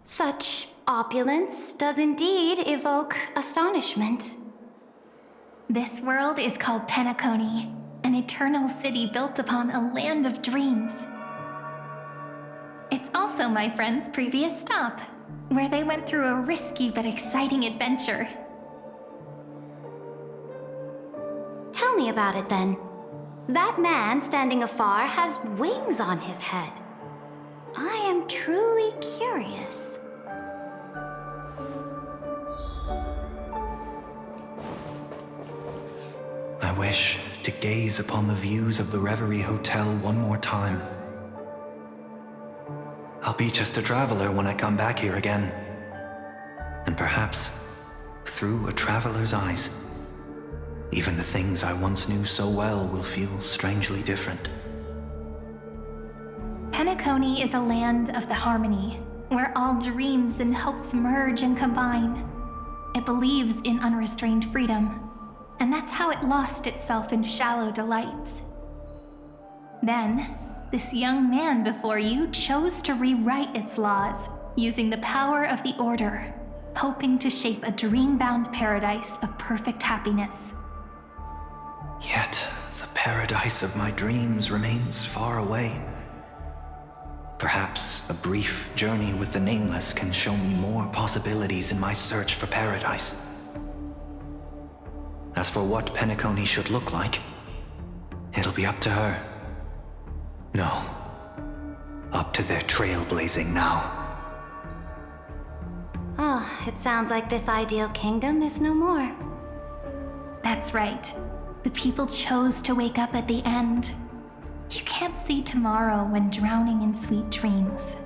Such opulence does indeed evoke astonishment. This world is called Penacony, an eternal city built upon a land of dreams. It's also my friend's previous stop, where they went through a risky but exciting adventure. Tell me about it then. That man standing afar has wings on his head. I am truly curious. I wish to gaze upon the views of the Reverie Hotel one more time. I'll be just a traveler when I come back here again. And perhaps, through a traveler's eyes, even the things I once knew so well will feel strangely different. Penacony is a land of the harmony, where all dreams and hopes merge and combine. It believes in unrestrained freedom, and that's how it lost itself in shallow delights. Then, this young man before you chose to rewrite its laws, using the power of the Order, hoping to shape a dream-bound paradise of perfect happiness. Yet, the paradise of my dreams remains far away. Perhaps a brief journey with the Nameless can show me more possibilities in my search for paradise. As for what Penacony should look like, it'll be up to her. No, up to their trailblazing now. It sounds like this ideal kingdom is no more. That's right. The people chose to wake up at the end. You can't see tomorrow when drowning in sweet dreams.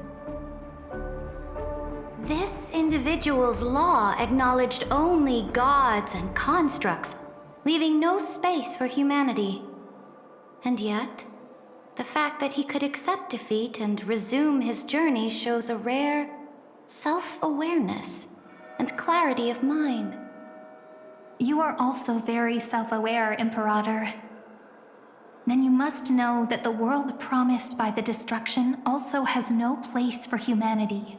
This individual's law acknowledged only gods and constructs, leaving no space for humanity. And yet, the fact that he could accept defeat and resume his journey shows a rare self-awareness and clarity of mind. You are also very self-aware, Imperator. Then you must know that the world promised by the destruction also has no place for humanity.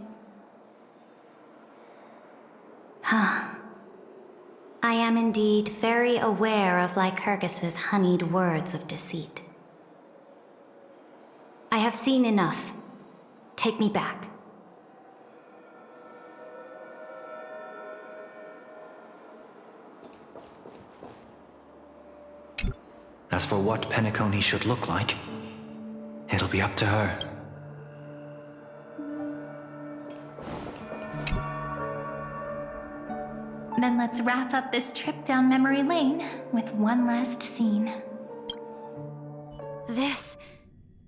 I am indeed very aware of Lycurgus's honeyed words of deceit. I have seen enough. Take me back. As for what Penacony should look like, it'll be up to her. Then let's wrap up this trip down memory lane with one last scene. This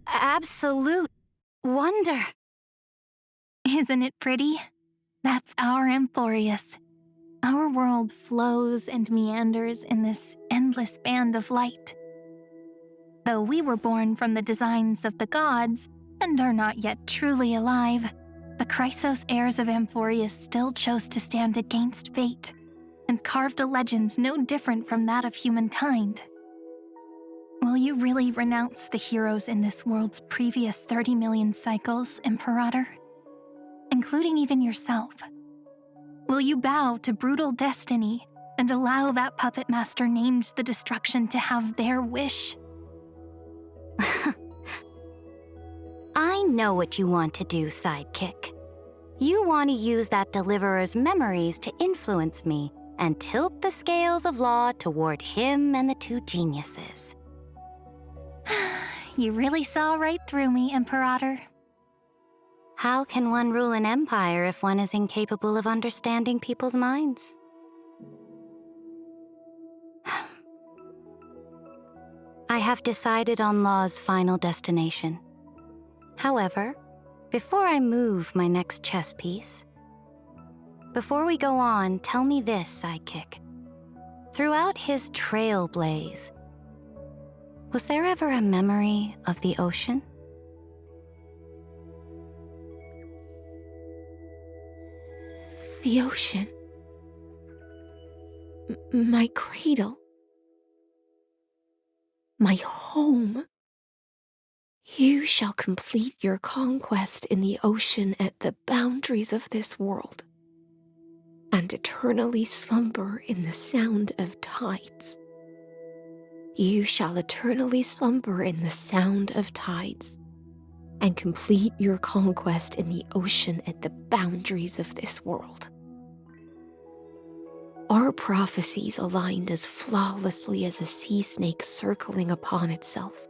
absolute wonder. Isn't it pretty? That's our Amphorius. Our world flows and meanders in this endless band of light. Though we were born from the designs of the gods and are not yet truly alive, the Chrysos heirs of Amphorius still chose to stand against fate and carved a legend no different from that of humankind. Will you really renounce the heroes in this world's previous 30 million cycles, Imperator? Including even yourself. Will you bow to brutal destiny and allow that puppet master named the destruction to have their wish? I know what you want to do, sidekick. You want to use that deliverer's memories to influence me and tilt the scales of law toward him and the two geniuses. You really saw right through me, Imperator. How can one rule an empire if one is incapable of understanding people's minds? I have decided on Law's final destination. However, before I move my next chess piece, before we go on, tell me this, sidekick. Throughout his trailblaze, was there ever a memory of the ocean? The ocean. My cradle. My home. You shall complete your conquest in the ocean at the boundaries of this world, and eternally slumber in the sound of tides. You shall eternally slumber in the sound of tides, and complete your conquest in the ocean at the boundaries of this world. Our prophecies aligned as flawlessly as a sea snake circling upon itself.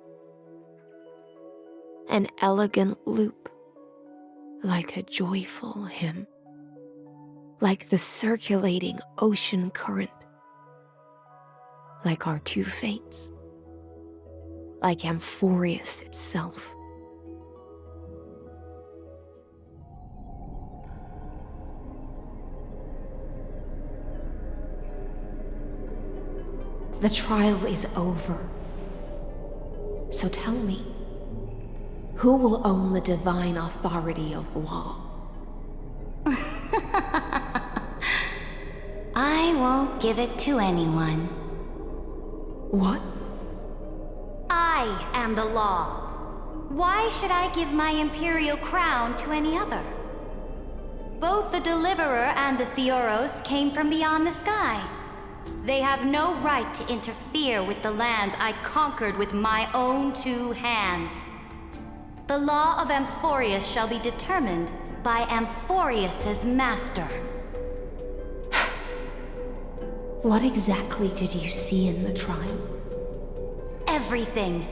An elegant loop, like a joyful hymn, like the circulating ocean current, like our two fates, like Amphorius itself. The trial is over. So tell me, who will own the divine authority of law? I won't give it to anyone. What? I am the law. Why should I give my imperial crown to any other? Both the Deliverer and the Theoros came from beyond the sky. They have no right to interfere with the lands I conquered with my own two hands. The law of Amphorius shall be determined by Amphorius's master. What exactly did you see in the trial? Everything.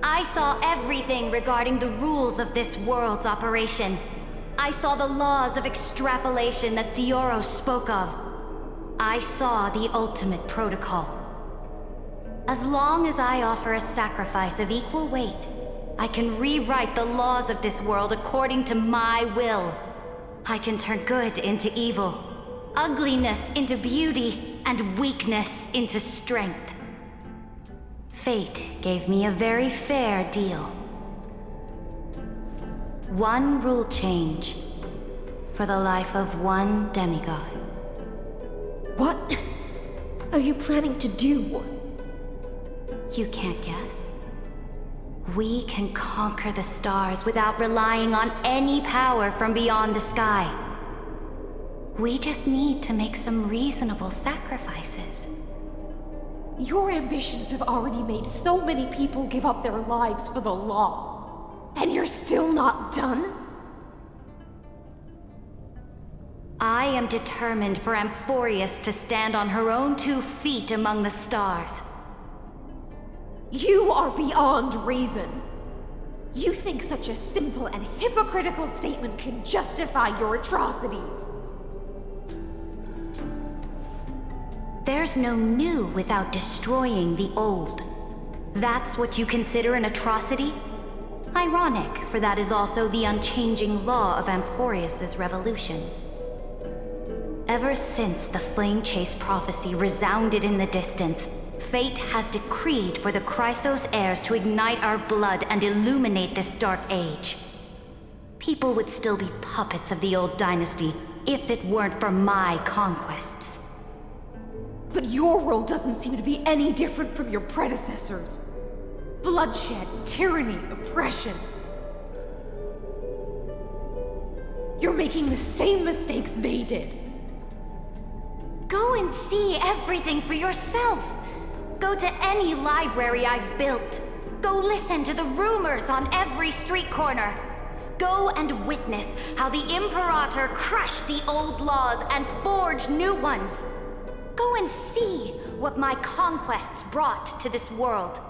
I saw everything regarding the rules of this world's operation. I saw the laws of extrapolation that Theoros spoke of. I saw the ultimate protocol. As long as I offer a sacrifice of equal weight, I can rewrite the laws of this world according to my will. I can turn good into evil, ugliness into beauty, and weakness into strength. Fate gave me a very fair deal. One rule change for the life of one demigod. What are you planning to do? You can't guess. We can conquer the stars without relying on any power from beyond the sky. We just need to make some reasonable sacrifices. Your ambitions have already made so many people give up their lives for the law. And you're still not done? I am determined for Amphorius to stand on her own 2 feet among the stars. You are beyond reason. You think such a simple and hypocritical statement can justify your atrocities. There's no new without destroying the old. That's what you consider an atrocity? Ironic, for that is also the unchanging law of Amphorius's revolutions. Ever since the Flame Chase prophecy resounded in the distance, fate has decreed for the Chrysos heirs to ignite our blood and illuminate this dark age. People would still be puppets of the old dynasty if it weren't for my conquests. But your world doesn't seem to be any different from your predecessors. Bloodshed, tyranny, oppression. You're making the same mistakes they did. Go and see everything for yourself. Go to any library I've built. Go listen to the rumors on every street corner. Go and witness how the Imperator crushed the old laws and forged new ones. Go and see what my conquests brought to this world.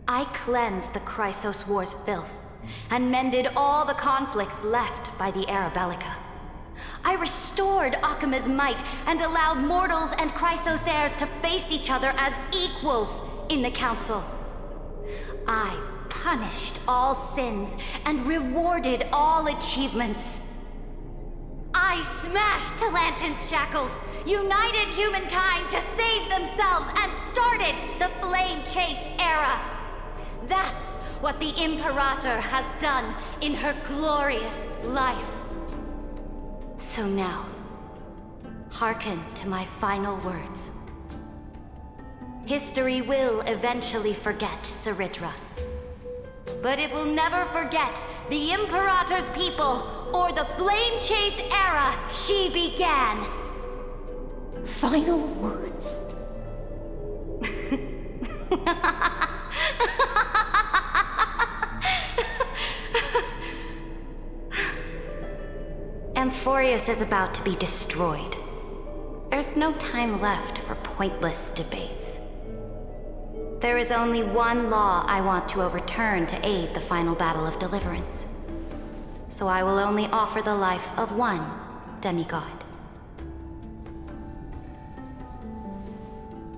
I cleansed the Chrysos War's filth and mended all the conflicts left by the Arabellica. I restored Akima's might and allowed mortals and Chrysos heirs to face each other as equals in the Council. I punished all sins and rewarded all achievements. I smashed Talantin's shackles, united humankind to save themselves, and started the Flame Chase era. That's what the Imperator has done in her glorious life. So now, Hearken to my final words. History will eventually forget Cerydra. But it will never forget the Imperator's people or the Flame Chase era she began. Final words. Amphorius is about to be destroyed. There's no time left for pointless debates. There is only one law I want to overturn to aid the final battle of deliverance. So I will only offer the life of one demigod.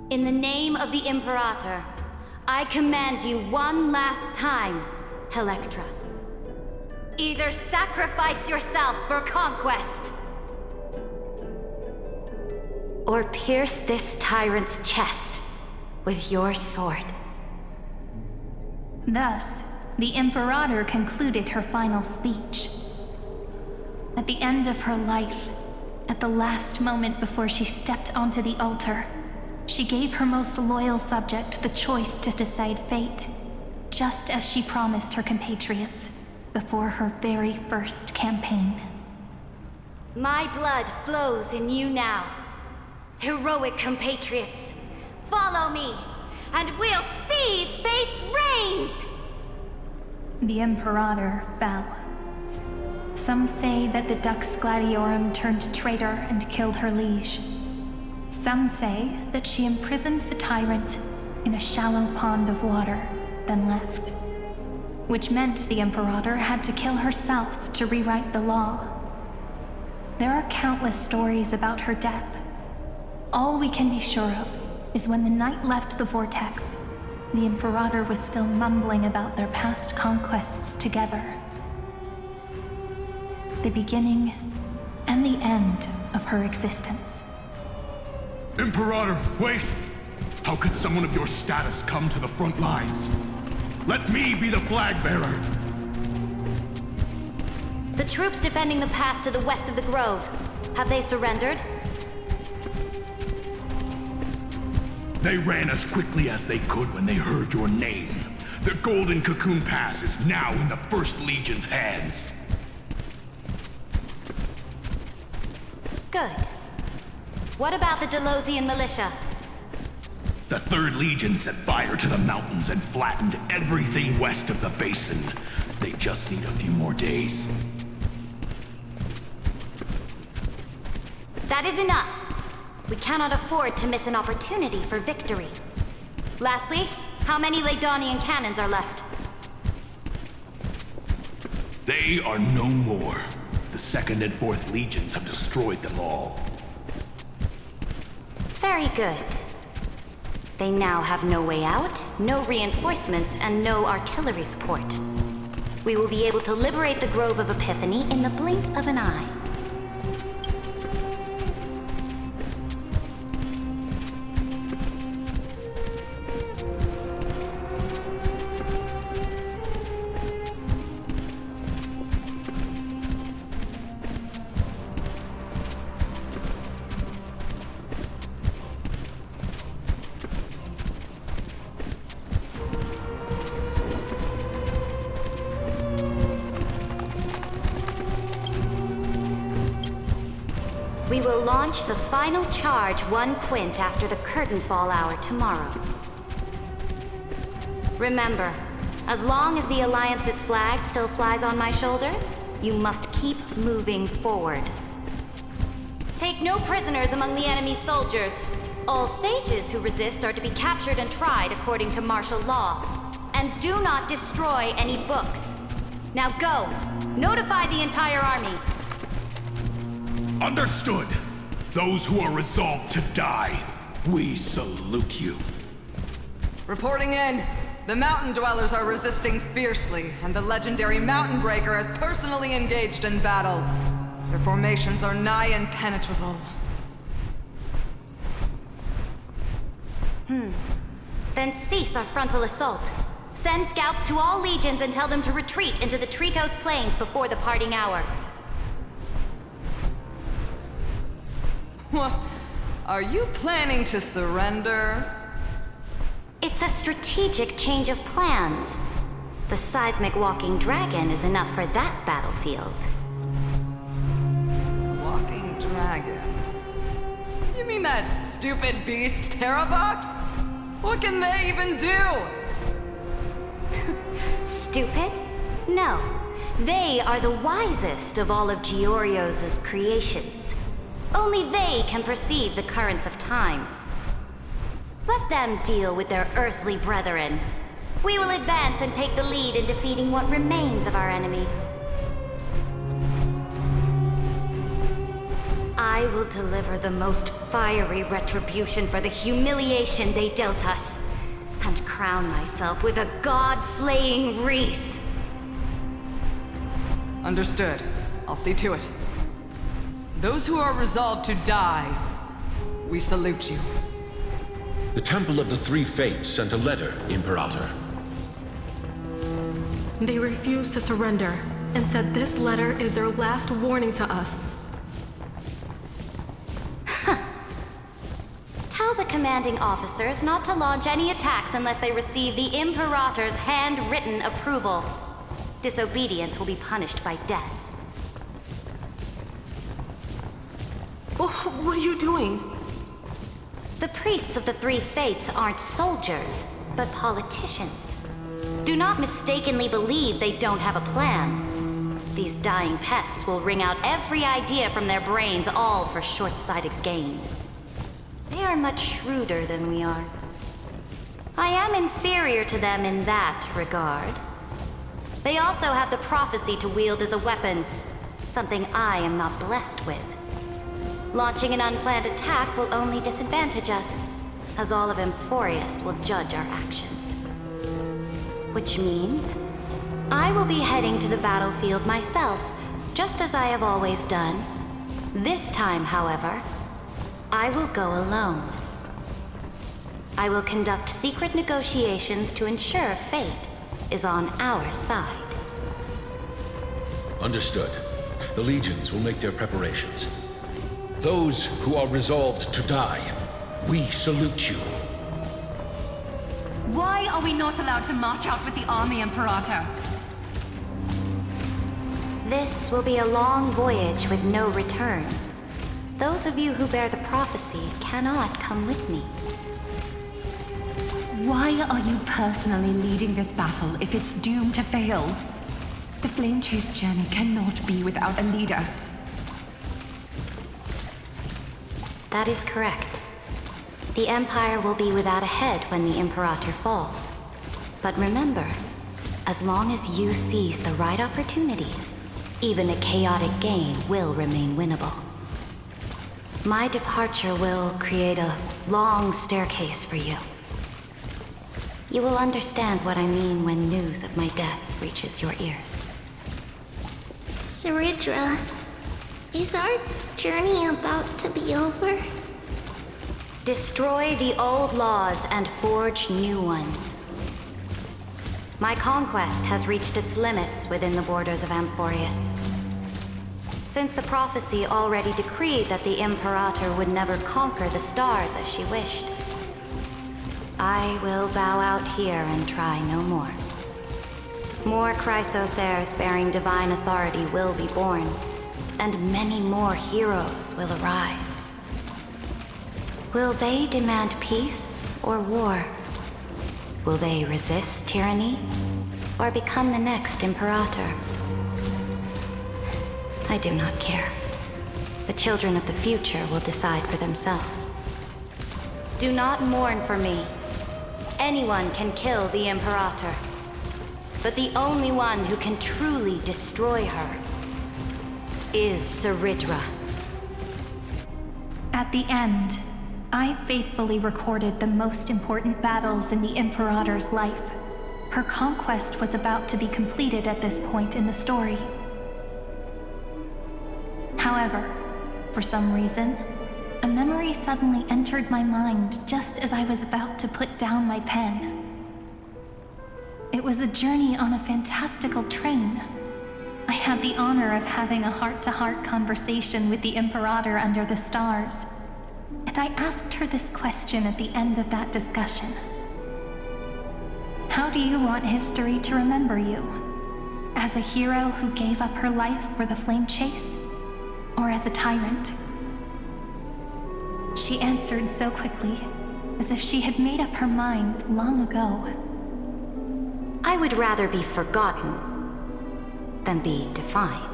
In the name of the Imperator, I command you one last time, Helektra. Either sacrifice yourself for conquest, or pierce this tyrant's chest with your sword. Thus, the Imperator concluded her final speech. At the end of her life, at the last moment before she stepped onto the altar, she gave her most loyal subject the choice to decide fate, just as she promised her compatriots before her very first campaign. My blood flows in you now. Heroic compatriots, follow me, and we'll seize fate's reins! The Imperator fell. Some say that the Dux Gladiorum turned traitor and killed her liege. Some say that she imprisoned the tyrant in a shallow pond of water, then left. Which meant the Imperator had to kill herself to rewrite the law. There are countless stories about her death. All we can be sure of is when the knight left the vortex, the Imperator was still mumbling about their past conquests together. The beginning and the end of her existence. Imperator, wait! How could someone of your status come to the front lines? Let me be the flag bearer! The troops defending the pass to the west of the grove, have they surrendered? They ran as quickly as they could when they heard your name. The Golden Cocoon Pass is now in the First Legion's hands. Good. What about the Delosian militia? The Third Legion set fire to the mountains and flattened everything west of the basin. They just need a few more days. That is enough. We cannot afford to miss an opportunity for victory. Lastly, how many Ladonian cannons are left? They are no more. The Second and Fourth Legions have destroyed them all. Very good. They now have no way out, no reinforcements, and no artillery support. We will be able to liberate the Grove of Epiphany in the blink of an eye. We will launch the final charge 1 quint after the curtain fall hour tomorrow. Remember, as long as the Alliance's flag still flies on my shoulders, you must keep moving forward. Take no prisoners among the enemy's soldiers. All sages who resist are to be captured and tried according to martial law. And do not destroy any books. Now go! Notify the entire army! Understood! Those who are resolved to die, we salute you. Reporting in. The mountain dwellers are resisting fiercely, and the legendary Mountain Breaker is personally engaged in battle. Their formations are nigh impenetrable. Then cease our frontal assault. Send scouts to all legions and tell them to retreat into the Tritos Plains before the parting hour. What? Are you planning to surrender? It's a strategic change of plans. The seismic walking dragon is enough for that battlefield. Walking dragon? You mean that stupid beast, Terravox? What can they even do? Stupid? No. They are the wisest of all of Giorio's creations. Only they can perceive the currents of time. Let them deal with their earthly brethren. We will advance and take the lead in defeating what remains of our enemy. I will deliver the most fiery retribution for the humiliation they dealt us, and crown myself with a god-slaying wreath. Understood. I'll see to it. Those who are resolved to die, we salute you. The Temple of the Three Fates sent a letter, Imperator. They refused to surrender and said this letter is their last warning to us. Tell the commanding officers not to launch any attacks unless they receive the Imperator's handwritten approval. Disobedience will be punished by death. What are you doing? The priests of the Three Fates aren't soldiers, but politicians. Do not mistakenly believe they don't have a plan. These dying pests will wring out every idea from their brains, all for short-sighted gain. They are much shrewder than we are. I am inferior to them in that regard. They also have the prophecy to wield as a weapon, something I am not blessed with. Launching an unplanned attack will only disadvantage us, as all of Emphorius will judge our actions. Which means, I will be heading to the battlefield myself, just as I have always done. This time, however, I will go alone. I will conduct secret negotiations to ensure fate is on our side. Understood. The legions will make their preparations. Those who are resolved to die, we salute you. Why are we not allowed to march out with the army, Imperator? This will be a long voyage with no return. Those of you who bear the prophecy cannot come with me. Why are you personally leading this battle if it's doomed to fail? The Flame Chase journey cannot be without a leader. That is correct. The Empire will be without a head when the Imperator falls. But remember, as long as you seize the right opportunities, even a chaotic game will remain winnable. My departure will create a long staircase for you. You will understand what I mean when news of my death reaches your ears. Cerydra, is our journey about to be over? Destroy the old laws and forge new ones. My conquest has reached its limits within the borders of Amphorius. Since the prophecy already decreed that the Imperator would never conquer the stars as she wished, I will bow out here and try no more. More Chrysosaurs bearing divine authority will be born, and many more heroes will arise. Will they demand peace or war? Will they resist tyranny or become the next Imperator? I do not care. The children of the future will decide for themselves. Do not mourn for me. Anyone can kill the Imperator, but the only one who can truly destroy her is Cerydra. At the end, I faithfully recorded the most important battles in the Imperator's life. Her conquest was about to be completed at this point in the story. However, for some reason, a memory suddenly entered my mind just as I was about to put down my pen. It was a journey on a fantastical train. I had the honor of having a heart-to-heart conversation with the Imperator under the stars, And I asked her this question at the end of that discussion. How do you want history to remember you? As a hero who gave up her life for the flame chase? Or as a tyrant? She answered so quickly, as if she had made up her mind long ago. I would rather be forgotten than be defined.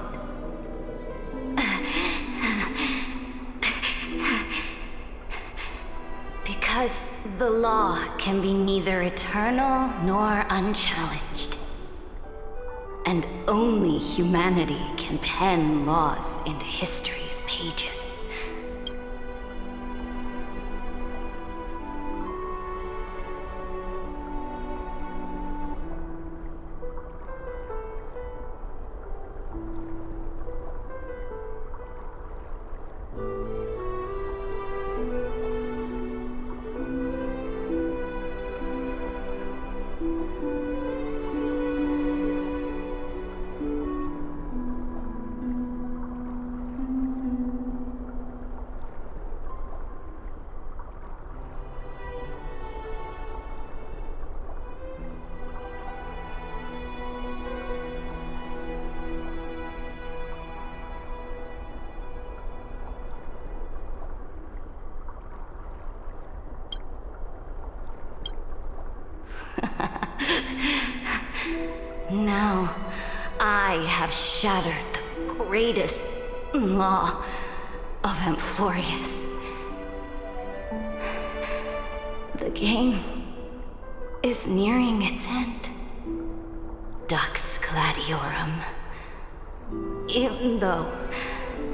Because the law can be neither eternal nor unchallenged. And only humanity can pen laws into history's pages. Now, I have shattered the greatest law of Amphorius. The game is nearing its end. Dux Gladiorum. Even though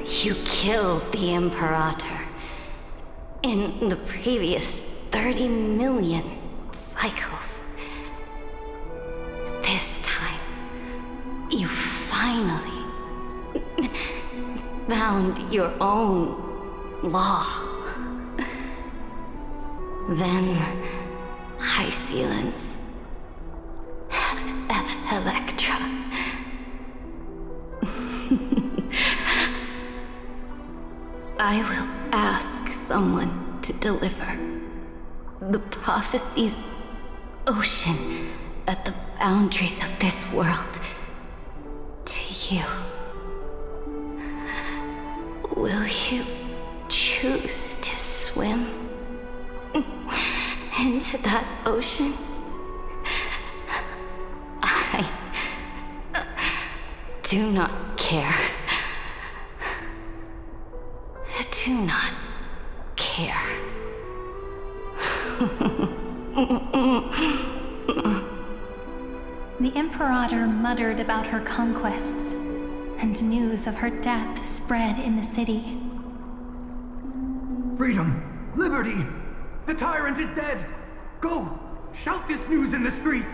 you killed the Imperator in the previous 30 million cycles, this time, you finally found your own law. Then, Hysealans, Helektra. I will ask someone to deliver the prophecy's ocean at the boundaries of this world to you. Will you choose to swim into that ocean? I do not care. Do not care. The Imperator muttered about her conquests, and news of her death spread in the city. Freedom! Liberty! The tyrant is dead! Go! Shout this news in the streets!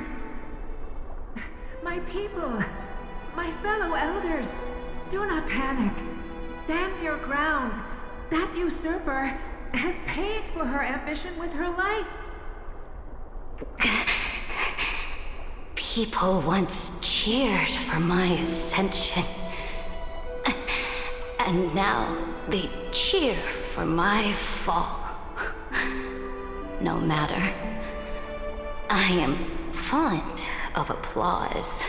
My people! My fellow elders! Do not panic. Stand your ground. That usurper has paid for her ambition with her life. People once cheered for my ascension. And now they cheer for my fall. No matter. I am fond of applause.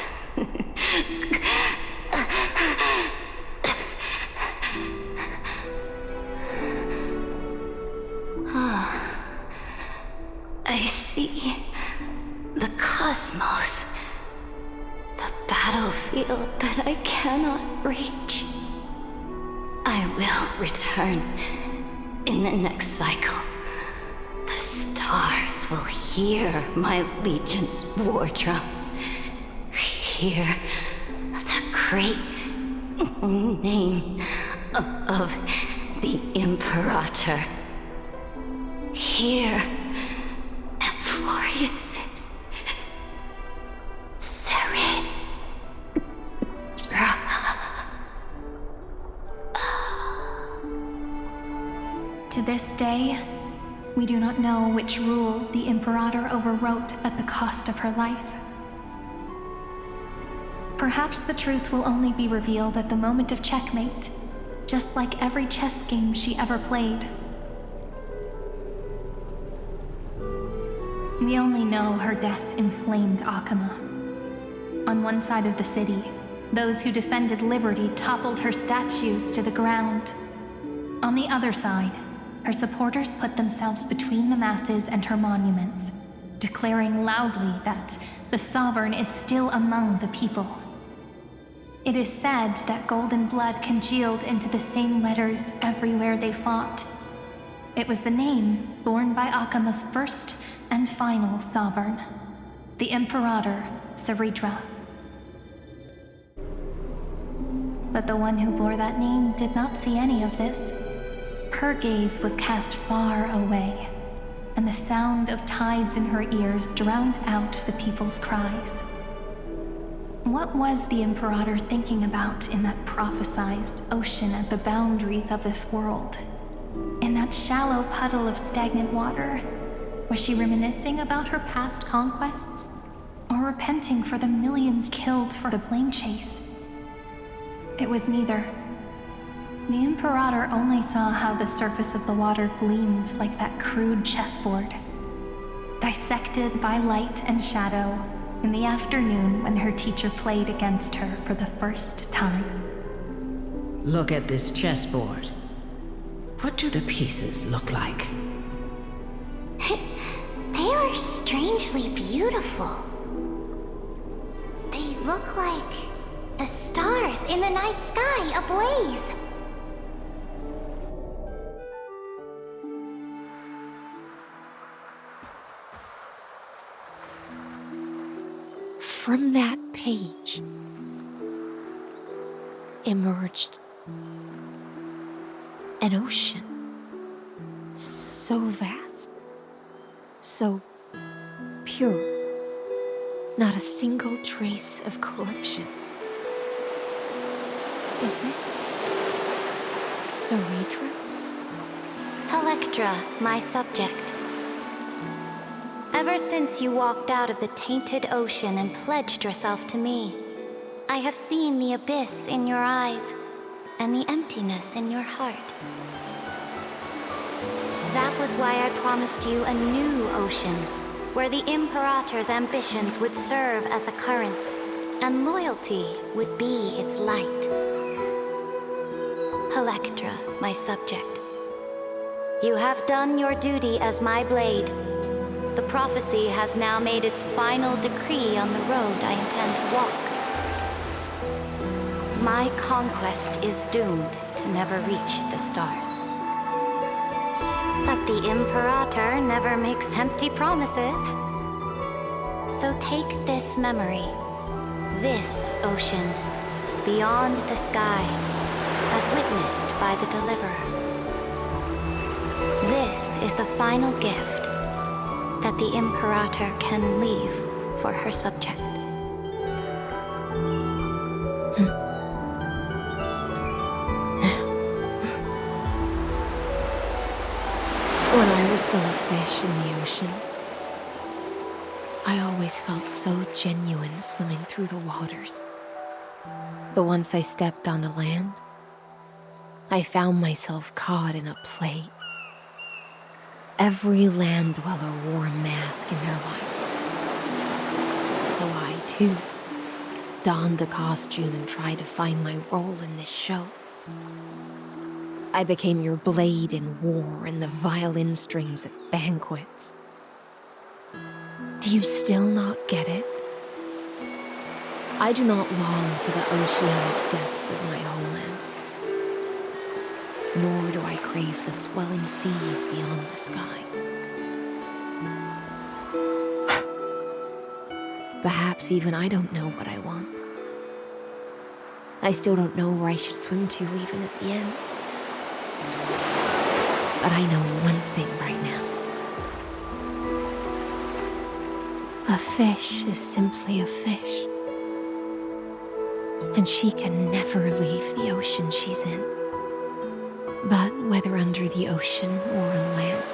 I see the cosmos, the battlefield that I cannot reach. I will return in the next cycle. The stars will hear my legion's war drums. Hear the great name of the Imperator. Hear Amphorius's Cerydra. To this day, we do not know which rule the Imperator overwrote at the cost of her life. Perhaps the truth will only be revealed at the moment of checkmate, just like every chess game she ever played. We only know her death inflamed Akuma. On one side of the city, those who defended liberty toppled her statues to the ground. On the other side, her supporters put themselves between the masses and her monuments, declaring loudly that the Sovereign is still among the people. It is said that golden blood congealed into the same letters everywhere they fought. It was the name borne by Akuma's first and final sovereign, the Imperator Cerydra. But the one who bore that name did not see any of this. Her gaze was cast far away, and the sound of tides in her ears drowned out the people's cries. What was the Imperator thinking about in that prophesized ocean at the boundaries of this world? In that shallow puddle of stagnant water, was she reminiscing about her past conquests? Or repenting for the millions killed for the flame chase? It was neither. The Imperator only saw how the surface of the water gleamed like that crude chessboard, dissected by light and shadow in the afternoon when her teacher played against her for the first time. Look at this chessboard. What do the pieces look like? They are strangely beautiful. They look like the stars in the night sky ablaze. From that page emerged an ocean so vast, so pure, not a single trace of corruption. Is this Cerydra? Helektra, my subject. Ever since you walked out of the tainted ocean and pledged yourself to me, I have seen the abyss in your eyes and the emptiness in your heart. That was why I promised you a new ocean, where the Imperator's ambitions would serve as the currents, and loyalty would be its light. Helektra, my subject. You have done your duty as my blade. The prophecy has now made its final decree on the road I intend to walk. My conquest is doomed to never reach the stars. But the Imperator never makes empty promises. So take this memory, this ocean, beyond the sky, as witnessed by the Deliverer. This is the final gift that the Imperator can leave for her subject. When I was still a fish in the ocean, I always felt so genuine swimming through the waters. But once I stepped onto land, I found myself caught in a play. Every land dweller wore a mask in their life. So I, too, donned a costume and tried to find my role in this show. I became your blade in war and the violin strings at banquets. Do you still not get it? I do not long for the oceanic depths of my homeland. Nor do I crave the swelling seas beyond the sky. Perhaps even I don't know what I want. I still don't know where I should swim to even at the end. But I know one thing right now. A fish is simply a fish. And she can never leave the ocean she's in. But whether under the ocean or on land,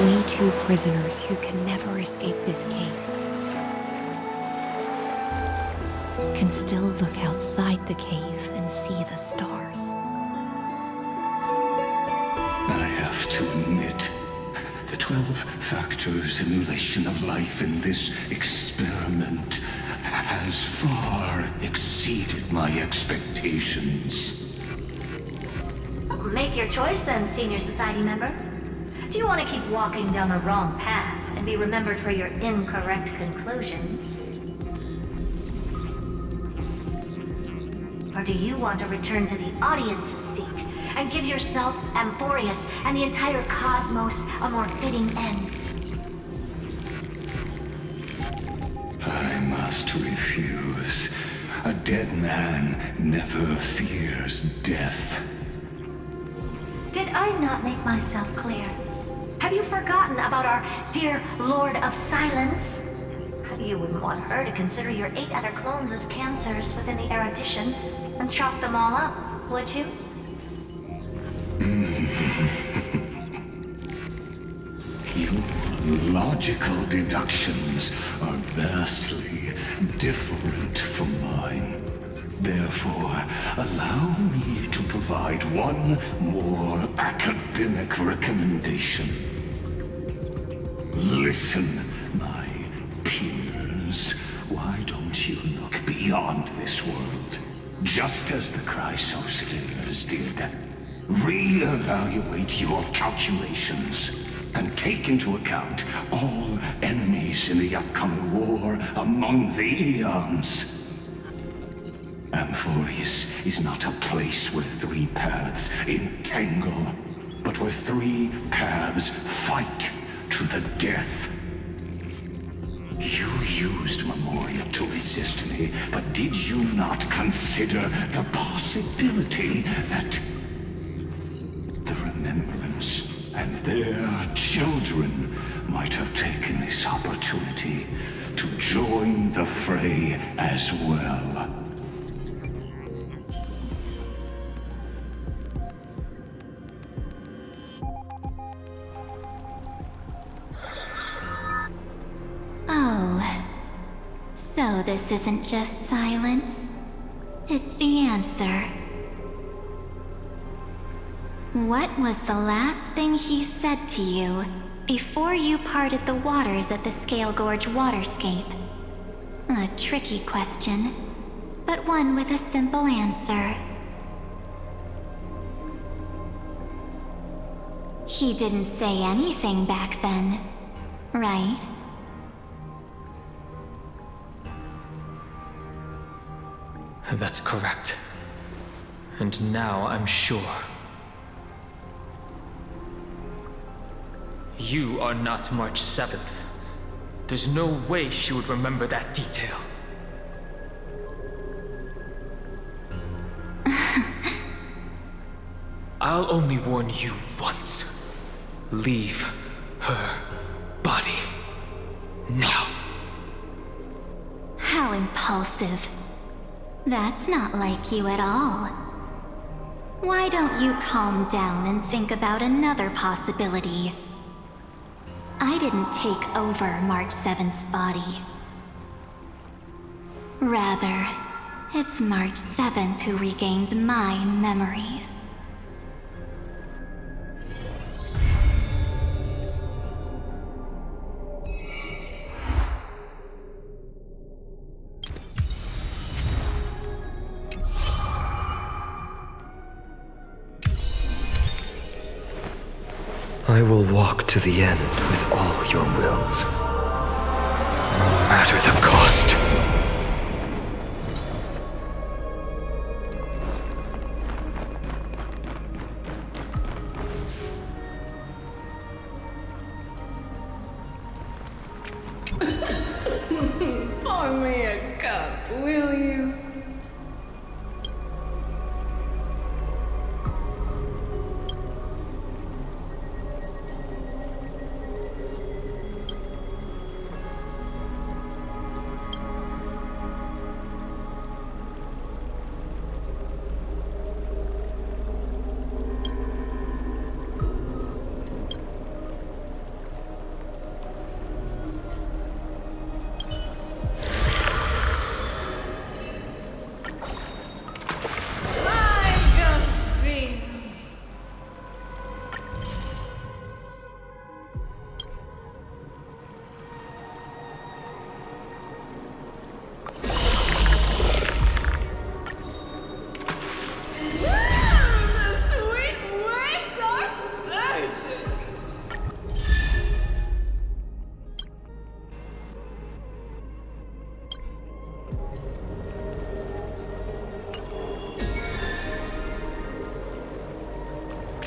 we two prisoners who can never escape this cave can still look outside the cave and see the stars. I have to admit that 12-factor simulation of life in this experiment has far exceeded my expectations. Make your choice then, Senior Society member. Do you want to keep walking down the wrong path and be remembered for your incorrect conclusions? Or do you want to return to the audience's seat and give yourself, Amphorius, and the entire cosmos a more fitting end? I must refuse. A dead man never fears death. Did I not make myself clear? Have you forgotten about our dear Lord of Silence? You wouldn't want her to consider your 8 other clones as cancers within the erudition and chop them all up, would you? Your logical deductions are vastly different from mine. Therefore, allow me to provide one more academic recommendation. Listen, my peers. Why don't you look beyond this world? Just as the Chrysoslayers did. Re-evaluate your calculations and take into account all enemies in the upcoming war among the eons. Amphorius is not a place where 3 paths entangle, but where 3 paths fight to the death. You used Memoria to resist me, but did you not consider the possibility that the Remembrance and their children might have taken this opportunity to join the fray as well? Oh, so this isn't just silence. It's the answer. What was the last thing he said to you before you parted the waters at the Scale Gorge waterscape? A tricky question, but one with a simple answer. He didn't say anything back then, right? That's correct. And now I'm sure. You are not March 7th. There's no way she would remember that detail. I'll only warn you once. Leave her body now. How impulsive. That's not like you at all. Why don't you calm down and think about another possibility? I didn't take over March 7th's body. Rather, it's March 7th who regained my memories. I will walk to the end with all your wills, no matter the cost. Pour me a cup, will you?